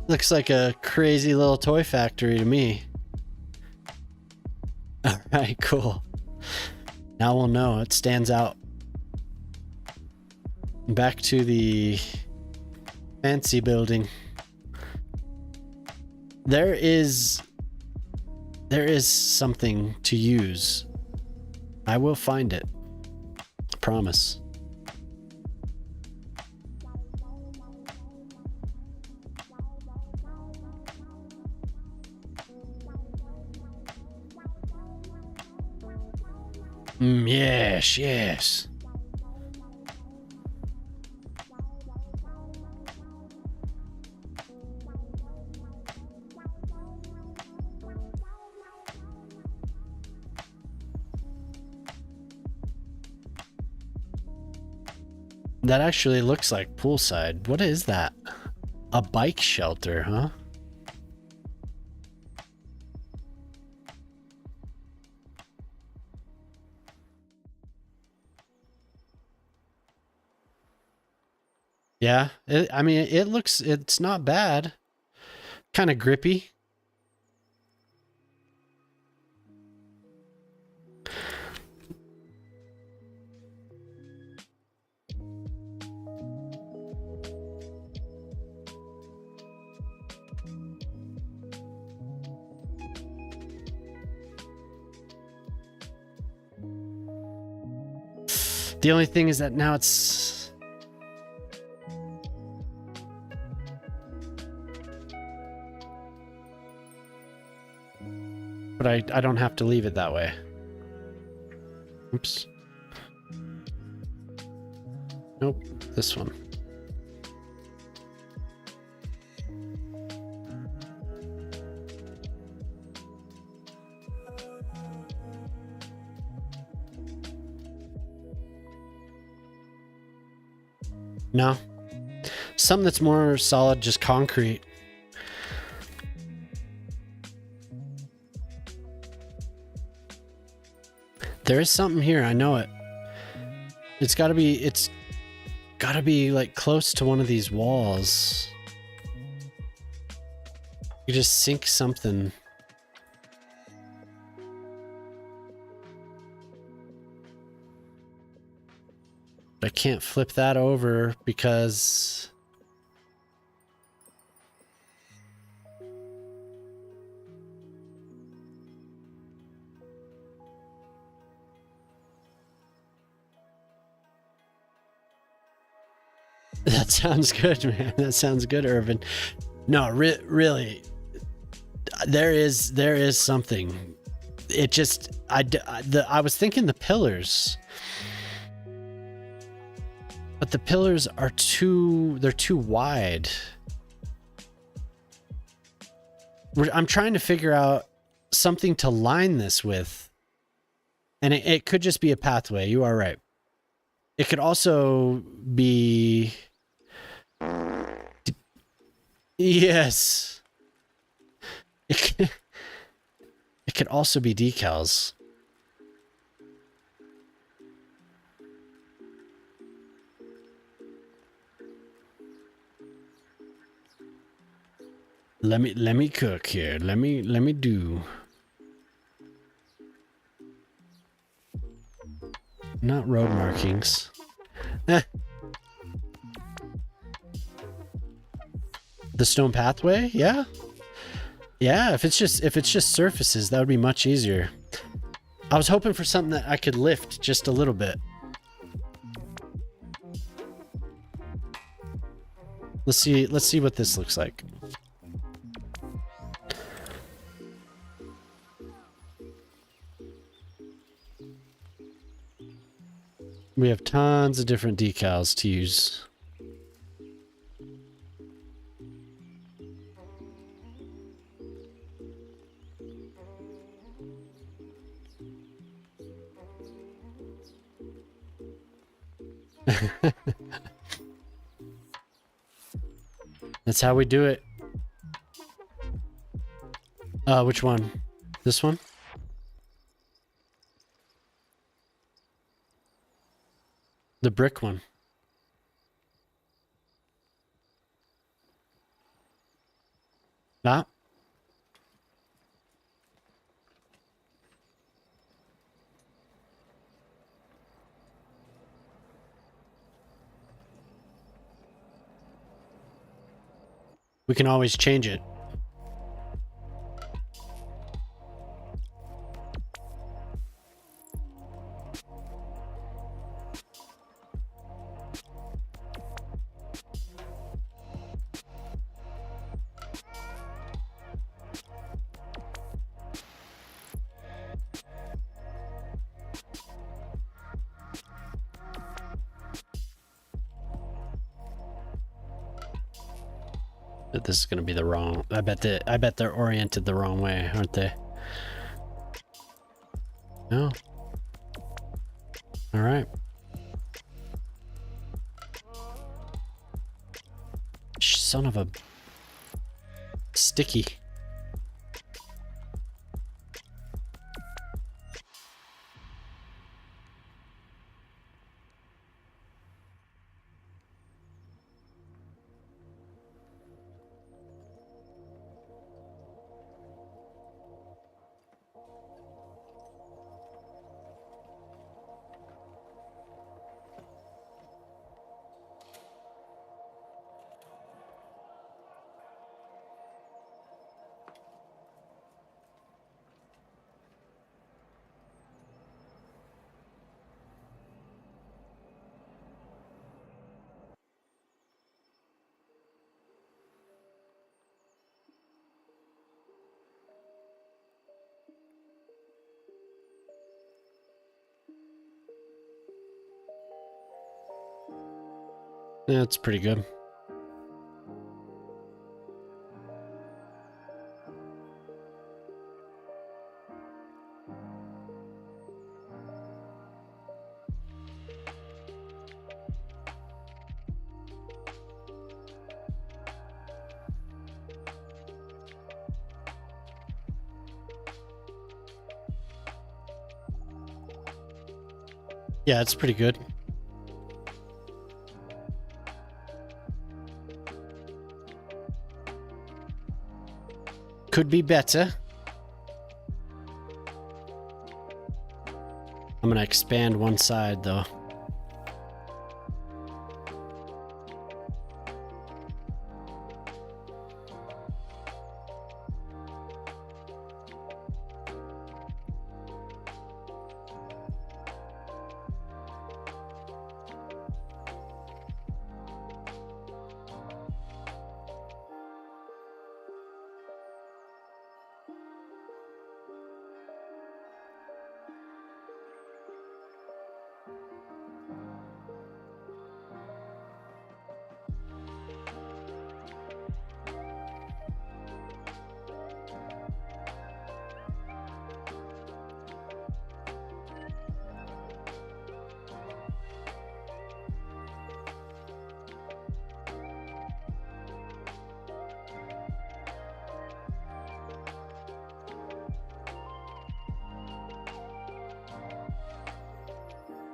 Looks like a crazy little toy factory to me. All right, cool. Now we'll know. It stands out. Back to the fancy building. There is something to use. I will find it. Promise. Yes, yes. That actually looks like poolside. What is that? A bike shelter, huh? Yeah, I mean, it's not bad. Kind of grippy. The only thing is that now it's... But I don't have to leave it that way. Oops. Nope, this one. No? Something that's more solid, just concrete. There is something here, I know it. It's gotta be like close to one of these walls. You just sink something. I can't flip that over because that sounds good, man. That sounds good, Irvin. No, really, there is something. It just I was thinking the pillars, but the pillars are too wide. I'm trying to figure out something to line this with, and it could just be a pathway. You are right. It could also be. Yes. It could also be decals. Let me cook here. Let me do. Not road markings. Eh. The stone pathway? Yeah. Yeah, if it's just surfaces, that would be much easier. I was hoping for something that I could lift just a little bit. Let's see what this looks like. We have tons of different decals to use. That's how we do it. Which one? This one? The brick one. That? We can always change it. This is going to be the wrong. I bet they're oriented the wrong way, aren't they? No. All right. Son of a sticky. Yeah, it's pretty good. Yeah, it's pretty good. Could be better. I'm gonna expand one side though.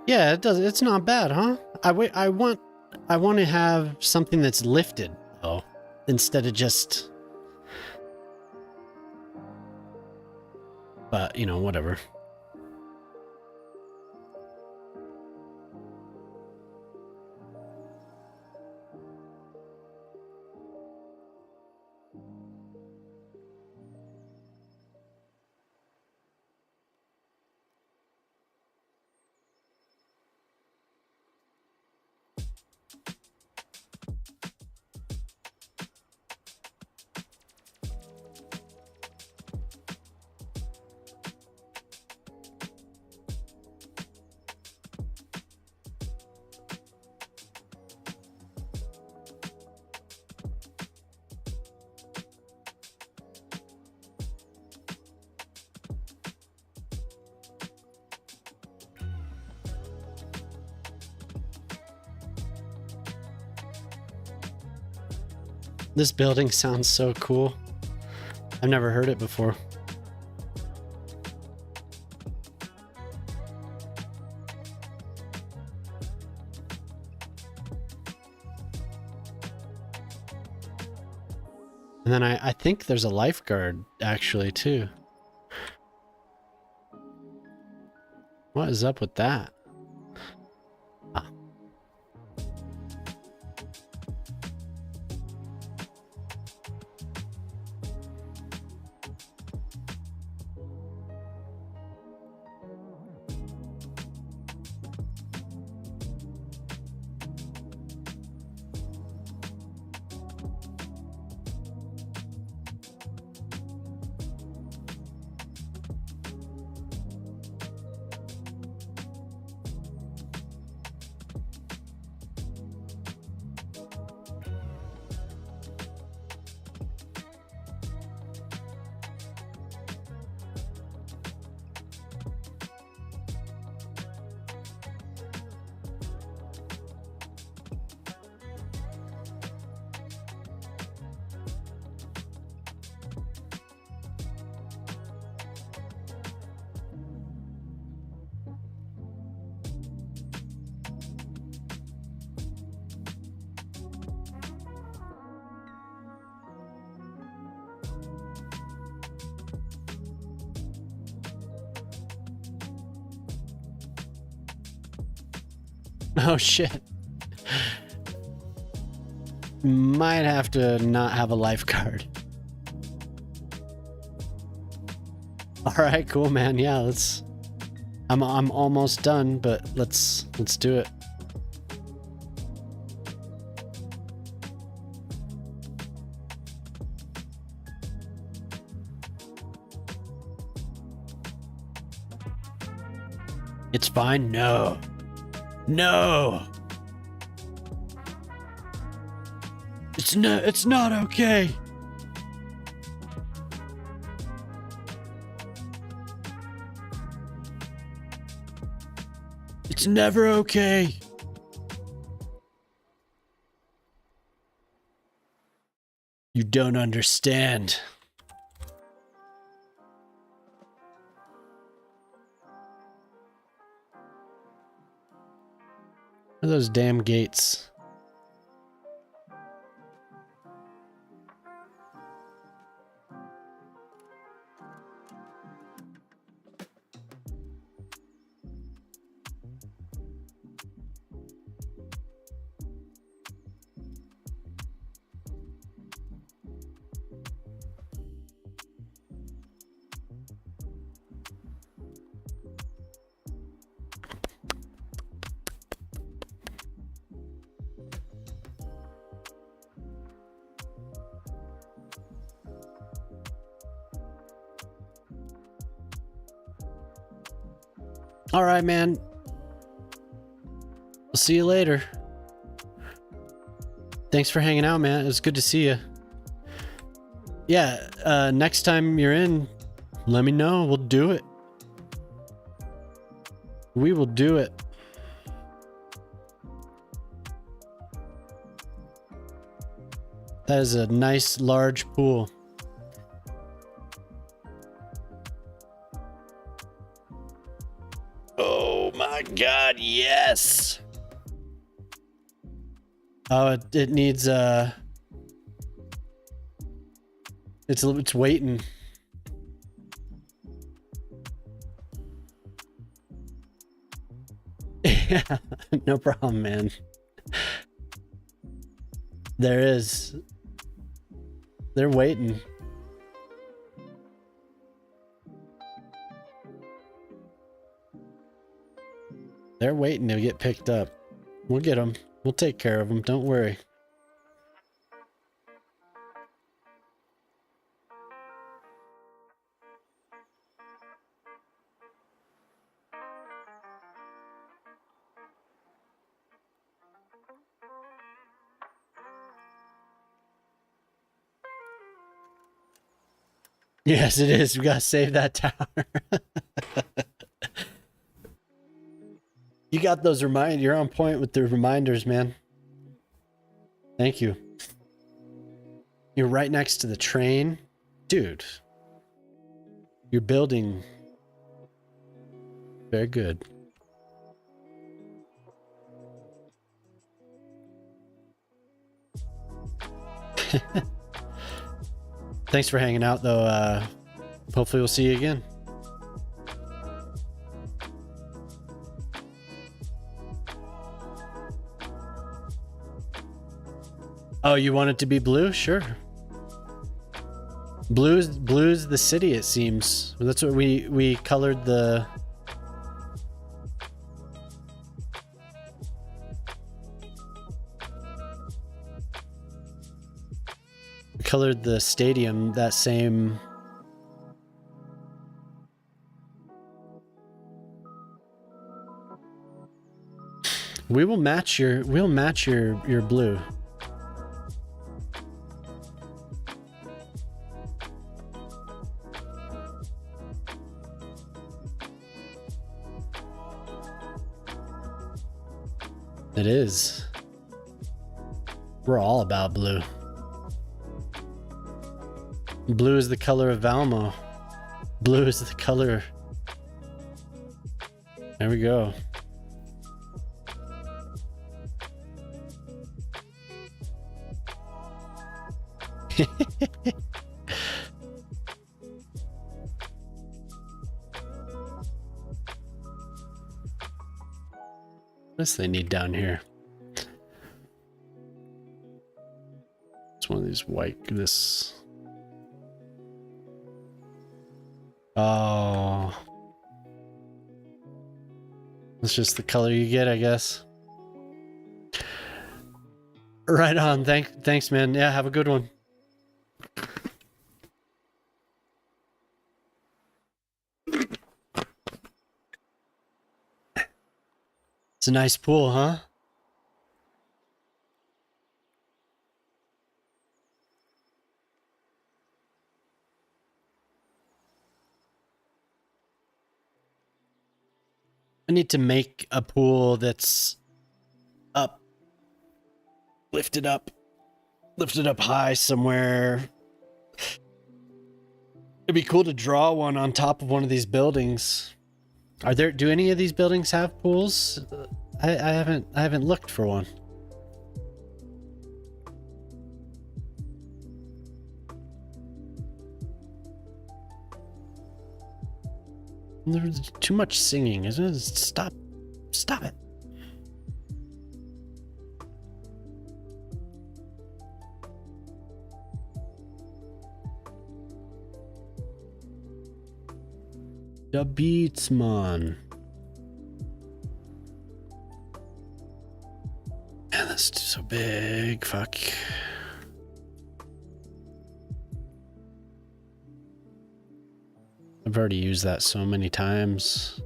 Yeah, it does. It's not bad, huh? I want to have something that's lifted though, instead of just. But you know, whatever. This building sounds so cool. I've never heard it before. And then I think there's a lifeguard actually too. What is up with that? Ah. Oh shit. Might have to not have a lifeguard. All right, cool, man. Yeah, let's. I'm almost done, but let's do it. It's fine. No. No. It's not okay. It's never okay. You don't understand. What are those damn gates? All right, man. We'll see you later. Thanks for hanging out, man. It was good to see you. Yeah, next time you're in, let me know. We'll do it. We will do it. That is a nice large pool. Oh my god, yes. Oh, it needs it's waiting. Yeah, no problem, man. There is. They're waiting. They're waiting to get picked up. We'll get them. We'll take care of them. Don't worry. Yes, it is. We gotta save that tower. You got those you're on point with the reminders, man. Thank you. You're right next to the train. Dude. You're building. Very good. Thanks for hanging out, though. Hopefully we'll see you again. Oh, you want it to be blue? Sure. Blue's the city, it seems. That's what we colored the... We colored the stadium that same... We'll match your blue. It is. We're all about blue. Blue is the color of Valmo. Blue is the color. There we go. What's they need down here? It's one of these this. Oh. It's just the color you get, I guess. Right on. Thanks, man. Yeah, have a good one. It's a nice pool, huh? I need to make a pool that's lifted up high somewhere. It'd be cool to draw one on top of one of these buildings. Do any of these buildings have pools? I haven't looked for one. There's too much singing, isn't it? Stop it. The beats, man. Man, that's so big. Fuck. I've already used that so many times.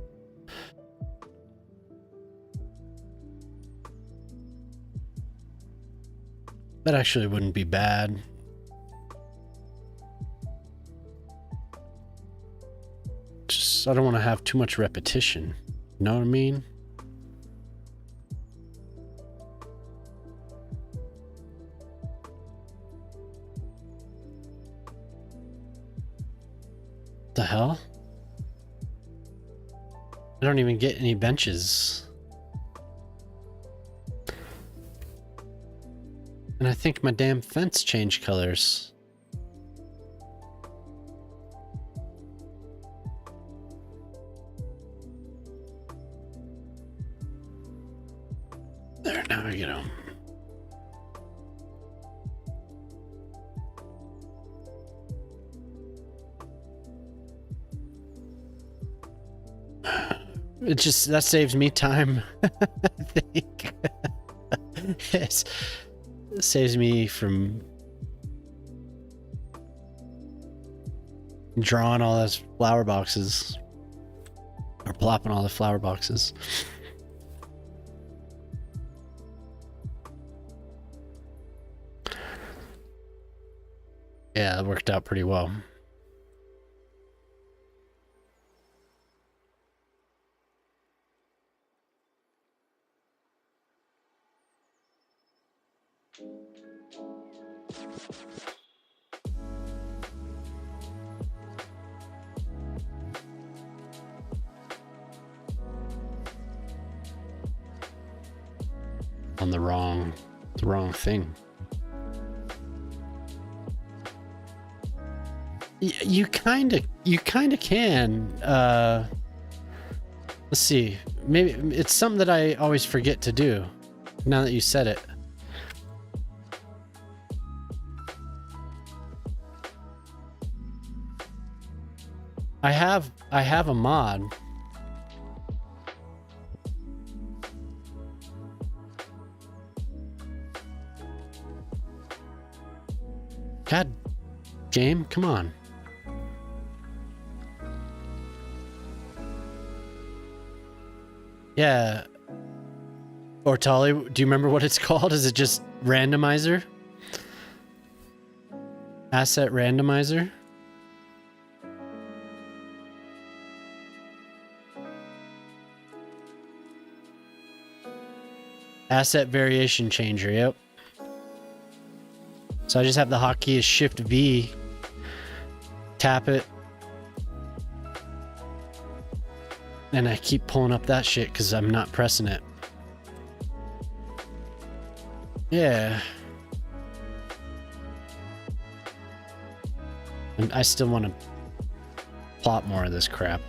That actually wouldn't be bad. Just, I don't want to have too much repetition. You know what I mean? The hell? I don't even get any benches. And I think my damn fence changed colors. There, now I get them. It just, that saves me time, I think. It saves me from drawing all those flower boxes. Or plopping all the flower boxes. Yeah, it worked out pretty well. On the wrong thing. You kind of can. Let's see. Maybe it's something that I always forget to do. Now that you said it. I have a mod. God, game, come on. Yeah. Or Tolly, do you remember what it's called? Is it just randomizer? Asset randomizer? Asset variation changer, yep. So I just have the hotkey as Shift V, tap it, and I keep pulling up that shit because I'm not pressing it. Yeah. And I still want to plot more of this crap.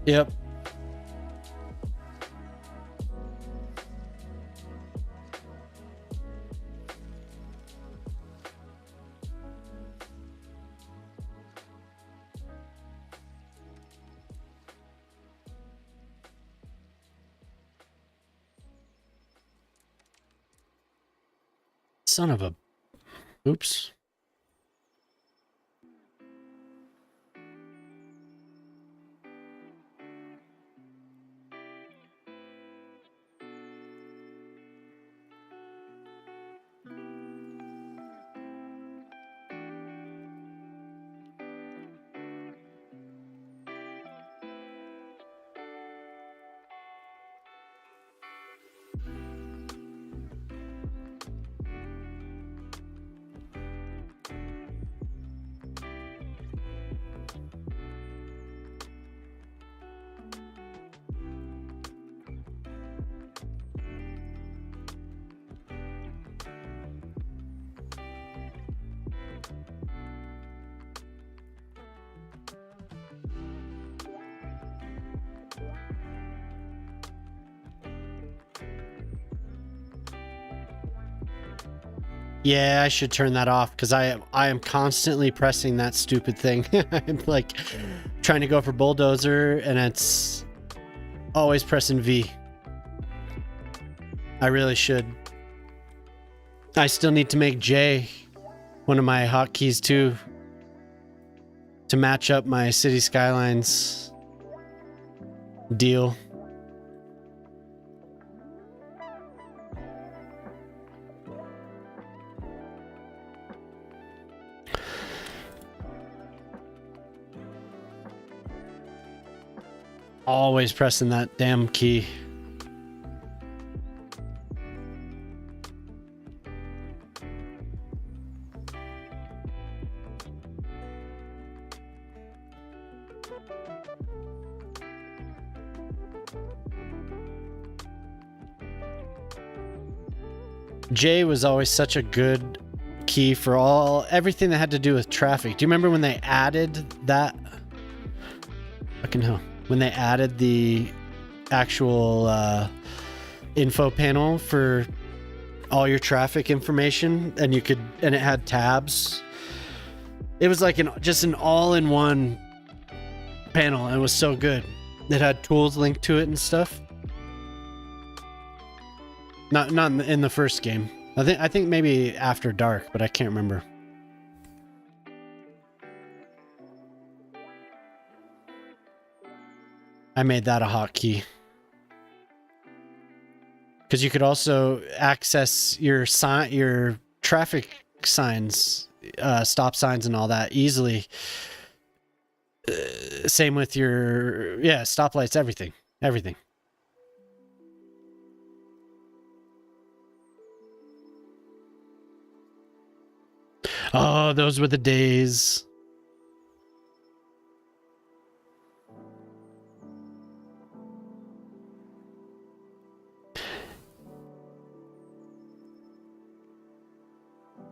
Yep. Son of a... Oops. Yeah, I should turn that off because I am constantly pressing that stupid thing. I'm like trying to go for bulldozer and it's always pressing V. I really should. I still need to make J one of my hotkeys too to match up my Cities Skylines deal. Always pressing that damn key. J was always such a good key for everything that had to do with traffic. Do you remember when they added that? Fucking hell. When they added the actual info panel for all your traffic information and it had tabs. It was like just an all-in-one panel and it was so good. It had tools linked to it and stuff. Not in the first game. I think maybe after dark, but I can't remember. I made that a hotkey. Because you could also access your traffic signs, stop signs and all that easily. Same with your stoplights, everything. Oh, those were the days.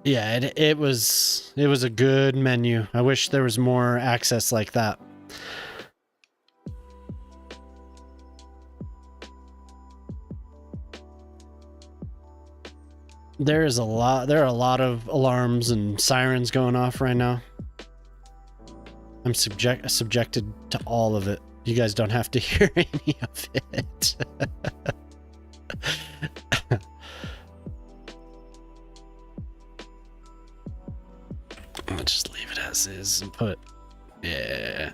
Yeah, it was a good menu. I wish there was more access like that. There are a lot of alarms and sirens going off right now. I'm subjected to all of it. You guys don't have to hear any of it. I'll just leave it as is and put, yeah.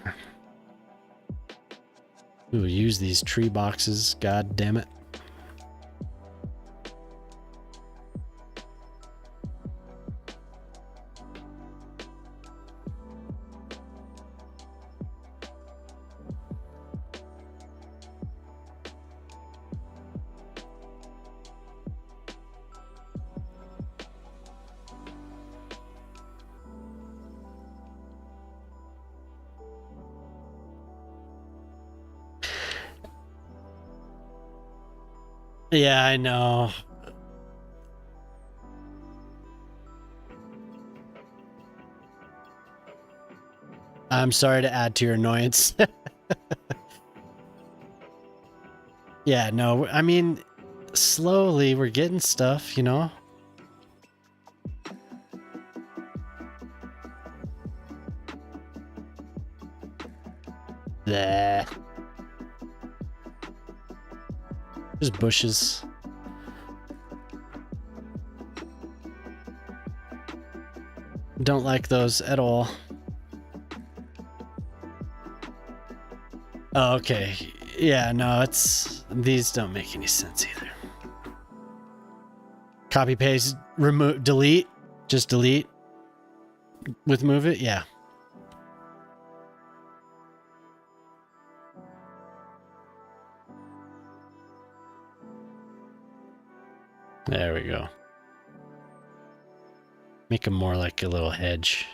Ooh, use these tree boxes, god damn it. Yeah, I know. I'm sorry to add to your annoyance. Yeah, no, I mean, slowly we're getting stuff, you know? Bleh. Just bushes. Don't like those at all. Oh, okay. Yeah, no, these don't make any sense either. Copy, paste, remove, delete. Just delete. With move it, yeah. There we go. Make them more like a little hedge.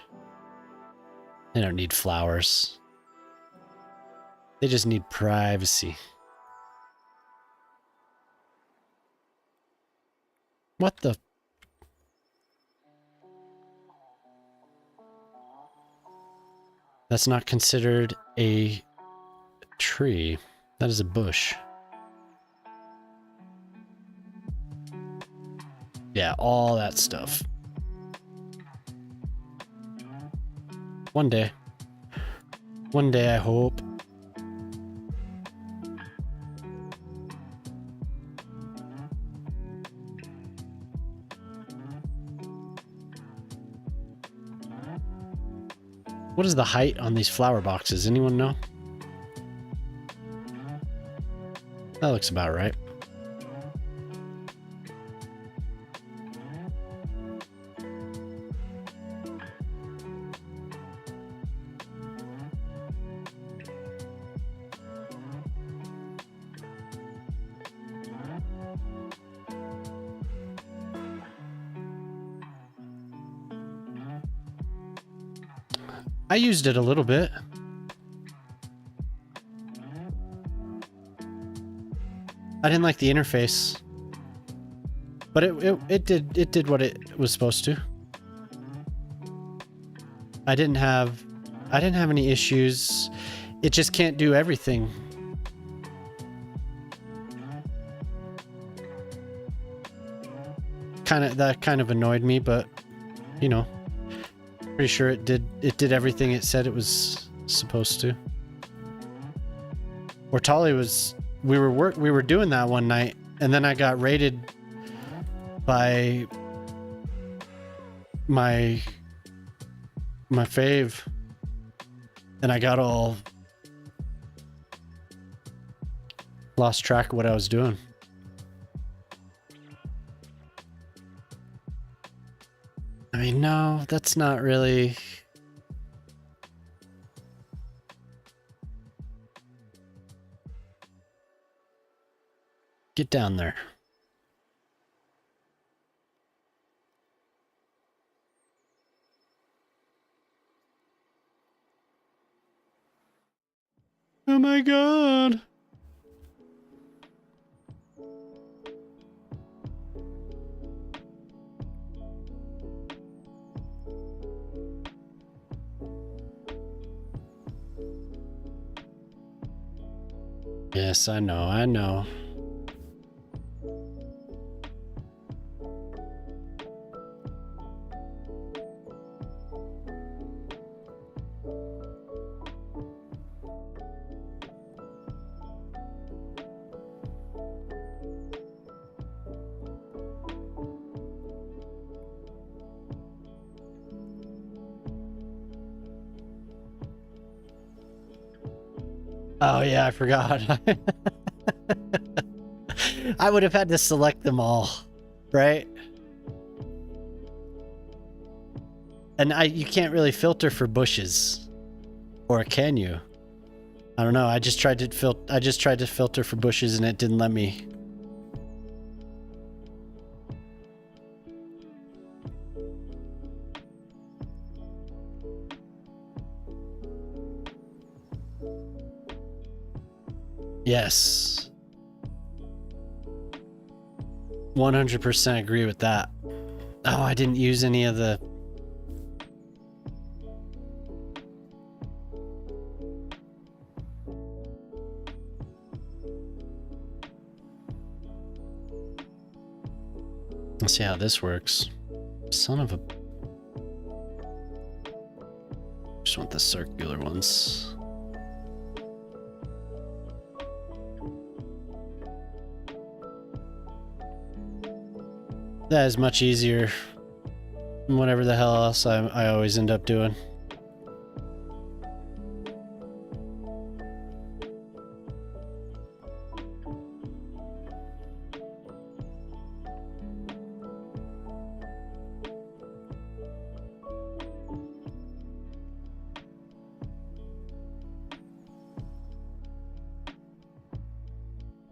They don't need flowers. They just need privacy. What the? That's not considered a tree. That is a bush. Yeah, all that stuff. One day. One day, I hope. What is the height on these flower boxes? Anyone know? That looks about right. I used it a little bit. I didn't like the interface, but it did what it was supposed to. I didn't have any issues. It just can't do everything. That kind of annoyed me, but you know, pretty sure it did everything it said it was supposed to. Or we were doing that one night, and then I got raided by my fave, and I got all lost track of what I was doing. I mean, no, that's not really... Get down there. Oh my god. Yes, I know. Oh yeah, I forgot. I would have had to select them all, right? And you can't really filter for bushes, or can you? I don't know. I just tried to filter for bushes and it didn't let me. Yes. 100% agree with that. Oh, I didn't use any of the... Let's see how this works. Son of a... Just want the circular ones. That is much easier than whatever the hell else I always end up doing.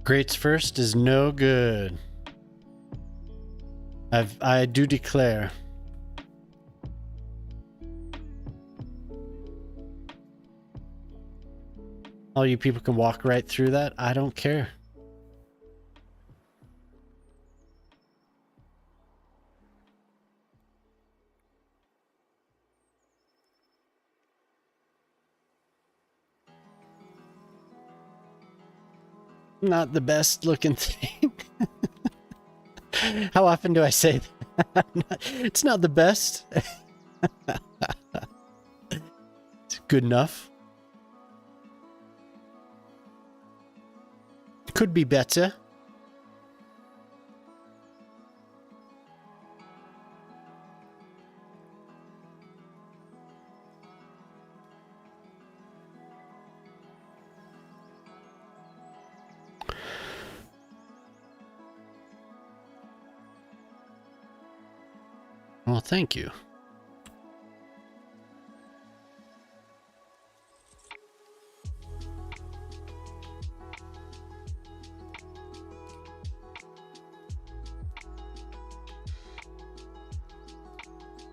Greats first is no good. I do declare. All you people can walk right through that. I don't care. Not the best looking thing. How often do I say that? It's not the best. good enough. Could be better. Well, thank you.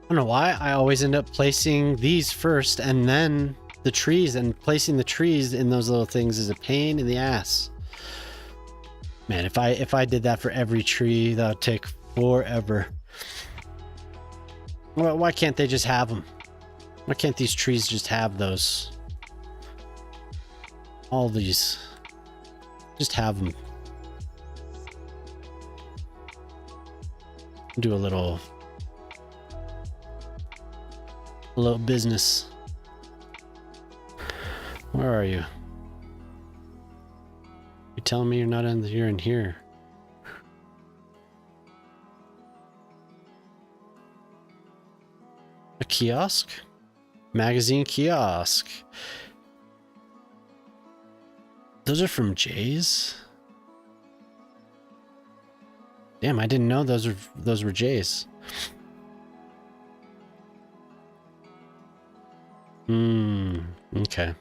I don't know why I always end up placing these first and then the trees, and placing the trees in those little things is a pain in the ass. Man, if I did that for every tree, that would take forever. Well, why can't they just have them? Why can't these trees just have those? All these. Just have them. Do a little business. Where are you? You telling me you're not in you're in here? A kiosk? Magazine kiosk. Those are from Jay's? Damn, I didn't know those were Jay's. Okay.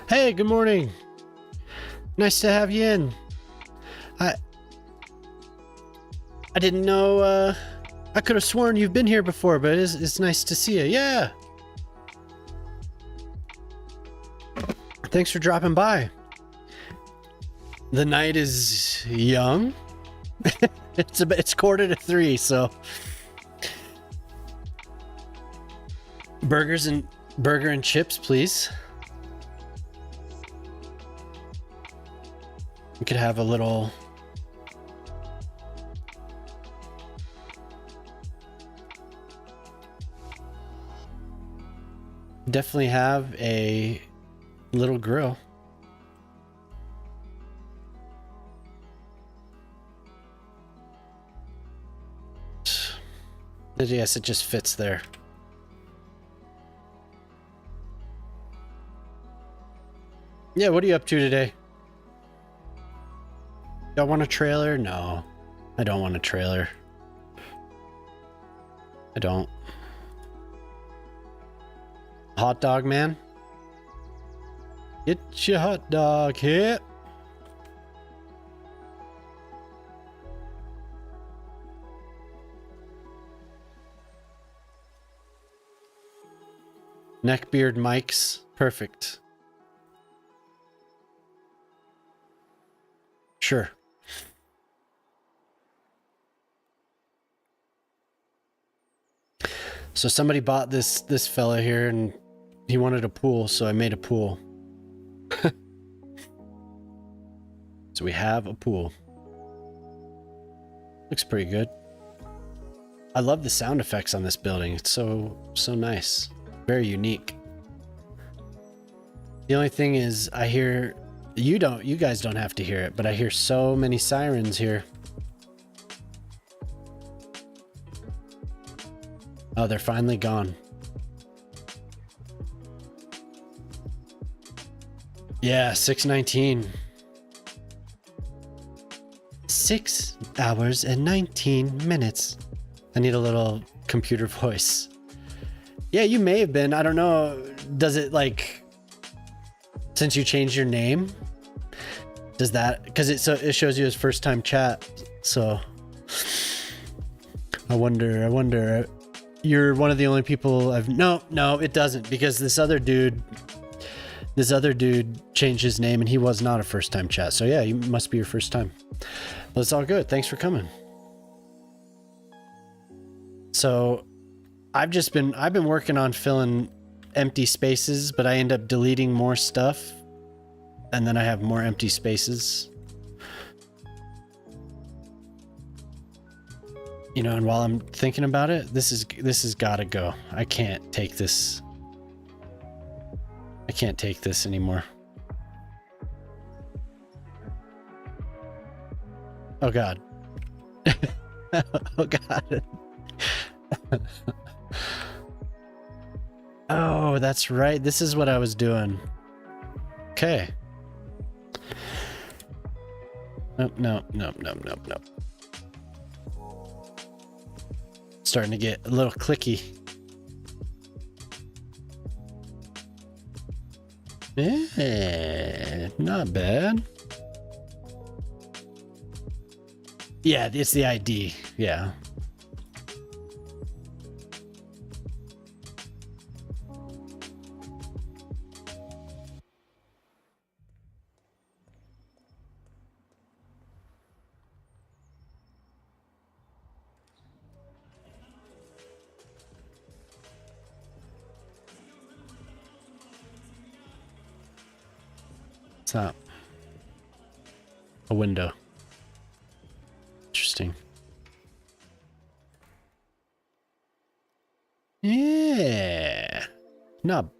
Hey, good morning. Nice to have you in. I didn't know, I could have sworn you've been here before, but it's nice to see you. Yeah. Thanks for dropping by. The night is young. It's 2:45, so burger and chips, please. We could have a little definitely have a little grill. Yes, it just fits there. Yeah, what are you up to today? Y'all want a trailer? No, I don't want a trailer. I don't. Hot dog man? Get your hot dog here. Neckbeard mics. Perfect. Sure. So somebody bought this fella here and he wanted a pool, so I made a pool. So we have a pool. Looks pretty good. I love the sound effects on this building. It's so nice. Very unique. The only thing is I hear you guys don't have to hear it, but I hear so many sirens here. Oh, they're finally gone. Yeah, 6:19. 6 hours and 19 minutes. I need a little computer voice. Yeah, you may have been. I don't know. Does it like, since you changed your name, does that, because it shows you as first time chat. So I wonder. You're one of the only people I've... No, it doesn't, because this other dude changed his name and he was not a first time chat. So yeah, you must be your first time. But it's all good. Thanks for coming. So I've been working on filling empty spaces, but I end up deleting more stuff, and then I have more empty spaces. You know, and while I'm thinking about it, this has got to go. I can't take this. I can't take this anymore. Oh God. Oh God. Oh, that's right. This is what I was doing. Okay. Nope, nope, nope, nope, nope, nope. Starting to get a little clicky. Yeah, not bad. Yeah, it's the ID. Yeah. What's that? A window. Interesting. Yeah. Not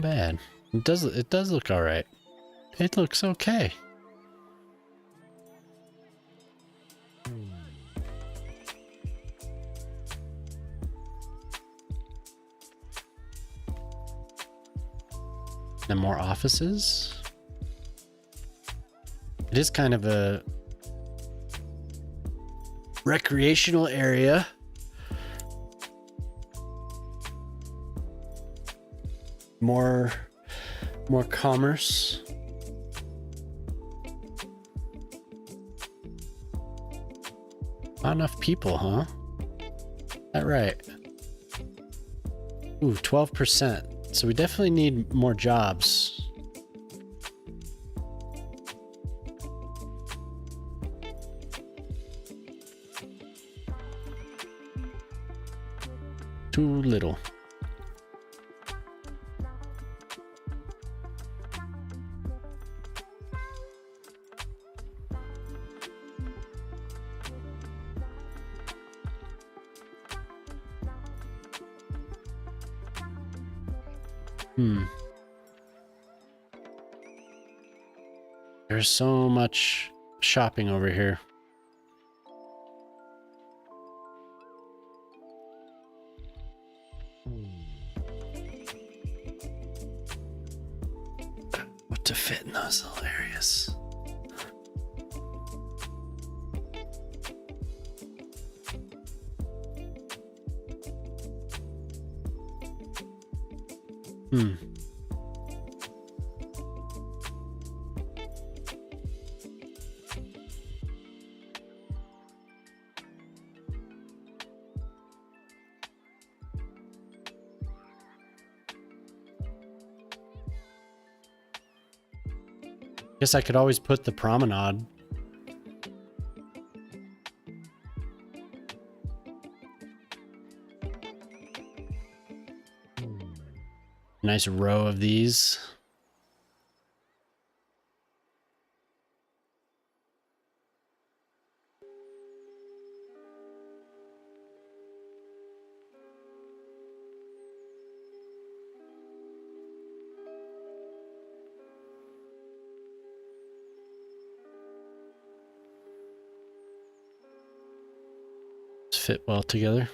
bad. It does look all right. It looks okay. And more offices. It is kind of a recreational area. More commerce. Not enough people, huh? That right. Ooh, 12%. So we definitely need more jobs. Too little. There's so much shopping over here. What to fit in those little areas? Guess I could always put the promenade. Nice row of these. Fit well together.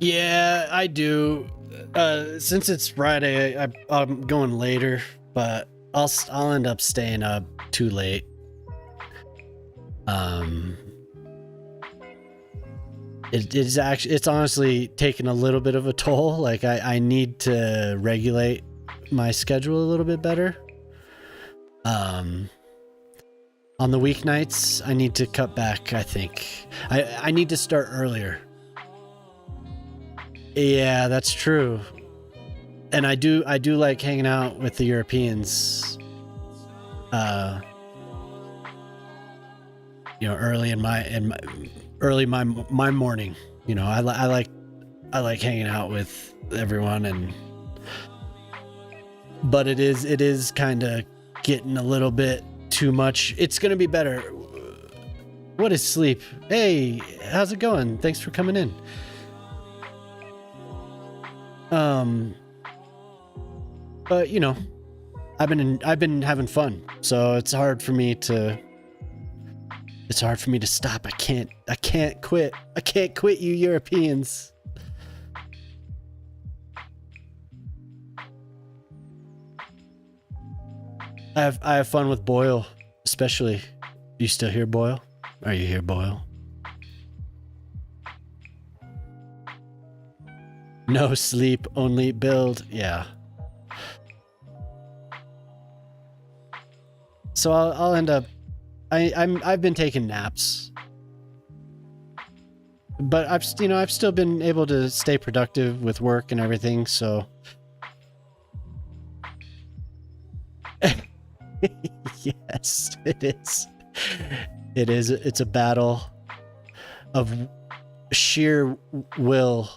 Yeah, I do. Since it's Friday, I'm going later, but I'll end up staying up too late. It's honestly taken a little bit of a toll. Like I need to regulate my schedule a little bit better. On the weeknights, I need to cut back, I think. I need to start earlier. Yeah, that's true. And I do like hanging out with the Europeans. You know, early in my morning. You know, I like hanging out with everyone, but it is kind of getting a little bit too much. It's gonna be better. What is sleep? Hey, how's it going? Thanks for coming in. But you know, I've been having fun, so it's hard for me to stop. I can't quit. I can't quit you Europeans. I have fun with Boyle, especially. You still here, Boyle? Are you here, Boyle? No sleep, only build. Yeah. So I'll end up. I've been taking naps, but I've still been able to stay productive with work and everything. So. Yes, it is. It is. It's a battle of sheer will.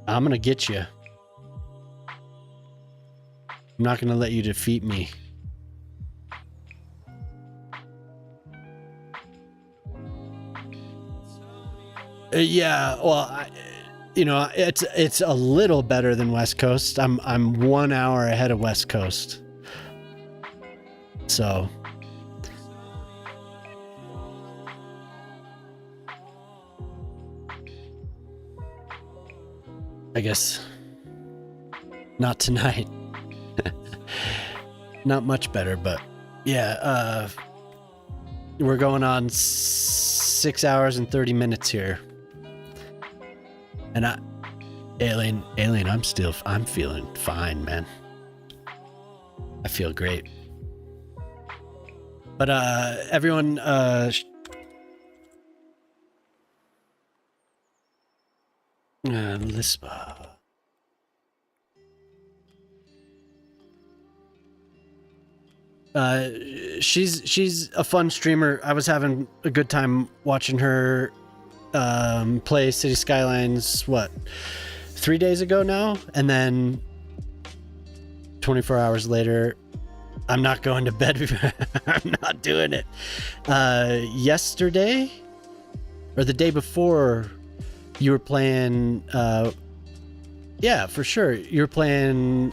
I'm gonna get you. I'm not gonna let you defeat me. Yeah, well, it's a little better than West Coast. I'm 1 hour ahead of West Coast. So I guess not tonight. Not much better, but yeah, we're going on 6 hours and 30 minutes here. And Alien, I'm feeling fine, man. I feel great. But everyone Lispa. She's a fun streamer. I was having a good time watching her play Cities Skylines, 3 days ago now? And then 24 hours later, I'm not going to bed. I'm not doing it. Yesterday or the day before, you were playing, yeah, for sure. You were playing,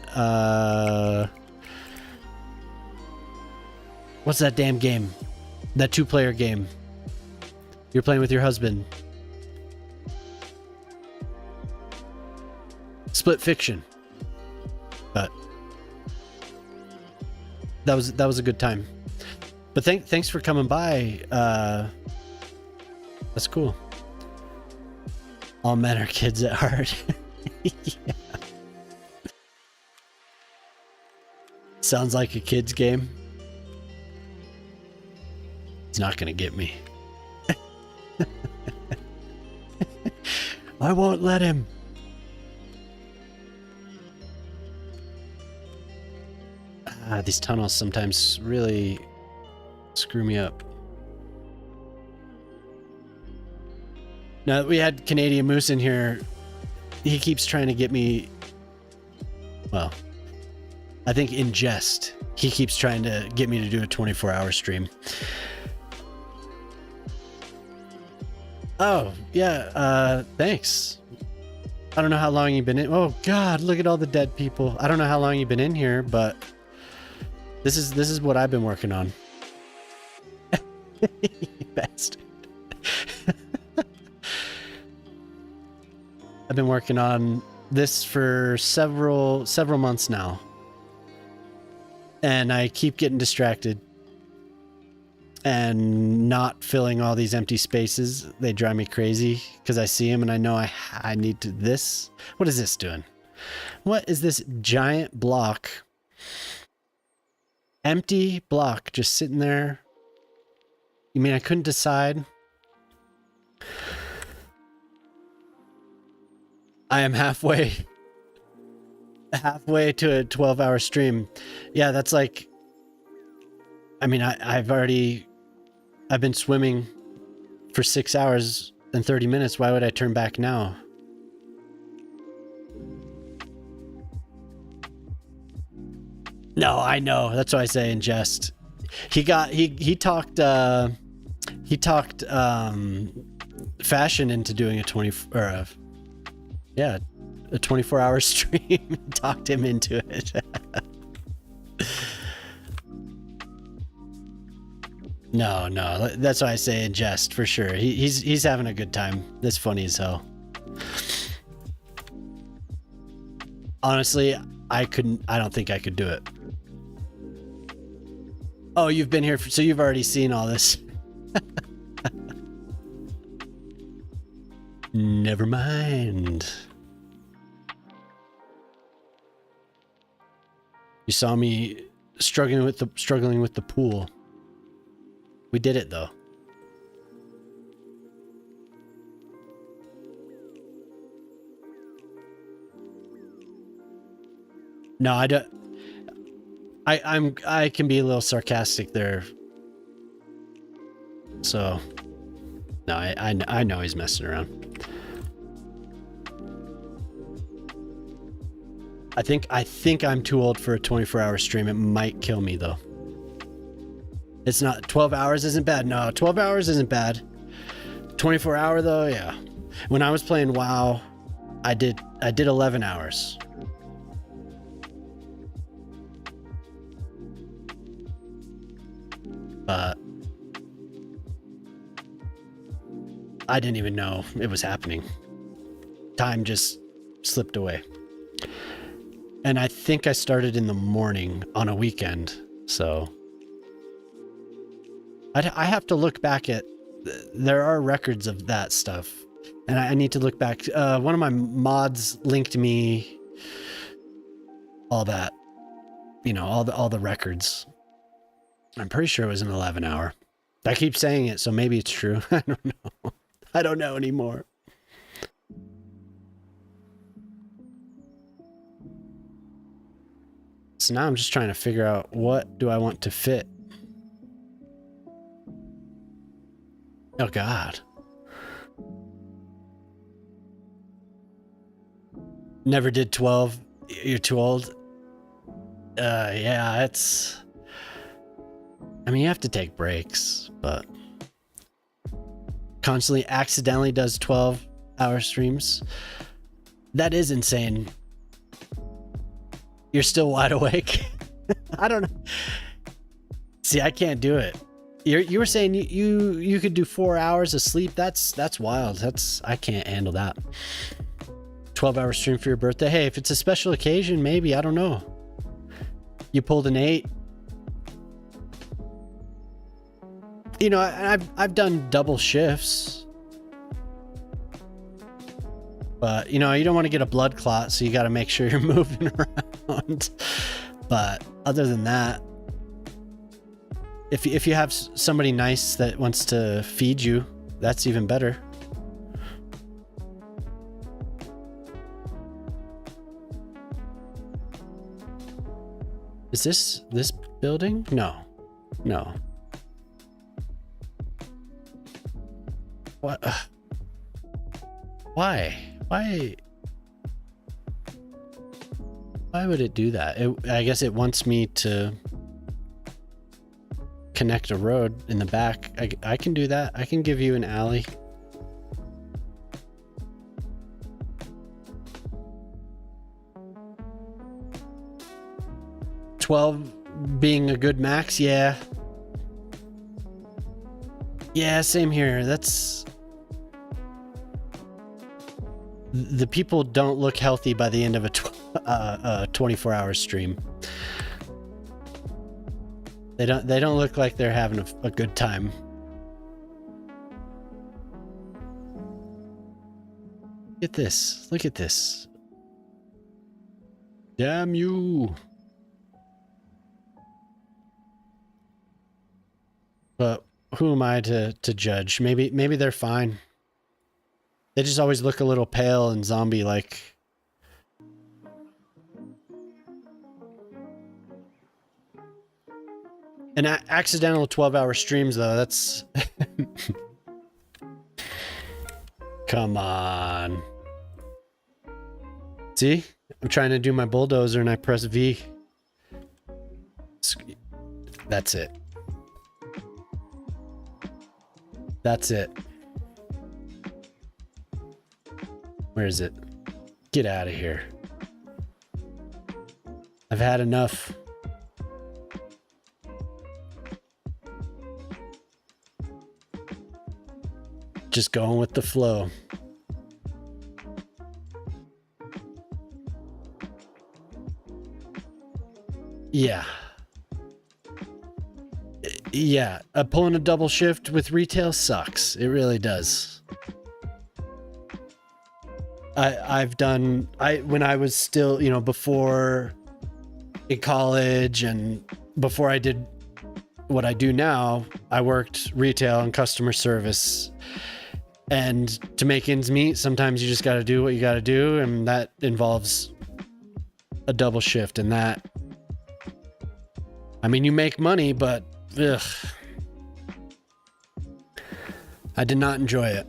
what's that damn game? That 2-player game. You're playing with your husband. Split Fiction. But that was a good time. But thanks for coming by. That's cool. All men are kids at heart. Yeah. Sounds like a kid's game. It's not gonna get me. I won't let him. These tunnels sometimes really screw me up. Now that we had Canadian Moose in here, he keeps trying to get me, well, I think in jest, he keeps trying to get me to do a 24-hour stream. Oh, yeah, thanks. I don't know how long you've been in. Oh, God, look at all the dead people. I don't know how long you've been in here, but this is what I've been working on. You bastard. I've been working on this for several months now. And I keep getting distracted. and not filling all these empty spaces. They drive me crazy because I see them and I know I need to this. What is this doing? What is this giant block? Empty block just sitting there. You mean I couldn't decide? I am halfway to a 12-hour stream. Yeah, that's like, I mean, I've been swimming for 6 hours and 30 minutes. Why would I turn back now? No, I know. That's what I say in jest. He talked fashion into doing a 24-hour stream. Talked him into it. No, that's what I say in jest for sure. He's having a good time. That's funny as hell. Honestly, I don't think I could do it. Oh, you've been here, so you've already seen all this. Never mind. You saw me struggling with the pool. We did it though. No, I don't. I can be a little sarcastic there. So, no, I know he's messing around. I think I'm too old for a 24-hour stream. It might kill me though. It's not 12 hours isn't bad. No, 12 hours isn't bad. 24 hour though, yeah. When I was playing WoW, I did 11 hours. But I didn't even know it was happening. Time just slipped away. And I think I started in the morning on a weekend, so I have to look back at, there are records of that stuff, and I need to look back. One of my mods linked me all that, you know, all the records. I'm pretty sure it was an 11 hour. I keep saying it, so maybe it's true. I don't know. I don't know anymore. So now I'm just trying to figure out, what do I want to fit? Oh God. Never did 12. You're too old. Yeah, it's, I mean, you have to take breaks, but constantly accidentally does 12-hour streams. That is insane. You're still wide awake. I don't know. See, I can't do it. You were saying you could do 4 hours of sleep. That's wild. I can't handle that. 12-hour stream for your birthday. Hey, if it's a special occasion, maybe, I don't know. You pulled an 8. You know, I've done double shifts. But, you know, you don't want to get a blood clot, so you got to make sure you're moving around. But other than that, if you have somebody nice that wants to feed you, that's even better. Is this building? No. What? Why would it do that? I guess it wants me to connect a road in the back. I can do that. I can give you an alley. $12 being a good max, yeah. Yeah, same here. That's... The people don't look healthy by the end of a 24-hour stream. They don't look like they're having a good time. Look at this. Look at this. Damn you. But who am I to judge? Maybe they're fine. They just always look a little pale and zombie-like. And accidental 12-hour streams, though, that's... Come on. See? I'm trying to do my bulldozer and I press V. That's it. That's it. Where is it? Get out of here. I've had enough. Just going with the flow. Yeah. Yeah, pulling a double shift with retail sucks. It really does. When I was still, you know, before in college and before I did what I do now, I worked retail and customer service. And to make ends meet, sometimes you just got to do what you got to do. And that involves a double shift. And that, I mean, you make money, but ugh. I did not enjoy it.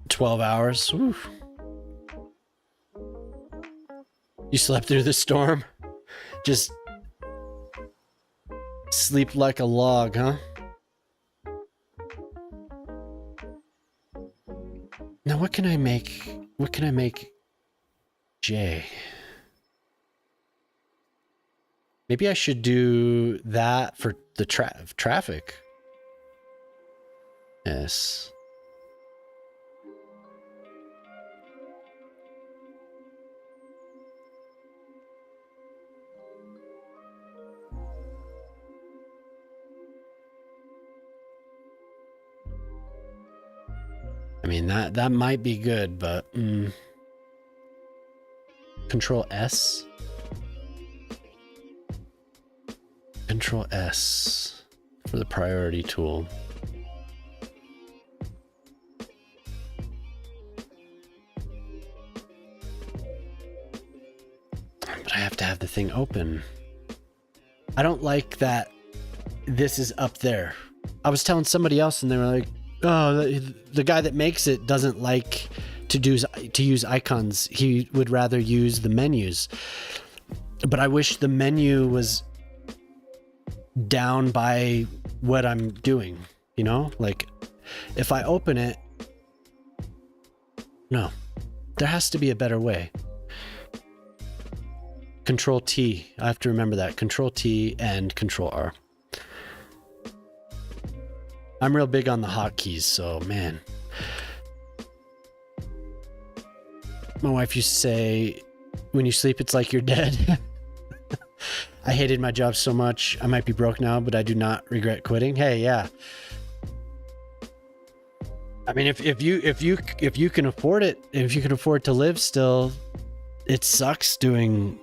"12 hours. Oof. You slept through the storm? Just sleep like a log, huh? Now what can I make? What can I make J? Maybe I should do that for the traffic. Yes. I mean, that might be good, but Control S. Control S for the priority tool. But I have to have the thing open. I don't like that this is up there. I was telling somebody else and they were like, oh, the guy that makes it doesn't like to use icons. He would rather use the menus. But I wish the menu was down by what I'm doing, you know? Like, if I open it... No. There has to be a better way. Control T. I have to remember that. Control T and Control R. I'm real big on the hotkeys, so man. My wife used to say, when you sleep, it's like you're dead. I hated my job so much. I might be broke now, but I do not regret quitting. Hey, yeah. I mean, if you can afford it, if you can afford to live still, it sucks doing.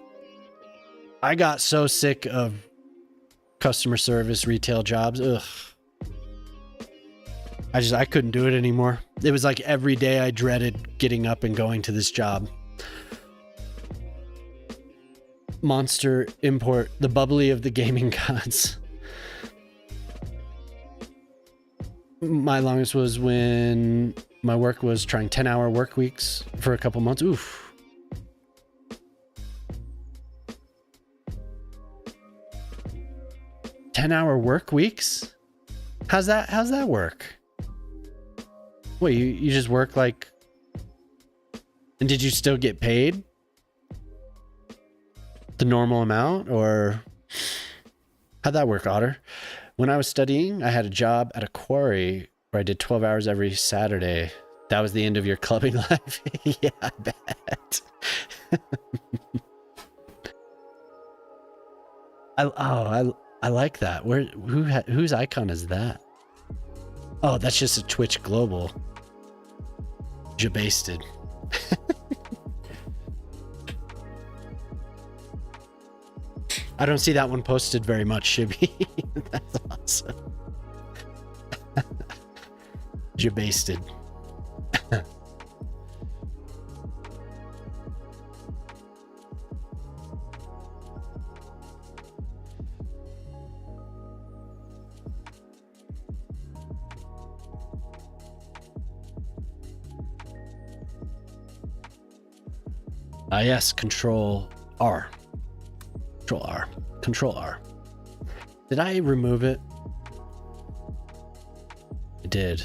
I got so sick of customer service, retail jobs. Ugh. I couldn't do it anymore. It was like every day I dreaded getting up and going to this job. Monster import, the bubbly of the gaming gods. My longest was when my work was trying 10-hour work weeks for a couple months. Oof. "10-hour work weeks? How's that work? Wait, you just work like... And did you still get paid the normal amount, or how'd that work, Otter? When I was studying, I had a job at a quarry where I did 12 hours every Saturday. That was the end of your clubbing life? Yeah, I bet. I like that. Whose icon is that? Oh, that's just a Twitch global. Jabasted. I don't see that one posted very much, Shibby. That's awesome. Jabasted. Yes, Control R. Control R. Control R. Did I remove it? I did.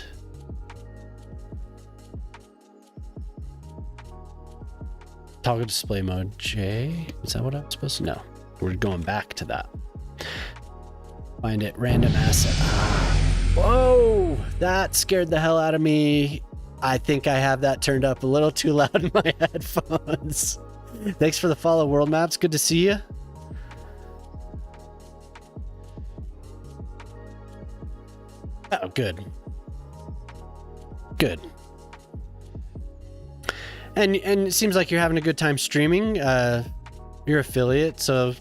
Toggle display mode J. Is that what I'm supposed to know? We're going back to that. Find it. Random asset. Whoa! That scared the hell out of me. I think I have that turned up a little too loud in my headphones. Thanks for the follow, World Maps. Good to see you. Oh, good. Good. And it seems like you're having a good time streaming. You're affiliate, so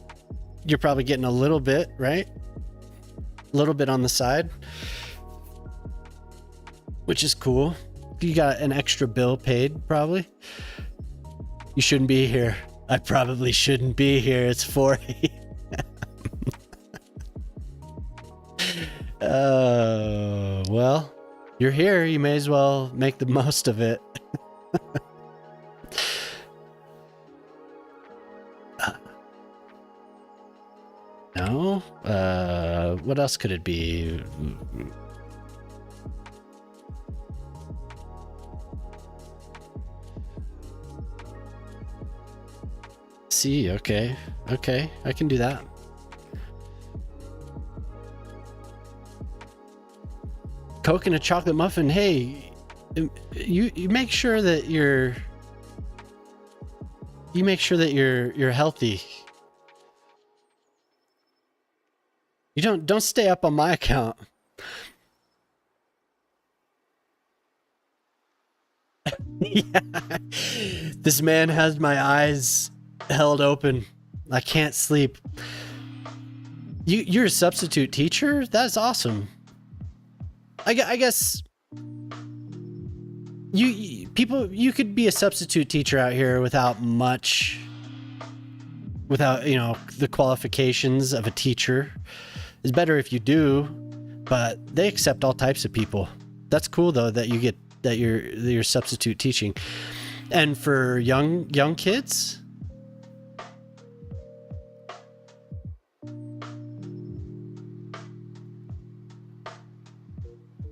you're probably getting a little bit, right? A little bit on the side, which is cool. You got an extra bill paid, probably. You shouldn't be here. I probably shouldn't be here. It's 4 a.m. Well, you're here. You may as well make the most of it. No? What else could it be? See, okay, I can do that. Coke and a chocolate muffin. Hey, you make sure that you're healthy. You don't stay up on my account. Yeah. This man has my eyes held open. I can't sleep. You're a substitute teacher? That's awesome. I guess you could be a substitute teacher out here without the qualifications of a teacher. It's better if you do, but they accept all types of people. That's cool though that you're substitute teaching. And for young kids,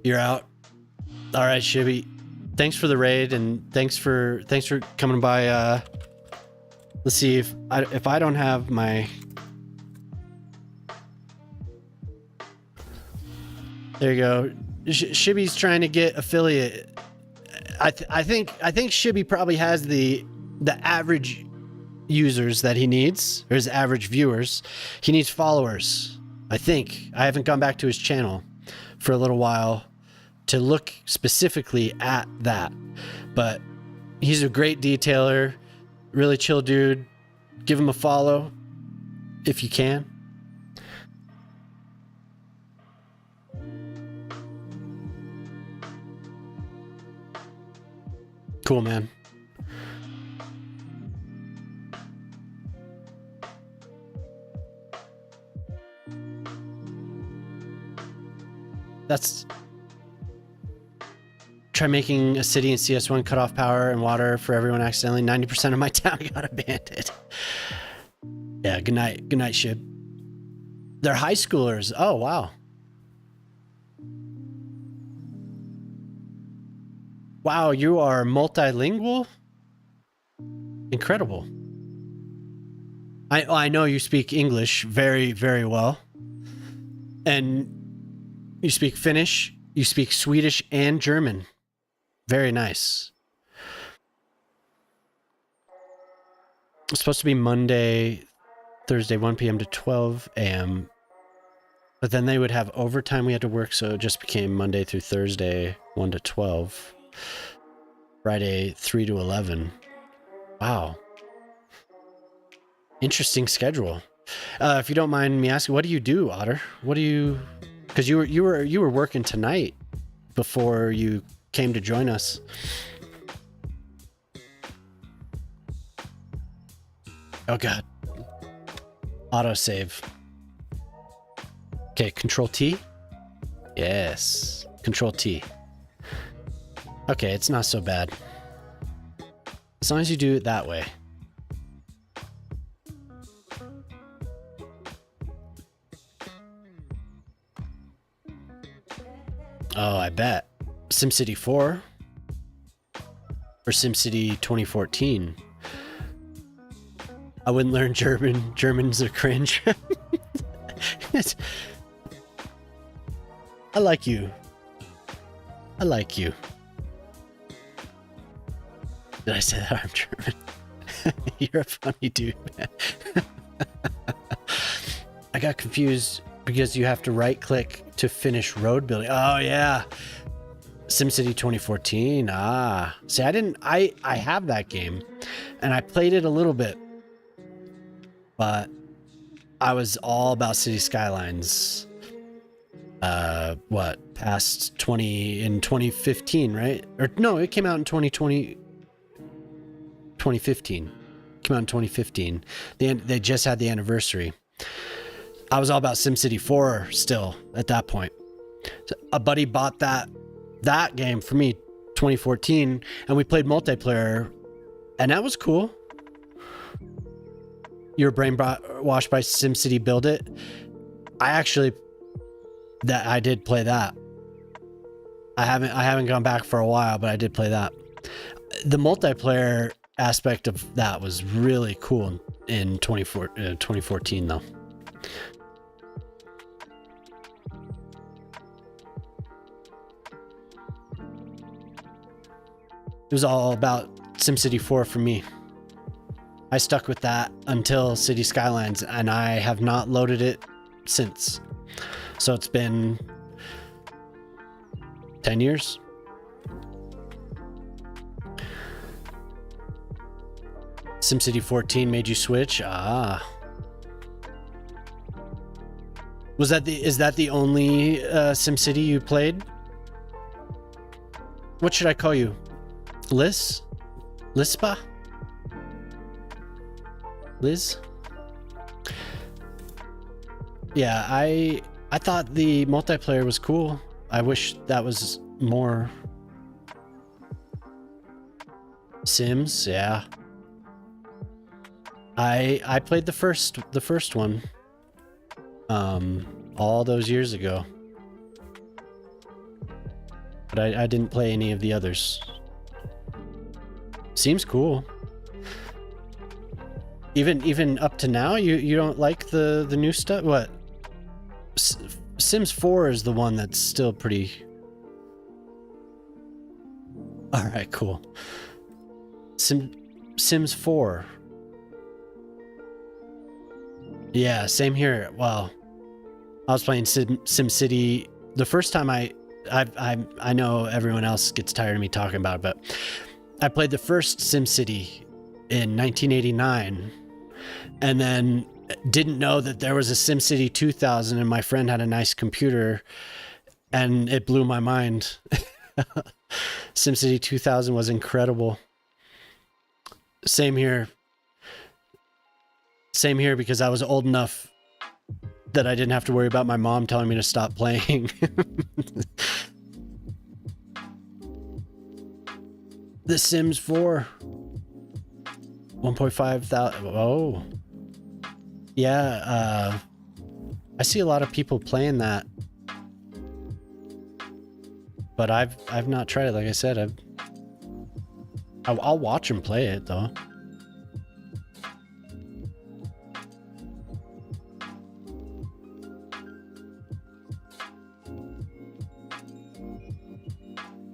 you're out. All right, Shibby. Thanks for the raid and thanks for coming by. Let's see if I don't have my. There you go. Shibby's trying to get affiliate. I think Shibby probably has the average users that he needs, or his average viewers. He needs followers. I think. I haven't gone back to his channel for a little while to look specifically at that, but he's a great detailer, really chill dude. Give him a follow if you can. Cool, man. That's... Try making a city in CS1 cut off power and water for everyone accidentally. 90% of my town got abandoned. Yeah, good night. Good night, Shib. They're high schoolers. Oh, wow. Wow, you are multilingual? Incredible. I know you speak English very, very well. And you speak Finnish, you speak Swedish and German. Very nice. It's supposed to be Monday, Thursday, 1 p.m. to 12 a.m. But then they would have overtime we had to work, so it just became Monday through Thursday, 1 to 12. Friday, 3 to 11. Wow. Interesting schedule. If you don't mind me asking, what do you do, Otter? What do you... Because you were working tonight before you came to join us. Oh God. Autosave. Okay, Control T. Yes, Control T. Okay, it's not so bad. As long as you do it that way. Oh, I bet. SimCity 4 or SimCity 2014. I wouldn't learn German. Germans are cringe. I like you. I like you. Did I say that? I'm German. You're a funny dude, man. I got confused because you have to right click to finish road building. Oh yeah. SimCity 2014. Ah. See, I have that game and I played it a little bit, but I was all about Cities Skylines. What, past 2015, right? Or no, it came out in 2015. Came out in 2015. They just had the anniversary. I was all about SimCity 4 still at that point. So a buddy bought that game for me 2014 and we played multiplayer and that was cool. You were brainwashed by SimCity Build It. I did play that. I haven't gone back for a while, but I did play that. The multiplayer aspect of that was really cool in 2014 though. It was all about SimCity 4 for me. I stuck with that until Cities Skylines, and I have not loaded it since. So it's been 10 years. SimCity 14 made you switch? Ah. Is that the only SimCity you played? What should I call you? Lispa? Liz? Yeah, I thought the multiplayer was cool. I wish that was more. Sims, yeah. I played the first one all those years ago. But I didn't play any of the others. Seems cool. Even up to now, you don't like the new stuff? What? Sims 4 is the one that's still pretty... Alright, cool. Sims 4. Yeah, same here. Well, I was playing SimCity the first time. I know everyone else gets tired of me talking about it, but I played the first SimCity in 1989 and then didn't know that there was a SimCity 2000 and my friend had a nice computer and it blew my mind. SimCity 2000 was incredible. Same here because I was old enough that I didn't have to worry about my mom telling me to stop playing. The Sims 4. 1.5 thousand. Oh. Yeah, I see a lot of people playing that. But I've not tried it. Like I said, I'll watch them play it though.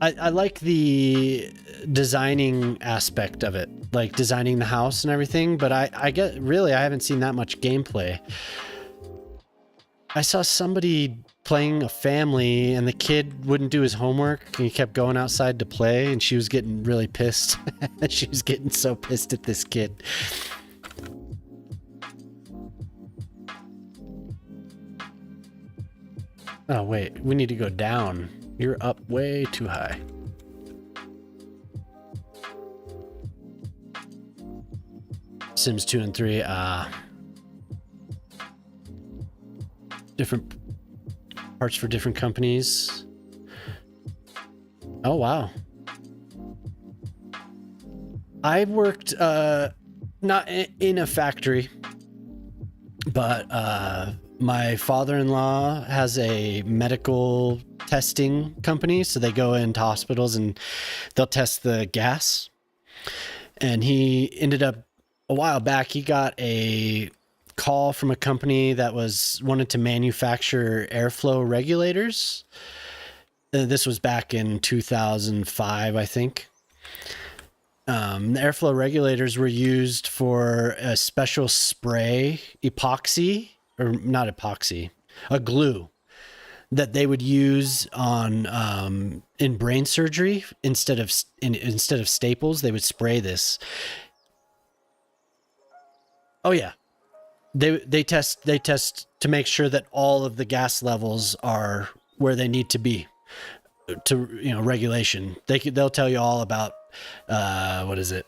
I like the designing aspect of it, like designing the house and everything, but I haven't seen that much gameplay. I saw somebody playing a family and the kid wouldn't do his homework and he kept going outside to play and she was getting really pissed. She was getting so pissed at this kid. Oh wait, we need to go down. You're up way too high. Sims 2 and 3, different parts for different companies. Oh, wow. I worked, not in a factory, but, my father-in-law has a medical testing company, so they go into hospitals and they'll test the gas. And he ended up, a while back, he got a call from a company that wanted to manufacture airflow regulators. This was back in 2005, I think. The airflow regulators were used for a special spray, epoxy, or not epoxy, a glue that they would use on in brain surgery instead of staples. They would spray this. Oh yeah, they test to make sure that all of the gas levels are where they need to be to regulation. They'll tell you all about what is it?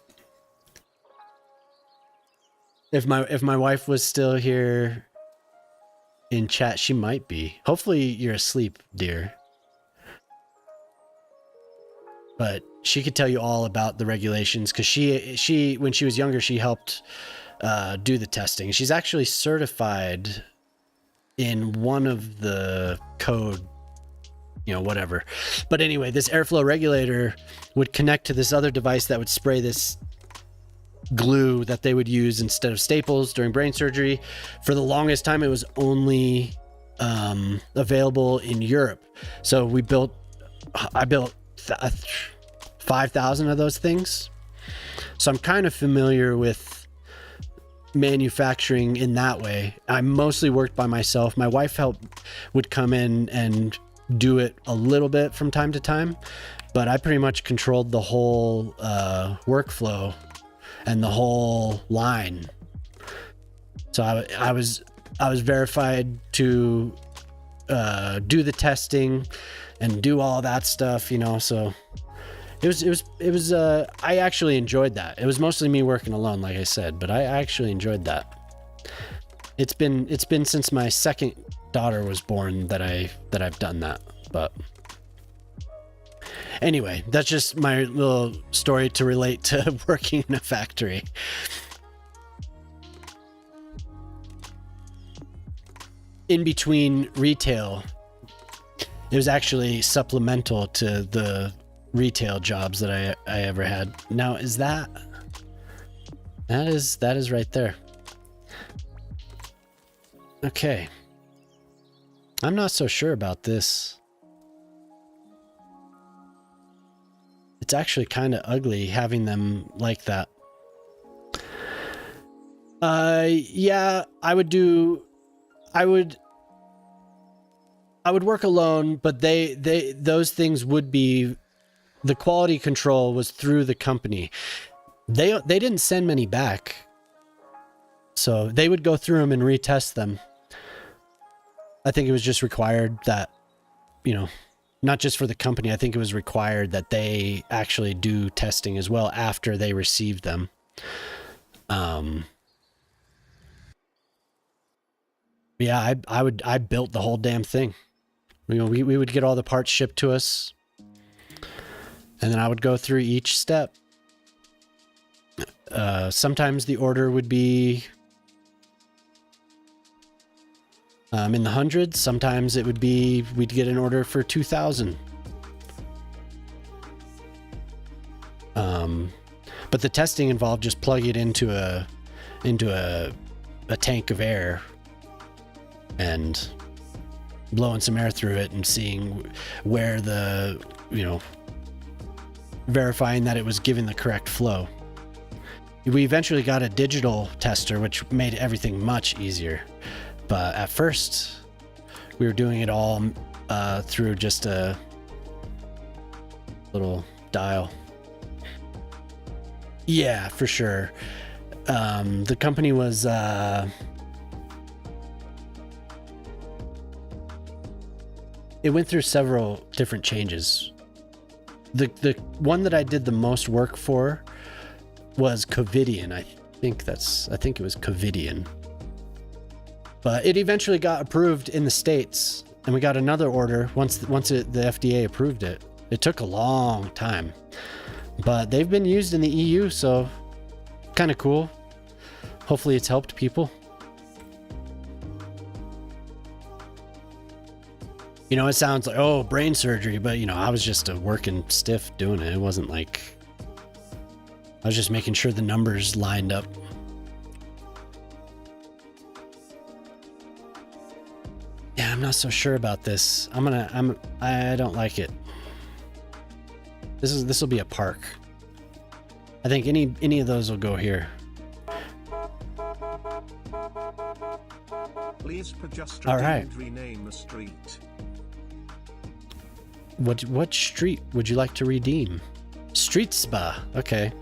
If my wife was still here in chat, she might be. Hopefully you're asleep, dear. But she could tell you all about the regulations because she when she was younger, she helped do the testing. She's actually certified in one of the code, whatever. But anyway, this airflow regulator would connect to this other device that would spray this glue that they would use instead of staples during brain surgery. For the longest time, it was only available in Europe. So I built 5,000 of those things. So I'm kind of familiar with manufacturing in that way. I mostly worked by myself. My wife would come in and do it a little bit from time to time, but I pretty much controlled the whole workflow and the whole line. So I was verified to do the testing and do all that stuff, so it was I actually enjoyed that. It was mostly me working alone, like I said, but I actually enjoyed that. It's been since my second daughter was born that I've done that. But anyway, that's just my little story to relate to working in a factory. In between retail, it was actually supplemental to the retail jobs that I ever had. Now, that is right there. Okay. I'm not so sure about this. It's actually kind of ugly having them like that. Yeah, I would work alone, but those things would be, the quality control was through the company. They didn't send many back. So they would go through them and retest them. I think it was just required that, not just for the company, I think it was required that they actually do testing as well after they receive them. Yeah, I built the whole damn thing. We would get all the parts shipped to us, and then I would go through each step. Sometimes the order would be in the hundreds. Sometimes it would be, we'd get an order for 2,000. But the testing involved just plug it into a tank of air and blowing some air through it and seeing where the verifying that it was giving the correct flow. We eventually got a digital tester, which made everything much easier. But at first, we were doing it all through just a little dial. Yeah, for sure. The company was it went through several different changes. The one that I did the most work for was Covidian. I think it was Covidian. But it eventually got approved in the States, and we got another order once the FDA approved it. It took a long time, but they've been used in the EU, so kind of cool. Hopefully it's helped people. You know, it sounds like, oh, brain surgery, but you know, I was just a working stiff doing it. It wasn't like, I was just making sure the numbers lined up. Yeah, I'm not so sure about this. I don't like it. This will be a park. I think any of those will go here. Please just all right. Rename the street. What street would you like to redeem? Street Spa. Okay.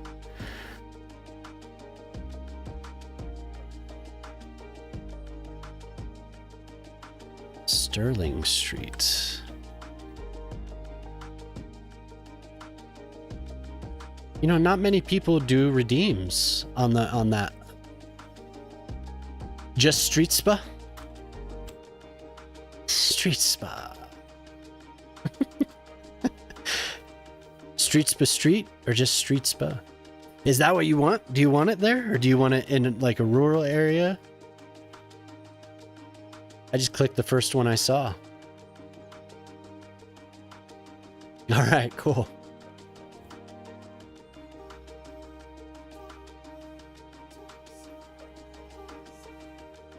Sterling Street. You know, not many people do redeems on that. Just Street Spa? Street Spa. Street Spa Street or just Street Spa? Is that what you want? Do you want it there or do you want it in like a rural area? I just clicked the first one I saw. All right, cool.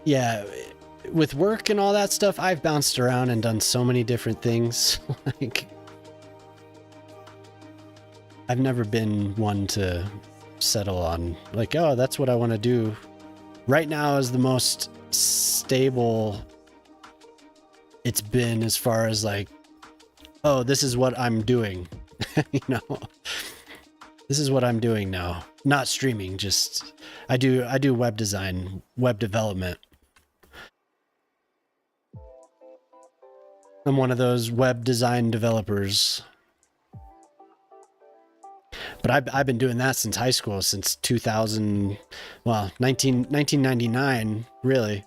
Yeah, with work and all that stuff, I've bounced around and done so many different things. Like, I've never been one to settle on like, oh, that's what I want to do. Right now is the most stable it's been as far as like, oh, this is what I'm doing. You know, this is what I'm doing now. Not streaming, just I do web design, web development. I'm one of those web design developers. But I've been doing that since high school, since 2000, well, 1999, really.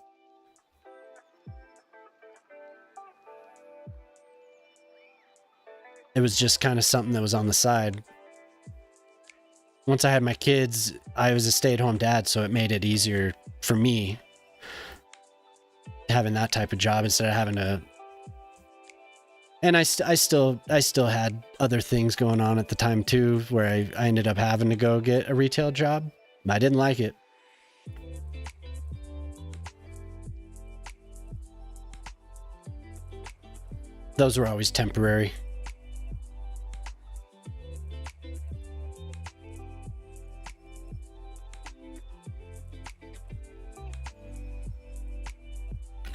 It was just kind of something that was on the side. Once I had my kids, I was a stay-at-home dad, so it made it easier for me having that type of job instead of having to. And I still had other things going on at the time too, where I ended up having to go get a retail job. I didn't like it. Those were always temporary.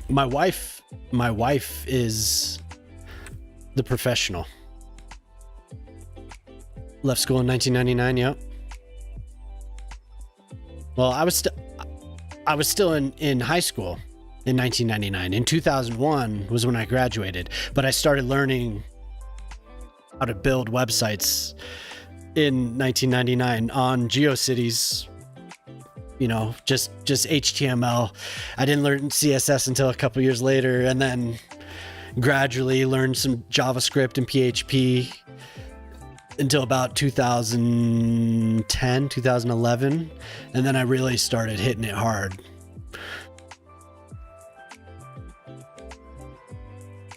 My wife is the professional. Left school in 1999. Yep. Well, I was still in high school in 1999. In 2001 was when I graduated, but I started learning how to build websites in 1999 on GeoCities. You know, just HTML. I didn't learn CSS until a couple years later, and then gradually learned some JavaScript and PHP until about 2010, 2011, and then I really started hitting it hard.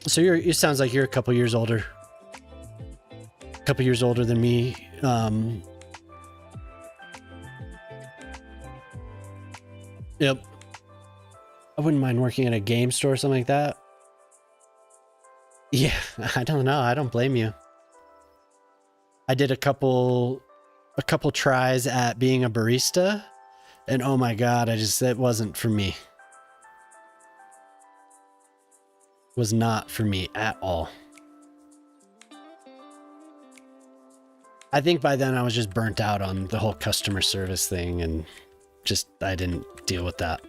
So it sounds like you're a couple years older. A couple years older than me. Yep. I wouldn't mind working at a game store or something like that. Yeah, I don't know. I don't blame you. I did a couple tries at being a barista, and oh my god, it wasn't for me. It was not for me at all. I think by then I was just burnt out on the whole customer service thing, and just I didn't deal with that.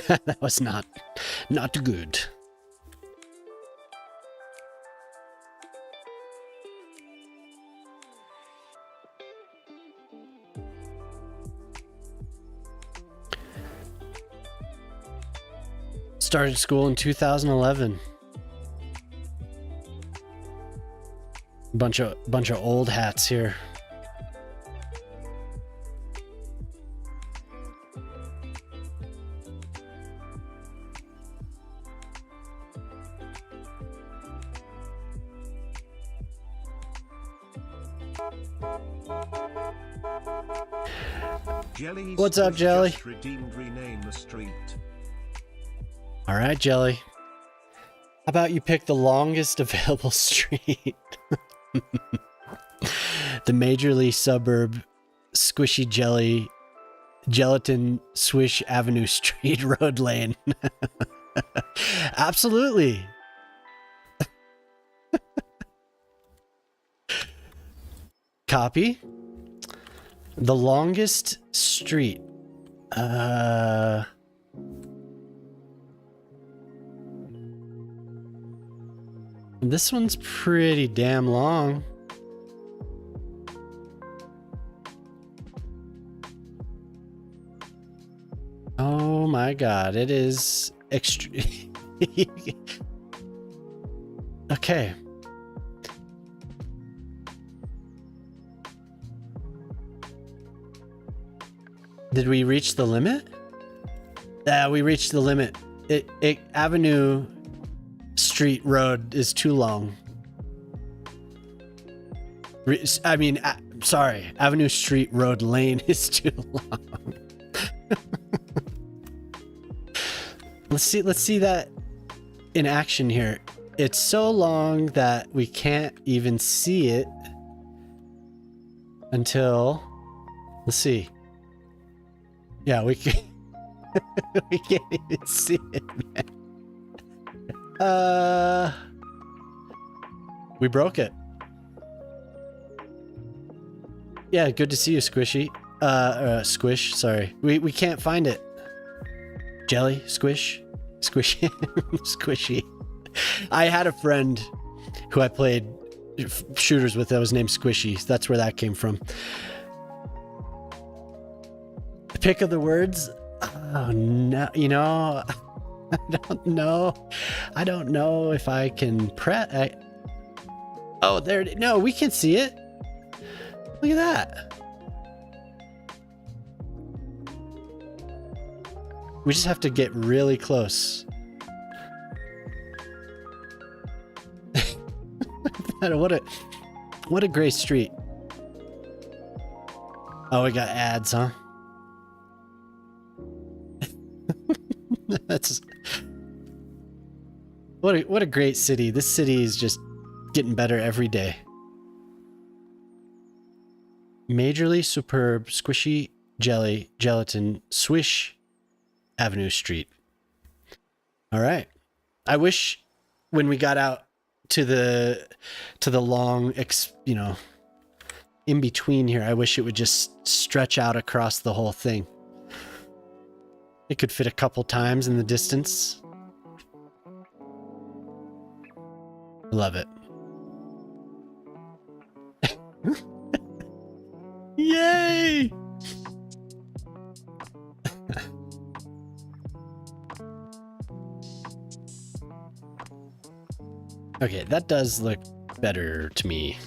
That was not good. Started school in 2011. Bunch of old hats here. Jelly's What's up, Jelly? just redeemed rename the street. All right, Jelly. How about you pick the longest available street? The majorly suburb squishy jelly gelatin swish avenue street road lane. Absolutely. Copy. The longest street. This one's pretty damn long. Oh my god, it is extreme. Okay. Did we reach the limit? Yeah, we reached the limit. Avenue Street Road is too long. Sorry, Avenue Street Road Lane is too long. Let's see that in action here. It's so long that we can't even see it until, let's see. Yeah, we can. We can't even see it, man. We broke it. Yeah, good to see you, Squishy. Squish, sorry. We can't find it. Jelly, Squish, Squishy, Squishy. I had a friend who I played shooters with that was named Squishy. That's where that came from. Pick of the words? Oh, no, you know, I don't know. I don't know if I can oh, there it is. No, we can see it. Look at that. We just have to get really close. What a great street. Oh, we got ads, huh? That's what a great city. This city is just getting better every day. Majorly superb squishy jelly gelatin swish Avenue Street. All right. I wish when we got out to the long in between here, I wish it would just stretch out across the whole thing. It could fit a couple times in the distance. Love it. Yay! Okay, that does look better to me.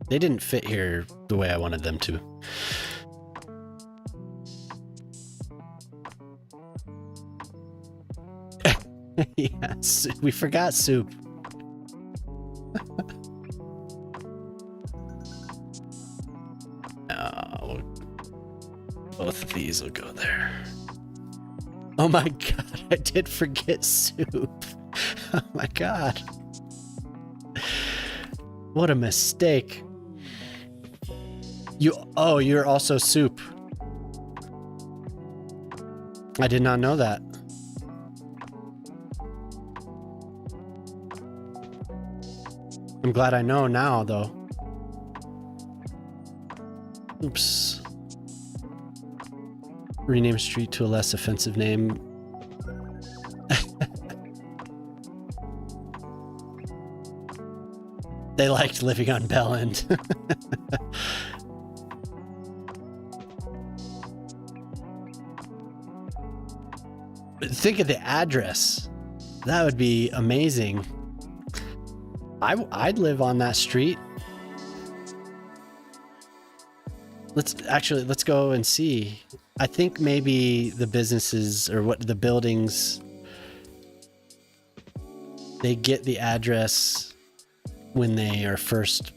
They didn't fit here the way I wanted them to. Yes, we forgot soup. Oh, both of these will go there. Oh my god, I did forget soup. Oh my god. What a mistake. You're also soup. I did not know that. I'm glad I know now, though. Oops. Rename street to a less offensive name. They liked living on Bell End. Think of the address. That would be amazing. I'd live on that street. Let's go and see. I think maybe the businesses or what the buildings, they get the address when they are first,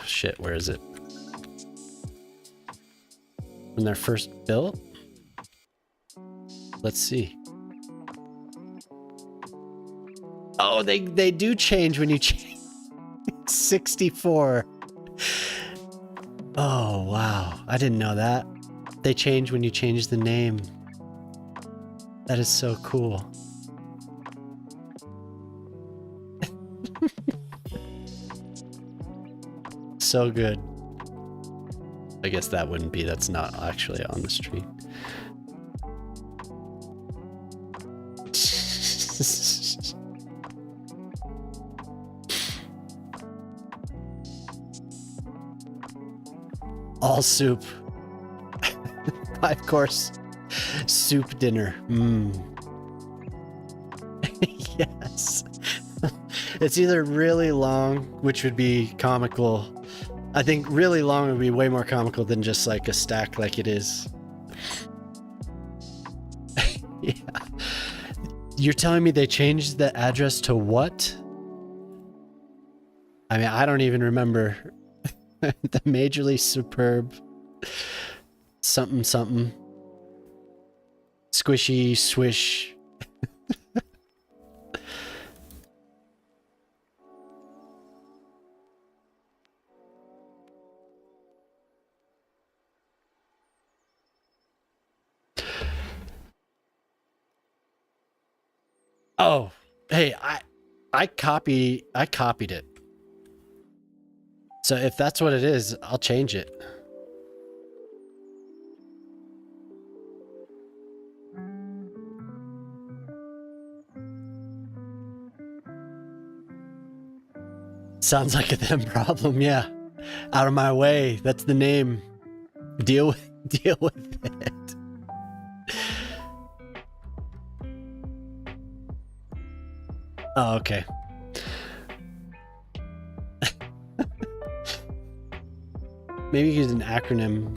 shit, where is it? When they're first built? Let's see. Oh, they do change when you change. 64. Oh, wow. I didn't know that. They change when you change the name. That is so cool. So good. I guess that wouldn't be, that's not actually on the street. All soup. 5-course soup dinner. Yes. It's either really long, which would be comical. I think really long would be way more comical than just like a stack like it is. Yeah. You're telling me they changed the address to what? I mean, I don't even remember. The majorly superb something something squishy swish. Oh, hey, I copied it. So if that's what it is, I'll change it. Sounds like a them problem, yeah. Out of my way. That's the name. Deal with it. Oh, okay. Maybe use an acronym.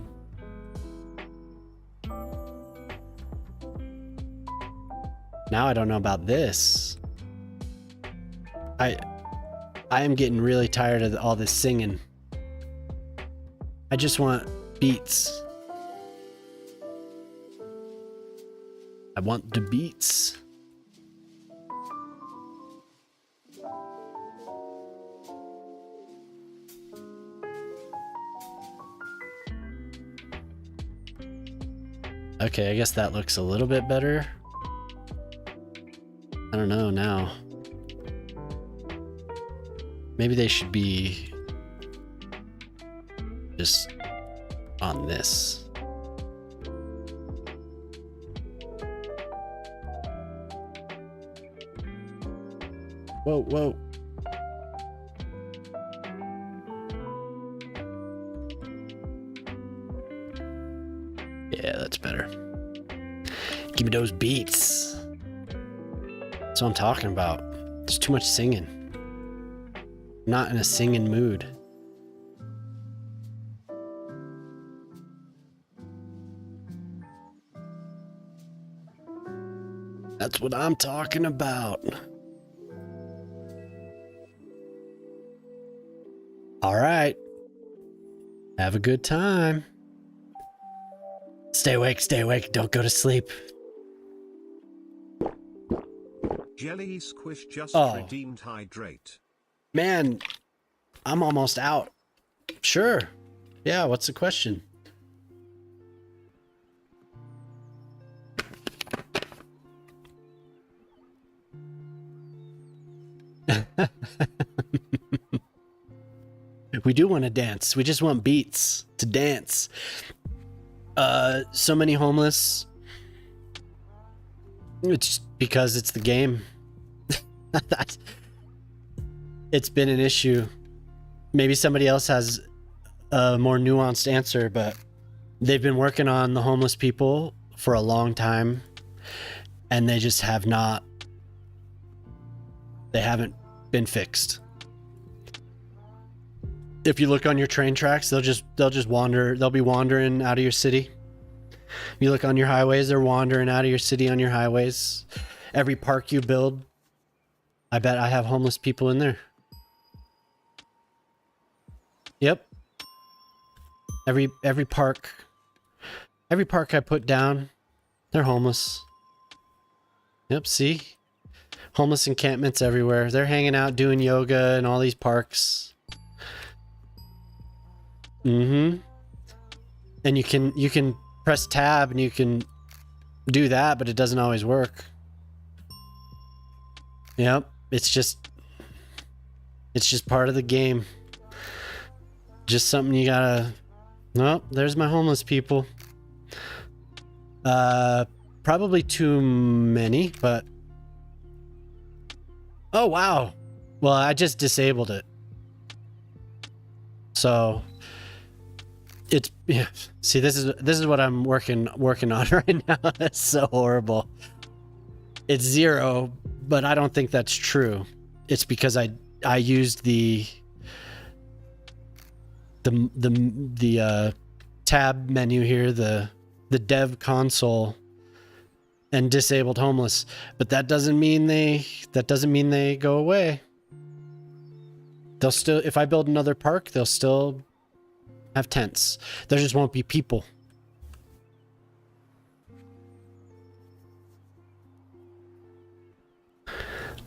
Now I don't know about this. I am getting really tired of all this singing. I just want beats. I want the beats. Okay, I guess that looks a little bit better. I don't know now. Maybe they should be just on this. Whoa, whoa. Yeah, that's better. Give me those beats. That's what I'm talking about. There's too much singing. I'm not in a singing mood. That's what I'm talking about. All right. Have a good time. Stay awake, stay awake. Don't go to sleep. Jelly Squish just redeemed hydrate. Man, I'm almost out. Sure. Yeah, what's the question? We do want to dance. We just want beats to dance. So many homeless. It's because it's the game. It's been an issue. Maybe somebody else has a more nuanced answer, but they've been working on the homeless people for a long time, and they just have not. They haven't been fixed. If you look on your train tracks, they'll just wander. They'll be wandering out of your city. You look on your highways, they're wandering out of your city on your highways. Every park you build, I bet I have homeless people in there. Yep. Every park I put down, they're homeless. Yep, see? Homeless encampments everywhere. They're hanging out doing yoga in all these parks. And you can press tab and you can do that, but it doesn't always work. Yep, it's just part of the game. Just something you gotta. Well, there's my homeless people. Probably too many, but oh wow. Well, I just disabled it. So it's, yeah. See, this is what I'm working on right now. That's so horrible. It's 0, but I don't think that's true. It's because I used the tab menu here, the dev console, and disabled homeless. But that doesn't mean they go away. They'll still, if I build another park, they'll still have tents. There just won't be people.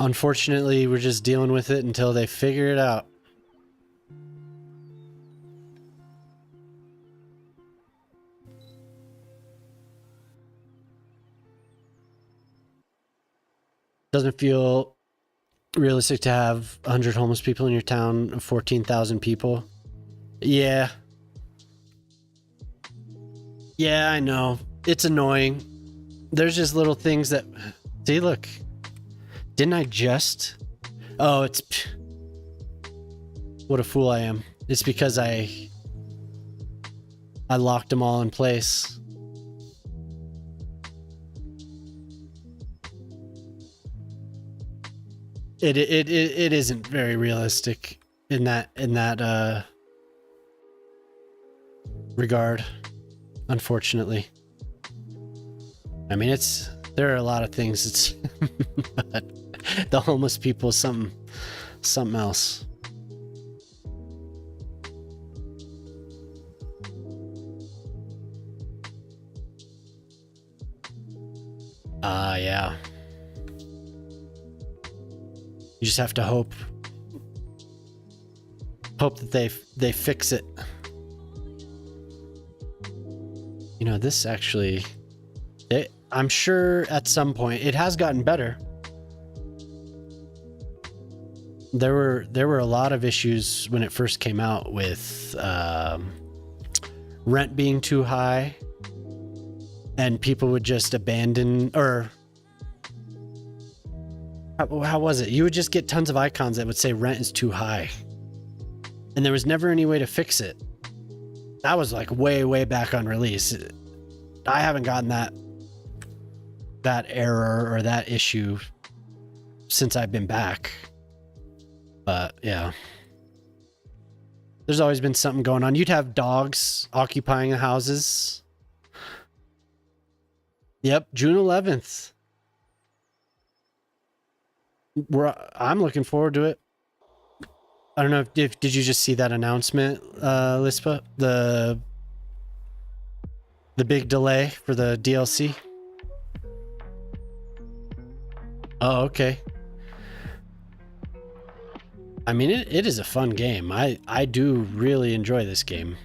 Unfortunately, we're just dealing with it until they figure it out. Doesn't feel realistic to have 100 homeless people in your town of 14,000 people. Yeah. Yeah, I know. It's annoying. There's just little things that... See, look. Didn't I just... Oh, it's... What a fool I am. It's because I locked them all in place. It isn't very realistic in that regard, unfortunately. I mean, there are a lot of things. It's but the homeless people is something else. Yeah. You just have to hope that they fix it. You know, this actually, I'm sure at some point it has gotten better. There were a lot of issues when it first came out with rent being too high, and people would just abandon, or how was it? You would just get tons of icons that would say rent is too high, and there was never any way to fix it. That was like way back on release. I haven't gotten that error or that issue since I've been back. But yeah, there's always been something going on. You'd have dogs occupying the houses. Yep, June 11th. I'm looking forward to it. I don't know if did you just see that announcement, Lispa? The big delay for the DLC. Oh, okay. I mean, it is a fun game. I do really enjoy this game.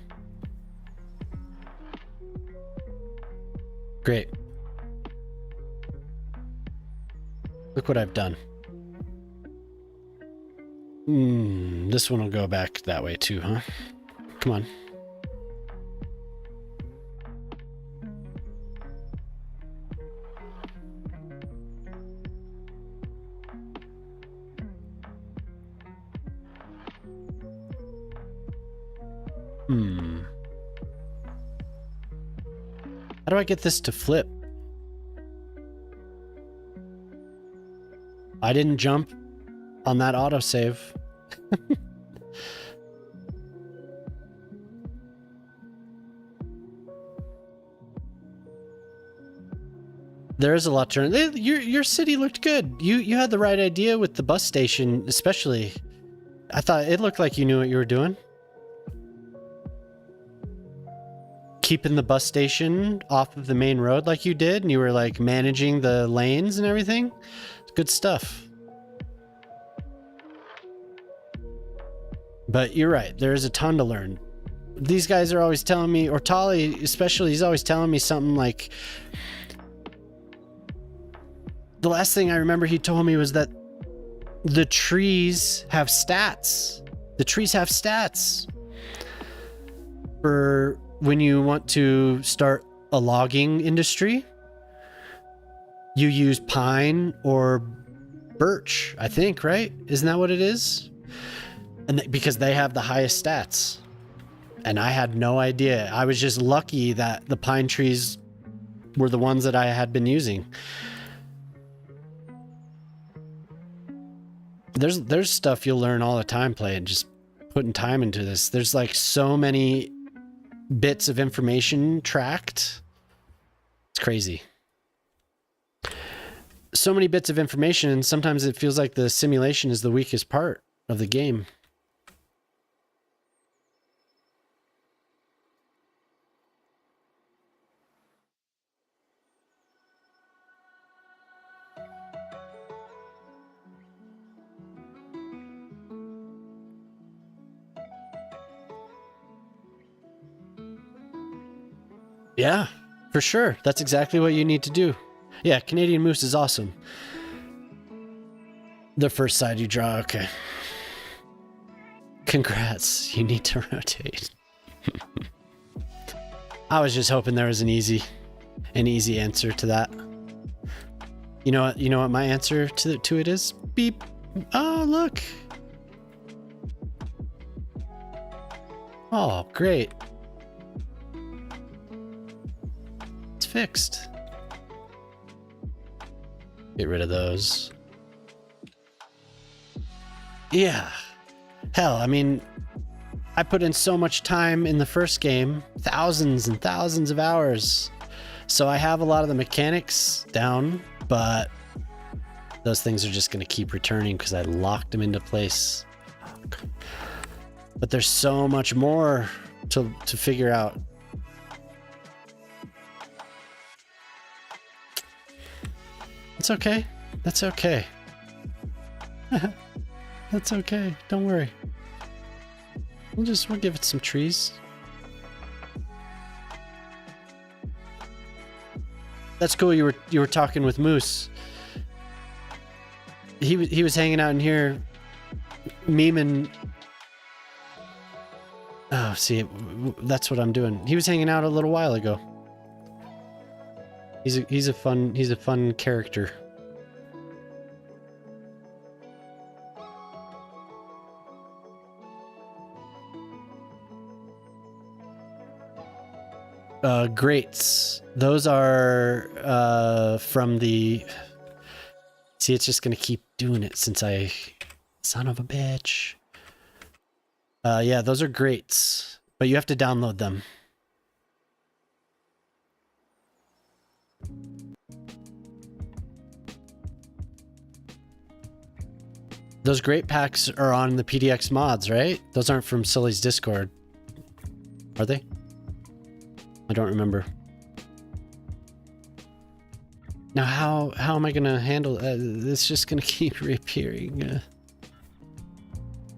look what I've done. This one will go back that way too, huh? Come on. How do I get this to flip? I didn't jump on that autosave. There is a lot to turn. Your city looked good. You had the right idea with the bus station, especially. I thought it looked like you knew what you were doing. Keeping the bus station off of the main road like you did, and you were like managing the lanes and everything. Good stuff. But you're right, there is a ton to learn. These guys are always telling me, or Tolly especially, he's always telling me something like, the last thing I remember he told me was that the trees have stats. The trees have stats for when you want to start a logging industry. You use pine or birch, I think, right? Isn't that what it is? And because they have the highest stats. And I had no idea. I was just lucky that the pine trees were the ones that I had been using. There's stuff you'll learn all the time playing, just putting time into this. There's like so many bits of information tracked. It's crazy. So many bits of information, and sometimes it feels like the simulation is the weakest part of the game. Yeah, for sure. That's exactly what you need to do. Yeah, Canadian Moose is awesome. The first side you draw, okay. Congrats, you need to rotate. I was just hoping there was an easy answer to that. You know what my answer to it is? Beep. Oh, look. Oh, great. It's fixed. Get rid of those. Yeah. Hell, I mean, I put in so much time in the first game, thousands and thousands of hours. So I have a lot of the mechanics down, but those things are just going to keep returning because I locked them into place. But there's so much more to figure out. It's okay. That's okay. That's okay. Don't worry. We'll give it some trees. That's cool. You were talking with Moose. He was hanging out in here, memeing. Oh, see, that's what I'm doing. He was hanging out a little while ago. He's a fun character. Grates. Those are from the. See, it's just gonna keep doing it since I. Son of a bitch. Yeah, those are grates, but you have to download them. Those grate packs are on the PDX mods, right? Those aren't from Sully's Discord, are they? I don't remember. Now, how am I gonna handle? It's just gonna keep reappearing.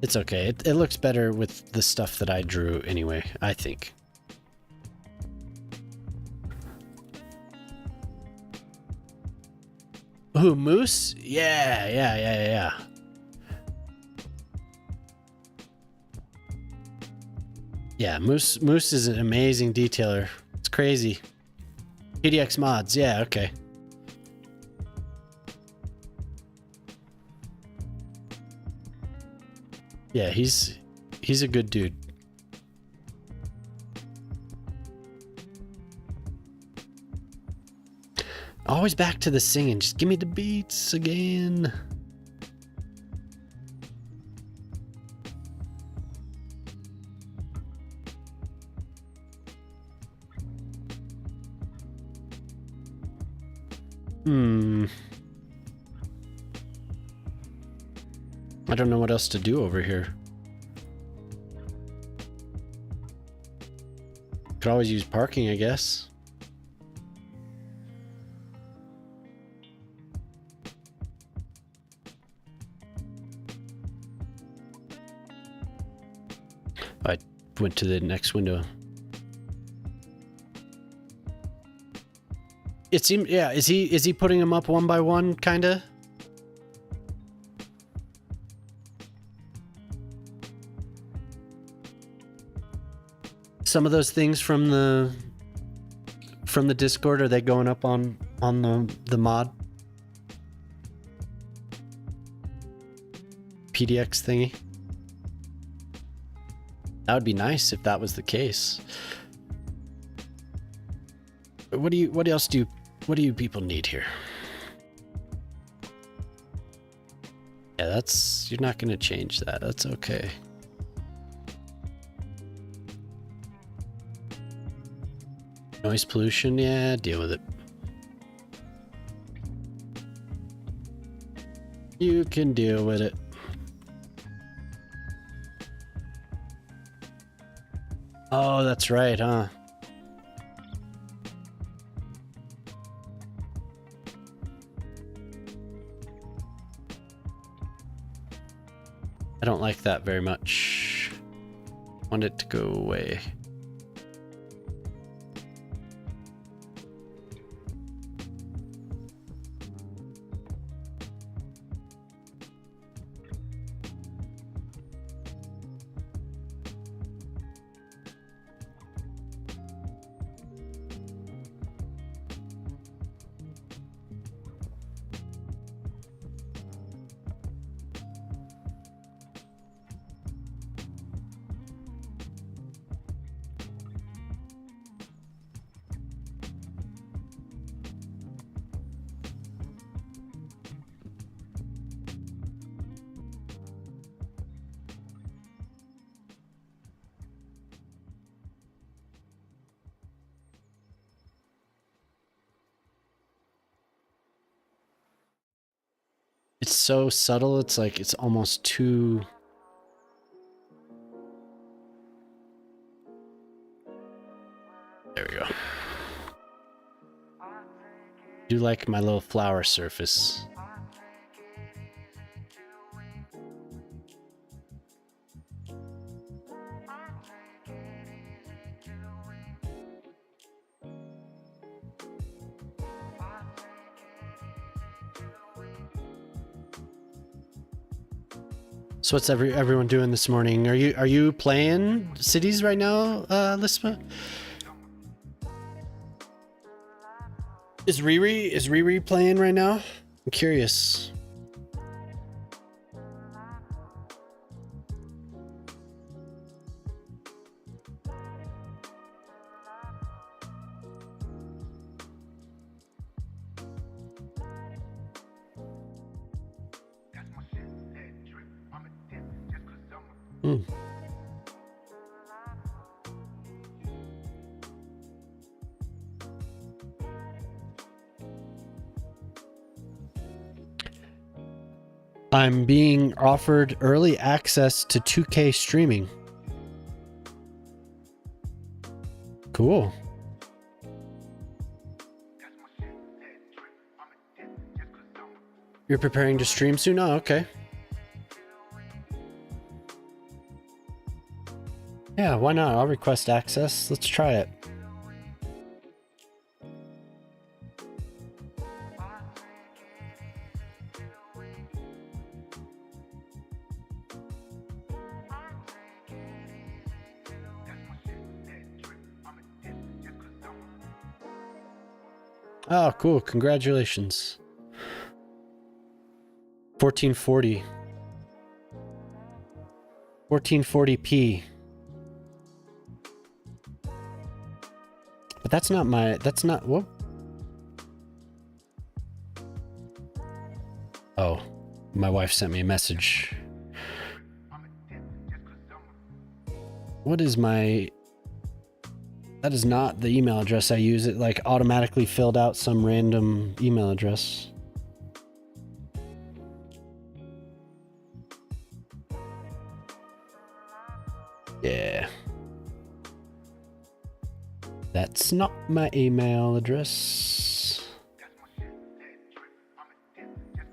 It's okay. It looks better with the stuff that I drew anyway, I think. Who, Moose? Yeah. Yeah, Moose is an amazing detailer. It's crazy. PDX mods, yeah, okay. Yeah, he's a good dude. Always back to the singing. Just give me the beats again. I don't know what else to do over here. Could always use parking, I guess. I went to the next window. It seemed, yeah, is he putting them up one by one, kinda? Some of those things from the Discord, are they going up on the mod? PDX thingy? That would be nice if that was the case. What do you people need here? Yeah, you're not gonna change that. That's okay. Noise pollution, yeah, deal with it. You can deal with it. Oh, that's right, huh? I don't like that very much. Want it to go away. It's so subtle, it's like it's almost too... There we go. Do like my little flower surface. So what's everyone doing this morning? Are you playing Cities right now, Lispa? Is Riri playing right now? I'm curious. I'm being offered early access to 2K streaming. Cool. You're preparing to stream soon? Oh, okay. Yeah, why not? I'll request access. Let's try it. Oh, cool. Congratulations. 1440. 1440p. But that's not, whoop. Oh, my wife sent me a message. What is my... That is not the email address I use. It like automatically filled out some random email address. Yeah. That's not my email address.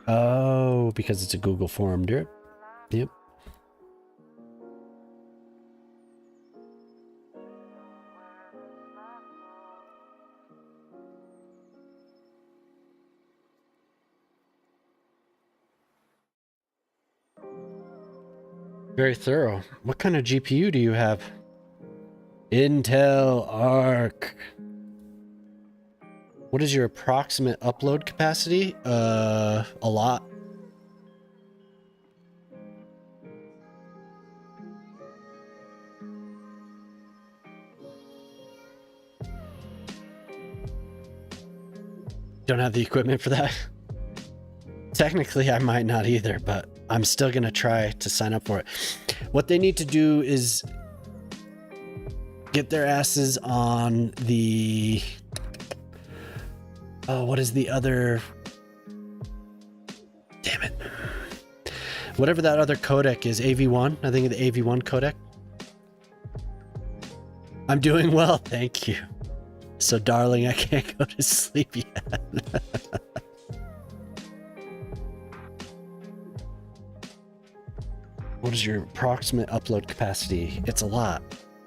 Oh, because it's a Google form, drip. Yep. Very thorough. What kind of GPU do you have? Intel Arc. What is your approximate upload capacity? A lot. Don't have the equipment for that. Technically, I might not either, but I'm still gonna try to sign up for it. What they need to do is get their asses on the... Oh, what is the other... Damn it. Whatever that other codec is, AV1. I think the AV1 codec. I'm doing well, thank you. So, darling, I can't go to sleep yet. What is your approximate upload capacity? It's a lot.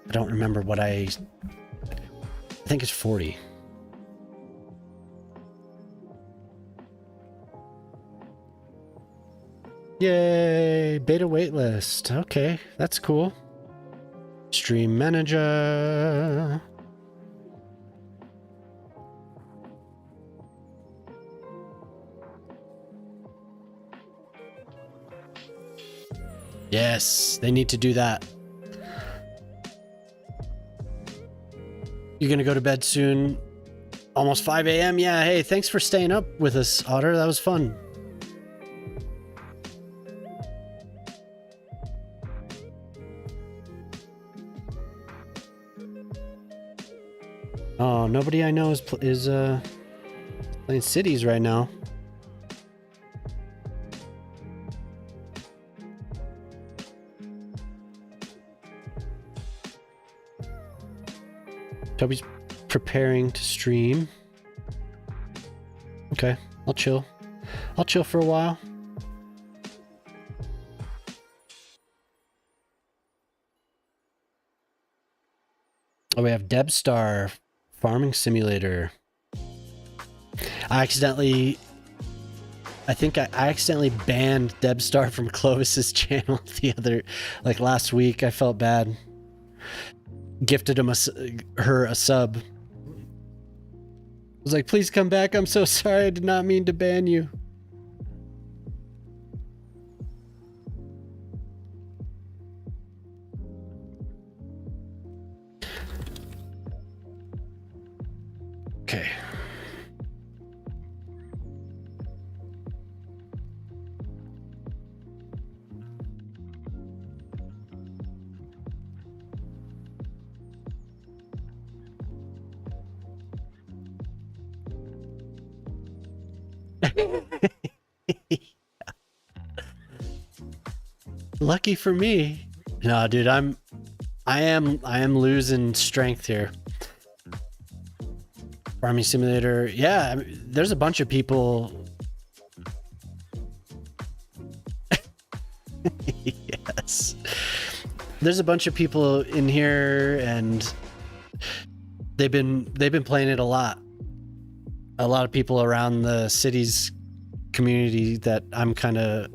I don't remember what I think it's 40. Yay, beta waitlist. Okay, that's cool. Stream manager. Yes, they need to do that. You're gonna go to bed soon? Almost 5 a.m. Yeah, hey, thanks for staying up with us, Otter. That was fun. Oh, nobody I know is playing Cities right now. Toby's preparing to stream. Okay, I'll chill. I'll chill for a while. Oh, we have Debstar Farming Simulator. I think I accidentally banned Debstar from Clovis's channel last week. I felt bad. Gifted her a sub. I was like, please come back. I'm so sorry. I did not mean to ban you. Okay. Lucky for me. No, dude, I am losing strength here. Farming Simulator. Yeah, I mean, there's a bunch of people. Yes. There's a bunch of people in here and they've been playing it a lot. A lot of people around the cities community that I'm kind of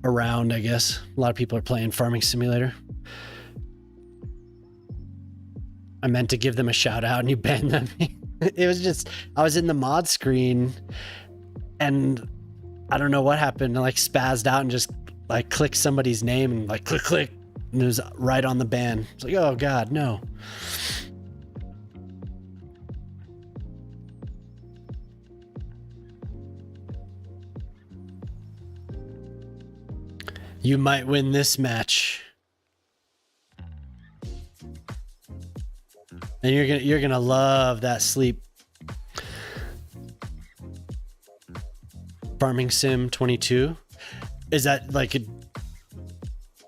around, I guess. A lot of people are playing Farming Simulator. I meant to give them a shout out and you banned them. It was just, I was in the mod screen and I don't know what happened. I like spazzed out and just like clicked somebody's name and like click. And it was right on the ban. It's like, oh God, no. You might win this match. And you're gonna love that sleep. Farming Sim 22. Is that like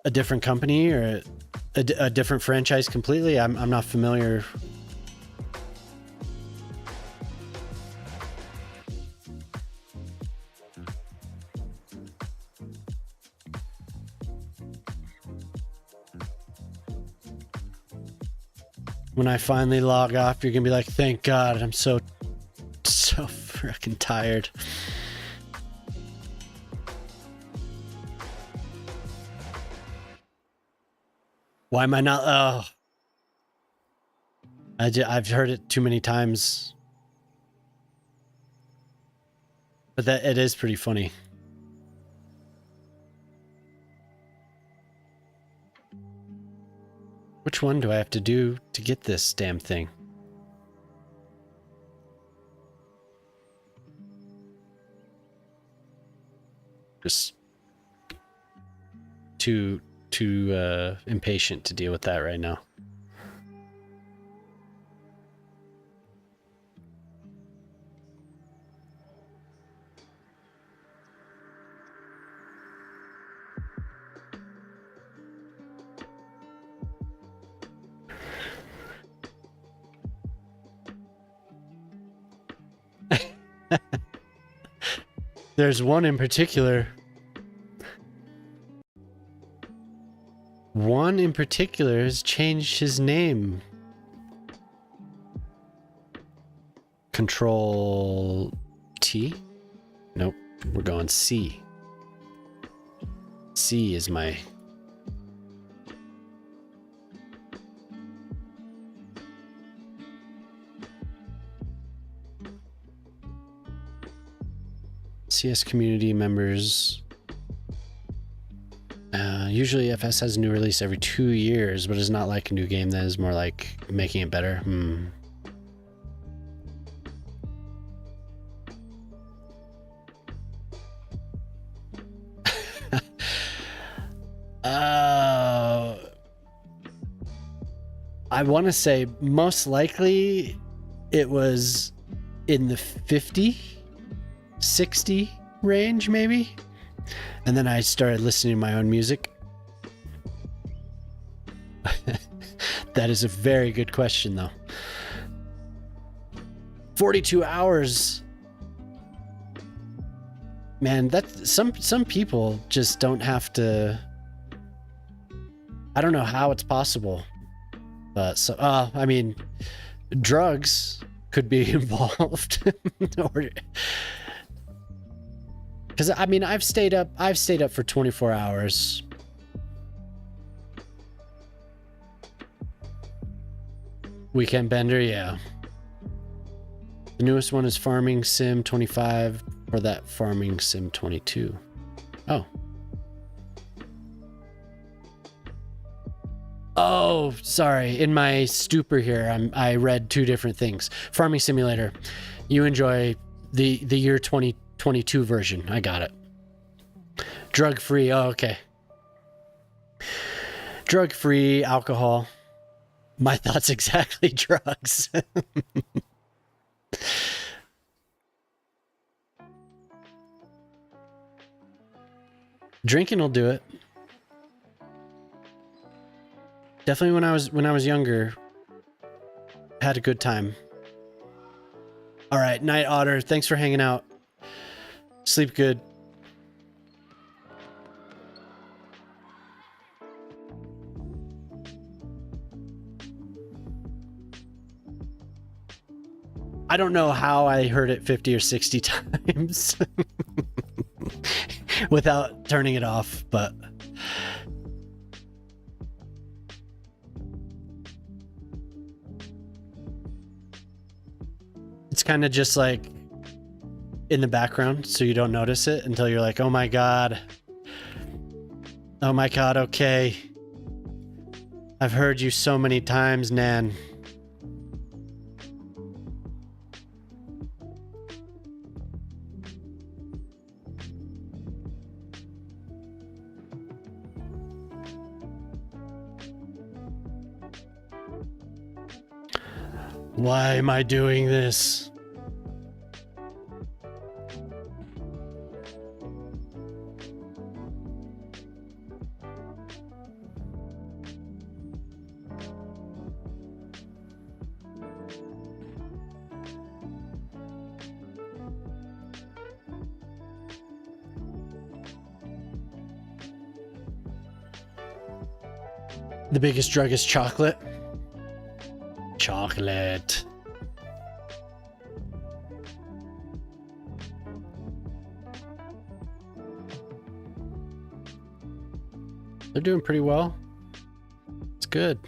a different company or a different franchise completely? I'm not familiar. When I finally log off, you're gonna be like, thank God, I'm so freaking tired. Why am I not? Oh, I've heard it too many times, but that it is pretty funny. Which one do I have to do to get this damn thing? Just too impatient to deal with that right now. There's one in particular. One in particular has changed his name. Control T? Nope, we're going C. C is my... CS community members. Usually FS has a new release every 2 years, but it's not like a new game. That is more like making it better. I want to say most likely it was in the 50, 60 range maybe. And then I started listening to my own music. That is a very good question though. 42 hours. Man, that some people just don't have to. I don't know how it's possible. But so I mean, drugs could be involved. Because I mean, I've stayed up for 24 hours. Weekend Bender, yeah. The newest one is Farming Sim 25, or that Farming Sim 22. Oh. Oh, sorry. In my stupor here, I read two different things. Farming Simulator. You enjoy the year 2022 version. I got it. Drug free. Oh, okay. Drug free, alcohol. My thoughts exactly. Drugs. Drinking will do it. Definitely when I was younger, had a good time. All right, Night Otter, thanks for hanging out. Sleep good. I don't know how I heard it 50 or 60 times without turning it off, but kind of just like in the background, so you don't notice it until you're like, oh my god. Oh my god, okay. I've heard you so many times, Nan. Why am I doing this? The biggest drug is chocolate. Chocolate. They're doing pretty well. It's good.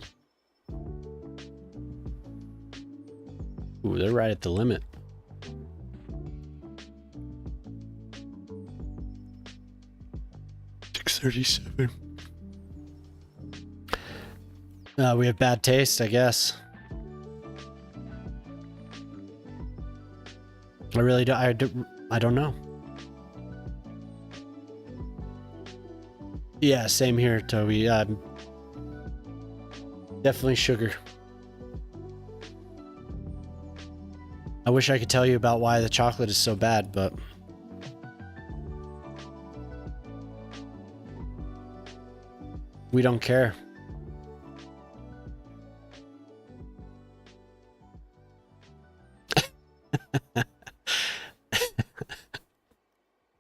Ooh, they're right at the limit. $6.37. We have bad taste, I guess. I really do. I don't know. Yeah, same here, Toby. Definitely sugar. I wish I could tell you about why the chocolate is so bad, but we don't care.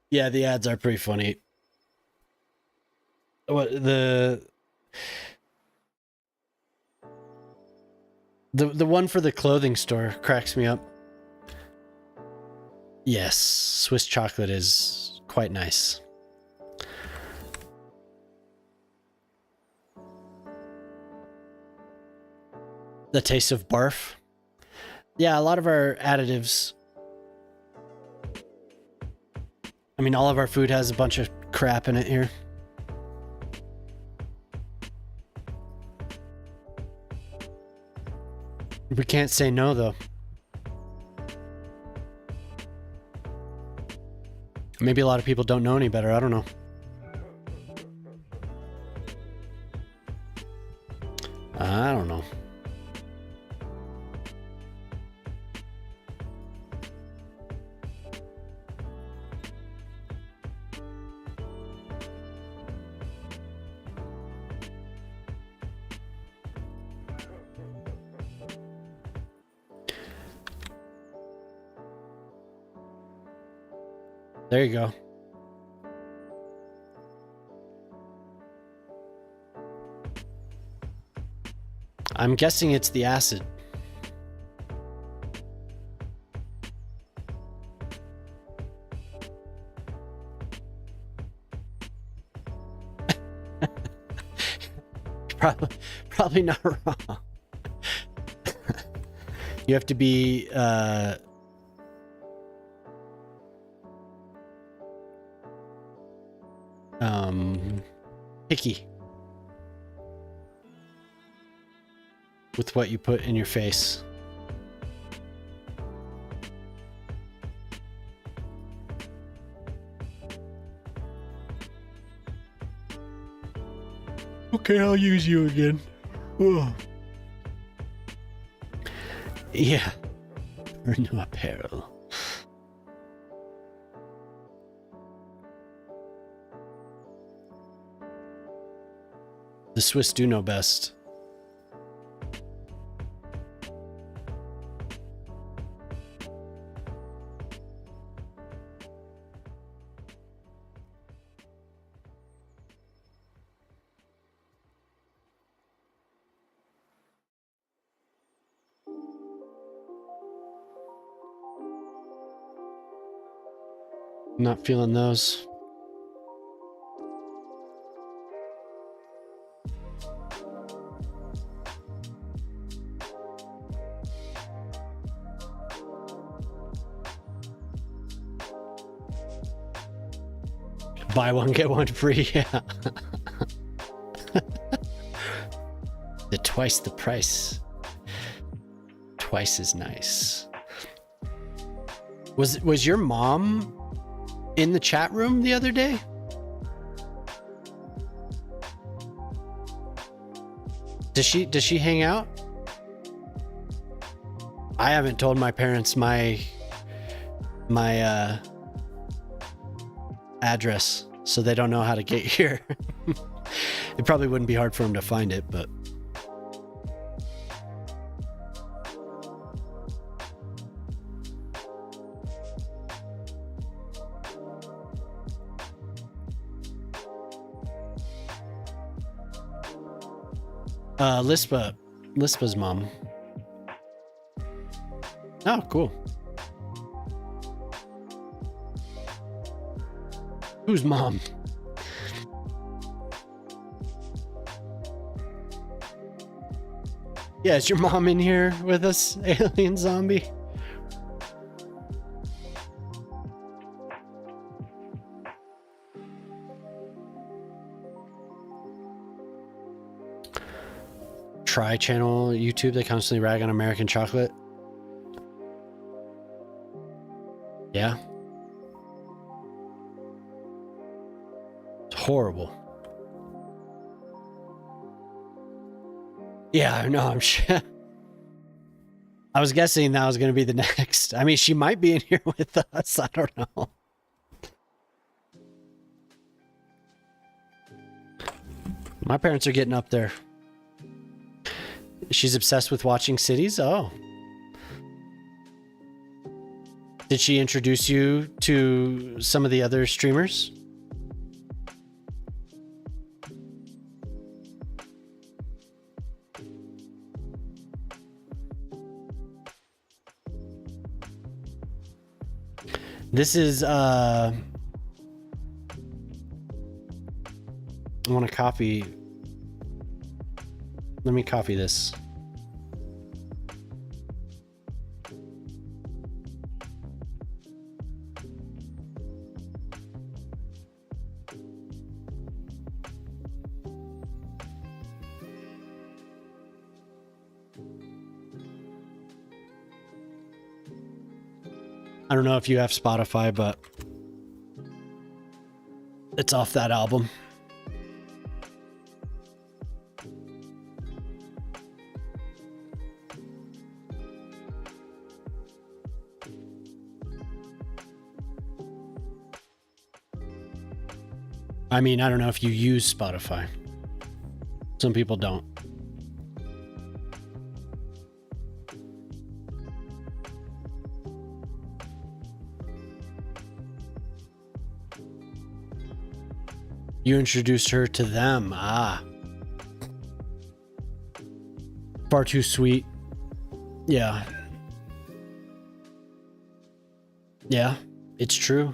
Yeah, the ads are pretty funny. What the one for the clothing store cracks me up. Yes, Swiss chocolate is quite nice. The taste of barf. Yeah, a lot of our additives. I mean, all of our food has a bunch of crap in it here. We can't say no, though. Maybe a lot of people don't know any better. I don't know. I don't know. There you go. I'm guessing it's the acid. Probably not wrong. You have to be picky with what you put in your face. Okay, I'll use you again. Oh. Yeah. For no apparel. The Swiss do know best. Not feeling those. Buy one, get one free. Yeah. Twice the price. Twice as nice. Was your mom in the chat room the other day? Does she hang out? I haven't told my parents my address, so they don't know how to get here. It probably wouldn't be hard for them to find it, but Lispa's mom. Oh, cool. Whose mom? Yeah, is your mom in here with us, alien zombie? Tri-channel YouTube, they constantly rag on American chocolate. Yeah. It's horrible. Yeah, I know, I'm sure. I was guessing that was going to be the next. I mean, she might be in here with us. I don't know. My parents are getting up there. She's obsessed with watching Cities? Oh. Did she introduce you to some of the other streamers? This is I want to copy. Let me copy this. I don't know if you have Spotify, but it's off that album. I mean, I don't know if you use Spotify. Some people don't. You introduced her to them. Ah. Far too sweet. Yeah. Yeah, it's true.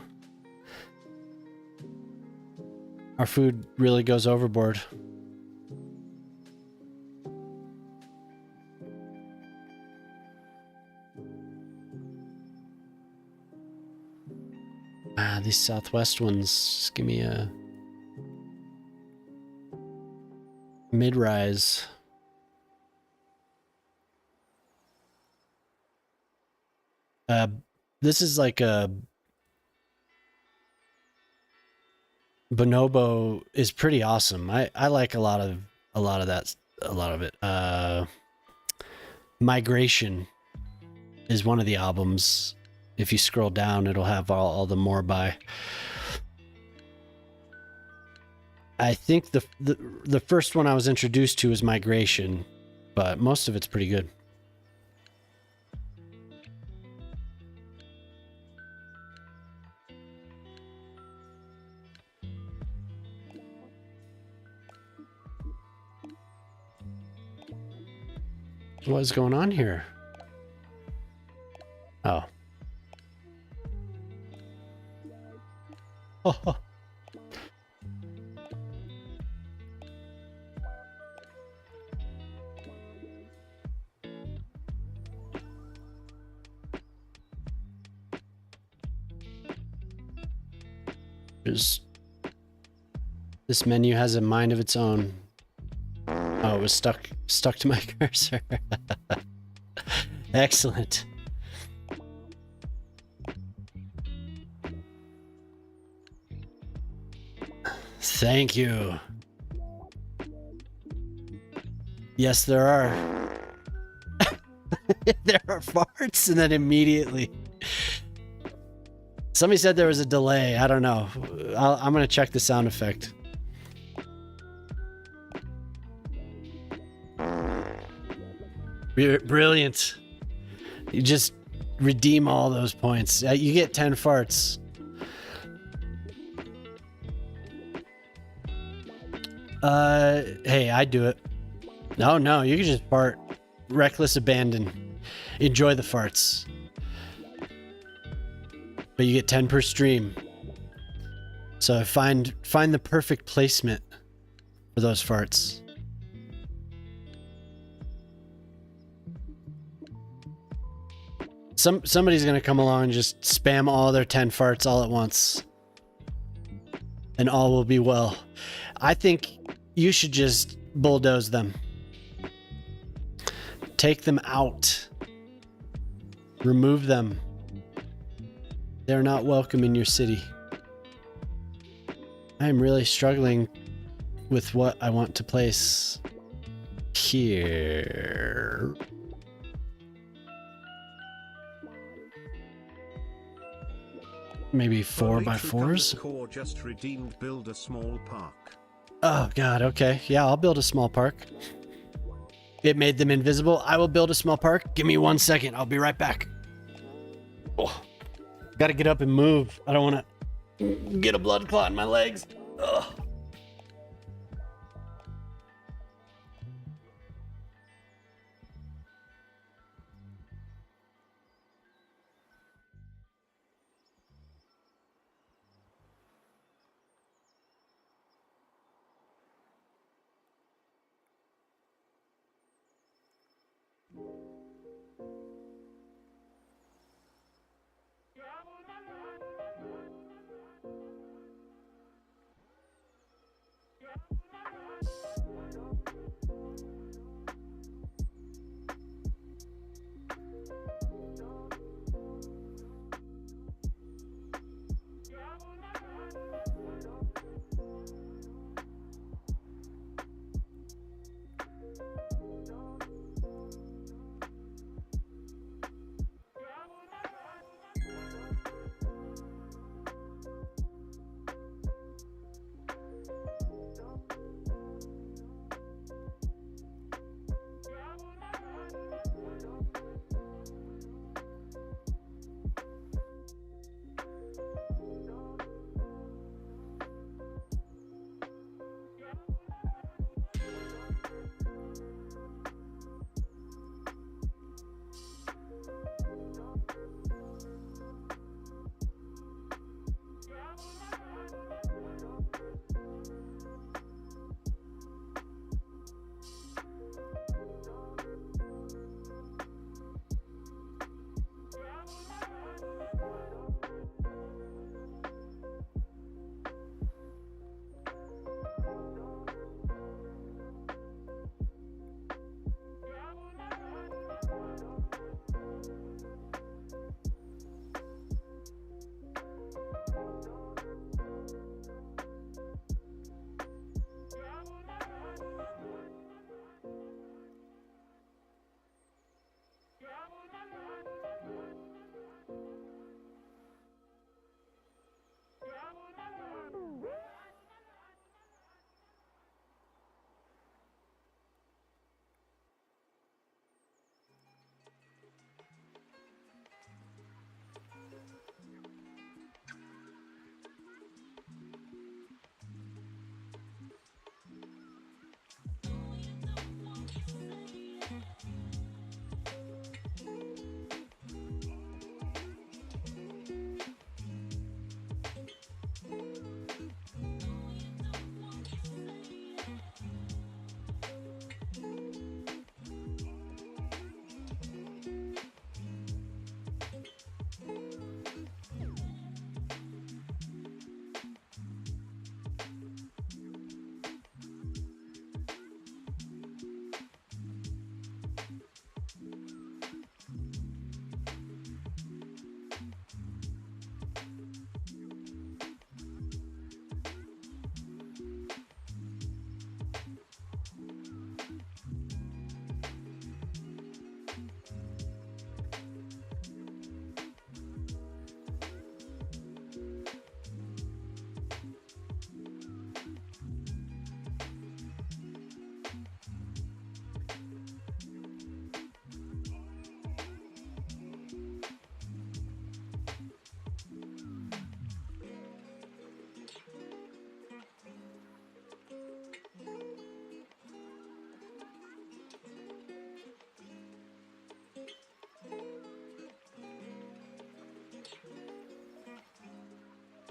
Our food really goes overboard. Ah, these Southwest ones just give me a mid-rise. This is like a Bonobo is pretty awesome. I like a lot of it. Migration is one of the albums. If you scroll down, it'll have all the more by. I think the first one I was introduced to is Migration, but most of it's pretty good. What is going on here? Oh. Oh. There's This menu has a mind of its own. Oh, it was stuck to my cursor. Excellent. Thank you. Yes, there are. There are farts, and then immediately. Somebody said there was a delay. I don't know. I'm gonna check the sound effect. Brilliant. You just redeem all those points. You get 10 farts. Hey, I'd do it. No, you can just fart. Reckless abandon. Enjoy the farts. But you get 10 per stream. So find the perfect placement for those farts. Somebody's gonna come along and just spam all their 10 farts all at once. And all will be well. I think you should just bulldoze them. Take them out. Remove them. They're not welcome in your city. I am really struggling with what I want to place here. Maybe 4x4s? Core just redeemed build a small park. Oh god, okay. Yeah, I'll build a small park. It made them invisible. I will build a small park. Give me 1 second. I'll be right back. Oh, gotta get up and move. I don't want to get a blood clot in my legs. Ugh.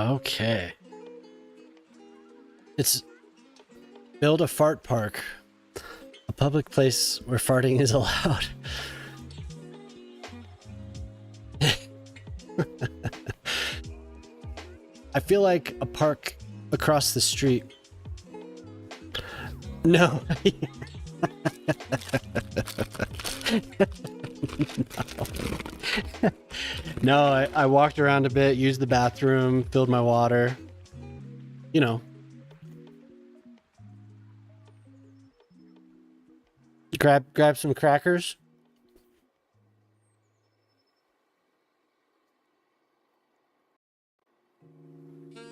Okay. It's build a fart park. A public place where farting is allowed. I feel like a park across the street. No. No, I walked around a bit, used the bathroom, filled my water. You know. Grab some crackers.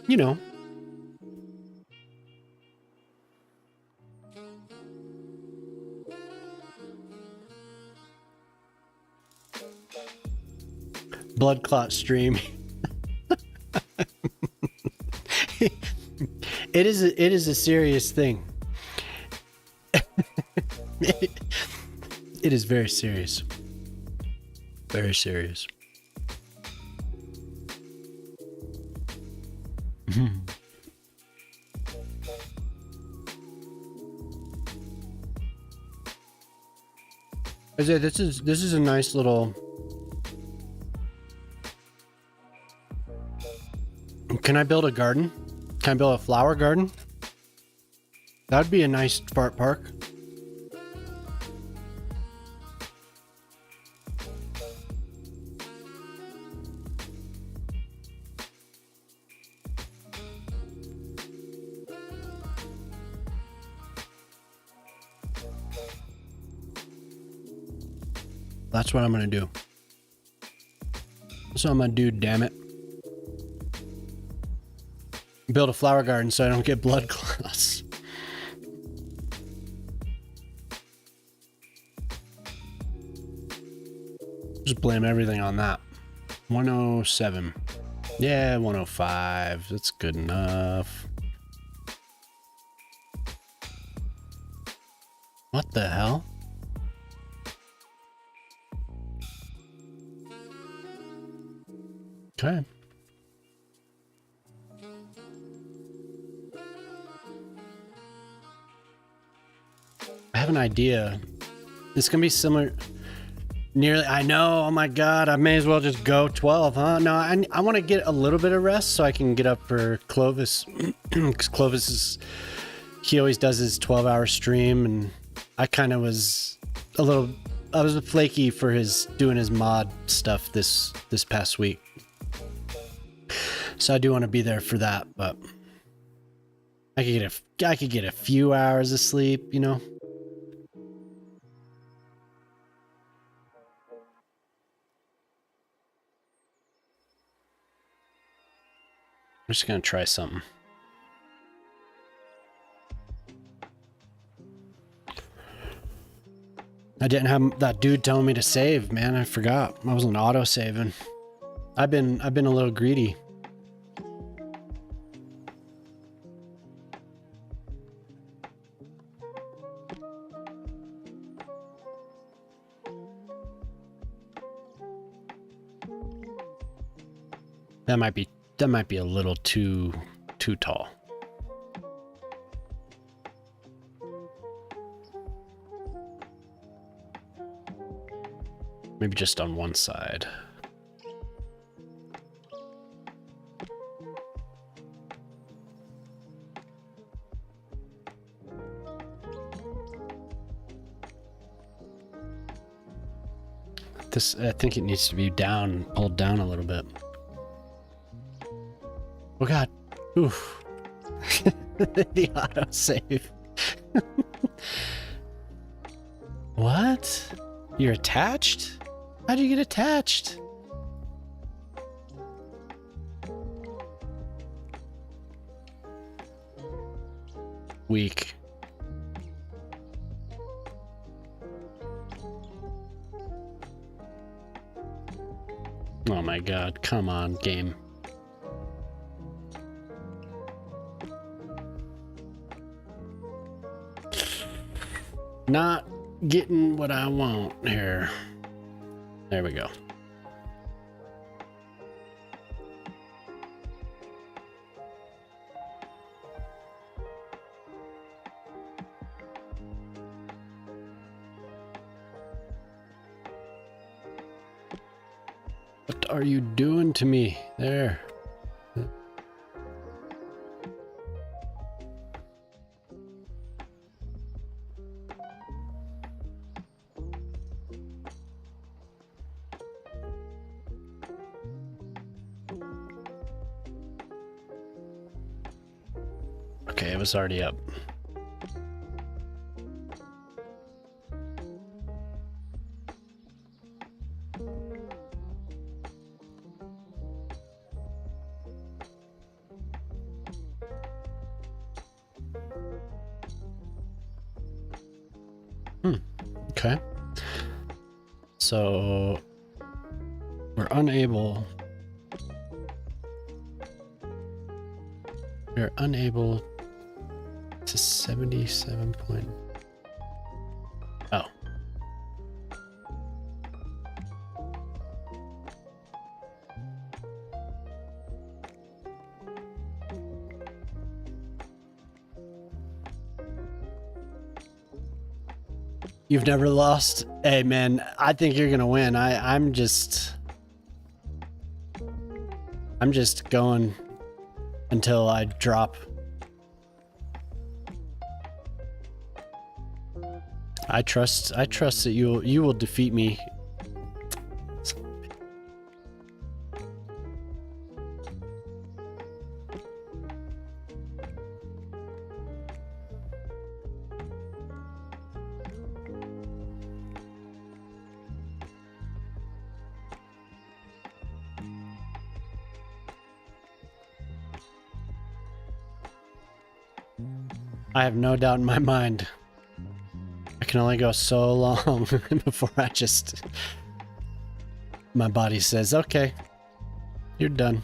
You know. Blood clot stream. It is a serious thing. It is very serious. Very serious. Isaiah, this is a nice little. Can I build a garden? Can I build a flower garden? That'd be a nice fart park. That's what I'm gonna do. That's what I'm gonna do, damn it. Build a flower garden so I don't get blood clots. Just blame everything on that. 107. Yeah, 105. That's good enough. What the hell? Okay. I have an idea. It's gonna be similar. Nearly, I know. Oh my god! I may as well just go 12, huh? No, I want to get a little bit of rest so I can get up for Clovis. Because Clovis is, he always does his 12-hour stream, and I kind of was a little. I was flaky for his doing his mod stuff this past week. So I do want to be there for that, but I could get a few hours of sleep, you know. I'm just gonna try something. I didn't have that dude telling me to save, man. I forgot. I wasn't auto saving. I've been a little greedy. That might be a little too tall. Maybe just on one side. This, I think it needs to be down, pulled down a little bit. Oh god. Oof. The autosave. What? You're attached? How'd you get attached? Weak. Oh my god, come on, game. Not getting what I want here. There we go. What are you doing to me? There. Okay, it was already up. Okay. So we're unable to 77 point. Oh. You've never lost? Hey man, I think you're gonna win. I'm just going until I drop. I trust that you will defeat me. I have no doubt in my mind. I can only go so long before my body says, okay, you're done.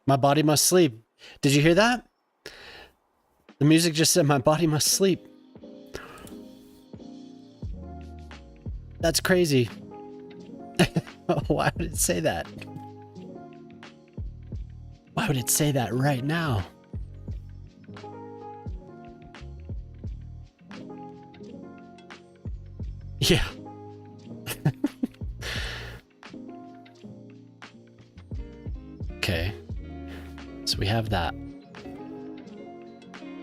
My body must sleep. Did you hear that? The music just said my body must sleep. That's crazy. Why would it say that? Why would it say that right now? Yeah. Okay. So we have that.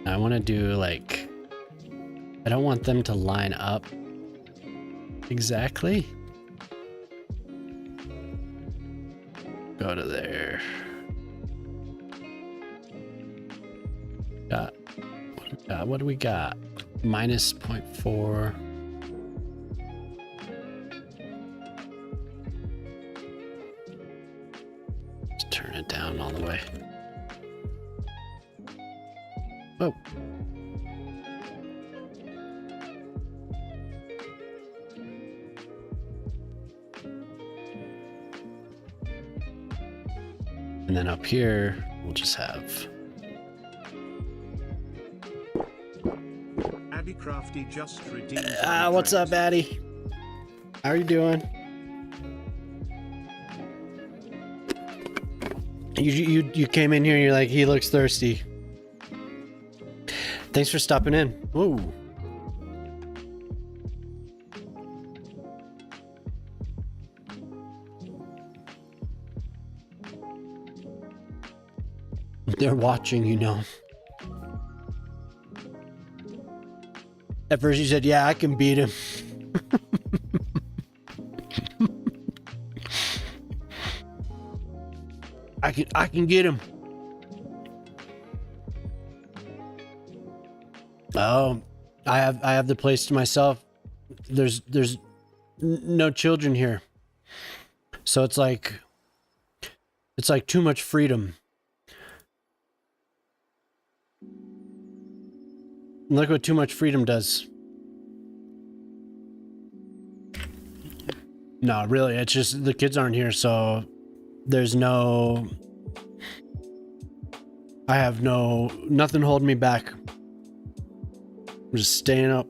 I want to do like, I don't want them to line up exactly. Go to there. What do we got? Minus 0.4. Let's turn it down all the way. Oh. And then up here, we'll just have Addy Crafty just redeemed. what's up, Addy? How are you doing? You came in here and you're like, he looks thirsty. Thanks for stopping in. Whoa. They're watching, you know. At first you said, yeah, I can beat him. I can get him. Oh, I have the place to myself. There's no children here. So it's like too much freedom. Look what too much freedom does. No, really, it's just the kids aren't here, so there's no... I have nothing holding me back. I'm just staying up.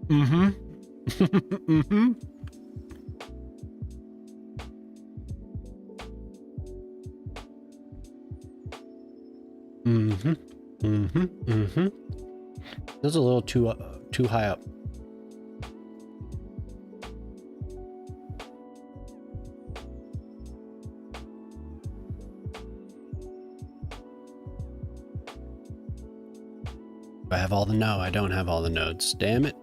Mm-hmm. Mm-hmm. Mm-hmm. Mm-hmm. Mm-hmm. That was a little too high up. I have all the no, I don't have all the nodes. Damn it.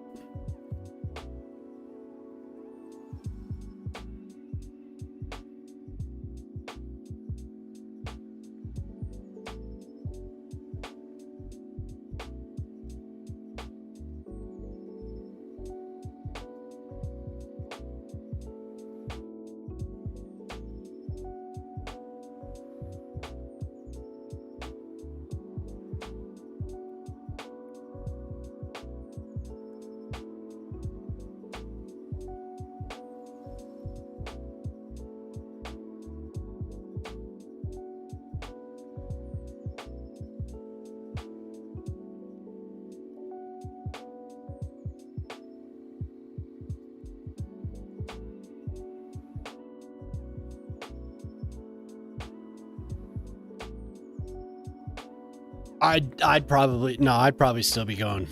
I'd probably still be going.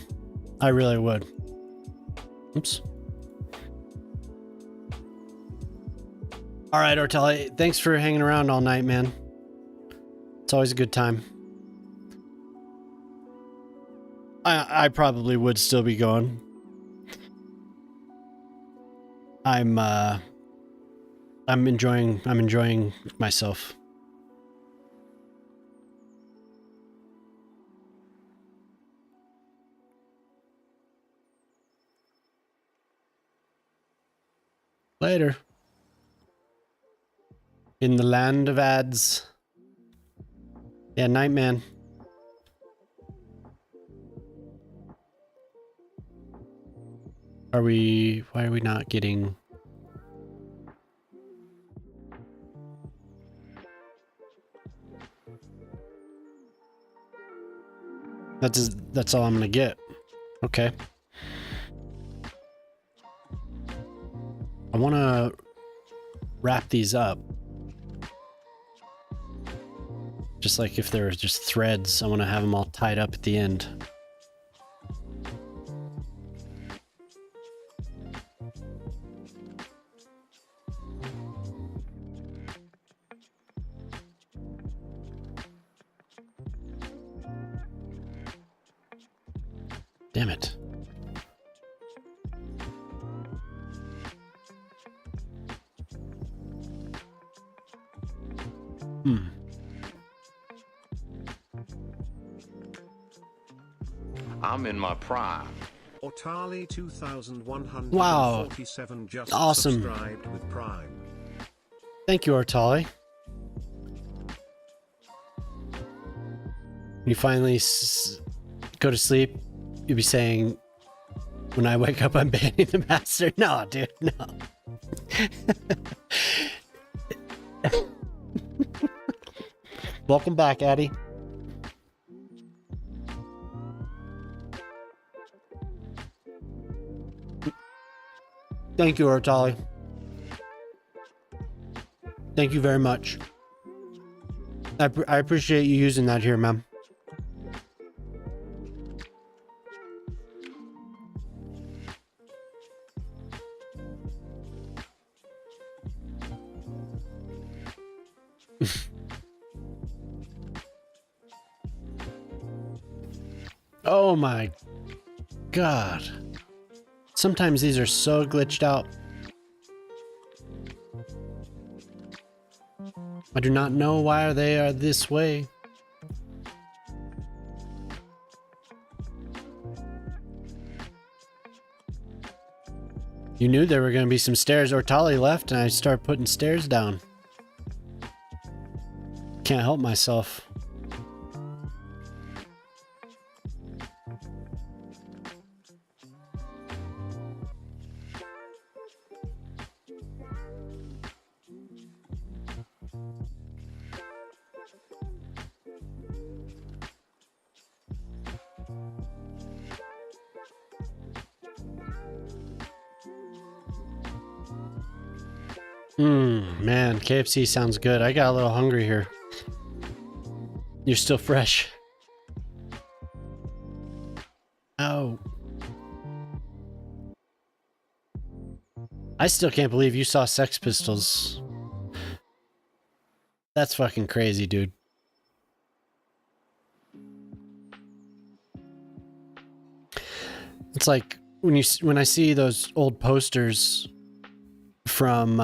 I really would. Oops. All right, Ortelli, thanks for hanging around all night, man. It's always a good time. I probably would still be going. I'm enjoying myself. Later. In the land of ads. Yeah, night man. Why are we not getting... That's all I'm gonna get. Okay. I wanna wrap these up. Just like if there was just threads, I wanna have them all tied up at the end. Damn it. I'm in my prime. Ortali 2147 Wow. just Awesome. subscribed with Prime. Thank you, Ortali. You finally go to sleep, you'll be saying, when I wake up, I'm banning the master. No, dude, no. Welcome back, Addy. Thank you, Ortali. Thank you very much. I appreciate you using that here, ma'am. Oh my God. Sometimes these are so glitched out. I do not know why they are this way. You knew there were going to be some stairs. Ortali left and I started putting stairs down. Can't help myself. Man, KFC sounds good. I got a little hungry here. You're still fresh. I still can't believe you saw Sex Pistols. That's fucking crazy, dude. It's like when I see those old posters from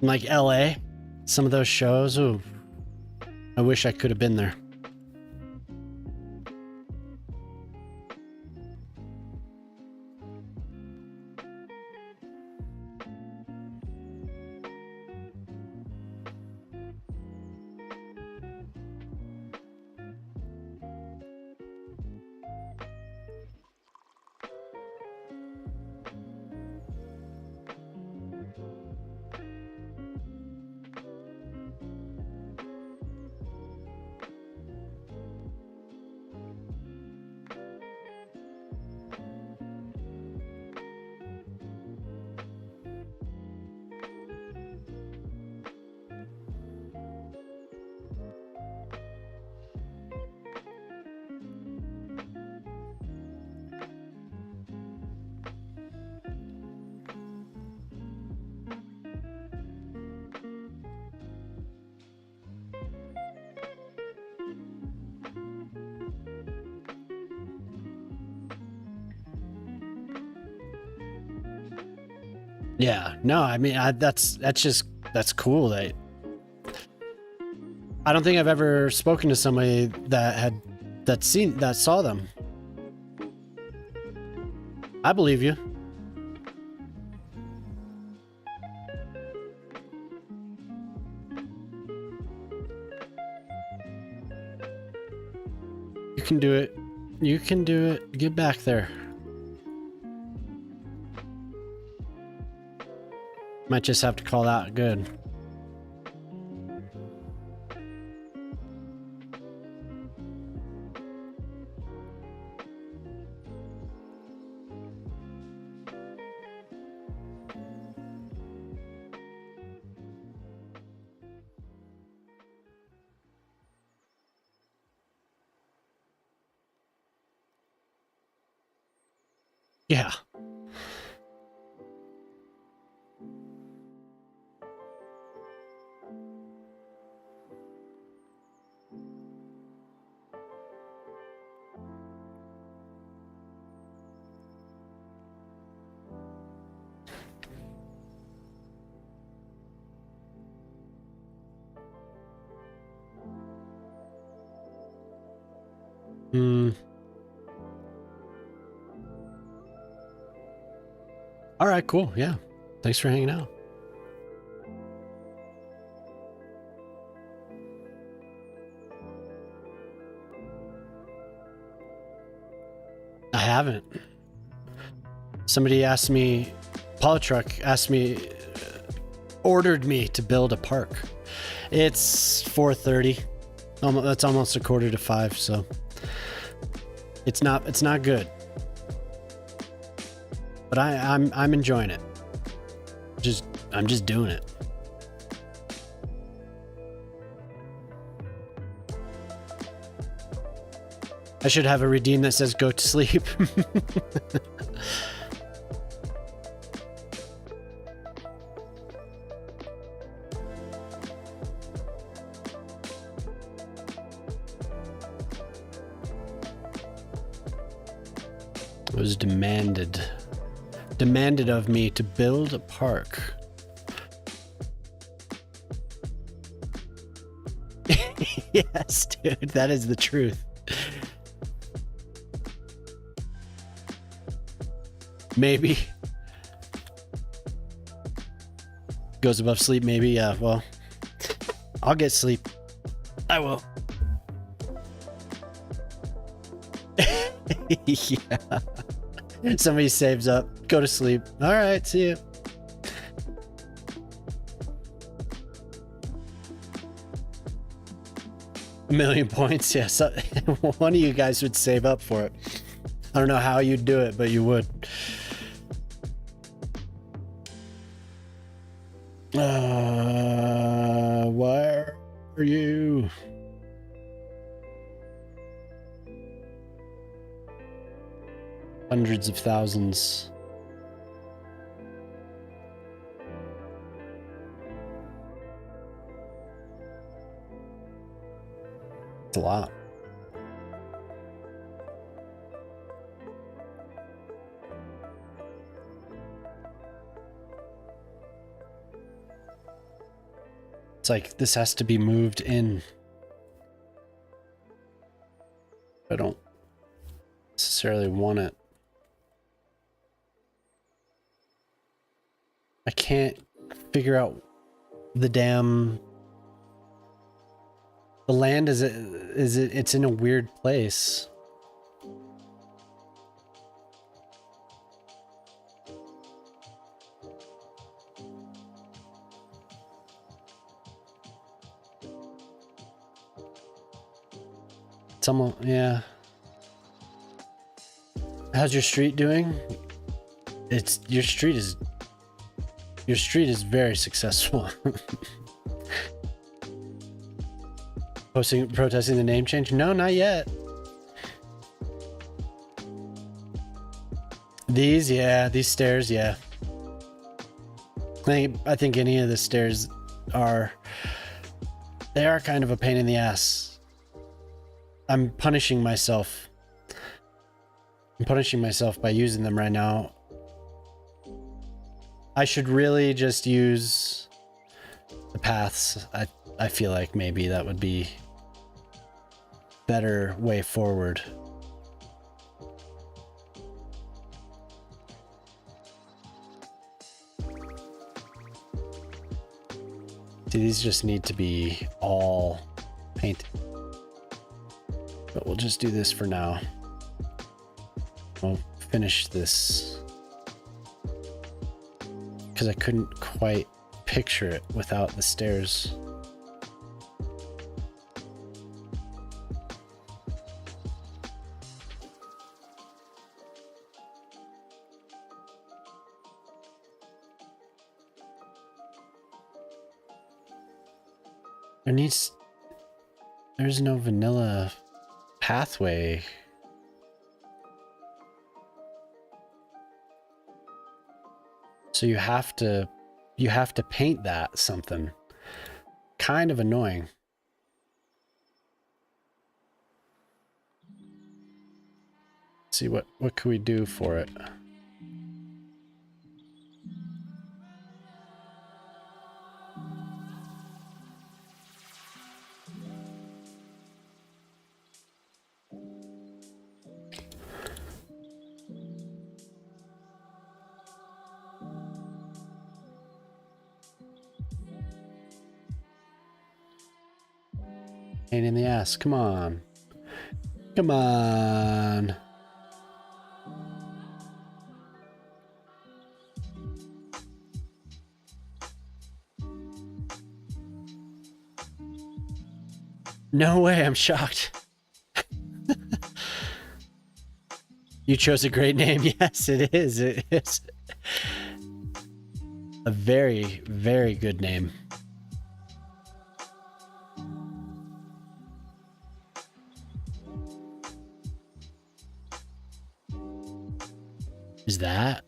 like LA, some of those shows. Ooh, I wish I could have been there. Yeah, no, I mean, that's cool. That I don't think I've ever spoken to somebody that saw them. I believe you. You can do it. You can do it. Get back there. Might just have to call out good. Yeah. Hmm. All right, cool. Yeah. Thanks for hanging out. I haven't. Somebody asked me, Polytruck asked me, ordered me to build a park. It's 4:30. That's almost 4:45, so it's not good. But I'm enjoying it. I'm just doing it. I should have a redeem that says go to sleep. It was demanded of me to build a park. Yes, dude, that is the truth. Maybe. Goes above sleep, maybe. Yeah, well, I'll get sleep. I will. Yeah. Somebody saves up. Go to sleep. All right, see you. A million points, yes. Yeah, so, one of you guys would save up for it. I don't know how you'd do it, but you would. Where are you? hundreds of thousands. It's a lot. It's like this has to be moved in. I don't necessarily want it. I can't figure out the damn. The land it's in a weird place. It's almost, yeah. How's your street doing? Your street is very successful. Protesting the name change? No, not yet. These stairs, yeah. I think any of the stairs are kind of a pain in the ass. I'm punishing myself. By using them right now. I should really just use the paths. I feel like maybe that would be better way forward. See, these just need to be all painted. But we'll just do this for now. We'll finish this. Because I couldn't quite picture it without the stairs. There's no vanilla pathway. So you have to paint that something. Kind of annoying. Let's see what can we do for it? Pain in the ass. Come on. Come on. No way, I'm shocked. You chose a great name. Yes, it is. It is a very, very good name. Is that?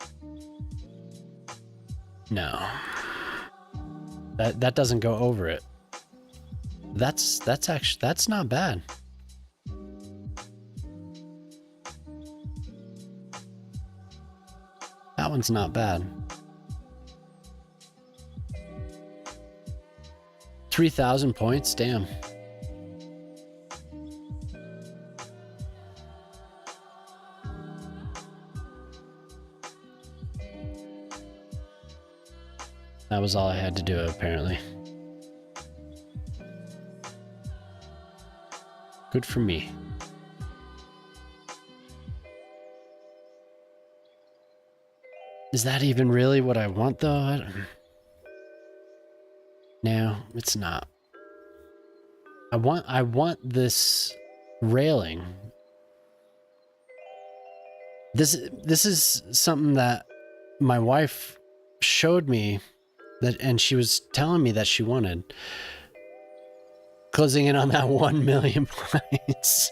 No. That doesn't go over it. That's not bad. That one's not bad. 3,000 points, damn. That was all I had to do, apparently. Good for me. Is that even really what I want, though? No, it's not. I want this railing. This is something that my wife showed me and she was telling me that she wanted. Closing in on that 1 million points.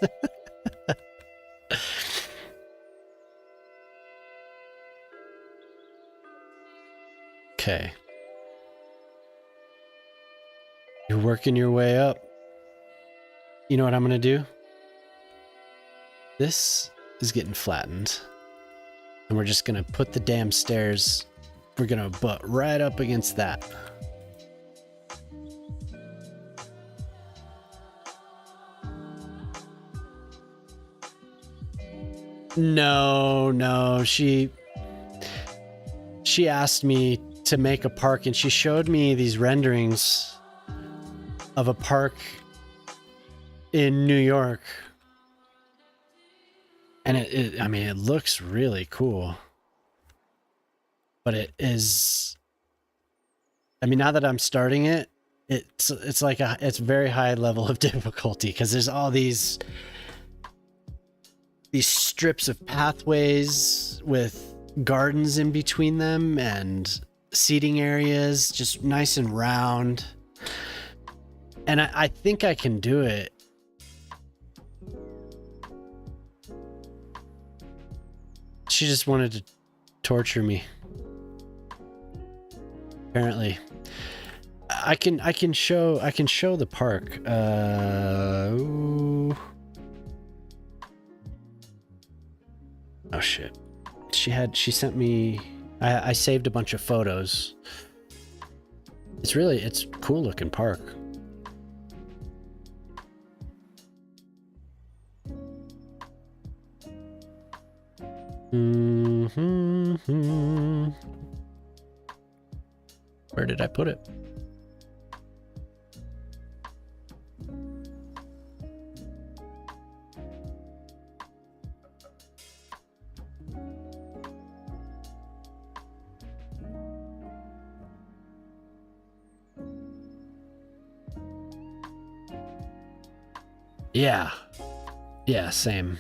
Okay. You're working your way up. You know what I'm gonna do? This is getting flattened. And we're just gonna put the damn stairs, we're gonna butt right up against that. No, she asked me to make a park, and she showed me these renderings of a park in New York. And I mean, it looks really cool. But it is, I mean, now that I'm starting it, it's like it's very high level of difficulty because there's all these strips of pathways with gardens in between them and seating areas, just nice and round. And I think I can do it. She just wanted to torture me. Apparently. I can show the park. Ooh. Oh shit. She sent me, I saved a bunch of photos. It's a cool looking park. Where did I put it? Yeah, same.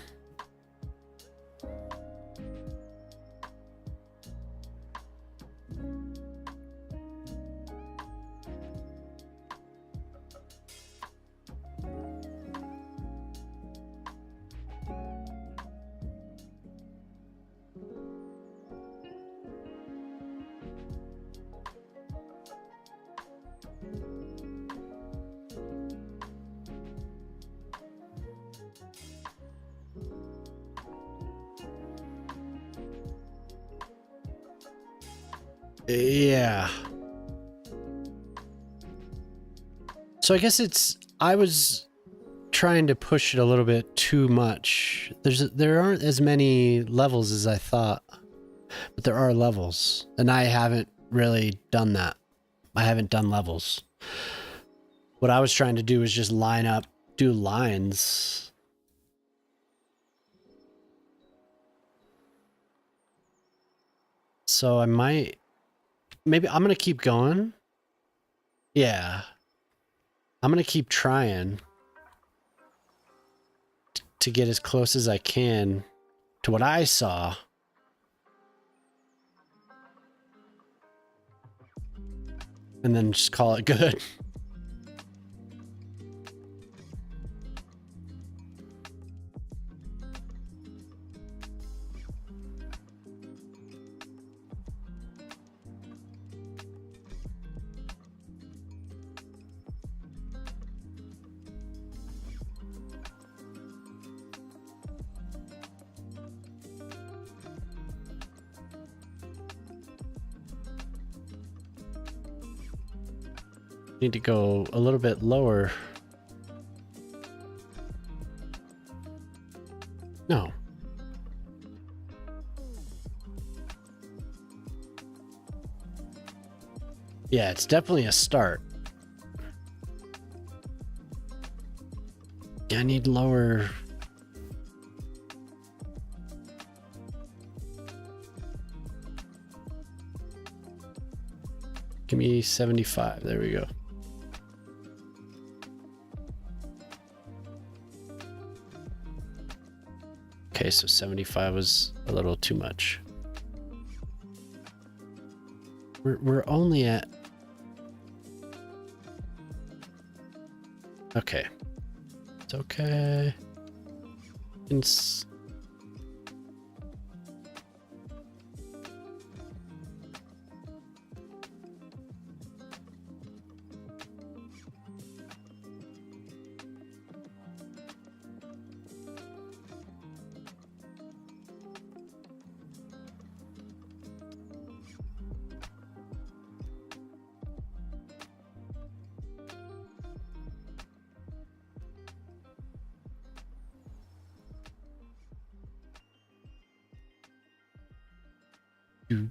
Yeah. So I guess I was trying to push it a little bit too much. There aren't as many levels as I thought, but there are levels, and I haven't really done that. I haven't done levels. What I was trying to do is just line up, do lines. So maybe I'm gonna keep going. Yeah. I'm gonna keep trying to get as close as I can to what I saw. And then just call it good. Need to go a little bit lower. No. Yeah, it's definitely a start. I need lower. Give me 75. There we go. Okay, so 75 was a little too much. We're only at... Okay. It's okay.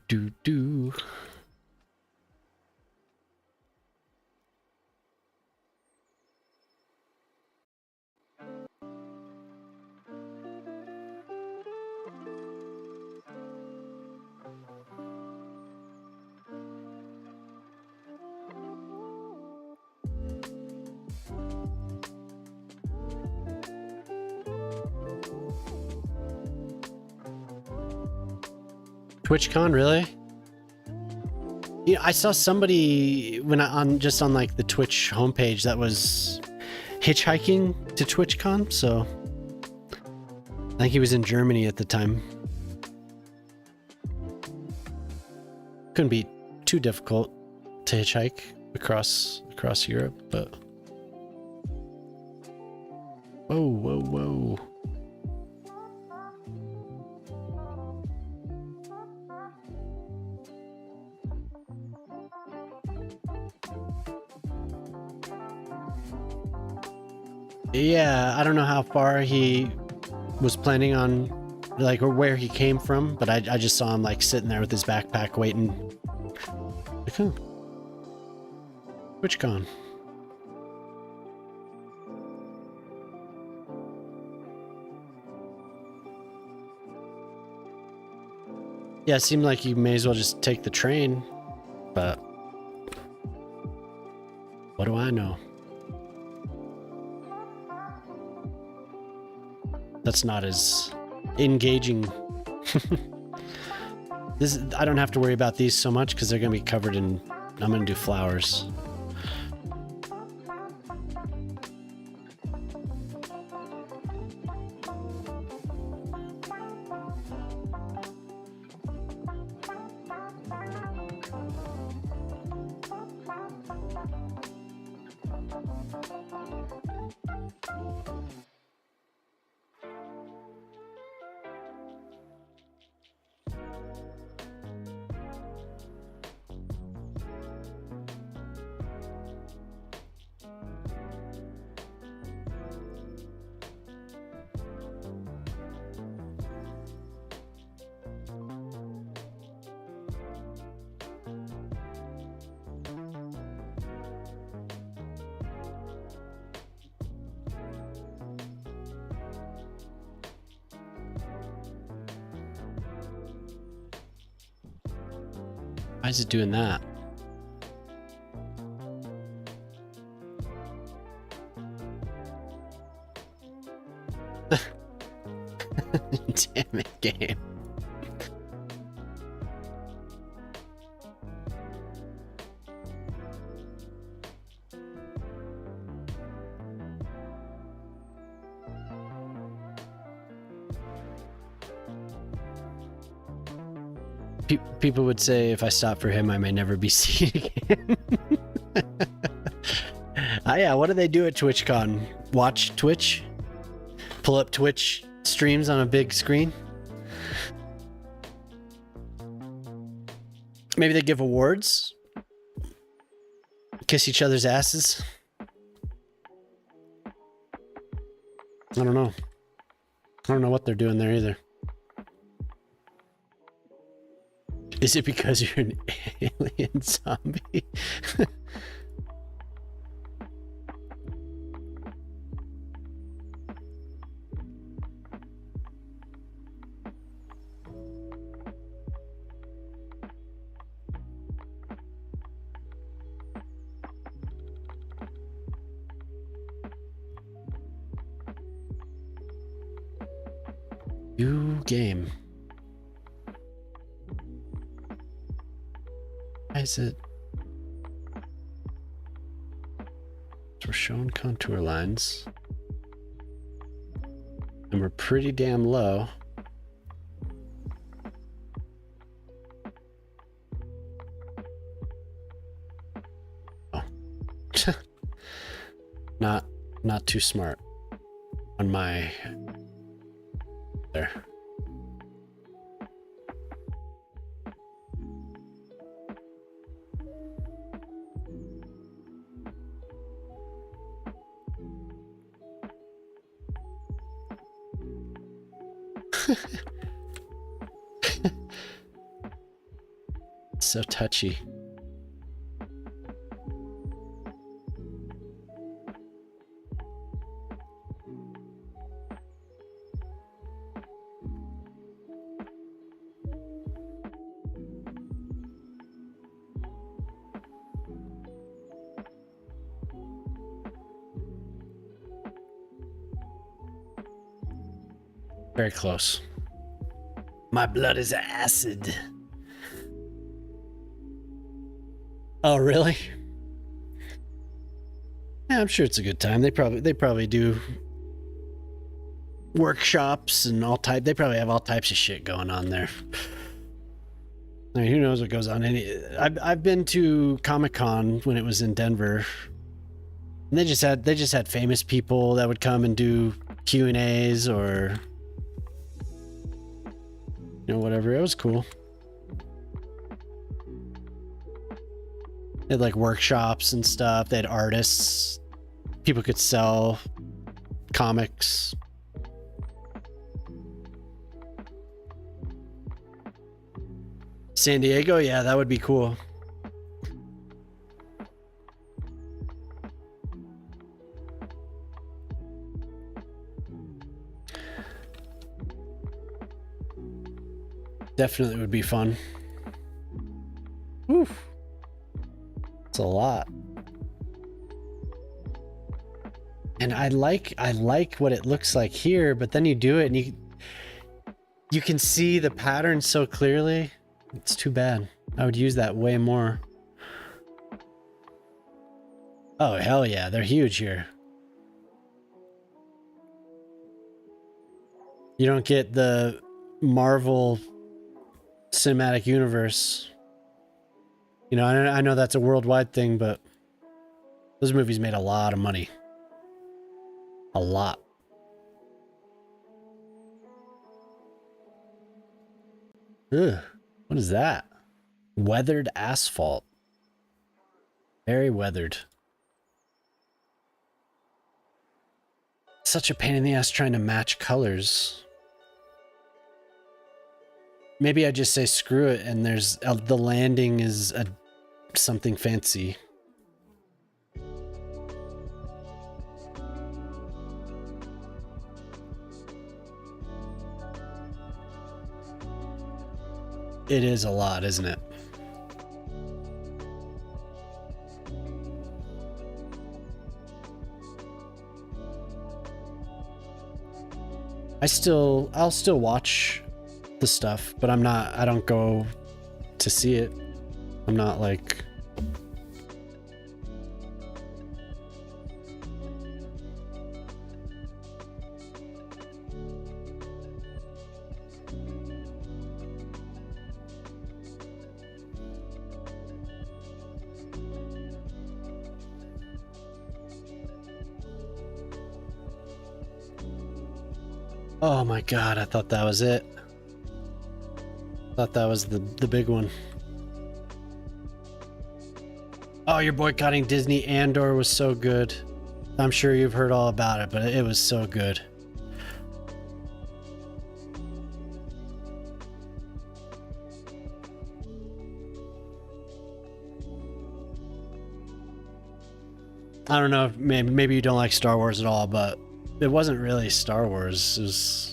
do. TwitchCon, really? Yeah, I saw somebody when on like the Twitch homepage that was hitchhiking to TwitchCon, so I think he was in Germany at the time. Couldn't be too difficult to hitchhike across Europe, but whoa. Yeah, I don't know how far he was planning on, like, or where he came from, but I just saw him like sitting there with his backpack waiting. Like, oh, TwitchCon. Yeah, it seemed like you may as well just take the train, but what do I know? That's not as engaging. I don't have to worry about these so much because they're gonna be covered in. I'm gonna do flowers. Why is it doing that? Damn it, game. People would say if I stop for him, I may never be seen again. Yeah, what do they do at TwitchCon? Watch Twitch? Pull up Twitch streams on a big screen? Maybe they give awards? Kiss each other's asses? I don't know. I don't know what they're doing there either. Is it because you're an alien zombie? New game. Why is it? So we're showing contour lines. And we're pretty damn low. Oh. Not too smart on my there. So touchy. Very close. My blood is acid. Oh, really? Yeah, I'm sure it's a good time. They probably do workshops and all type. They probably have all types of shit going on there. I mean, who knows what goes on? I've been to Comic-Con when it was in Denver, and they just had famous people that would come and do Q&As or whatever. It was cool. They had like workshops and stuff. They had artists. People could sell comics. San Diego, yeah, that would be cool. Definitely would be fun. Oof. It's a lot. And I like what it looks like here, but then you do it and you can see the pattern so clearly. It's too bad. I would use that way more. Oh, hell yeah. They're huge here. You don't get the Marvel Cinematic Universe. I know that's a worldwide thing, but those movies made a lot of money. A lot. Ugh. What is that? Weathered asphalt. Very weathered. Such a pain in the ass trying to match colors. Maybe I just say screw it and there's the landing is something fancy. It is a lot, isn't it? I'll still watch the stuff, but I don't go to see it. I'm not like... Oh my god, I thought that was it. Thought that was the big one. Oh, you're boycotting Disney. Andor was so good. I'm sure you've heard all about it, but it was so good. I don't know, maybe you don't like Star Wars at all, but it wasn't really Star Wars. It was...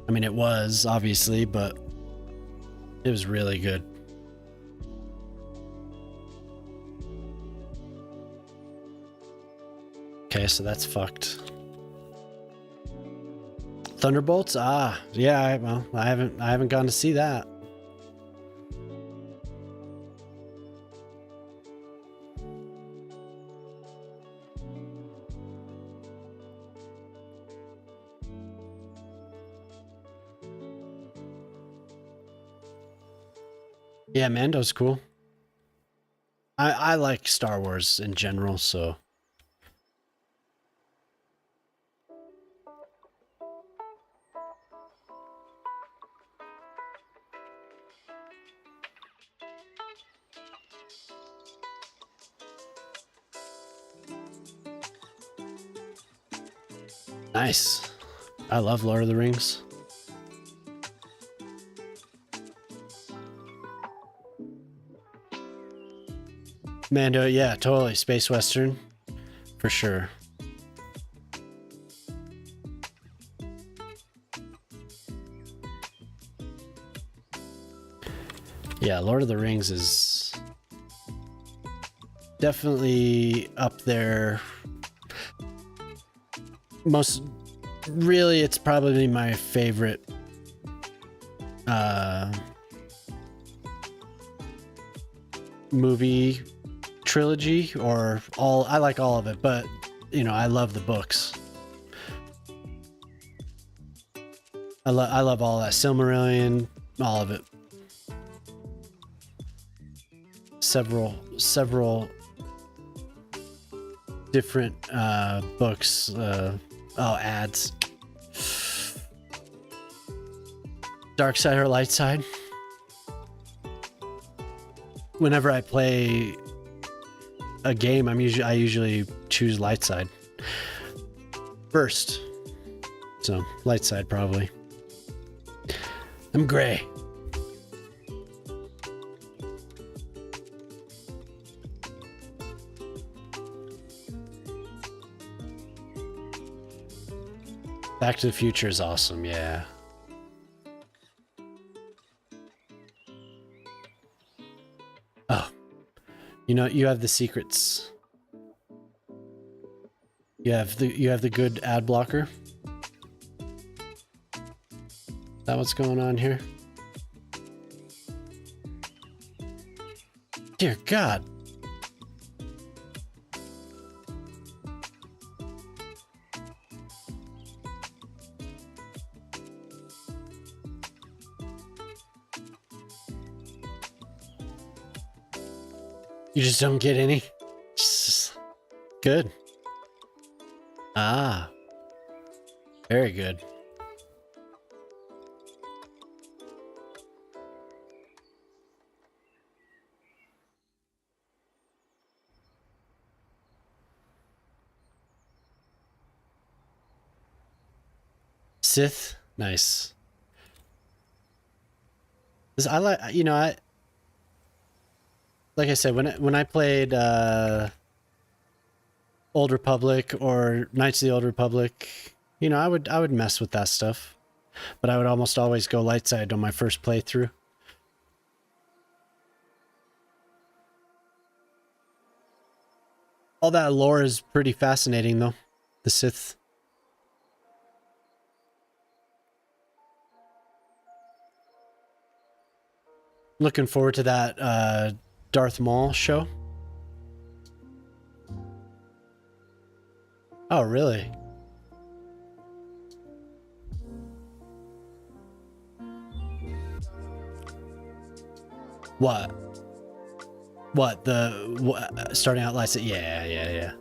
I mean, it was, obviously, but it was really good. Okay, so that's fucked. Thunderbolts? Ah, yeah, well, I haven't gone to see that. Yeah, Mando's cool. I like Star Wars in general, so... Nice. I love Lord of the Rings. Mando, yeah, totally. Space Western. For sure. Yeah, Lord of the Rings is definitely up there. Really, it's probably my favorite movie trilogy, or all. I like all of it, but you know, I love the books. I love all that. Silmarillion, all of it. Several different books. Ads. Dark side or light side? Whenever I play a game, I usually choose light side first. So light side probably. I'm gray. Back to the Future is awesome, yeah. Oh, you know, you have the secrets. You have the good ad blocker. Is that what's going on here? Dear God. You just don't get any? Good. Ah. Very good. Sith? Nice. I like, you know, like I said, when I played Old Republic or Knights of the Old Republic, you know, I would mess with that stuff, but I would almost always go light side on my first playthrough. All that lore is pretty fascinating, though. The Sith. Looking forward to that Darth Maul show. Oh, really? What? What? Starting out lights? Yeah.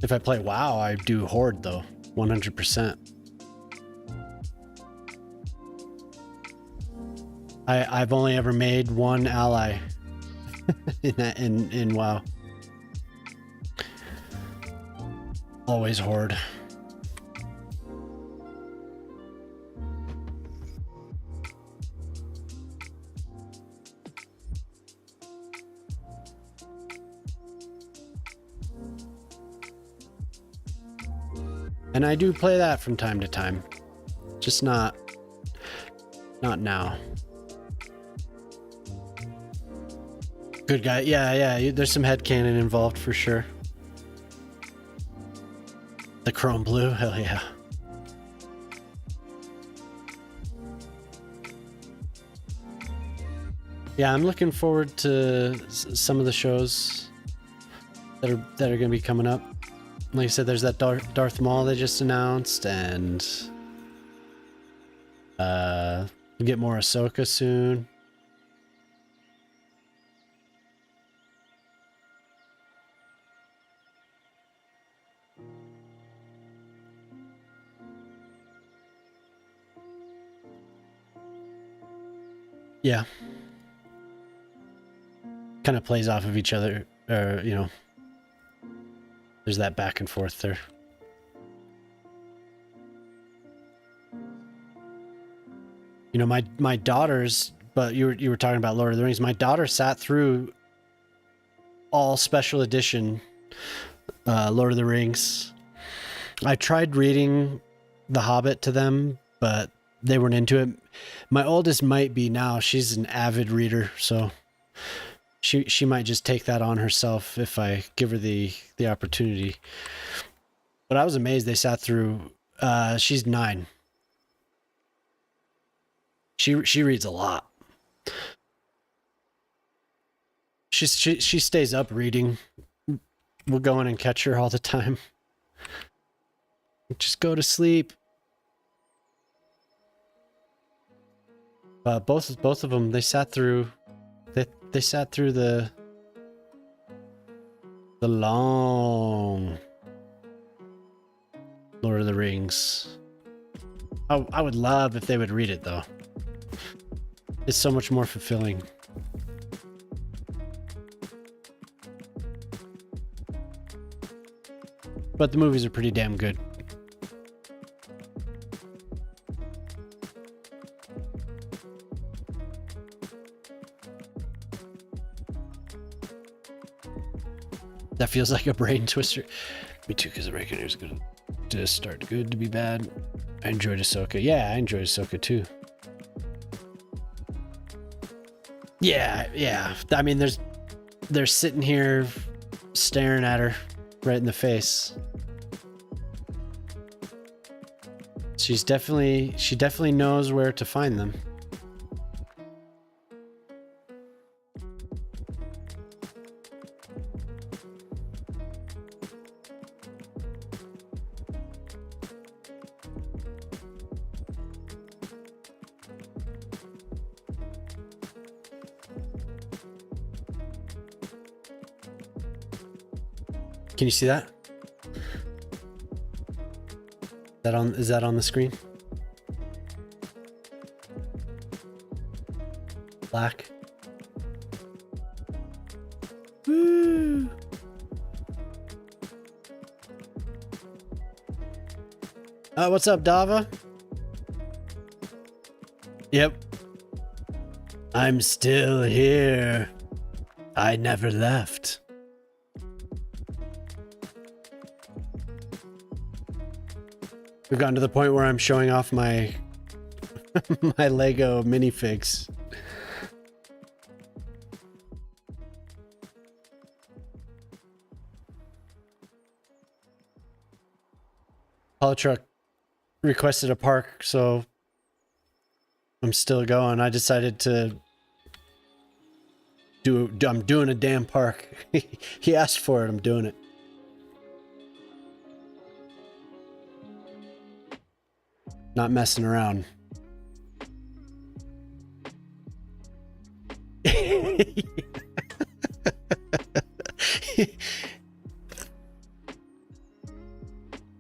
If I play WoW, I do Horde though, 100%. I've only ever made one ally in WoW. Always Horde. And I do play that from time to time. Just not now. Good guy. Yeah. There's some headcanon involved for sure. The chrome blue, hell yeah. Yeah, I'm looking forward to some of the shows that are going to be coming up. Like I said, there's that Darth Maul they just announced, and we'll get more Ahsoka soon. Yeah. Kind of plays off of each other, you know. There's that back and forth there. You know, my daughters but you were talking about Lord of the Rings. My daughter sat through all special edition Lord of the Rings. I tried reading The Hobbit to them, but they weren't into it. My oldest might be now. She's an avid reader, so she might just take that on herself if I give her the opportunity. But I was amazed they sat through. She's 9. She reads a lot. She stays up reading. We'll go in and catch her all the time. Just go to sleep. Both of them, they sat through. They sat through the long Lord of the Rings. I would love if they would read it though. It's so much more fulfilling. But the movies are pretty damn good. That feels like a brain twister. Me too, because the Reckoner is going to start good to be bad. I enjoyed Ahsoka. Yeah, I enjoyed Ahsoka too. Yeah. I mean, they're sitting here staring at her right in the face. She definitely knows where to find them. Can you see that? Is that on the screen? Black. Woo! What's up, Dava? Yep. I'm still here. I never left. We've gotten to the point where I'm showing off my my Lego minifigs. Hollow Truck requested a park, so I'm still going. I decided to I'm doing a damn park. He asked for it, I'm doing it. Not messing around.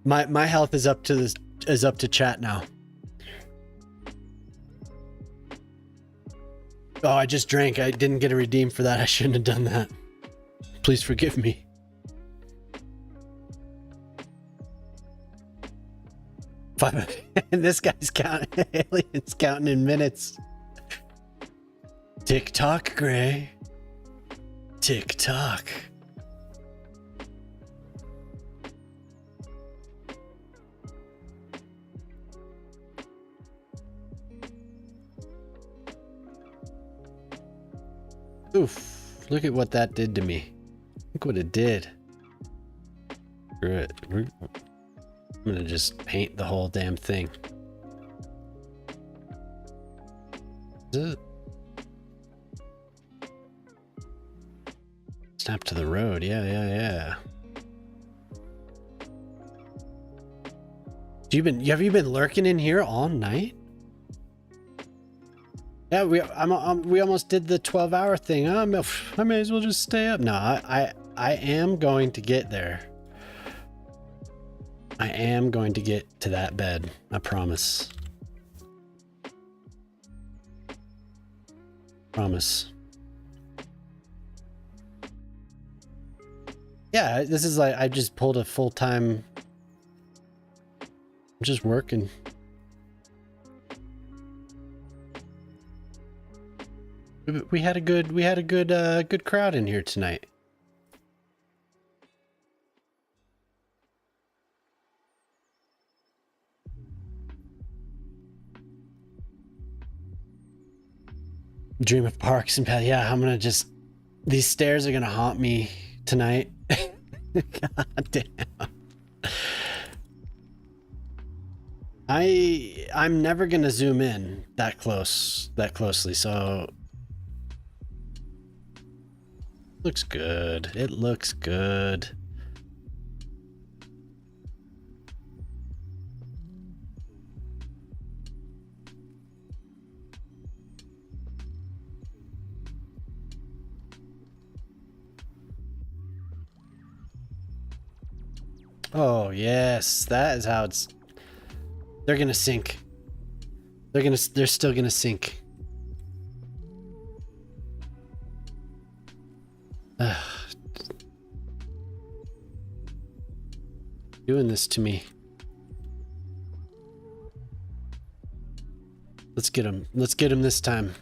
My health is up to chat now. Oh, I just drank. I didn't get a redeem for that. I shouldn't have done that. Please forgive me. And this guy's counting. Alien's counting in minutes. Tick tock, Gray. Tick tock. Oof! Look at what that did to me. Look what it did. Screw it. I'm gonna just paint the whole damn thing. Snap to the road. Yeah. Have you been lurking in here all night? Yeah, we almost did the 12-hour thing. I may as well just stay up. No, I am going to get there. I am going to get to that bed. I promise. Promise. Yeah, this is like I just pulled a full-time. I'm just working. We had a good crowd in here tonight. Dream of parks and paths. Yeah, I'm gonna just. These stairs are gonna haunt me tonight. God damn. I'm never gonna zoom in that closely, so looks good. It looks good. Oh yes, that is how it's. They're gonna sink. They're still gonna sink. Doing this to me. Let's get him. Let's get him this time.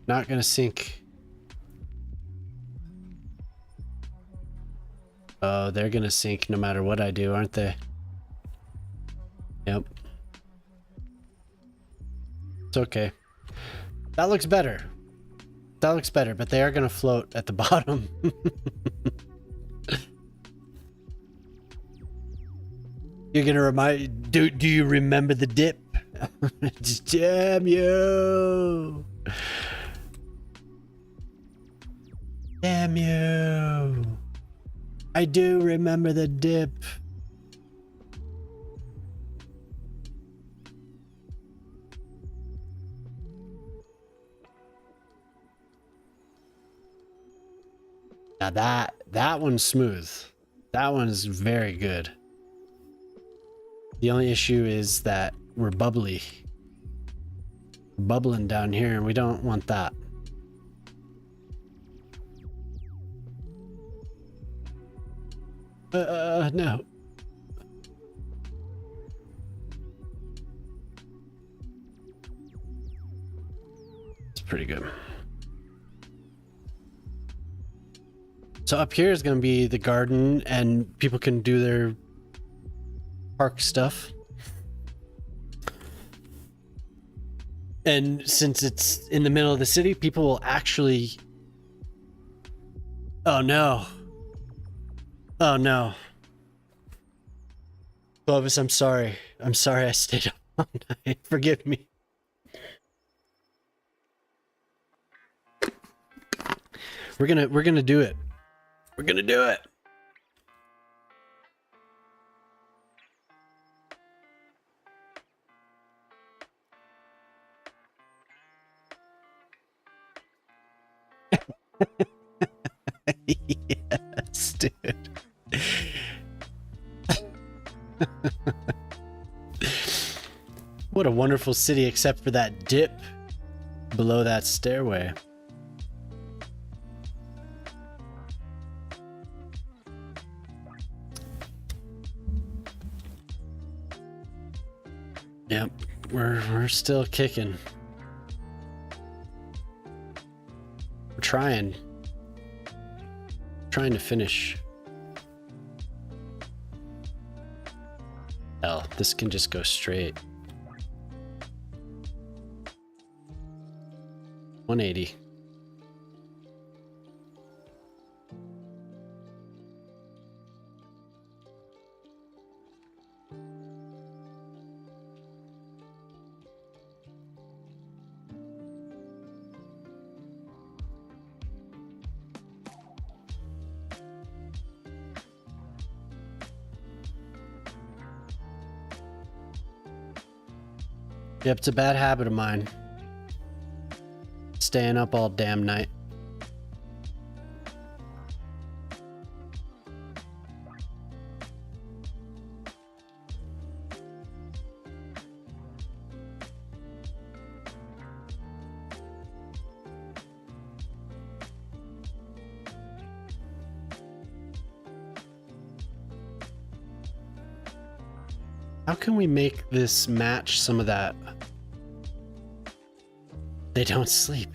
Not gonna sink. Oh, they're gonna sink no matter what I do, aren't they? Yep. It's okay. That looks better. That looks better, but they are gonna float at the bottom. You're gonna remind. Do you remember the dip? Damn you! Damn you! I do remember the dip. Now that one's smooth. That one's very good. The only issue is that we're bubbly. We're bubbling down here and we don't want that. No. It's pretty good. So up here is going to be the garden and people can do their park stuff. And since it's in the middle of the city, people will actually... Oh no. Oh no. Clovis, I'm sorry. I'm sorry I stayed up all night. Forgive me. We're gonna do it. We're gonna do it. Yes, dude. What a wonderful city, except for that dip below that stairway. Yep, we're still kicking. We're trying to finish. Hell, this can just go straight. 180. Yep, it's a bad habit of mine. Staying up all damn night. How can we make this match some of that? They don't sleep.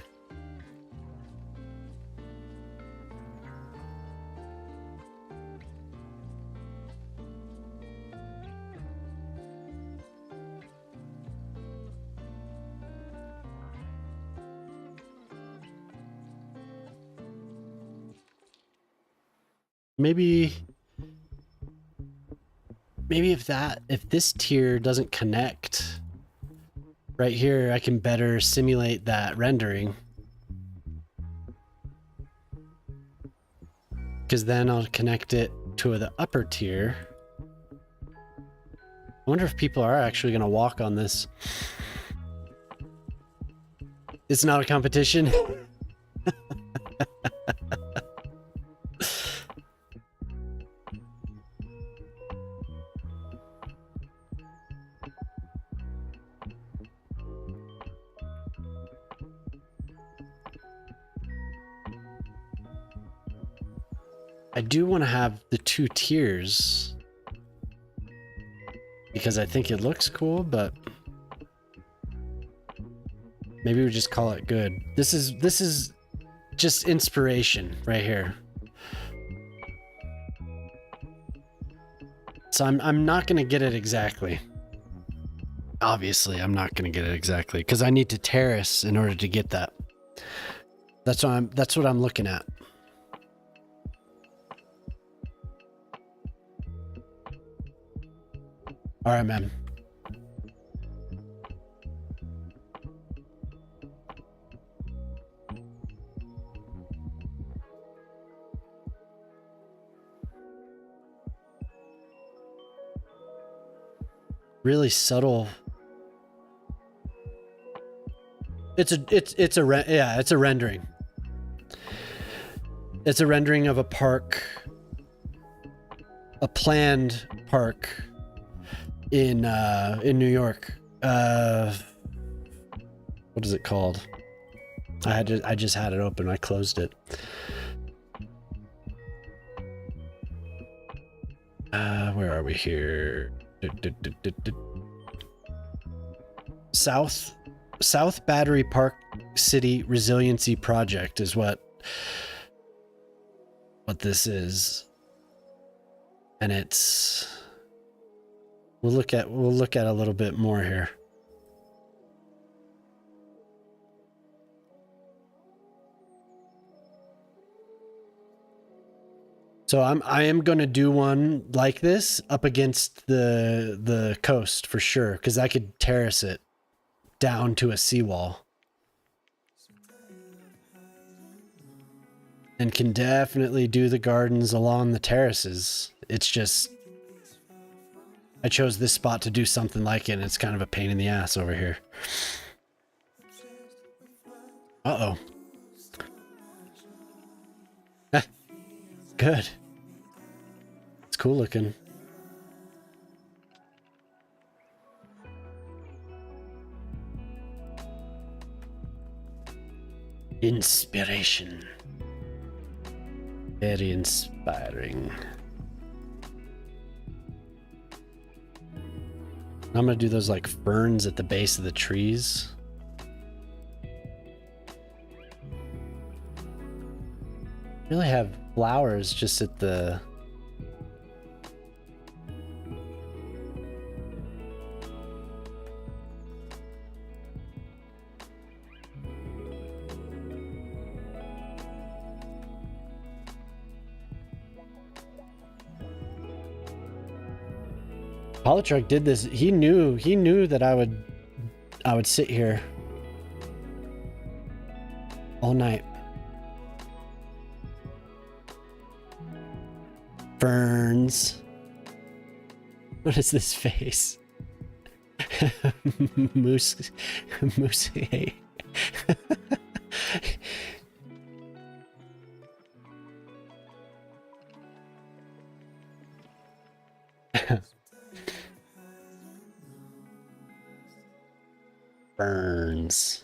Maybe if this tier doesn't connect right here, I can better simulate that rendering. Because then I'll connect it to the upper tier. I wonder if people are actually going to walk on this. It's not a competition. I do want to have the 2 tiers because I think it looks cool, but maybe we just call it good. This is just inspiration right here. So I'm not going to get it exactly. Obviously, I'm not going to get it exactly because I need to terrace in order to get that. That's what I'm looking at. All right, man. Really subtle. It's a rendering. It's a rendering of a park, a planned park in New York. What is it called? I just had it open. I closed it. Where are we here? South Battery Park City Resiliency Project is what this is, and it's we'll look at a little bit more here. So I am going to do one like this up against the coast for sure, because I could terrace it down to a seawall. And can definitely do the gardens along the terraces. It's just I chose this spot to do something like it, and it's kind of a pain in the ass over here. Uh-oh. Good. It's cool looking. Inspiration. Very inspiring. I'm gonna do those like ferns at the base of the trees. Really have flowers just at the Polytruck did this. He knew that I would sit here all night. Ferns. What is this face? Moose. Hey. Burns.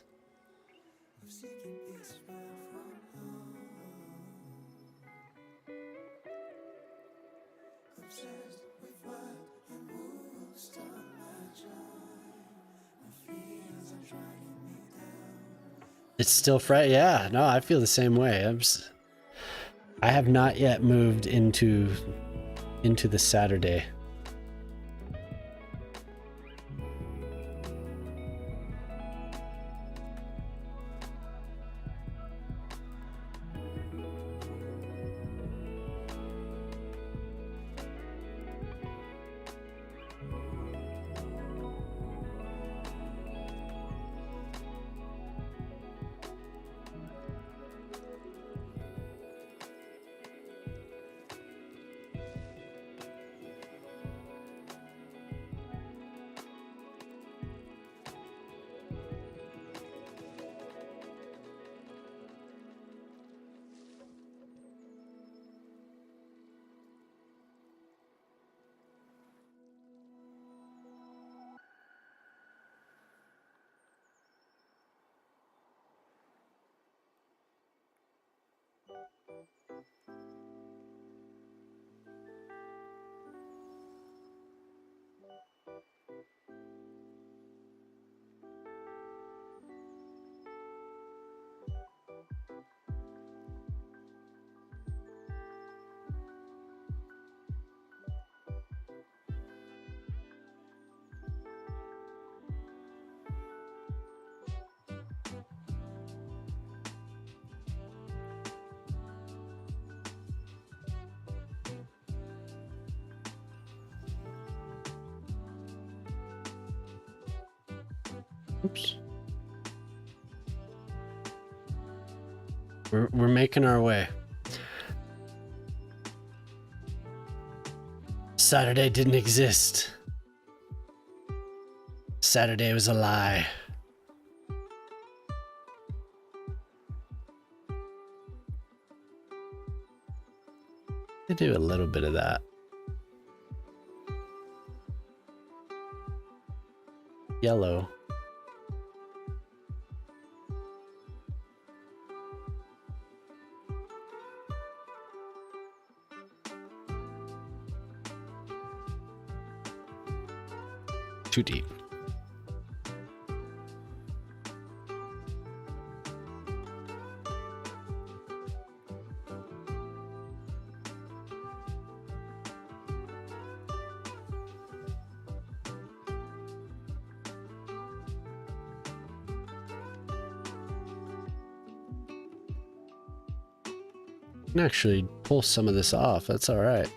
It's still fresh. Yeah, no, I feel the same way. I have not yet moved into the Saturday. Oops. We're making our way. Saturday didn't exist. Saturday was a lie. They do a little bit of that. Yellow. Too deep. Can actually pull some of this off. That's all right.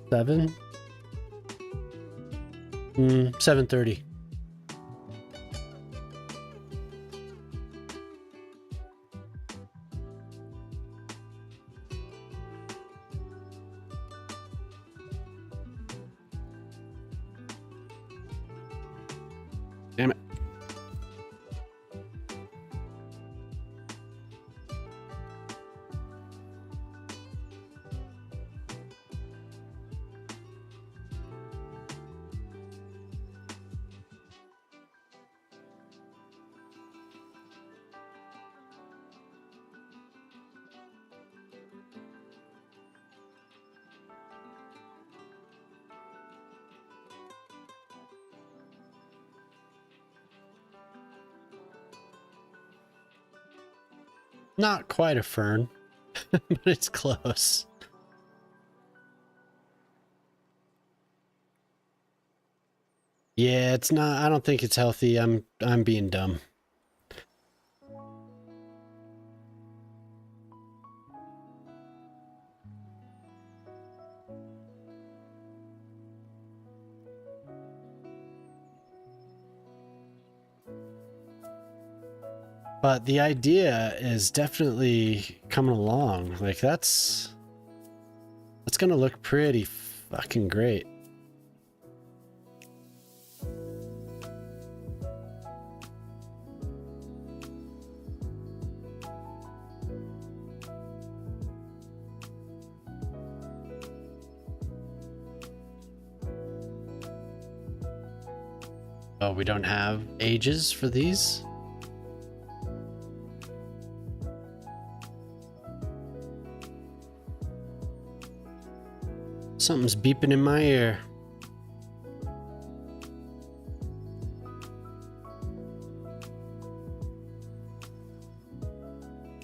Seven. 7:30. Damn it. Not quite a fern, but it's close. Yeah, it's not. I don't think it's healthy. I'm being dumb. But the idea is definitely coming along. Like that's gonna look pretty fucking great. Oh, we don't have ages for these? Something's beeping in my ear.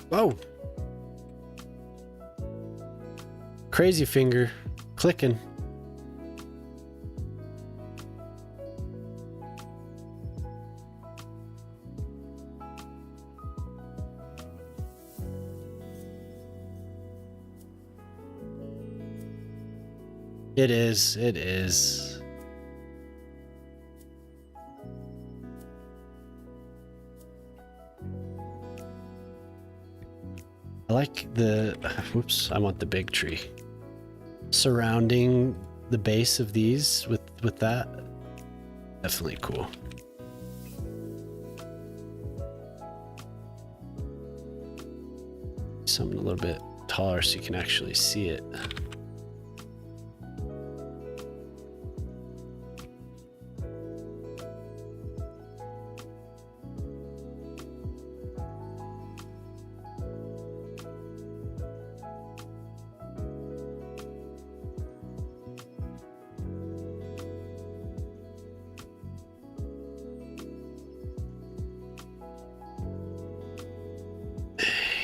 Whoa. Crazy finger clicking. It is. It is. I like the, whoops, I want the big tree. Surrounding the base of these with that. Definitely cool. Something a little bit taller so you can actually see it.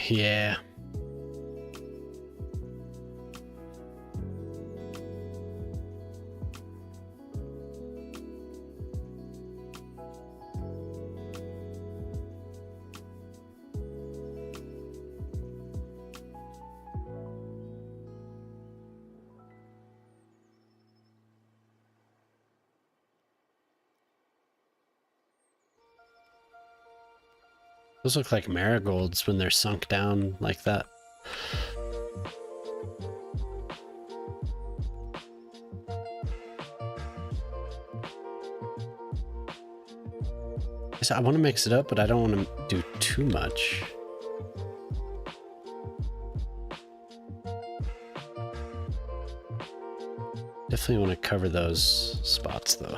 Yeah. Those look like marigolds when they're sunk down like that. I want to mix it up, but I don't want to do too much. Definitely want to cover those spots though.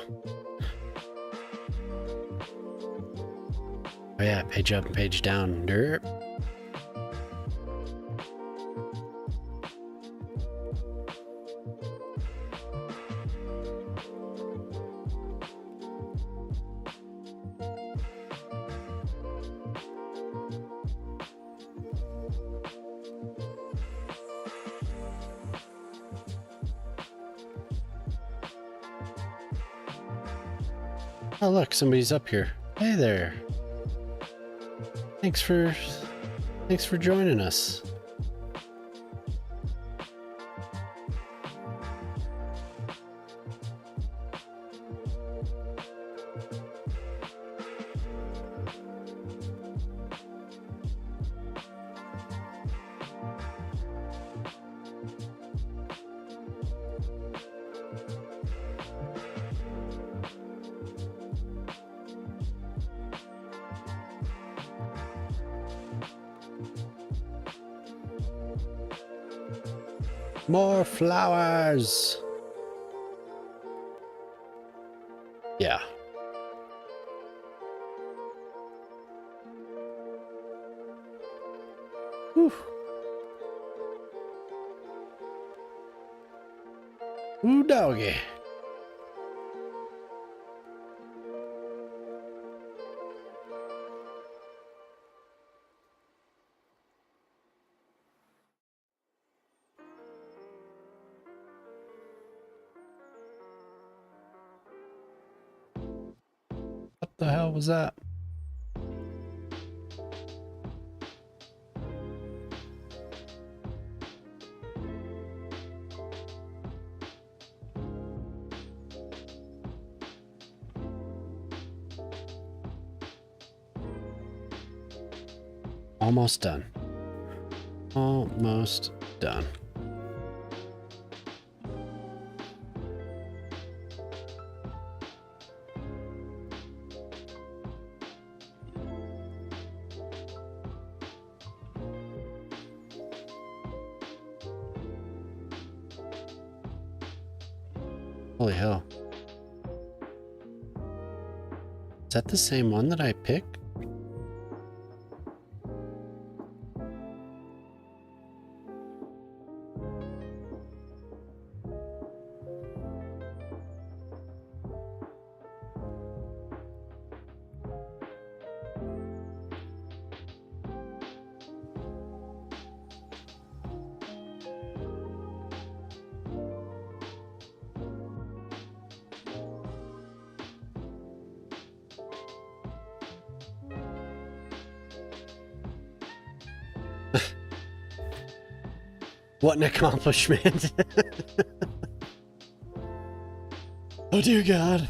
Oh yeah, page up and page down. Derp. Oh look, somebody's up here. Hey there. Thanks for joining us. More flowers. Yeah. Whew. Ooh, doggy. What the hell was that? Almost done. Almost done. Holy hell. Is that the same one that I picked? What an accomplishment. Oh dear God.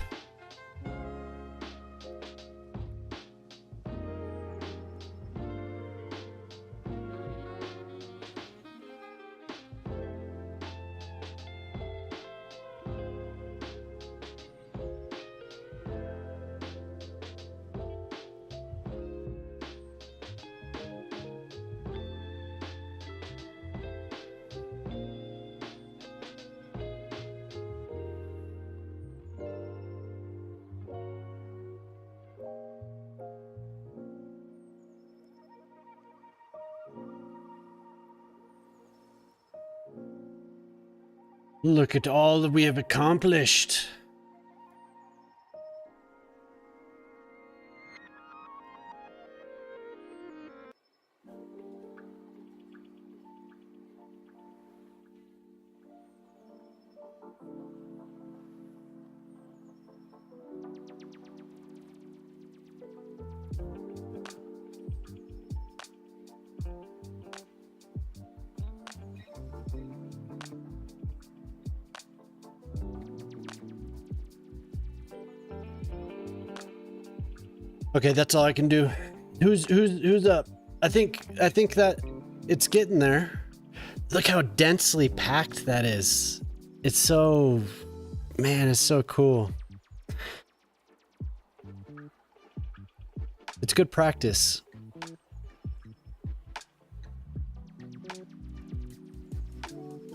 Look at all that we have accomplished. Okay, that's all I can do. Who's up? I think that it's getting there. Look how densely packed that is. It's so, man, it's so cool. It's good practice.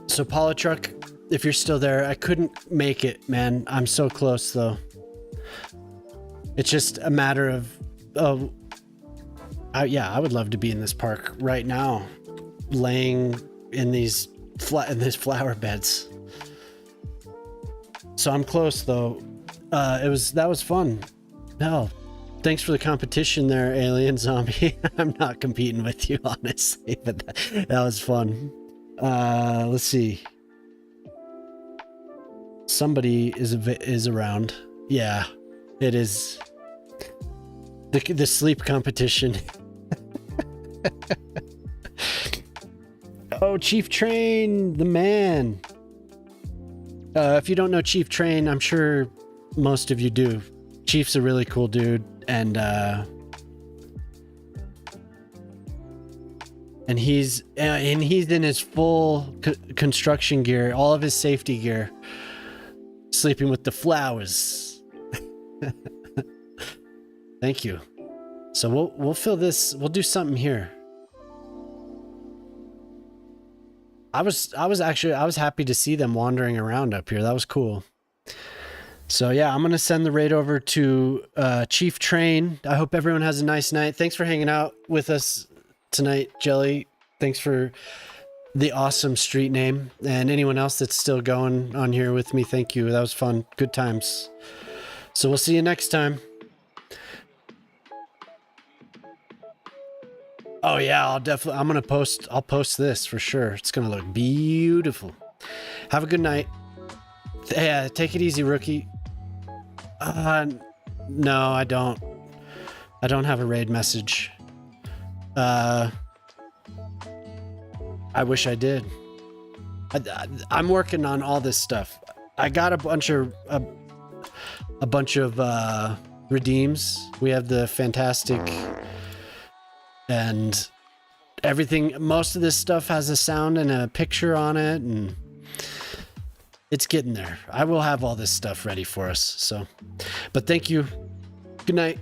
So Polytruck, if you're still there, I couldn't make it, man. I'm so close though. It's just a matter of, yeah, I would love to be in this park right now, laying in these flower beds. So I'm close though. That was fun. Hell, thanks for the competition there, Alien Zombie. I'm not competing with you, honestly, but that was fun. Let's see. Somebody is around. Yeah, it is. The sleep competition. Oh, Chief Train, the man. If you don't know Chief Train, I'm sure most of you do. Chief's a really cool dude, and he's in his full construction gear, all of his safety gear, sleeping with the flowers. Thank you. So we'll fill this. We'll do something here. I was happy to see them wandering around up here. That was cool. So yeah, I'm gonna send the raid over to Chief Train. I hope everyone has a nice night. Thanks for hanging out with us tonight, Jelly. Thanks for the awesome street name, and anyone else that's still going on here with me. Thank you. That was fun. Good times. So we'll see you next time. Oh yeah, I'll post this for sure. It's gonna look beautiful. Have a good night. Yeah, take it easy, rookie. No, I don't have a raid message. I wish I did. I'm working on all this stuff. I got a bunch of redeems. We have the fantastic and everything. Most of this stuff has a sound and a picture on it, and it's getting there. I will have all this stuff ready for us. So, but thank you. Good night.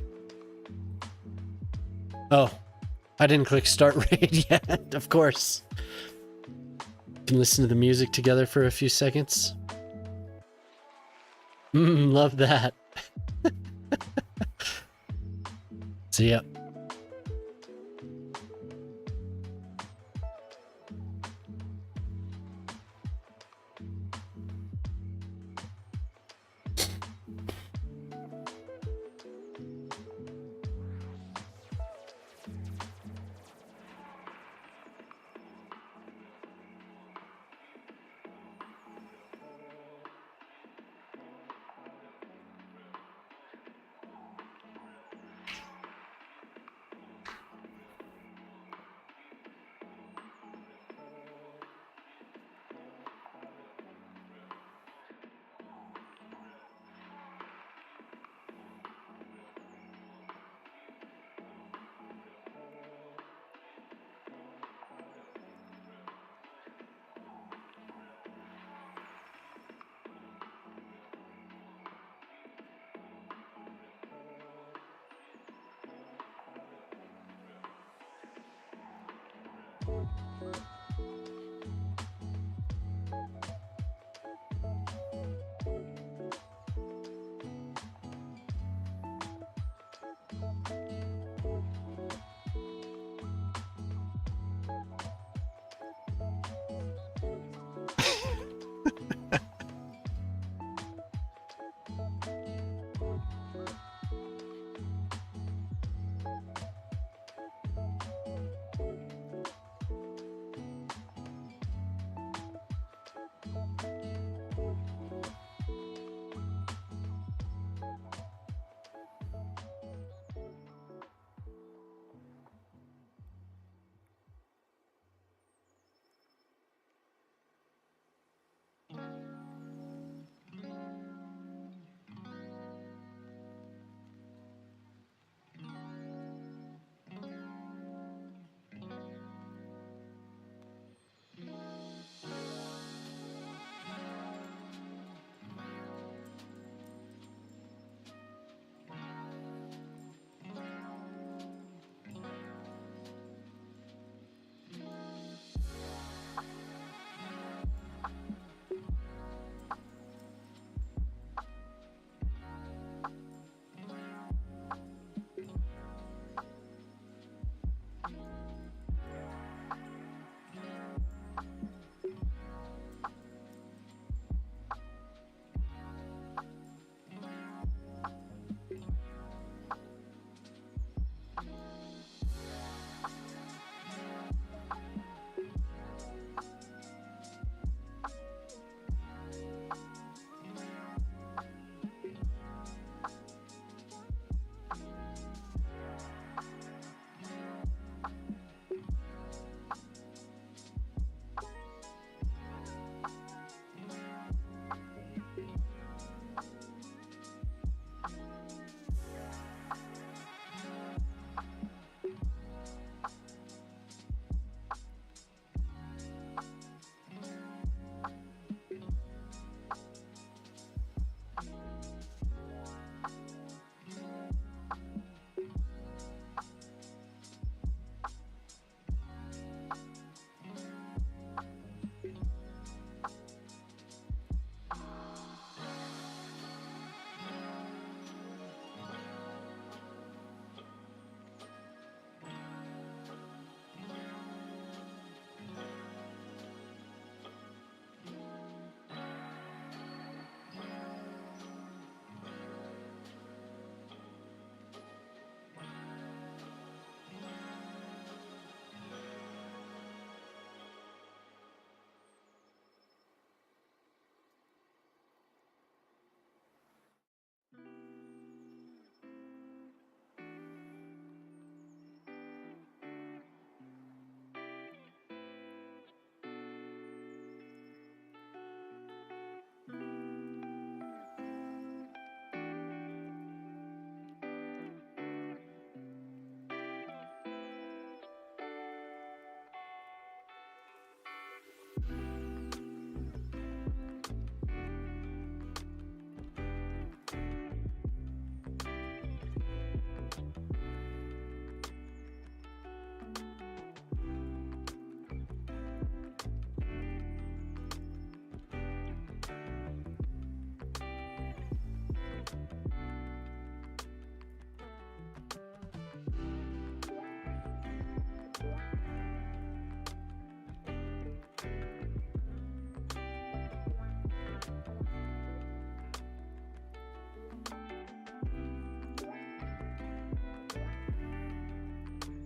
Oh, I didn't click start raid yet. Of course. Can listen to the music together for a few seconds. Love that. See ya.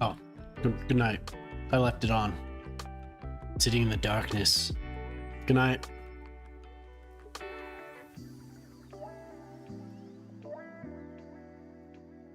Oh, good night. I left it on. Sitting in the darkness. Good night.